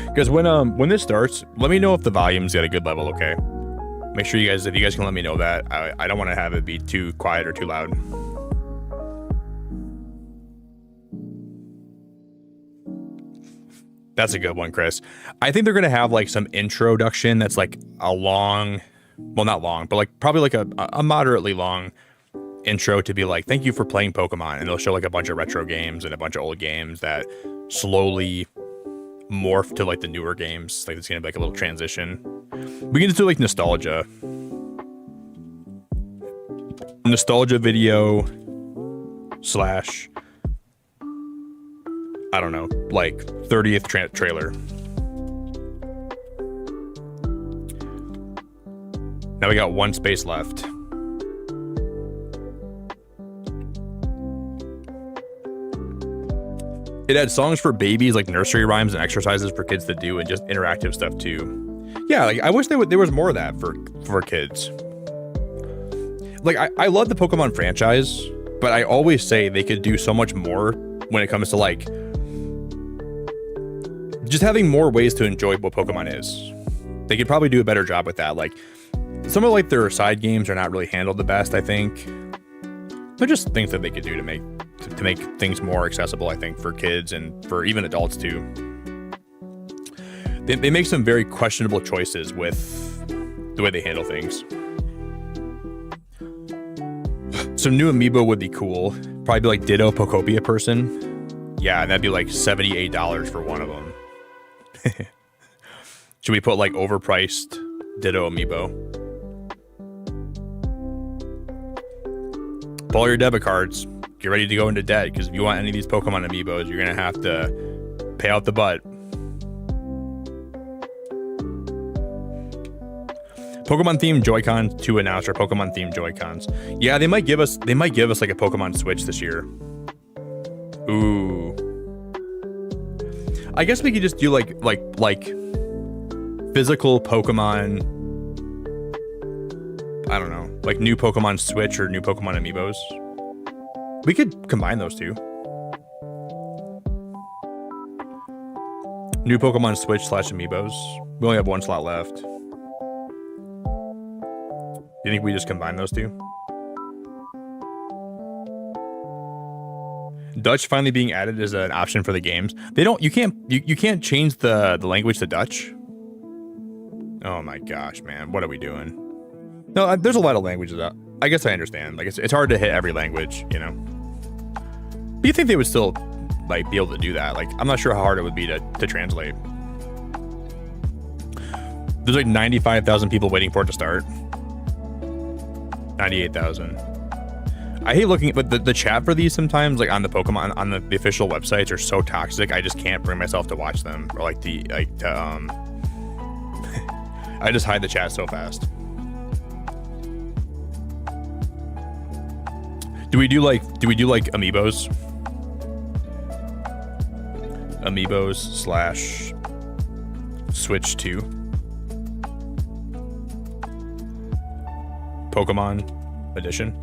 Because when this starts, let me know if the volume's at a good level, okay? Make sure if you guys can let me know that. I don't want to have it be too quiet or too loud. That's a good one, Chris. I think they're going to have like some introduction that's like a long, well, not long, but like probably like a moderately long intro to be like, thank you for playing Pokemon. And they'll show like a bunch of retro games and a bunch of old games that slowly morph to like the newer games. Like it's going to be like a little transition. We can just do like nostalgia video / I don't know, like 30th trailer. Now we got 1 space left. It had songs for babies, like nursery rhymes and exercises for kids to do, and just interactive stuff too. Yeah, like I wish there was more of that for kids. Like I love the Pokemon franchise, but I always say they could do so much more when it comes to like just having more ways to enjoy what Pokemon is. They could probably do a better job with that. Like some of like their side games are not really handled the best, I think. But just things that they could do to make things more accessible, I think, for kids and for even adults too. They make some very questionable choices with the way they handle things. Some new amiibo would be cool. Probably be like Ditto Pokopia person. Yeah, and that'd be like $78 for one of them. Should we put like overpriced Ditto amiibo? Pull all your debit cards. Get ready to go into debt, because if you want any of these Pokemon amiibos, you're gonna have to pay out the butt. Pokemon themed Joy-Cons to announce our Pokemon themed Joy-Cons. Yeah, they might give us like a Pokemon Switch this year. Ooh. I guess we could just do like physical Pokemon. I don't know, like new Pokemon Switch or new Pokemon amiibos. We could combine those two. New Pokemon Switch / amiibos. We only have 1 slot left. You think we just combine those two? Dutch finally being added as an option for the games. You can't change the language to Dutch. Oh my gosh, man, what are we doing? No, there's a lot of languages out. I guess I understand. Like it's hard to hit every language, you know. But you think they would still like be able to do that? Like I'm not sure how hard it would be to translate. There's like 95,000 people waiting for it to start. 98,000. I hate looking at the chat for these sometimes, like on the Pokemon on the official websites are so toxic. I just can't bring myself to watch them, or like I just hide the chat so fast. Do we do like amiibos? Amiibos / Switch 2 Pokemon edition.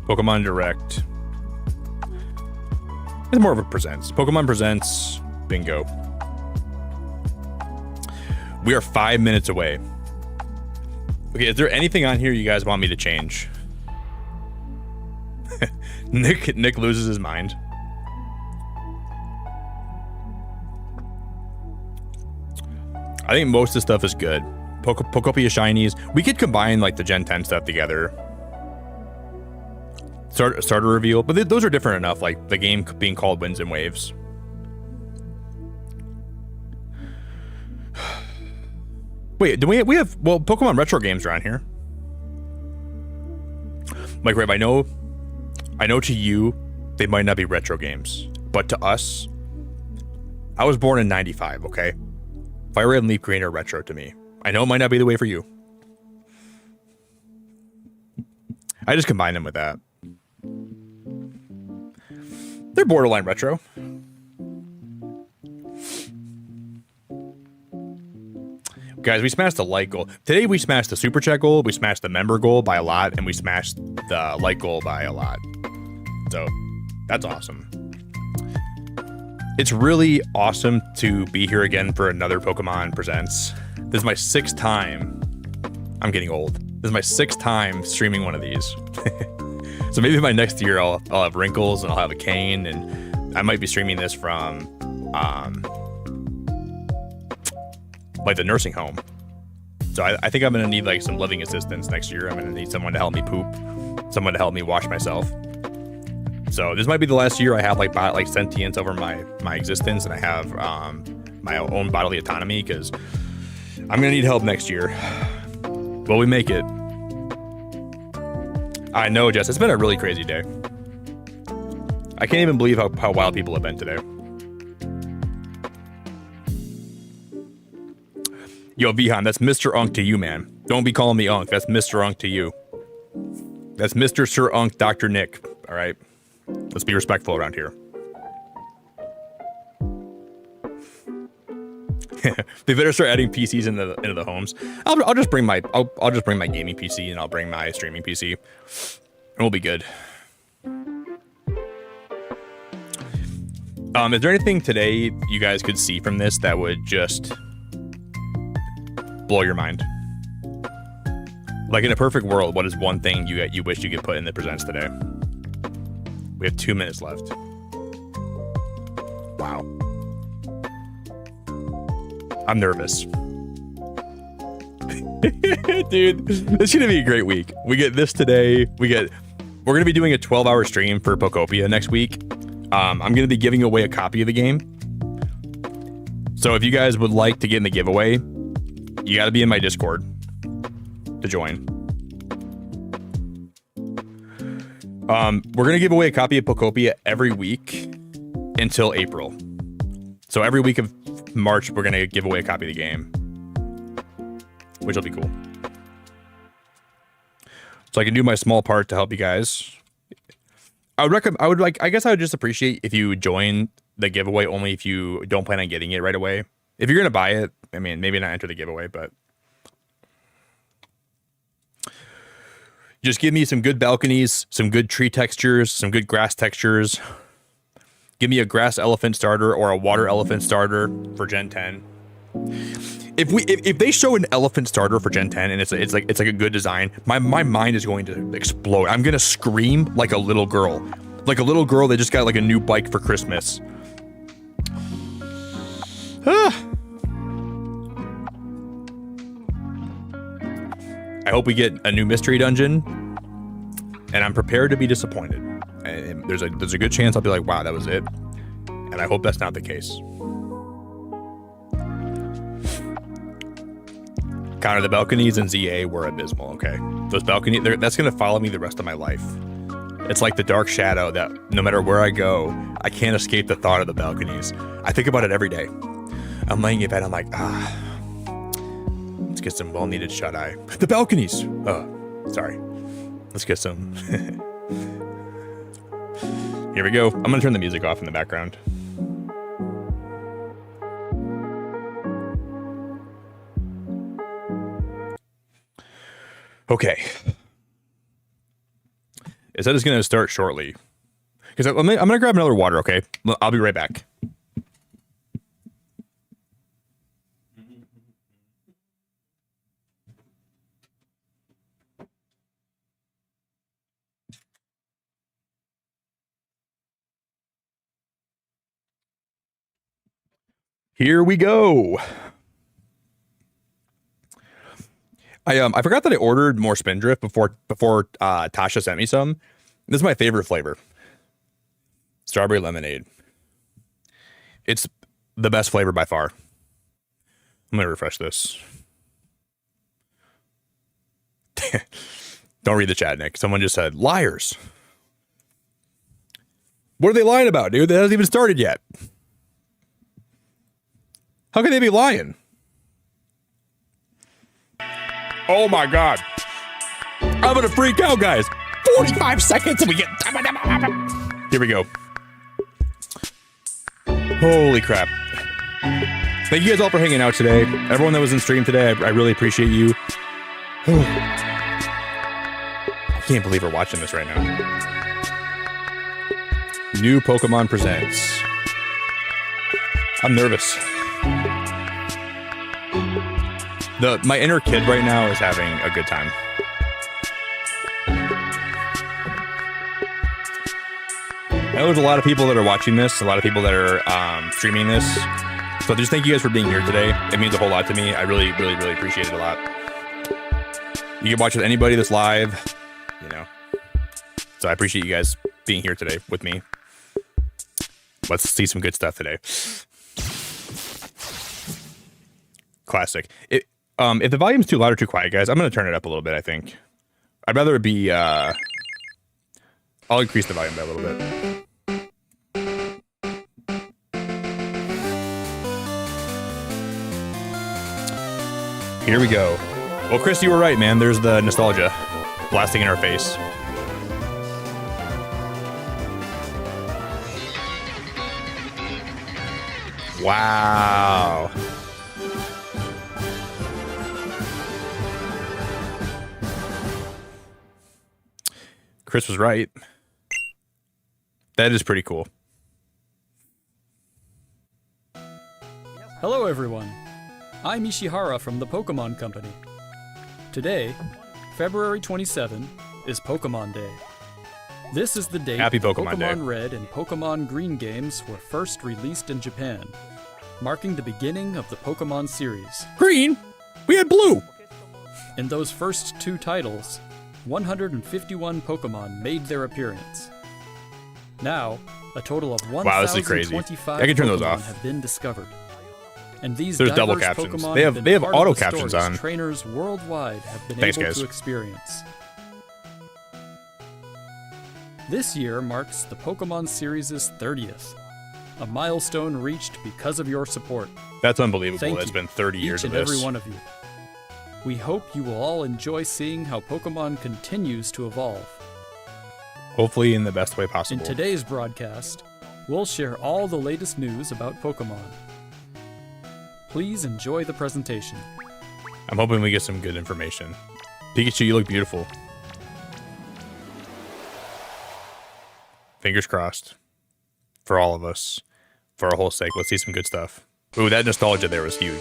Pokemon Direct. It's more of a presents. Pokemon Presents. Bingo. We are 5 minutes away. Okay, is there anything on here you guys want me to change? Nick loses his mind. I think most of the stuff is good. Pokopia shinies. We could combine like the Gen 10 stuff together. Starter reveal, but those are different enough. Like the game being called Winds and Waves. Wait, do we have? Well, Pokemon retro games are on here. Like, Rave, I know to you, they might not be retro games, but to us, I was born in '95. Okay. Fire Red and Leaf Green are retro to me. I know it might not be the way for you. I just combine them with that. They're borderline retro. Guys, we smashed the like goal. Today we smashed the super chat goal, we smashed the member goal by a lot, and we smashed the like goal by a lot. So that's awesome. It's really awesome to be here again for another Pokemon Presents. This is my 6th time. I'm getting old. This is my 6th time streaming one of these. So maybe by next year I'll have wrinkles and I'll have a cane, and I might be streaming this from like the nursing home. So I think I'm gonna need like some living assistance next year. I'm gonna need someone to help me poop, someone to help me wash myself. So this might be the last year I have like sentience over my existence, and I have my own bodily autonomy, because I'm gonna need help next year. Will we make it? I know, Jess. It's been a really crazy day. I can't even believe how wild people have been today. Yo, Vihan, that's Mr. Unk to you, man. Don't be calling me Unk. That's Mr. Unk to you. That's Mr. Sir Unk, Dr. Nick. All right? Let's be respectful around here. They better start adding PCs into the homes. I'll just bring my gaming PC and I'll bring my streaming PC, and we'll be good. Is there anything today you guys could see from this that would just blow your mind? Like in a perfect world, what is one thing you wish you could put in the presents today? We have 2 minutes left. Wow. I'm nervous. Dude, this is gonna be a great week. We get this today. We're gonna be doing a 12-hour stream for Pokopia next week. I'm gonna be giving away a copy of the game. So if you guys would like to get in the giveaway, you gotta be in my Discord to join. We're gonna give away a copy of Pokopia every week until April. So every week of March, we're gonna give away a copy of the game, which will be cool. So I can do my small part to help you guys. I guess I would just appreciate if you join the giveaway only if you don't plan on getting it right away. If you're gonna buy it, I mean, maybe not enter the giveaway, but just give me some good balconies, some good tree textures, some good grass textures. Give me a grass elephant starter or a water elephant starter for Gen 10. If they show an elephant starter for Gen 10 and it's like a good design, my mind is going to explode. I'm gonna scream like a little girl that just got like a new bike for Christmas. I hope we get a new mystery dungeon, and I'm prepared to be disappointed. And there's a good chance I'll be like, wow, that was it. And I hope that's not the case. Counter the balconies and ZA were abysmal, okay? Those balconies, that's going to follow me the rest of my life. It's like the dark shadow that no matter where I go, I can't escape the thought of the balconies. I think about it every day. I'm laying in bed, I'm like, let's get some well-needed shut-eye. The balconies! Oh, sorry. Let's get some... Here we go. I'm gonna turn the music off in the background. Okay. It said it's gonna start shortly. Because I'm gonna grab another water, okay? I'll be right back. Here we go. I forgot that I ordered more Spindrift before Tasha sent me some. This is my favorite flavor. Strawberry lemonade. It's the best flavor by far. I'm gonna refresh this. Don't read the chat, Nick. Someone just said liars. What are they lying about, dude? That hasn't even started yet. How can they be lying? Oh my God. I'm gonna freak out, guys. 45 seconds and we get... Here we go. Holy crap. Thank you guys all for hanging out today. Everyone that was in stream today, I really appreciate you. I can't believe we're watching this right now. New Pokemon Presents. I'm nervous. My inner kid right now is having a good time. I know there's a lot of people that are watching this, a lot of people that are streaming this. So just thank you guys for being here today. It means a whole lot to me. I really, really, really appreciate it a lot. You can watch with anybody that's live, you know. So I appreciate you guys being here today with me. Let's see some good stuff today. Classic. If the volume's too loud or too quiet, guys, I'm going to turn it up a little bit, I think. I'd rather it be... I'll increase the volume by a little bit. Here we go. Well, Chris, you were right, man. There's the nostalgia blasting in our face. Wow. Chris was right. That is pretty cool. Hello everyone, I'm Ishihara from the Pokemon Company. Today, February 27, is Pokemon Day. This is the date Happy the Pokemon Day. Pokemon Red and Pokemon Green games were first released in Japan, marking the beginning of the Pokemon series. Green? We had blue. In those first two titles, 151 Pokemon made their appearance. Now, a total of Wow, this is crazy. 1,025 I can turn those Pokemon off. have been discovered. And these There's double diverse captions. Pokemon They have- been they have part of auto the captions stories on. Trainers worldwide have been Thanks, able guys. to experience. This year marks the Pokemon series' 30th, a milestone reached because of your support. That's unbelievable. Thank It's you, been 30 years each of and this. every one of you. We hope you will all enjoy seeing how Pokemon continues to evolve. Hopefully in the best way In possible. today's broadcast, we'll share all the latest news about Pokemon. Please enjoy the presentation. I'm hoping we get some good information. Pikachu, you look beautiful. Fingers crossed. For all of us. For our whole sake. Let's see some good stuff. Ooh, that nostalgia there was huge.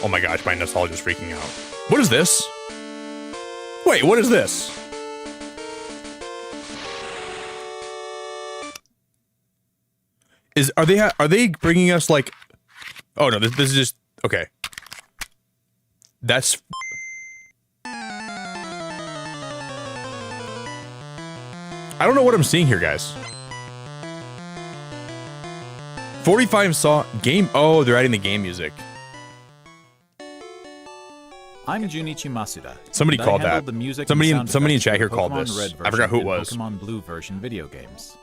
Oh my gosh, my nostalgia's freaking out. What is this? Wait, what is this? Are they bringing us like? Oh no, this is just okay. That's. I don't know what I'm seeing here, guys. 45 saw game. Oh, they're adding the game music. I'm Junichi Masuda. Somebody and called I handled that. The music Somebody and in- sound somebody in effects chat for here called Pokemon this. Red I forgot who it version was. and Pokemon Blue version video games.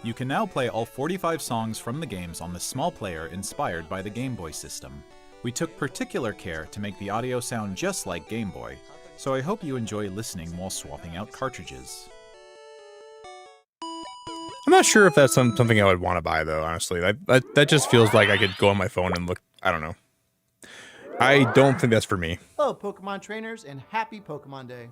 You can now play all 45 songs from the games on the small player inspired by the Game Boy system. We took particular care to make the audio sound just like Game Boy, so I hope you enjoy listening while swapping out cartridges. I'm not sure if that's something I would want to buy though. Honestly, that just feels like I could go on my phone and look. I don't know. I don't think that's for me. Hello, Pokemon trainers, and happy Pokemon Day.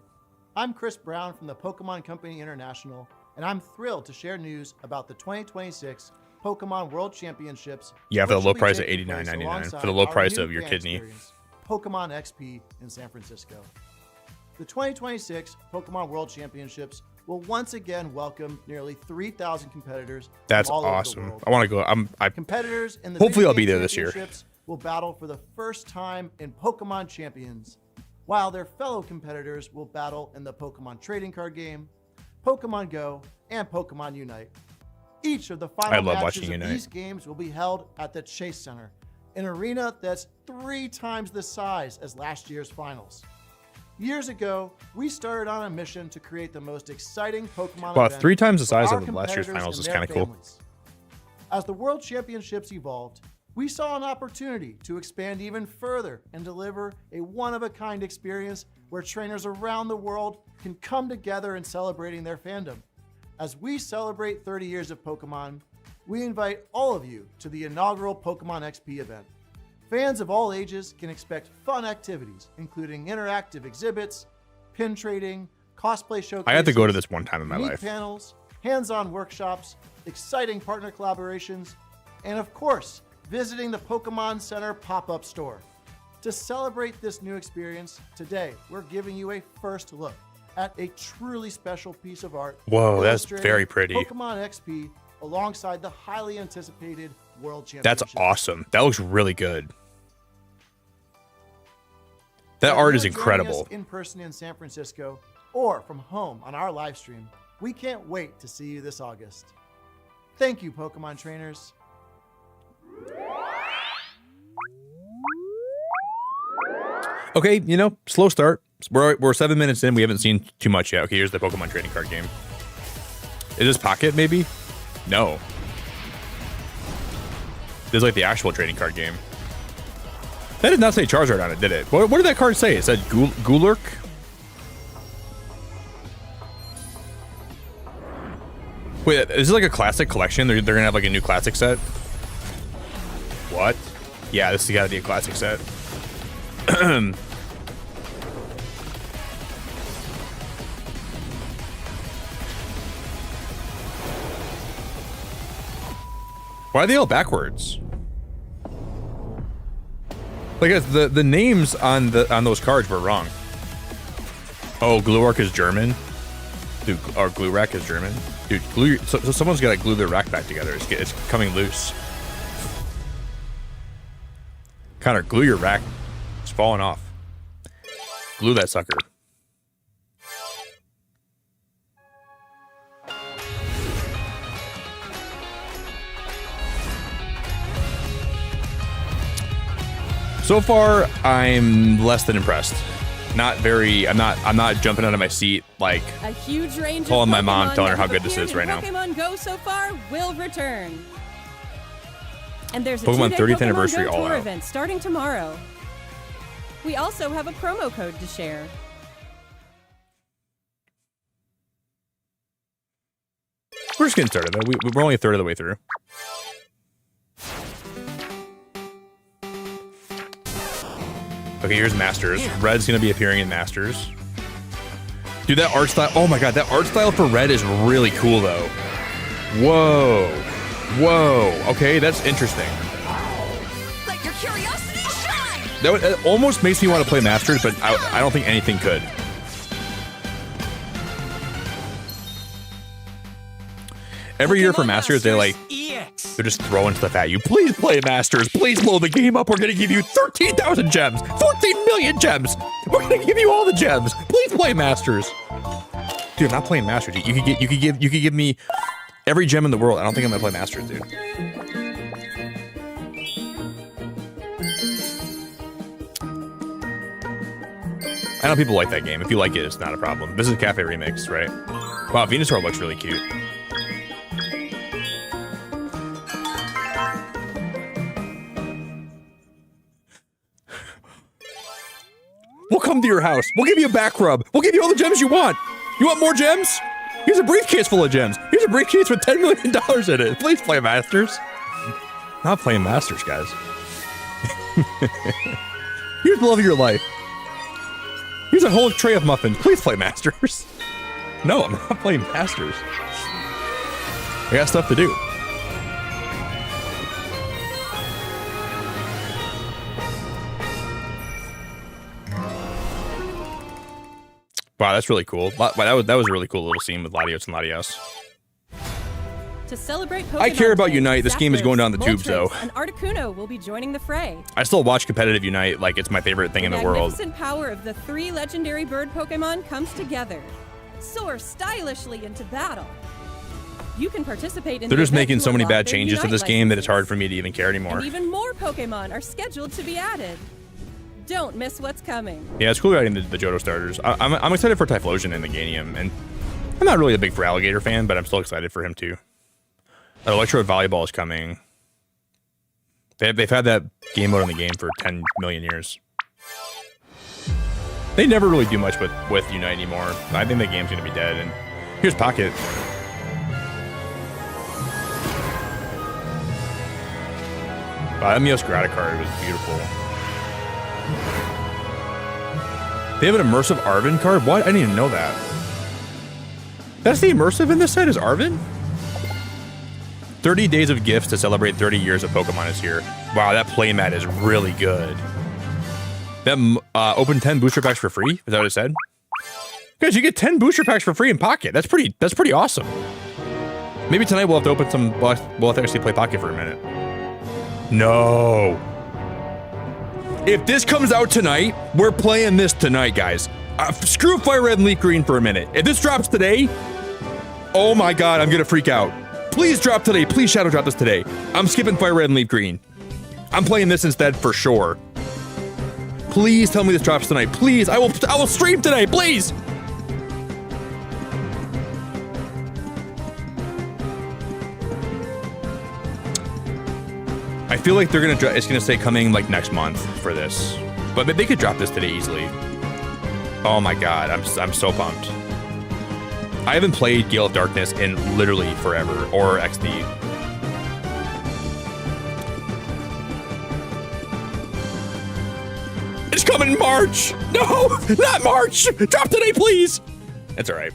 I'm Chris Brown from the Pokemon Company International, and I'm thrilled to share news about the 2026 Pokemon World Championships. Yeah, for the which low will be price of taking place $89.99. alongside For the low our price new of your fan kidney. experience, Pokemon XP in San Francisco. The 2026 Pokemon World Championships will once again welcome nearly 3,000 competitors. That's from all over the awesome. world. I want to go. Competitors in the Hopefully video I'll be game there this year. championships will battle for the first time in Pokemon Champions, while their fellow competitors will battle in the Pokemon trading card game, Pokemon Go, and Pokemon Unite. Each of the I final love matches watching of Unite. these games will be held at the Chase Center, an arena that's 3 times the size as last year's finals. Years ago, we started on a mission to create the most exciting Pokemon Wow, event 3 times the for size our of last year's competitors finals and is their kind of cool. families. As the World Championships evolved, we saw an opportunity to expand even further and deliver a one-of-a-kind experience where trainers around the world can come together in celebrating their fandom. As we celebrate 30 years of Pokemon, we invite all of you to the inaugural Pokemon XP event. Fans of all ages can expect fun activities, including interactive exhibits, pin trading, cosplay showcases. I had to go to this one time in my unique life. panels, hands-on workshops, exciting partner collaborations, and of course, visiting the Pokemon Center pop-up store. To celebrate this new experience, today we're giving you a first look at a truly special piece of art. Whoa, that's illustrating very pretty. Pokemon XP alongside the highly anticipated World That's Championship. awesome. That looks really good. That Whether art is you're joining incredible. us in person in San Francisco or from home on our live stream, we can't wait to see you this August. Thank you, Pokemon trainers. Okay, you know, slow start. We're 7 minutes in. We haven't seen too much yet. Okay, here's the Pokemon trading card game. Is this Pocket, maybe? No. This is like the actual trading card game. That did not say Charizard on it, did it? What did that card say? It said Gulurk? Wait, is this like a classic collection? They're gonna have like a new classic set? What? Yeah, this has gotta be a classic set. Why are they all backwards? Like the names on those cards were wrong. Oh, Gluark is German. Dude, or Glurak is German. Dude, so someone's got to glue their rack back together. It's coming loose. Connor, glue your rack. It's falling off. Glue that sucker. So far, I'm less than impressed. Not very. I'm not jumping out of my seat like a huge range calling of my mom, Pokemon telling her that how good this is right now. Pokemon Go so far will return. And there's a Pokemon 30th Pokemon anniversary Go all tour out. event starting tomorrow. We also have a promo code to share. We're just getting started though. We're only a third of the way through. Okay, here's Masters. Red's gonna be appearing in Masters. Dude, that art style. Oh my god, that art style for Red is really cool though. Whoa. Whoa. Okay, that's interesting. Let your curiosity shine! That almost makes me want to play Masters, but I don't think anything could. Every year for Masters, they're just throwing stuff at you. Please play Masters. Please blow the game up. We're gonna give you 13,000 gems, 14 million gems. We're gonna give you all the gems. Please play Masters. Dude, I'm not playing Masters. You could give me every gem in the world. I don't think I'm gonna play Masters, dude. I know people like that game. If you like it, it's not a problem. This is a Cafe Remix, right? Wow, Venusaur looks really cute. We'll come to your house. We'll give you a back rub. We'll give you all the gems you want. You want more gems? Here's a briefcase full of gems. Here's a briefcase with $10 million in it. Please play Masters. Not playing Masters, guys. Here's the love of your life. Here's a whole tray of muffins. Please play Masters. No, I'm not playing Masters. I got stuff to do. Wow, that's really cool. Wow, that was a really cool little scene with Latios and Latios. To celebrate Pokemon I care about Day, Unite. This game is going down the tubes, Moltres, though. And Articuno will be joining the fray. I still watch competitive Unite like it's my favorite thing in the world. The magnificent power of the 3 legendary bird Pokemon comes together. Soar stylishly into battle. You can participate in They're the just event making to so many unlock bad their changes to Unite this game that it's hard licenses. for me to even care anymore. And even more Pokemon are scheduled to be added. Don't miss what's coming. Yeah, it's cool getting the Johto starters. I'm excited for Typhlosion and the Ganium, and I'm not really a big Feraligatr fan, but I'm still excited for him too. Electrode Volleyball is coming. They've had that game mode in the game for 10 million years. They never really do much with Unite anymore. I think the game's gonna be dead. And here's Pocket. Wow, that Meowth Grata card was beautiful. They have an immersive Arven card? What? I didn't even know that. That's the immersive in this set is Arven? 30 days of gifts to celebrate 30 years of Pokemon is here. Wow, that playmat is really good. That open 10 booster packs for free? Is that what it said? Guys, you get 10 booster packs for free in Pocket. That's pretty awesome. Maybe tonight we'll have to open some. We'll have to actually play Pocket for a minute. No. If this comes out tonight, we're playing this tonight, guys. Screw Fire Red and Leaf Green for a minute. If this drops today, oh my god, I'm gonna freak out. Please drop today. Please Shadow drop this today. I'm skipping Fire Red and Leaf Green. I'm playing this instead for sure. Please tell me this drops tonight. Please, I will stream today. Please. I feel like they're gonna. It's gonna say coming like next month for this, but they could drop this today easily. Oh my god, I'm so pumped. I haven't played Gale of Darkness in literally forever, or XD. It's coming in March! No, not March! Drop today, please! It's alright.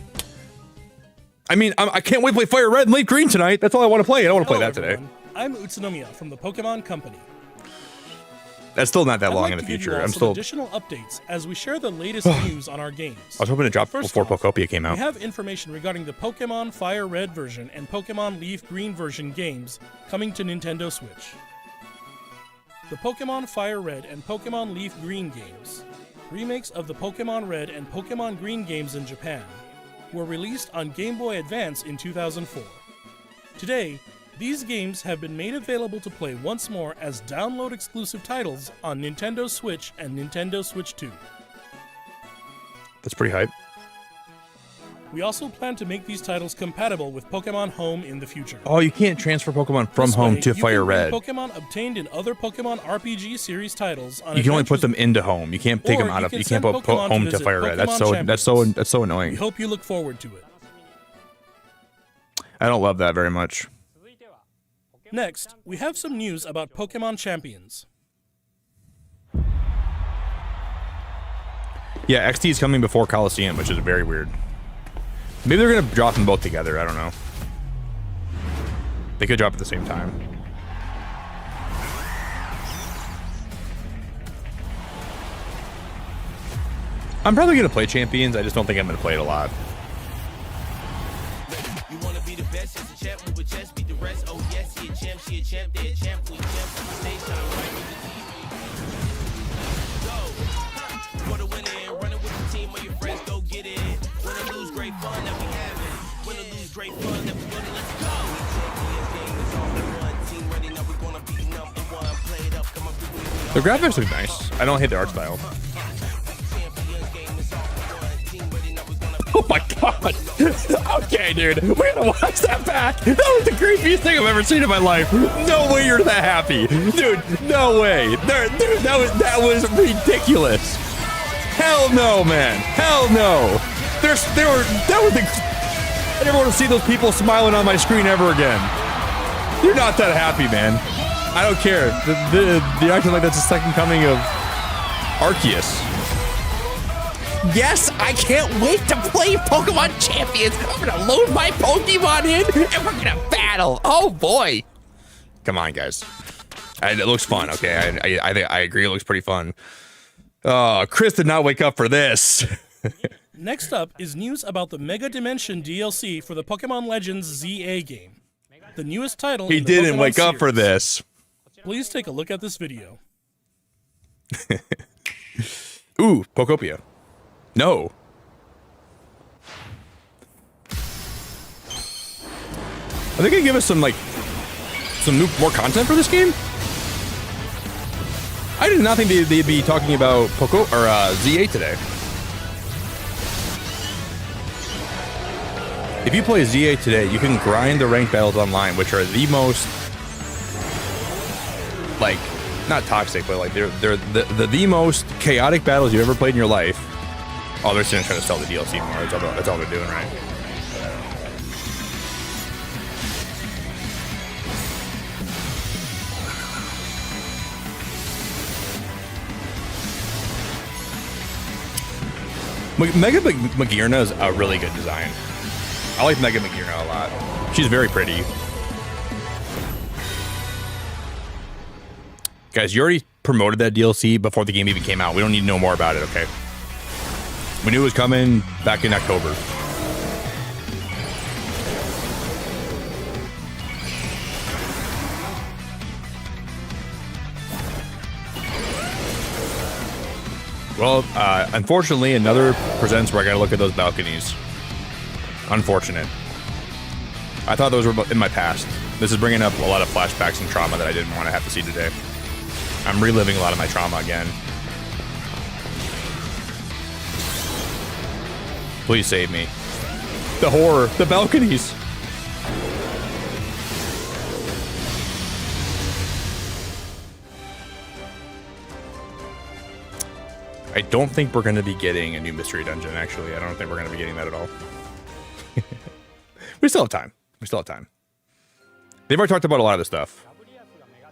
I mean, I can't wait to play Fire Red and Leaf Green tonight. That's all I want to play. I don't want to play that today. I'm Utsunomiya from the Pokemon Company. That's still not that I'd long like in the to give you future. all I'm some still. additional updates as we share the latest news on our games. I was hoping to drop First before off, Pokopia came out. We have information regarding the Pokemon Fire Red version and Pokemon Leaf Green version games coming to Nintendo Switch. The Pokemon Fire Red and Pokemon Leaf Green games, remakes of the Pokemon Red and Pokemon Green games in Japan, were released on Game Boy Advance in 2004. Today, these games have been made available to play once more as download-exclusive titles on Nintendo Switch and Nintendo Switch 2. That's pretty hype. We also plan to make these titles compatible with Pokemon Home in the future. Oh, you can't transfer Pokemon from This home way, to you Fire can bring Red. Pokemon obtained in other Pokemon RPG series titles on You can only put adventures. them into home. You can't take Or them out you of. can You can't send put Pokemon to home to visit Fire Red. That's Pokemon so We annoying. hope you look forward to it. I don't love that very much. Next, we have some news about Pokemon Champions. Yeah, XT is coming before Coliseum, which is very weird. Maybe they're gonna drop them both together. I don't know. They could drop at the same time. I'm probably gonna play Champions. I just don't think I'm gonna play it a lot. You wanna be the best, just a champ, move a chest, beat the rest. Oh yes, she a champ, they're a champ, we champ, stay shine right with the TV. Go, for the winning, running with the team, or your friends go get it. Win or lose, great fun that we having. Win or lose, great fun that we winning, let's go. Game is all in one, team ready, now we gonna be number one. Play it up, come up with The graphics look nice. I don't hate the art style. Oh my god! Okay, dude, we're gonna watch that back. That was the creepiest thing I've ever seen in my life. No way you're that happy, dude. No way, dude. That was ridiculous. Hell no, man. Hell no. I never want to see those people smiling on my screen ever again. You're not that happy, man. I don't care. You're acting like that's the second coming of Arceus. Yes, I can't wait to play Pokemon Champions. I'm gonna load my Pokemon in and we're gonna battle. Oh boy. Come on, guys. It looks fun, okay? I agree, it looks pretty fun. Oh, Chris did not wake up for this. Next up is news about the Mega Dimension DLC for the Pokemon Legends ZA game. The newest title He in the didn't Pokemon wake up for series. this. Please take a look at this video. Ooh, Pokopia. No. Are they gonna give us some more content for this game? I did not think they'd be talking about ZA today. If you play ZA today, you can grind the ranked battles online, which are the most not toxic, but they're the most chaotic battles you've ever played in your life. Oh, they're still trying to sell the DLC more. That's all they're doing, right? Mega Magearna is a really good design. I like Mega Magearna a lot. She's very pretty. Guys, you already promoted that DLC before the game even came out. We don't need to know more about it, okay? We knew it was coming back in October. Well, unfortunately, another presents where I gotta look at those balconies. Unfortunate. I thought those were in my past. This is bringing up a lot of flashbacks and trauma that I didn't want to have to see today. I'm reliving a lot of my trauma again. Please save me. The horror, the balconies. I don't think we're going to be getting a new mystery dungeon, actually. I don't think we're going to be getting that at all. We still have time. We still have time. They've already talked about a lot of this stuff.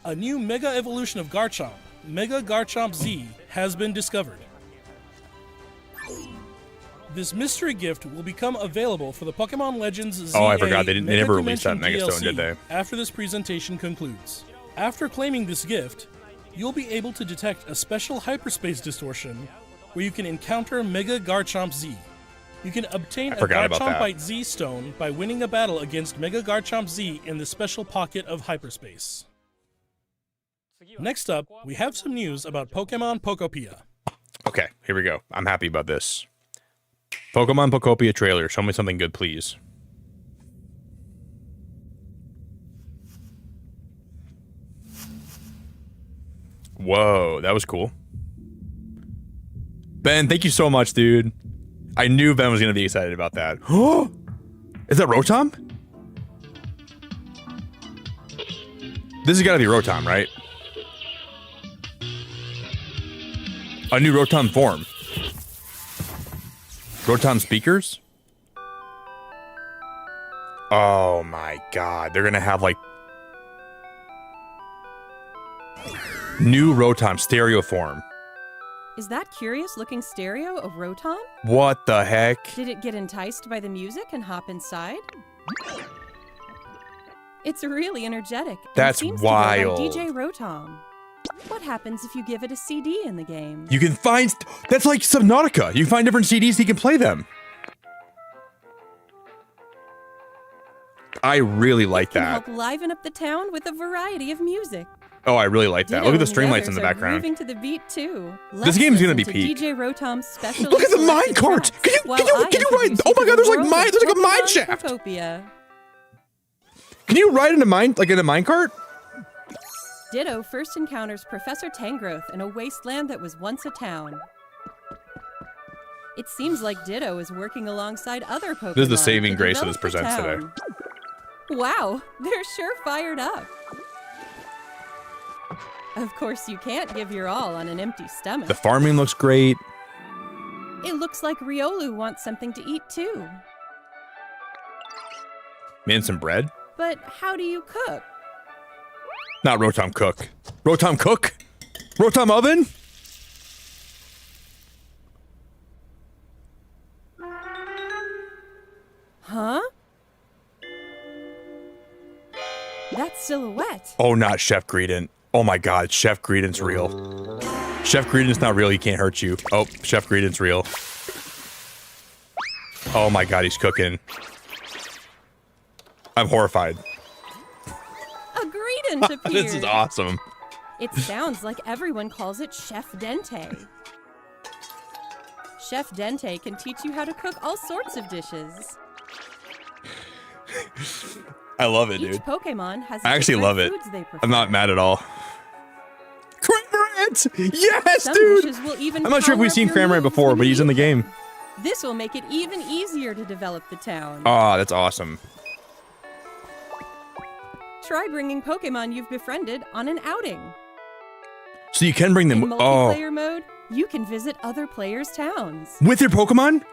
A new Mega Evolution of Garchomp, Mega Garchomp Z, has been discovered. This mystery gift will become available for the Pokemon Legends ZA Oh, I forgot. They Mega never released that Dimension Megastone, did DLC they? after this presentation concludes. After claiming this gift, you'll be able to detect a special hyperspace distortion where you can encounter Mega Garchomp Z. You can obtain a forgot about that. Garchompite Z stone by winning a battle against Mega Garchomp Z in the special pocket of hyperspace. Next up, we have some news about Pokemon Pokopia. Okay, here we go. I'm happy about this. Pokemon Pokopia trailer. Show me something good, please. Whoa, that was cool. Ben, thank you so much, dude. I knew Ben was going to be excited about that. Is that Rotom? This has got to be Rotom, right? A new Rotom form. Rotom speakers? Oh my god. They're going to have like new Rotom stereo form. Is that curious-looking stereo of Rotom? What the heck? Did it get enticed by the music and hop inside? It's really energetic. And That's seems wild. To go by DJ Rotom. What happens if you give it a CD in the game? You can find... That's like Subnautica. You can find different CDs so you can play them. I really like It can that. help liven up the town with a variety of music. Oh, I really like that. Ditto Look at the and string lights in the others are background. Moving to the beat too. This game's gonna be listen peak. to DJ Rotom's special. Look at the mine cart! Can you ride? Oh my god, there's like a mine shaft! Pokopia. Can you ride in a mine, like in a mine cart? Ditto first encounters Professor Tangrowth in a wasteland that was once a town. It seems like Ditto is working alongside other Pokemon. This is the saving to grace of this develop the presents today. town. Wow, they're sure fired up. Of course, you can't give your all on an empty stomach. The farming looks great. It looks like Riolu wants something to eat too. Man, some bread? But how do you cook? Not Rotom Cook. Rotom Cook? Rotom Oven? Huh? That's Silhouette. Oh, not Chef Greedent. Oh my god, Chef Greedent's real. Chef Greedent's not real, he can't hurt you. Oh, Chef Greedent's real. Oh my god, he's cooking. I'm horrified. A Greedent appeared. This is awesome. It sounds like everyone calls it Chef Dente. Chef Dente can teach you how to cook all sorts of dishes. I love it, Each dude. Pokemon has I actually different love it. foods they prefer. I'm not mad at all. Cramorant! Yes, Some dude! dishes will even I'm not sure if power we've up seen your Cramorant moves before, when but you he's in the eat game. them. This will make it even easier to develop the town. Oh, that's awesome. Try bringing Pokemon you've befriended on an outing. So you can bring them... In multiplayer mode, you can visit other players' towns. With your Pokemon?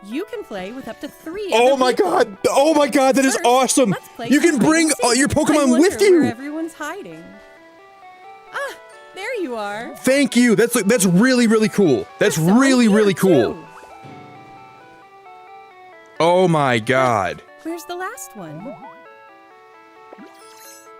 You can play with up to 3 Oh other my people. god! Oh my god, that is First, awesome! let's play You some can hide bring and seek. your I Pokemon wonder with you! where everyone's hiding. Ah, there you are. Thank you! That's really, really cool. That's There's someone really, here, really cool. too. Oh my god. Where's the last one?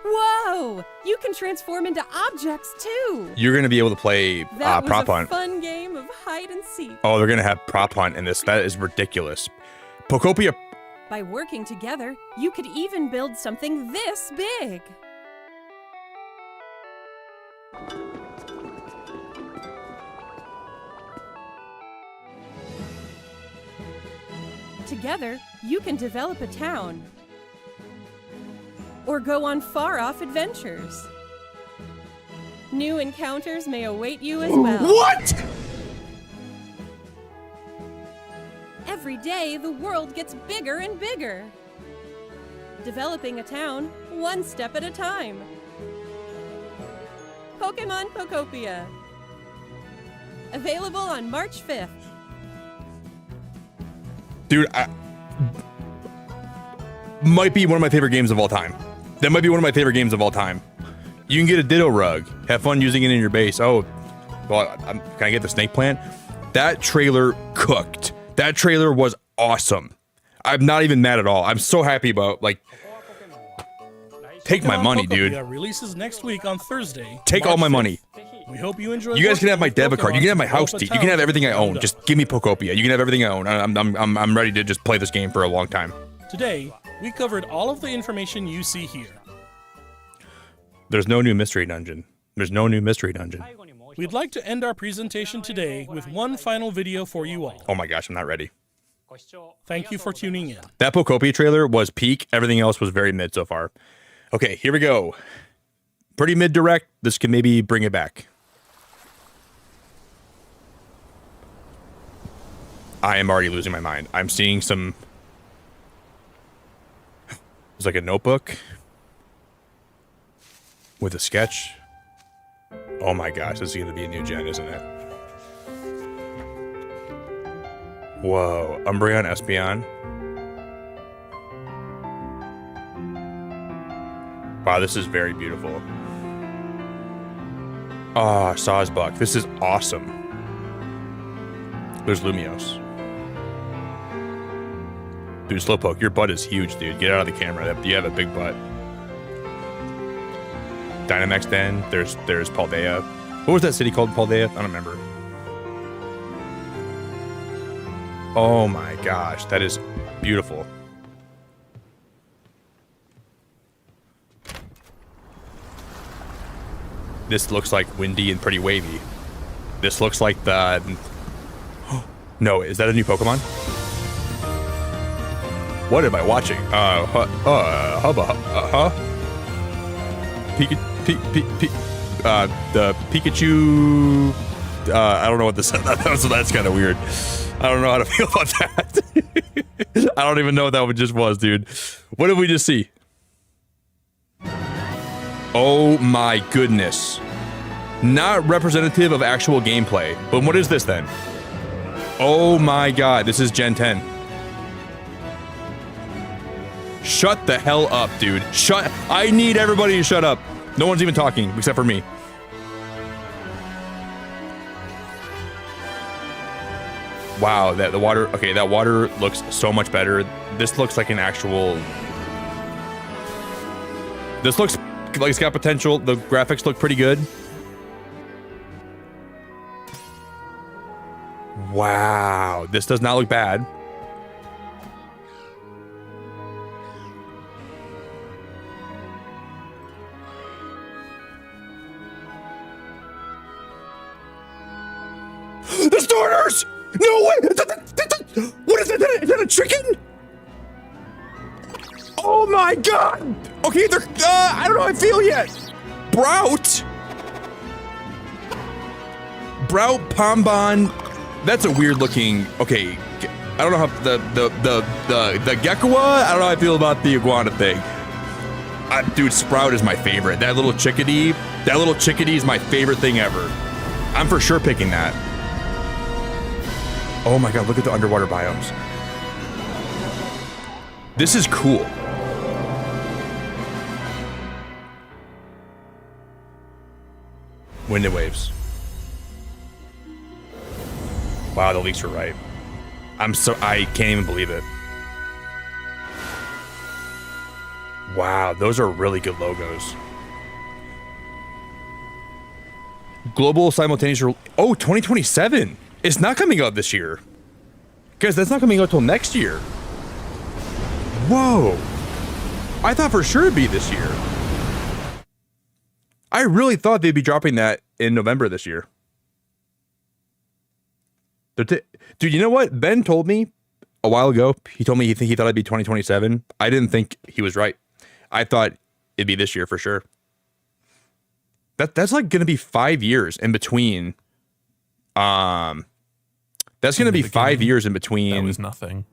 Whoa! You can transform into objects too! You're gonna be able to play That was Prop a Hunt. fun game of hide and seek. Oh, they're gonna have Prop Hunt in this. That is ridiculous. Pokopia... By working together, you could even build something this big. Together, you can develop a town or go on far-off adventures. New encounters may await you as well. What?! Every day, the world gets bigger and bigger. Developing a town, one step at a time. Pokemon Pokopia. Available on March 5th. Dude, might be one of my favorite games of all time. That might be one of my favorite games of all time. You can get a Ditto rug. Have fun using it in your base. Oh, well, can I get the snake plant? That trailer cooked. That trailer was awesome. I'm not even mad at all. I'm so happy about, like, take my money, dude. Pokopia releases next week on Thursday. Take all my money. We hope you enjoy. You guys can have my debit card. You can have my house seat. You can have everything I own. Just give me Pokopia. You can have everything I own. I'm ready to just play this game for a long time. Today, we covered all of the information you see here. There's no new mystery dungeon. There's no new mystery dungeon. We'd like to end our presentation today with one final video for you all. Oh my gosh, I'm not ready. Thank you for tuning in. That Pokopia trailer was peak. Everything else was very mid so far. Okay, here we go. Pretty mid direct. This can maybe bring it back. I am already losing my mind. I'm seeing some... It's like a notebook with a sketch. Oh my gosh, this is going to be a new gen, isn't it? Whoa, Umbreon, Espeon. Wow, this is very beautiful. Ah, Sawsbuck. This is awesome. There's Lumiose. Dude, Slowpoke, your butt is huge, dude. Get out of the camera. You have a big butt. Dynamax Den. There's Paldea. What was that city called, Paldea? I don't remember. Oh my gosh, that is beautiful. This looks like windy and pretty wavy. This looks like the... No, is that a new Pokemon? What am I watching? The Pikachu... I don't know what this... That's kind of weird. I don't know how to feel about that. I don't even know what that one just was, dude. What did we just see? Oh my goodness. Not representative of actual gameplay. But what is this then? Oh my god, this is Gen 10. Shut the hell up, dude. I need everybody to shut up. No one's even talking, except for me. Wow, that water looks so much better. This looks like an actual... This looks like it's got potential. The graphics look pretty good. Wow, this does not look bad. The starters! No way! What is that? Is that a chicken? Oh my god! Okay, they're... I don't know how I feel yet. Brout, Pombon. That's a weird looking... Okay, I don't know how... The Gekkoa? I don't know how I feel about the iguana thing. Dude, Sprout is my favorite. That little chickadee is my favorite thing ever. I'm for sure picking that. Oh my god, look at the underwater biomes. This is cool. Wind and waves. Wow, the leaks were right. I can't even believe it. Wow, those are really good logos. Global simultaneous... Oh, 2027. It's not coming out this year. Guys, that's not coming out till next year. Whoa. I thought for sure it'd be this year. I really thought they'd be dropping that in November this year. Dude, you know what? Ben told me a while ago, he told me he thought it'd be 2027. I didn't think he was right. I thought it'd be this year for sure. That's like going to be 5 years in between. That's going to be 5 years in between. That was nothing.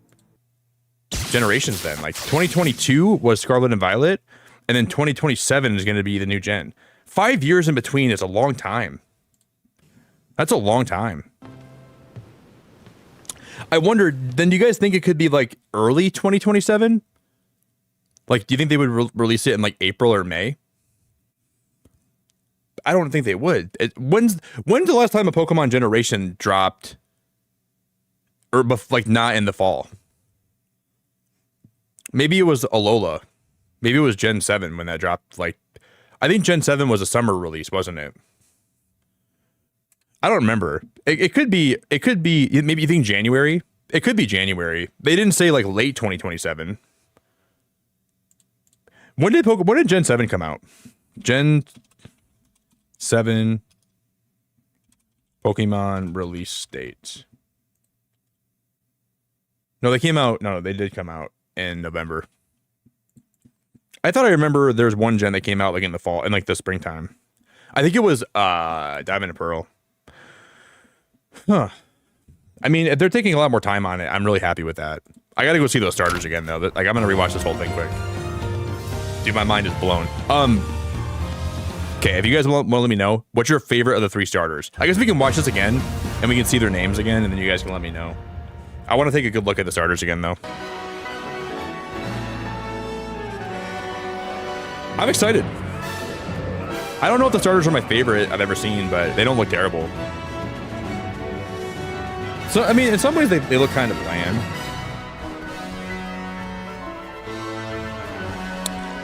Generations then. Like 2022 was Scarlet and Violet, and then 2027 is going to be the new gen. 5 years in between is a long time. That's a long time. I wonder, then do you guys think it could be like early 2027? Like, do you think they would release it in like April or May? I don't think they would. When's the last time a Pokemon generation dropped? Or like not in the fall? Maybe it was Alola. Maybe it was Gen 7 when that dropped. Like, I think Gen 7 was a summer release, wasn't it? I don't remember. It could be, maybe you think January? It could be January. They didn't say like late 2027. When did Gen 7 come out? Gen 7 Pokemon release date. No, they came out. No, they did come out in November. I thought I remember there's one gen that came out like in the fall, in like the springtime. I think it was Diamond and Pearl. Huh. I mean, if they're taking a lot more time on it, I'm really happy with that. I gotta go see those starters again though. Like, I'm gonna rewatch this whole thing quick. Dude, my mind is blown. Okay, if you guys want to let me know, what's your favorite of the 3 starters? I guess we can watch this again, and we can see their names again, and then you guys can let me know. I want to take a good look at the starters again, though. I'm excited. I don't know if the starters are my favorite I've ever seen, but they don't look terrible. So, I mean, in some ways, they look kind of bland.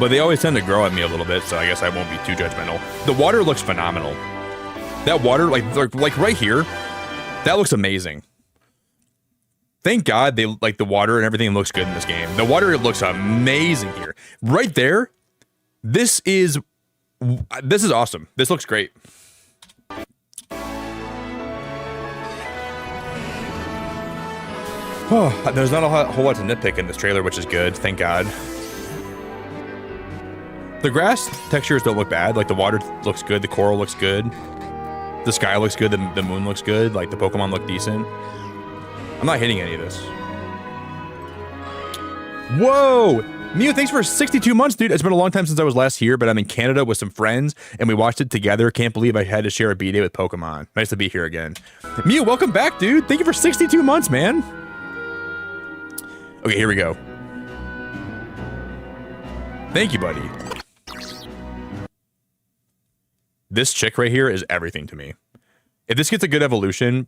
But they always tend to grow at me a little bit, so I guess I won't be too judgmental. The water looks phenomenal. That water, like right here, that looks amazing. Thank God they like the water and everything looks good in this game. The water looks amazing here. Right there, this is awesome. This looks great. Oh, there's not a whole lot to nitpick in this trailer, which is good. Thank God. The grass textures don't look bad. Like, the water looks good. The coral looks good. The sky looks good. The moon looks good. Like, the Pokemon look decent. I'm not hitting any of this. Whoa! Mew, thanks for 62 months, dude. It's been a long time since I was last here, but I'm in Canada with some friends, and we watched it together. Can't believe I had to share a B-Day with Pokemon. Nice to be here again. Mew, welcome back, dude. Thank you for 62 months, man. Okay, here we go. Thank you, buddy. This chick right here is everything to me. If this gets a good evolution,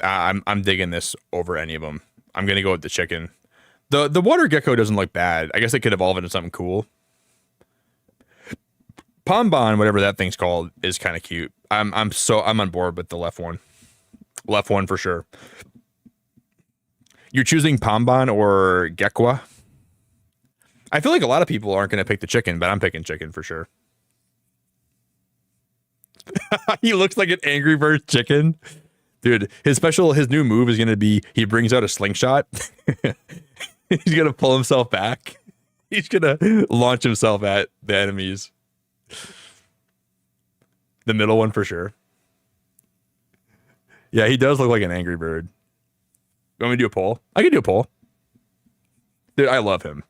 I'm digging this over any of them. I'm gonna go with the chicken. The water gecko doesn't look bad. I guess it could evolve into something cool. Pombon, whatever that thing's called, is kind of cute. I'm on board with the left one. Left one for sure. You're choosing Pombon or Gekwa? I feel like a lot of people aren't gonna pick the chicken, but I'm picking chicken for sure. He looks like an Angry Birds chicken. Dude, his new move is going to be, he brings out a slingshot. He's going to pull himself back. He's going to launch himself at the enemies. The middle one for sure. Yeah, he does look like an Angry Bird. You want me to do a poll? I can do a poll. Dude, I love him.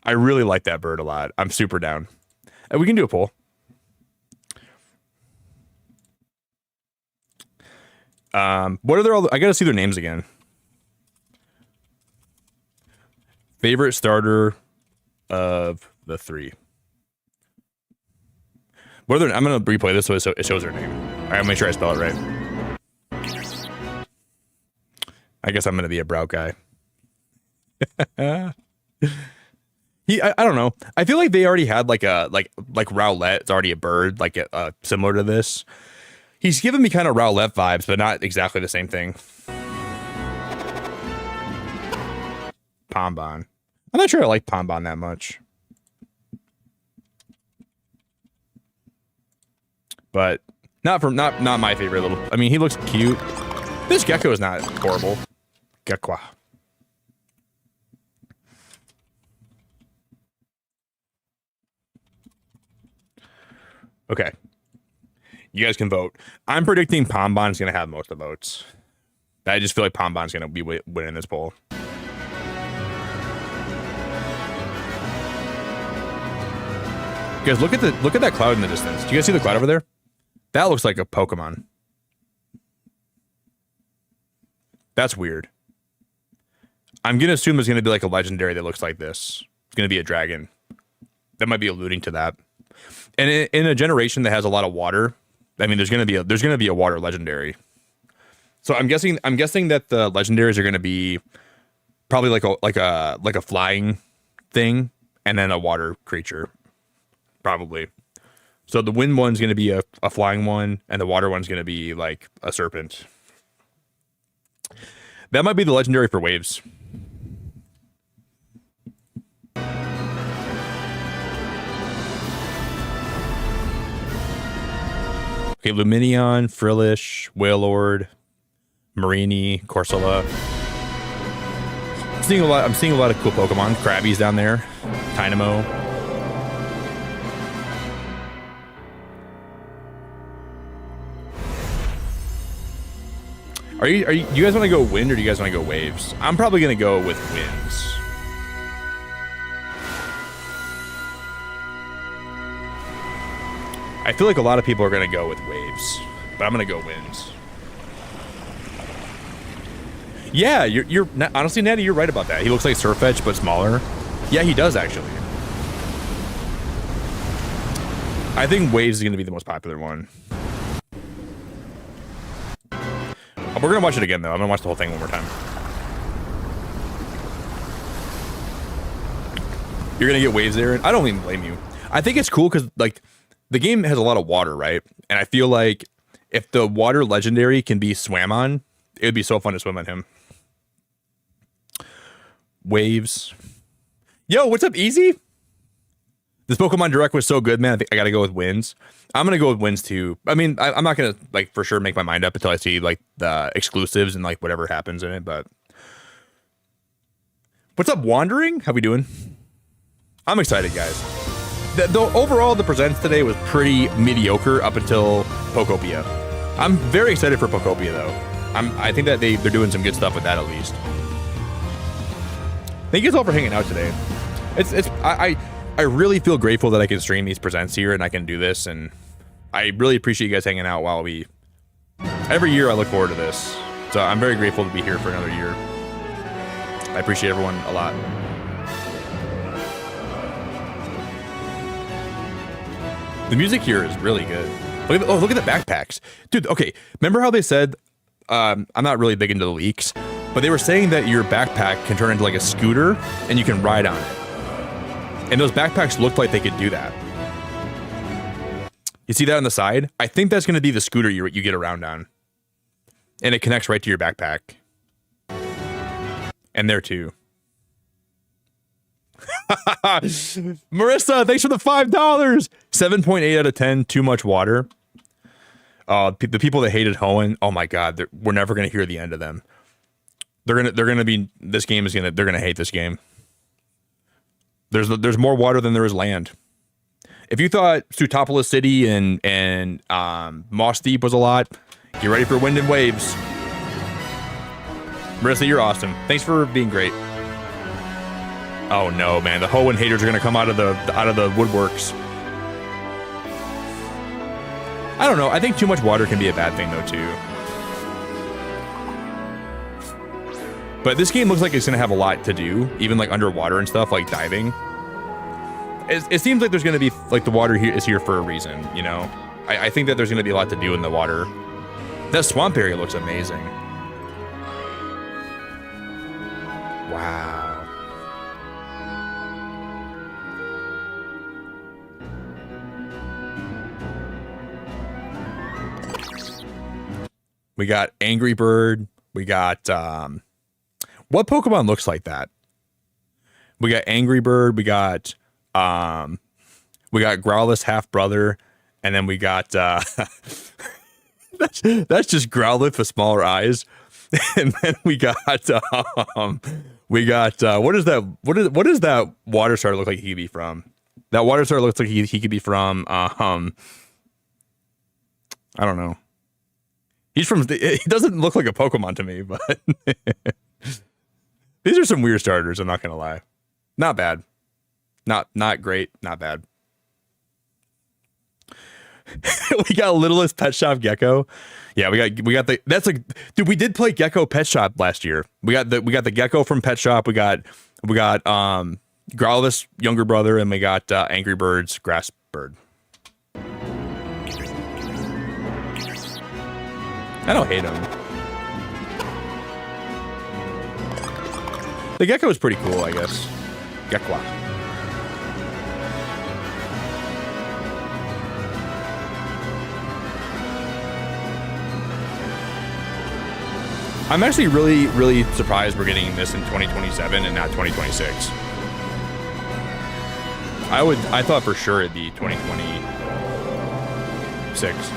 I really like that bird a lot. I'm super down. And we can do a poll. What are their all? I gotta see their names again. Favorite starter of the 3. What are their? I'm gonna replay this so it shows their name. I gotta make sure I spell it right. I guess I'm gonna be a brow guy. I don't know. I feel like they already had like Rowlet. It's already a bird, like similar to this. He's giving me kind of Rowlet vibes, but not exactly the same thing. Pombon. I'm not sure I like Pombon that much. But not my favorite little. I mean, he looks cute. This gecko is not horrible. Gekwa. Okay. You guys can vote. I'm predicting Pombon's going to have most of the votes. I just feel like Pombon's going to be winning this poll. Guys, look at that cloud in the distance. Do you guys see the cloud over there? That looks like a Pokemon. That's weird. I'm going to assume there's going to be like a legendary that looks like this. It's going to be a dragon. That might be alluding to that. And in a generation that has a lot of water, I mean, there's going to be a water legendary. So I'm guessing that the legendaries are going to be probably like a flying thing and then a water creature, probably. So the wind one's going to be a flying one, and the water one's going to be like a serpent. That might be the legendary for waves. Okay, Luminion, Frillish, Wailord, Marini, Corsola. I'm seeing a lot of cool Pokemon. Krabby's down there. Dynamo. Are you guys want to go wind or do you guys want to go waves? I'm probably gonna go with winds. I feel like a lot of people are gonna go with waves, but I'm gonna go winds. Yeah, you're honestly, Natty, you're right about that. He looks like Surfetch, but smaller. Yeah, he does actually. I think waves is gonna be the most popular one. We're gonna watch it again though. I'm gonna watch the whole thing one more time. You're gonna get waves there, and I don't even blame you. I think it's cool because like the game has a lot of water, right? And I feel like if the water legendary can be swam on, it would be so fun to swim on him. Waves. Yo, what's up, Easy? This Pokemon Direct was so good, man. I think I gotta go with winds. I'm gonna go with winds too. I mean, I'm not gonna like for sure make my mind up until I see like the exclusives and like whatever happens in it. But what's up, Wandering? How we doing? I'm excited, guys. The overall the presents today was pretty mediocre up until Pokopia. I'm very excited for Pokopia though. I think that they're doing some good stuff with that at least. Thank you guys all for hanging out today. I really feel grateful that I can stream these presents here and I can do this, and I really appreciate you guys hanging out while every year I look forward to this. So I'm very grateful to be here for another year. I appreciate everyone a lot. The music here is really good. Look at the backpacks. Dude, okay, remember how they said, I'm not really big into the leaks, but they were saying that your backpack can turn into like a scooter and you can ride on it. And those backpacks looked like they could do that. You see that on the side? I think that's going to be the scooter you get around on. And it connects right to your backpack. And there too. Marissa, thanks for the $5. 7.8 out of 10, too much water. The people that hated Hoenn, oh my god, we're never going to hear the end of them. They're gonna be, they're gonna hate this game. There's more water than there is land. If you thought Sutopolis City and Moss Deep was a lot, get ready for wind and waves. Marissa, you're awesome. Thanks for being great. Oh no, man, the Hoenn haters are gonna come out of the woodworks. I don't know. I think too much water can be a bad thing though too. But this game looks like it's going to have a lot to do, even like underwater and stuff, like diving. It seems like there's going to be, like the water here is here for a reason, you know? I think that there's going to be a lot to do in the water. That swamp area looks amazing. Wow. We got Angry Bird. We got, what Pokemon looks like that? We got Angry Bird, we got Growlithe half brother, and then we got that's just Growlithe with smaller eyes. And then we got what is that water starter look like he could be from? That water starter looks like he could be from I don't know. He doesn't look like a Pokemon to me, but these are some weird starters, I'm not gonna lie. Not bad. Not great, not bad. We got Littlest Pet Shop Gecko. Yeah, we got the that's like dude, we did play Gecko Pet Shop last year. We got the Gecko from Pet Shop. We got Growlithe younger brother, and we got Angry Birds Grass Bird. I don't hate him. The Gecko is pretty cool, I guess. Gekwa. I'm actually really surprised we're getting this in 2027 and not 2026. I thought for sure it'd be 2026.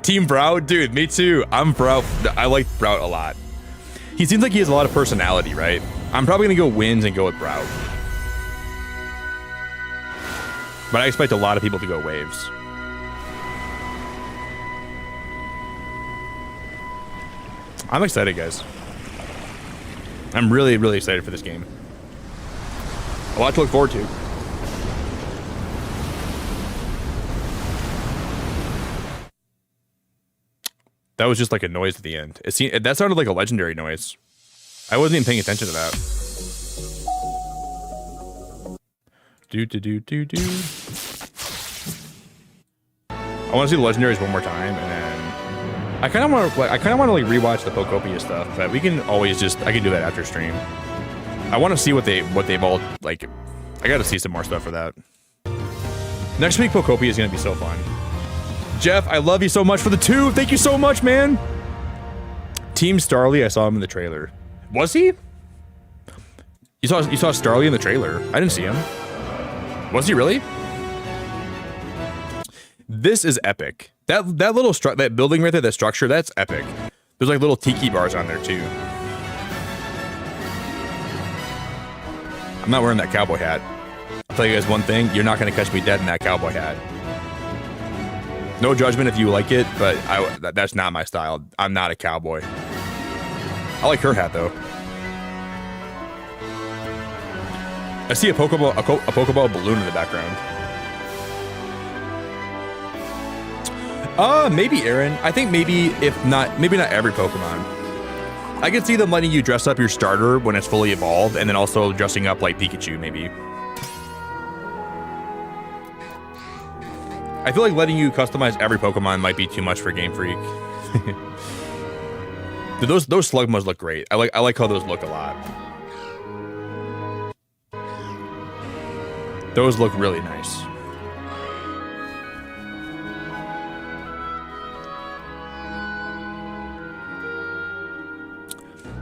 Team Brout, dude, me too. I'm Brout. I like Brout a lot. He seems like he has a lot of personality, right? I'm probably gonna go wins and go with Brout. But I expect a lot of people to go waves. I'm excited, guys. I'm really excited for this game. A lot to look forward to. That was just like a noise at the end. That sounded like a legendary noise. I wasn't even paying attention to that. Do. I want to see the legendaries one more time, and then I kind of want to like rewatch the Pokopia stuff, but we can always I can do that after stream. I want to see what they've all like. I got to see some more stuff for that. Next week Pokopia is gonna be so fun. Jeff, I love you so much for the 2. Thank you so much, man. Team Starly, I saw him in the trailer. Was he? You saw Starly in the trailer. I didn't see him. Was he really? This is epic. That little that building right there, that structure, that's epic. There's like little tiki bars on there too. I'm not wearing that cowboy hat. I'll tell you guys one thing, you're not gonna catch me dead in that cowboy hat. No judgment if you like it, but that's not my style. I'm not a cowboy. I like her hat though. I see a Pokeball balloon in the background. Maybe Aaron. I think maybe not every Pokemon. I could see them letting you dress up your starter when it's fully evolved, and then also dressing up like Pikachu, maybe. I feel like letting you customize every Pokemon might be too much for Game Freak. Dude, those Slugmas look great. I like how those look a lot. Those look really nice.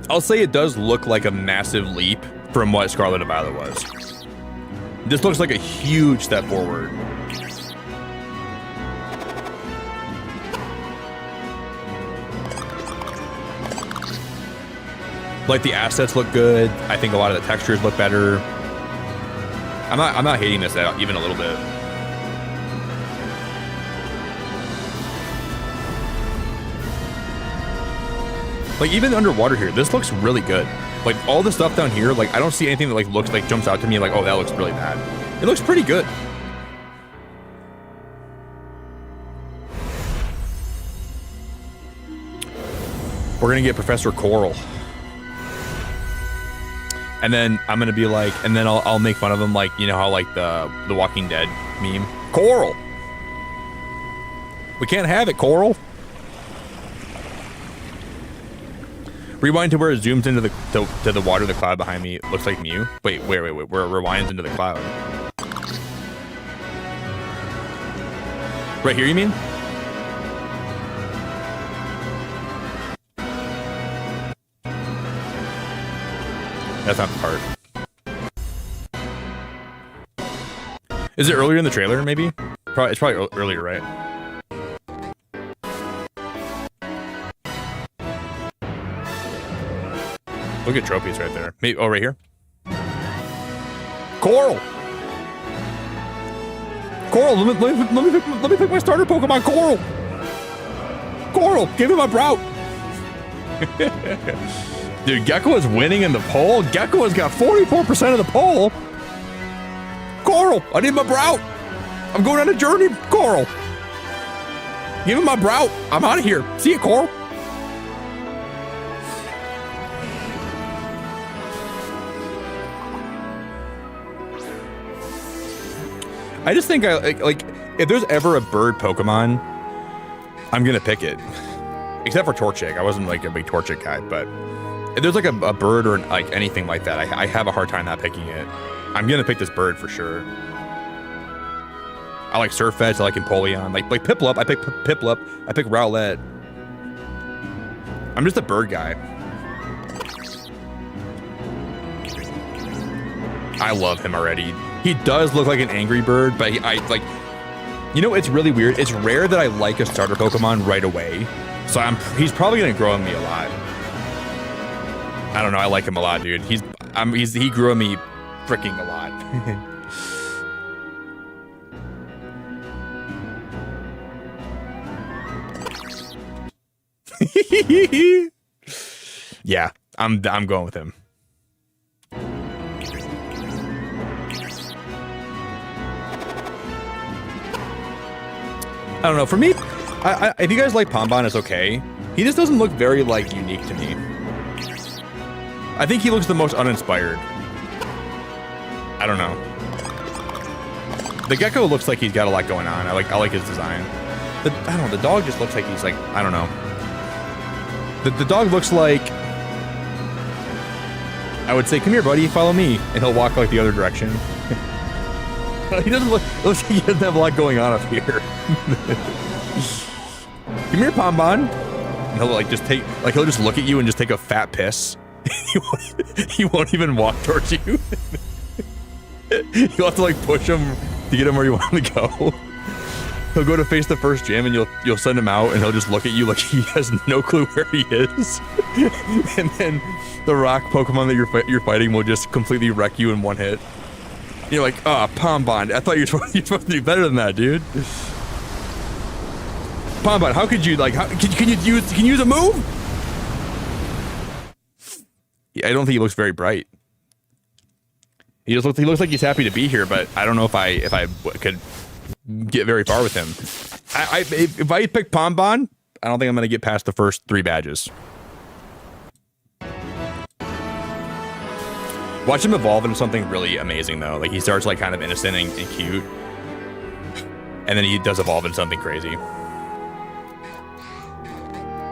I'll say it does look like a massive leap from what Scarlet and Violet was. This looks like a huge step forward. Like the assets look good. I think a lot of the textures look better. I'm not hating this out even a little bit. Like even underwater here, this looks really good. Like all the stuff down here, like I don't see anything that like looks like jumps out to me like, oh, that looks really bad. It looks pretty good. We're gonna get Professor Coral. And then I'm gonna be like, and then I'll make fun of him, like, you know how like the Walking Dead meme, Coral. We can't have it, Coral. Rewind to where it zooms into the water. The cloud behind me looks like Mew. Wait, where it rewinds into the cloud. Right here, you mean? That's not the part. Is it earlier in the trailer, maybe? It's probably earlier, right? Look at trophies right there. Maybe, oh, right here? Coral! Coral, let me pick my starter Pokemon, Coral! Coral, give me my Brout! Dude, Gecko is winning in the poll. Gecko has got 44% of the poll. Coral, I need my Brout. I'm going on a journey, Coral. Give him my brow. I'm out of here. See you, Coral. I just think like if there's ever a bird Pokemon, I'm gonna pick it. Except for Torchic. I wasn't like a big Torchic guy, but if there's like a bird or like anything like that, I have a hard time not picking it. I'm gonna pick this bird for sure. I like Surfetch, I like Empoleon, like Piplup, I pick Piplup, I pick Rowlet. I'm just a bird guy. I love him already. He does look like an angry bird, but I like, you know, it's really weird. It's rare that I like a starter Pokemon right away. So he's probably gonna grow on me a lot. I don't know, I like him a lot, dude. He grew on me freaking a lot. Yeah, I'm going with him. I don't know. For me, if you guys like Pombon, it's okay. He just doesn't look very like unique to me. I think he looks the most uninspired. I don't know. The gecko looks like he's got a lot going on. I like his design. I don't know. The dog just looks like he's like, I don't know. The dog looks like, I would say, come here, buddy, follow me, and he'll walk like the other direction. He doesn't look. It looks like he doesn't have a lot going on up here. Come here, Pombon. And he'll like just take, like he'll just look at you and just take a fat piss. He won't even walk towards you. You'll have to like push him to get him where you want him to go. He'll go to face the first gym and you'll send him out and he'll just look at you like he has no clue where he is. And then the rock Pokemon that you're fighting will just completely wreck you in one hit. You're like, oh, Pombon. I thought you're supposed to do better than that, dude. Pombon, how could you like? Can you use a move? Yeah, I don't think he looks very bright. He looks like he's happy to be here, but I don't know if I could get very far with him. If I pick Pombon, I don't think I'm gonna get past the first 3 badges. Watch him evolve into something really amazing though. Like he starts like kind of innocent and cute, and then he does evolve into something crazy.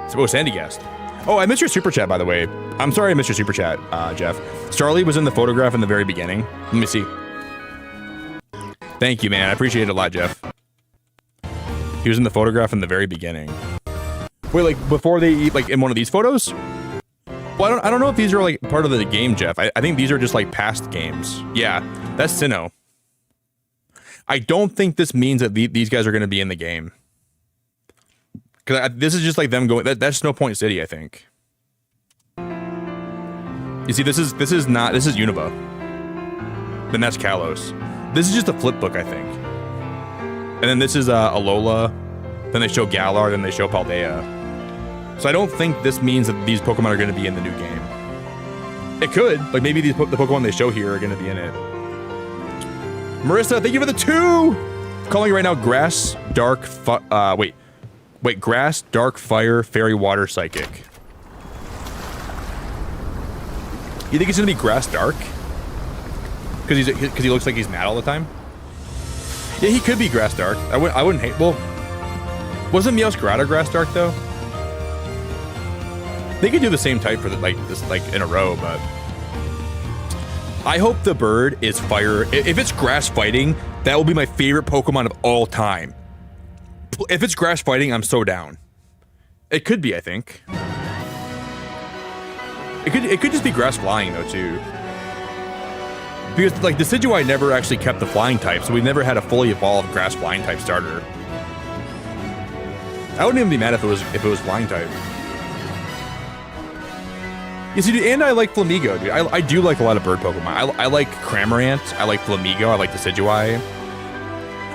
So, Sandy guessed. Oh, I missed your super chat, by the way. I'm sorry I missed your super chat, Jeff. Starly was in the photograph in the very beginning. Let me see. Thank you, man. I appreciate it a lot, Jeff. He was in the photograph in the very beginning. Wait, like before they eat, like in one of these photos? Well, I don't know if these are like part of the game, Jeff. I think these are just like past games. Yeah, that's Sinnoh. I don't think this means that these guys are going to be in the game. Because this is just like them going. That's Snow Point City, I think. You see, this is Unova. Then that's Kalos. This is just a flip book, I think. And then this is Alola. Then they show Galar. Then they show Paldea. So I don't think this means that these Pokemon are going to be in the new game. It could. Like maybe the Pokemon they show here are going to be in it. Marissa, thank you for the 2. Calling you right now, Grass, Dark, Wait, Grass, Dark, Fire, Fairy, Water, Psychic. You think it's gonna be Grass Dark? Because he looks like he's mad all the time? Yeah, he could be Grass Dark. I wouldn't hate. Well, wasn't Meowscarada Grass Dark though? They could do the same type for like in a row, but I hope the bird is fire. If it's grass fighting, that will be my favorite Pokemon of all time. If it's grass fighting, I'm so down. It could be, I think. It could just be grass flying though too. Because like the Decidueye never actually kept the flying type, so we never had a fully evolved grass flying type starter. I wouldn't even be mad if it was flying type. You see, dude, and I like Flamigo, dude. I do like a lot of bird Pokemon. I like Cramorant. I like Flamigo. I like Decidueye.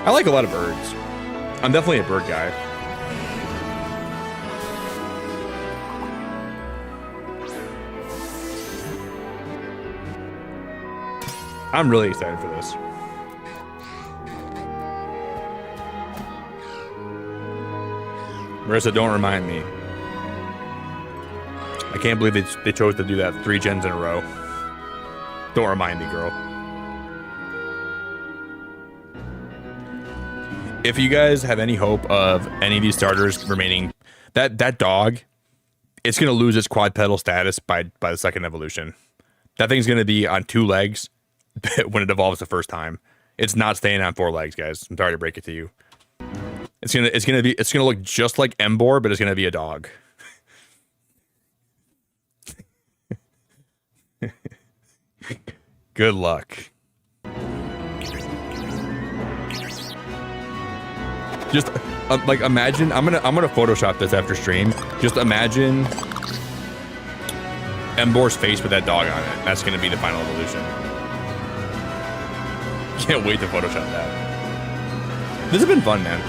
I like a lot of birds. I'm definitely a bird guy. I'm really excited for this. Marissa, don't remind me. I can't believe they chose to do that 3 gens in a row. Don't remind me, girl. If you guys have any hope of any of these starters remaining, that dog, it's gonna lose its quadpedal status by the second evolution. That thing's gonna be on 2 legs when it evolves the first time. It's not staying on 4 legs, guys. I'm sorry to break it to you. It's gonna look just like Embor, but it's gonna be a dog. Good luck. Just like imagine. I'm gonna Photoshop this after stream. Just imagine Embor's face with that dog on it. That's gonna be the final evolution. Can't wait to Photoshop that. This has been fun, man.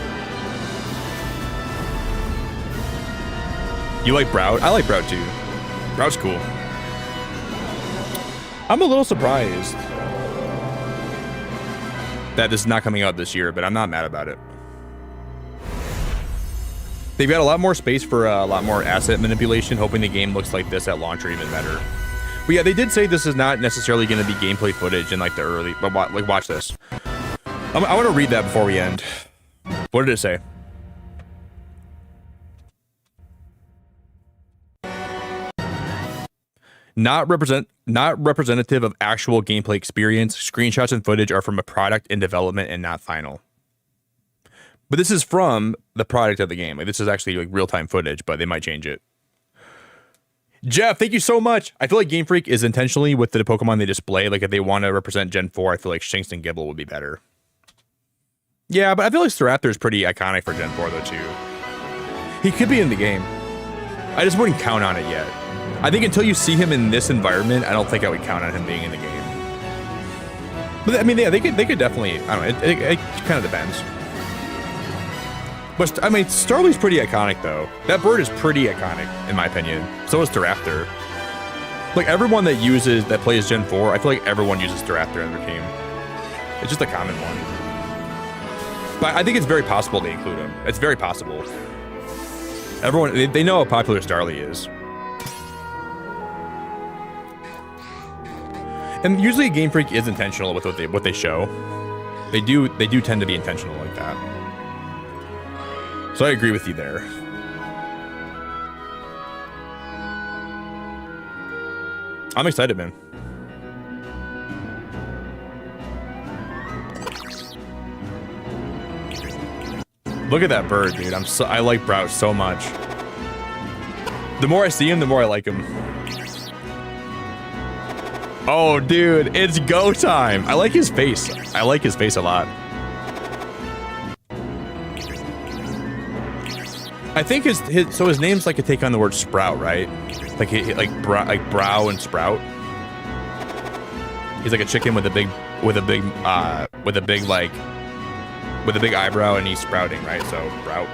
You like Brout? I like Brout too. Brout's cool. I'm a little surprised that this is not coming out this year, but I'm not mad about it. They've got a lot more space for a lot more asset manipulation, hoping the game looks like this at launch or even better. But yeah, they did say this is not necessarily going to be gameplay footage in like the early, but like watch this. I want to read that before we end. What did it say? Not representative of actual gameplay experience. Screenshots and footage are from a product in development and not final. But this is from the product of the game. Like this is actually like real-time footage, but they might change it. Jeff, thank you so much. I feel like Game Freak is intentionally with the Pokemon they display. Like if they want to represent Gen 4, I feel like Shinx and Gible would be better. Yeah, but I feel like Staraptor is pretty iconic for Gen 4 though too. He could be in the game. I just wouldn't count on it yet. I think until you see him in this environment, I don't think I would count on him being in the game. But I mean, yeah, they could definitely. I don't know. It kind of depends. But I mean, Starly's pretty iconic though. That bird is pretty iconic in my opinion. So is Staraptor. Like everyone that plays Gen 4, I feel like everyone uses Staraptor in their team. It's just a common one. But I think it's very possible they include him. It's very possible. Everyone they know how popular Starly is. And usually Game Freak is intentional with what they show. They do tend to be intentional like that. So I agree with you there. I'm excited, man. Look at that bird, dude. I like Brout so much. The more I see him, the more I like him. Oh, dude, it's go time. I like his face. I like his face a lot. I think his name's like a take on the word sprout, right? Like brow and sprout. He's like a chicken with a big eyebrow, and he's sprouting, right? So sprout.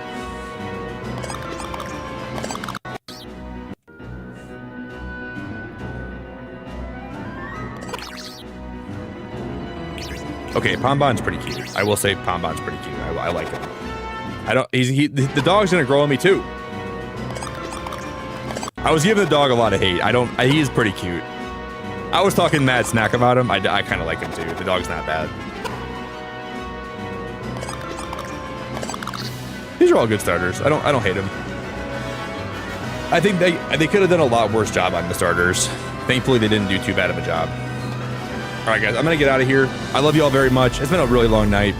Okay, Pombon's pretty cute. I will say Pombon's pretty cute. I like him. The dog's gonna grow on me too. I was giving the dog a lot of hate. He's pretty cute. I was talking mad snack about him. I kind of like him too. The dog's not bad. These are all good starters. I don't hate them. I think they could have done a lot worse job on the starters. Thankfully, they didn't do too bad of a job. All right, guys, I'm gonna get out of here. I love you all very much. It's been a really long night.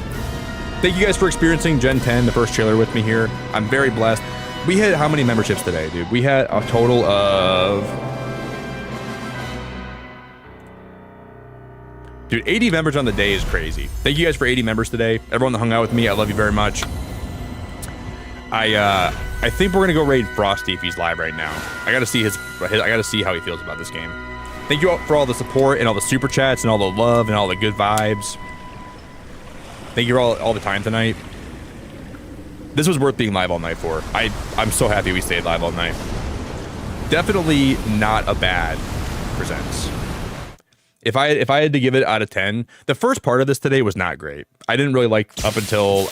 Thank you guys for experiencing Gen 10, the first trailer with me here. I'm very blessed. We had how many memberships today, dude? We had a total of... Dude, 80 members on the day is crazy. Thank you guys for 80 members today. Everyone that hung out with me, I love you very much. I think we're gonna go raid Frosty if he's live right now. I gotta see how he feels about this game. Thank you all for all the support and all the super chats and all the love and all the good vibes. Thank you all the time tonight. This was worth being live all night for. I'm so happy we stayed live all night. Definitely not a bad presents. If I had to give it out of 10, the first part of this today was not great. I didn't really like up until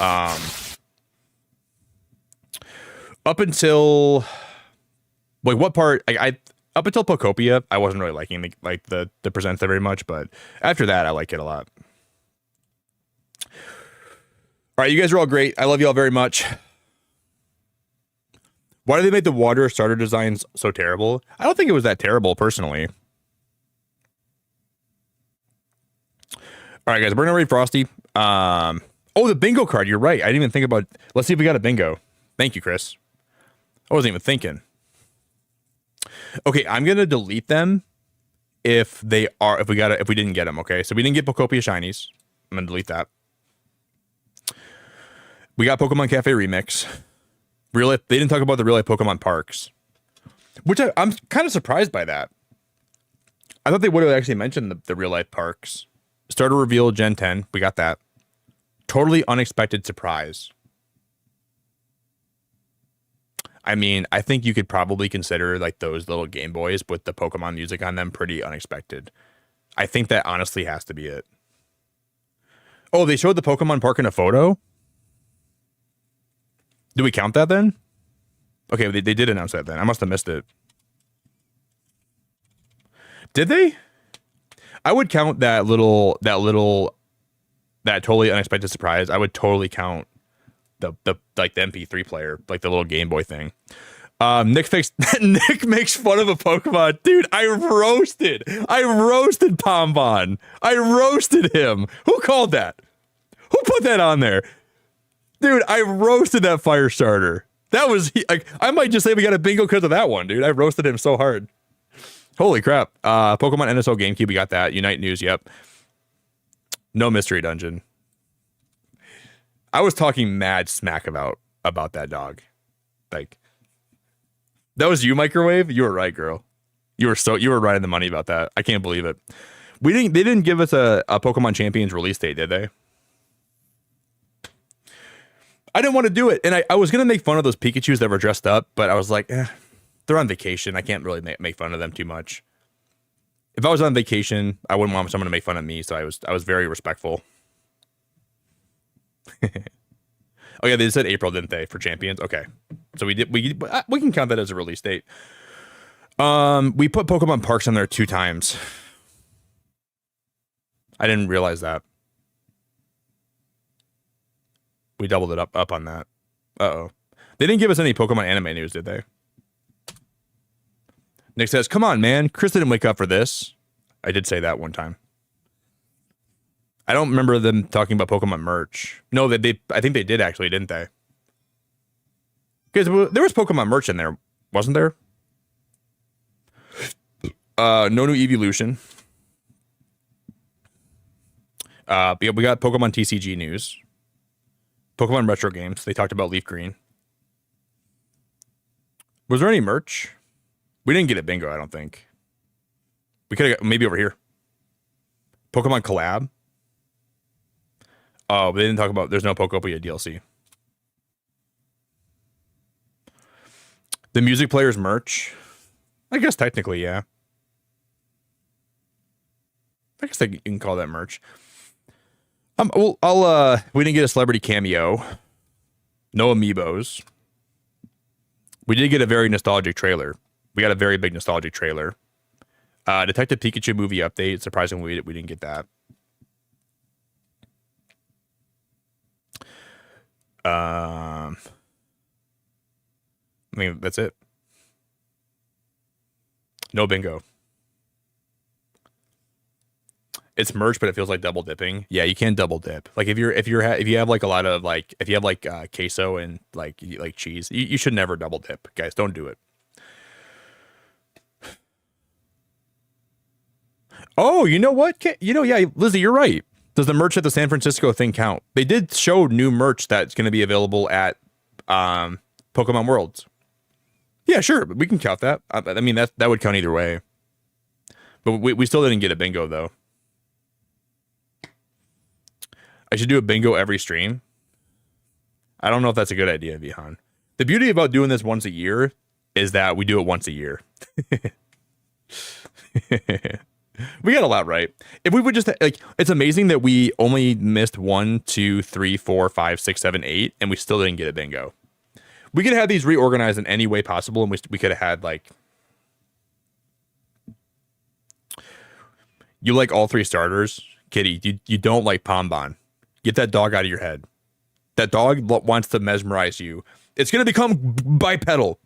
Up until like what part? I up until Pokopia, I wasn't really liking the presenter very much, but after that, I like it a lot. All right, you guys are all great. I love you all very much. Why do they make the water starter designs so terrible? I don't think it was that terrible, personally. All right, guys, we're gonna read Frosty. Oh, the bingo card. You're right. I didn't even think about. Let's see if we got a bingo. Thank you, Chris. I wasn't even thinking. Okay, I'm gonna delete them if we didn't get them. Okay, so we didn't get Pokopia shinies. I'm gonna delete that. We got Pokemon Cafe Remix. Real life, they didn't talk about the real life Pokemon parks, which I'm kind of surprised by that. I thought they would have actually mentioned the real life parks. Starter reveal Gen 10. We got that. Totally unexpected surprise. I mean, I think you could probably consider like those little Game Boys with the Pokemon music on them pretty unexpected. I think that honestly has to be it. Oh, they showed the Pokemon park in a photo? Do we count that then? Okay, they did announce that then. I must have missed it. Did they? I would count that totally unexpected surprise. I would totally count the MP3 player, like the little Game Boy thing. Nick makes fun of a Pokemon. Dude, I roasted Pombon. I roasted him. Who called that? Who put that on there? Dude, I roasted that fire starter. That was like, I might just say we got a bingo because of that one, dude. I roasted him so hard. Holy crap. Pokemon NSO GameCube, we got that. Unite News, yep. No mystery dungeon. I was talking mad smack about that dog. Like, that was you, Microwave? You were right, girl. You were right in the money about that. I can't believe it. They didn't give us a Pokemon Champions release date, did they? I didn't want to do it, and I was gonna make fun of those Pikachus that were dressed up, but I was like, they're on vacation. I can't really make fun of them too much. If I was on vacation, I wouldn't want someone to make fun of me, so I was very respectful. Oh yeah, they said April, didn't they, for Champions? Okay, so we can count that as a release date. We put Pokemon Parks on there 2 times. I didn't realize that. We doubled it up on that. Uh-oh. They didn't give us any Pokemon anime news, did they? Nick says, come on, man. Chris didn't wake up for this. I did say that one time. I don't remember them talking about Pokemon merch. No, I think they did actually, didn't they? Because there was Pokemon merch in there, wasn't there? No new evolution. We got Pokemon TCG news. Pokemon retro games. They talked about Leaf Green. Was there any merch? We didn't get a bingo, I don't think. We could have got maybe over here. Pokemon collab. Oh, but they didn't talk about. There's no Pokopia DLC. The music player's merch. I guess technically, yeah. I guess you can call that merch. We didn't get a celebrity cameo. No amiibos. We did get a very nostalgic trailer. We got a very big nostalgic trailer. Detective Pikachu movie update. Surprisingly, we didn't get that. I mean, that's it. No bingo. It's merch, but it feels like double dipping. Yeah, you can't double dip. Like if you have like a lot of like if you have like queso and like cheese, you should never double dip, guys. Don't do it. Oh, you know what? Yeah, Lizzie, you're right. Does the merch at the San Francisco thing count? They did show new merch that's going to be available at Pokemon Worlds. Yeah, sure, we can count that. I mean, that would count either way. But we still didn't get a bingo though. I should do a bingo every stream. I don't know if that's a good idea, Vihan. The beauty about doing this once a year is that we do it once a year. We got a lot right. If we would just like, it's amazing that we only missed 1, 2, 3, 4, 5, 6, 7, 8, and we still didn't get a bingo. We could have these reorganized in any way possible, and we could have had like, you like all 3 starters, Kitty. You don't like Pombon. Get that dog out of your head. That dog wants to mesmerize you. It's gonna become bipedal.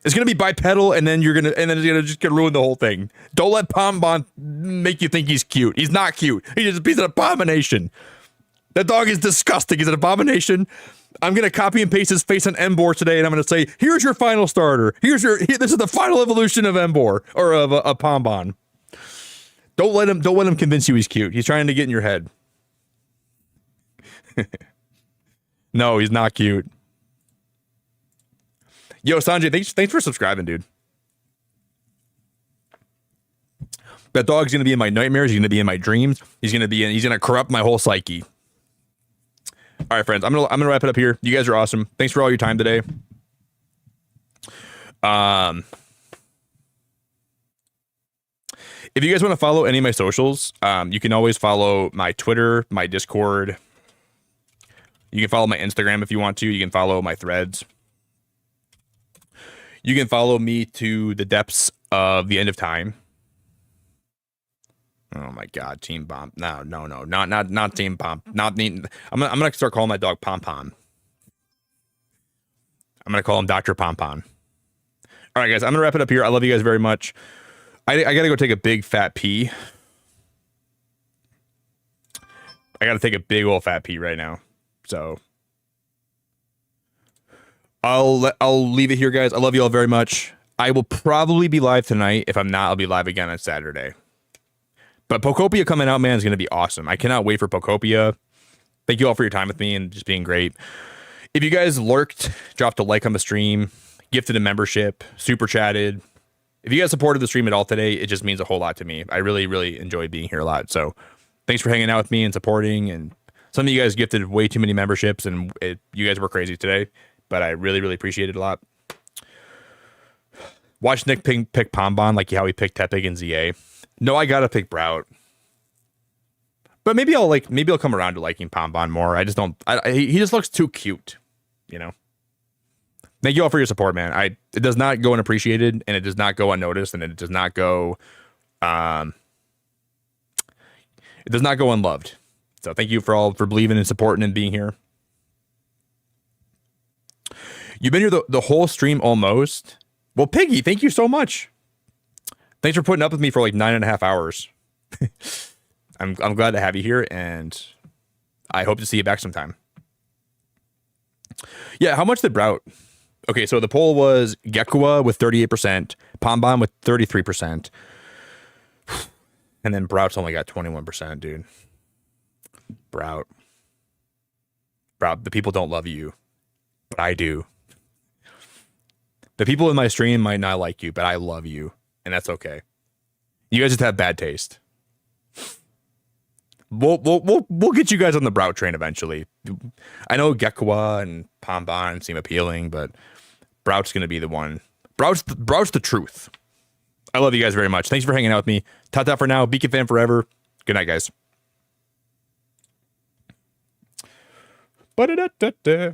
It's gonna be bipedal, and then it's gonna just ruin the whole thing. Don't let Pombon make you think he's cute. He's not cute. He's an abomination. That dog is disgusting. He's an abomination. I'm gonna copy and paste his face on Embor today, and I'm gonna say, "Here's your final starter. This is the final evolution of Embor or of a Pombon." Don't let him convince you he's cute. He's trying to get in your head. No, he's not cute. Yo, Sanjay, thanks for subscribing, dude. That dog's gonna be in my nightmares. He's gonna be in my dreams. He's gonna corrupt my whole psyche. All right, friends, I'm gonna wrap it up here. You guys are awesome. Thanks for all your time today. If you guys want to follow any of my socials, you can always follow my Twitter, my Discord. You can follow my Instagram if you want to. You can follow my threads. You can follow me to the depths of the end of time. Oh my God, Team Bomb. No, not Team Bomb. I'm gonna start calling my dog Pom Pom. I'm gonna call him Dr. Pom Pom. All right, guys, I'm gonna wrap it up here. I love you guys very much. I gotta go take a big fat pee. I gotta take a big old fat pee right now. So I'll leave it here, guys. I love you all very much. I will probably be live tonight. If I'm not, I'll be live again on Saturday. But Pokopia coming out, man, is going to be awesome. I cannot wait for Pokopia. Thank you all for your time with me and just being great. If you guys lurked, dropped a like on the stream, gifted a membership, super chatted. If you guys supported the stream at all today, it just means a whole lot to me. I really, really enjoyed being here a lot. So thanks for hanging out with me and supporting. And some of you guys gifted way too many memberships, and you guys were crazy today. But I really, really appreciate it a lot. Watch Nick pick Pombon like how he picked Tepig and ZA. No, I gotta pick Brout. But maybe I'll come around to liking Pombon more. I just don't. He just looks too cute, you know. Thank you all for your support, man. It does not go unappreciated, and it does not go unnoticed, and it does not go unloved. So thank you for believing and supporting and being here. You've been here the whole stream almost. Well, Piggy, thank you so much. Thanks for putting up with me for like 9.5 hours. I'm glad to have you here, and I hope to see you back sometime. Yeah, how much did Brout? Okay, so the poll was Gekua with 38%, Pombon with 33%, and then Brout's only got 21%, dude. Brout, the people don't love you, but I do. The people in my stream might not like you, but I love you, and that's okay. You guys just have bad taste. We'll get you guys on the Brout train eventually. I know Gekua and Pombon seem appealing, but Brout's gonna be the one. Brout's the truth. I love you guys very much. Thanks for hanging out with me. Ta-ta for now. Beacon fan forever. Good night, guys. Ba-da-da-da-da.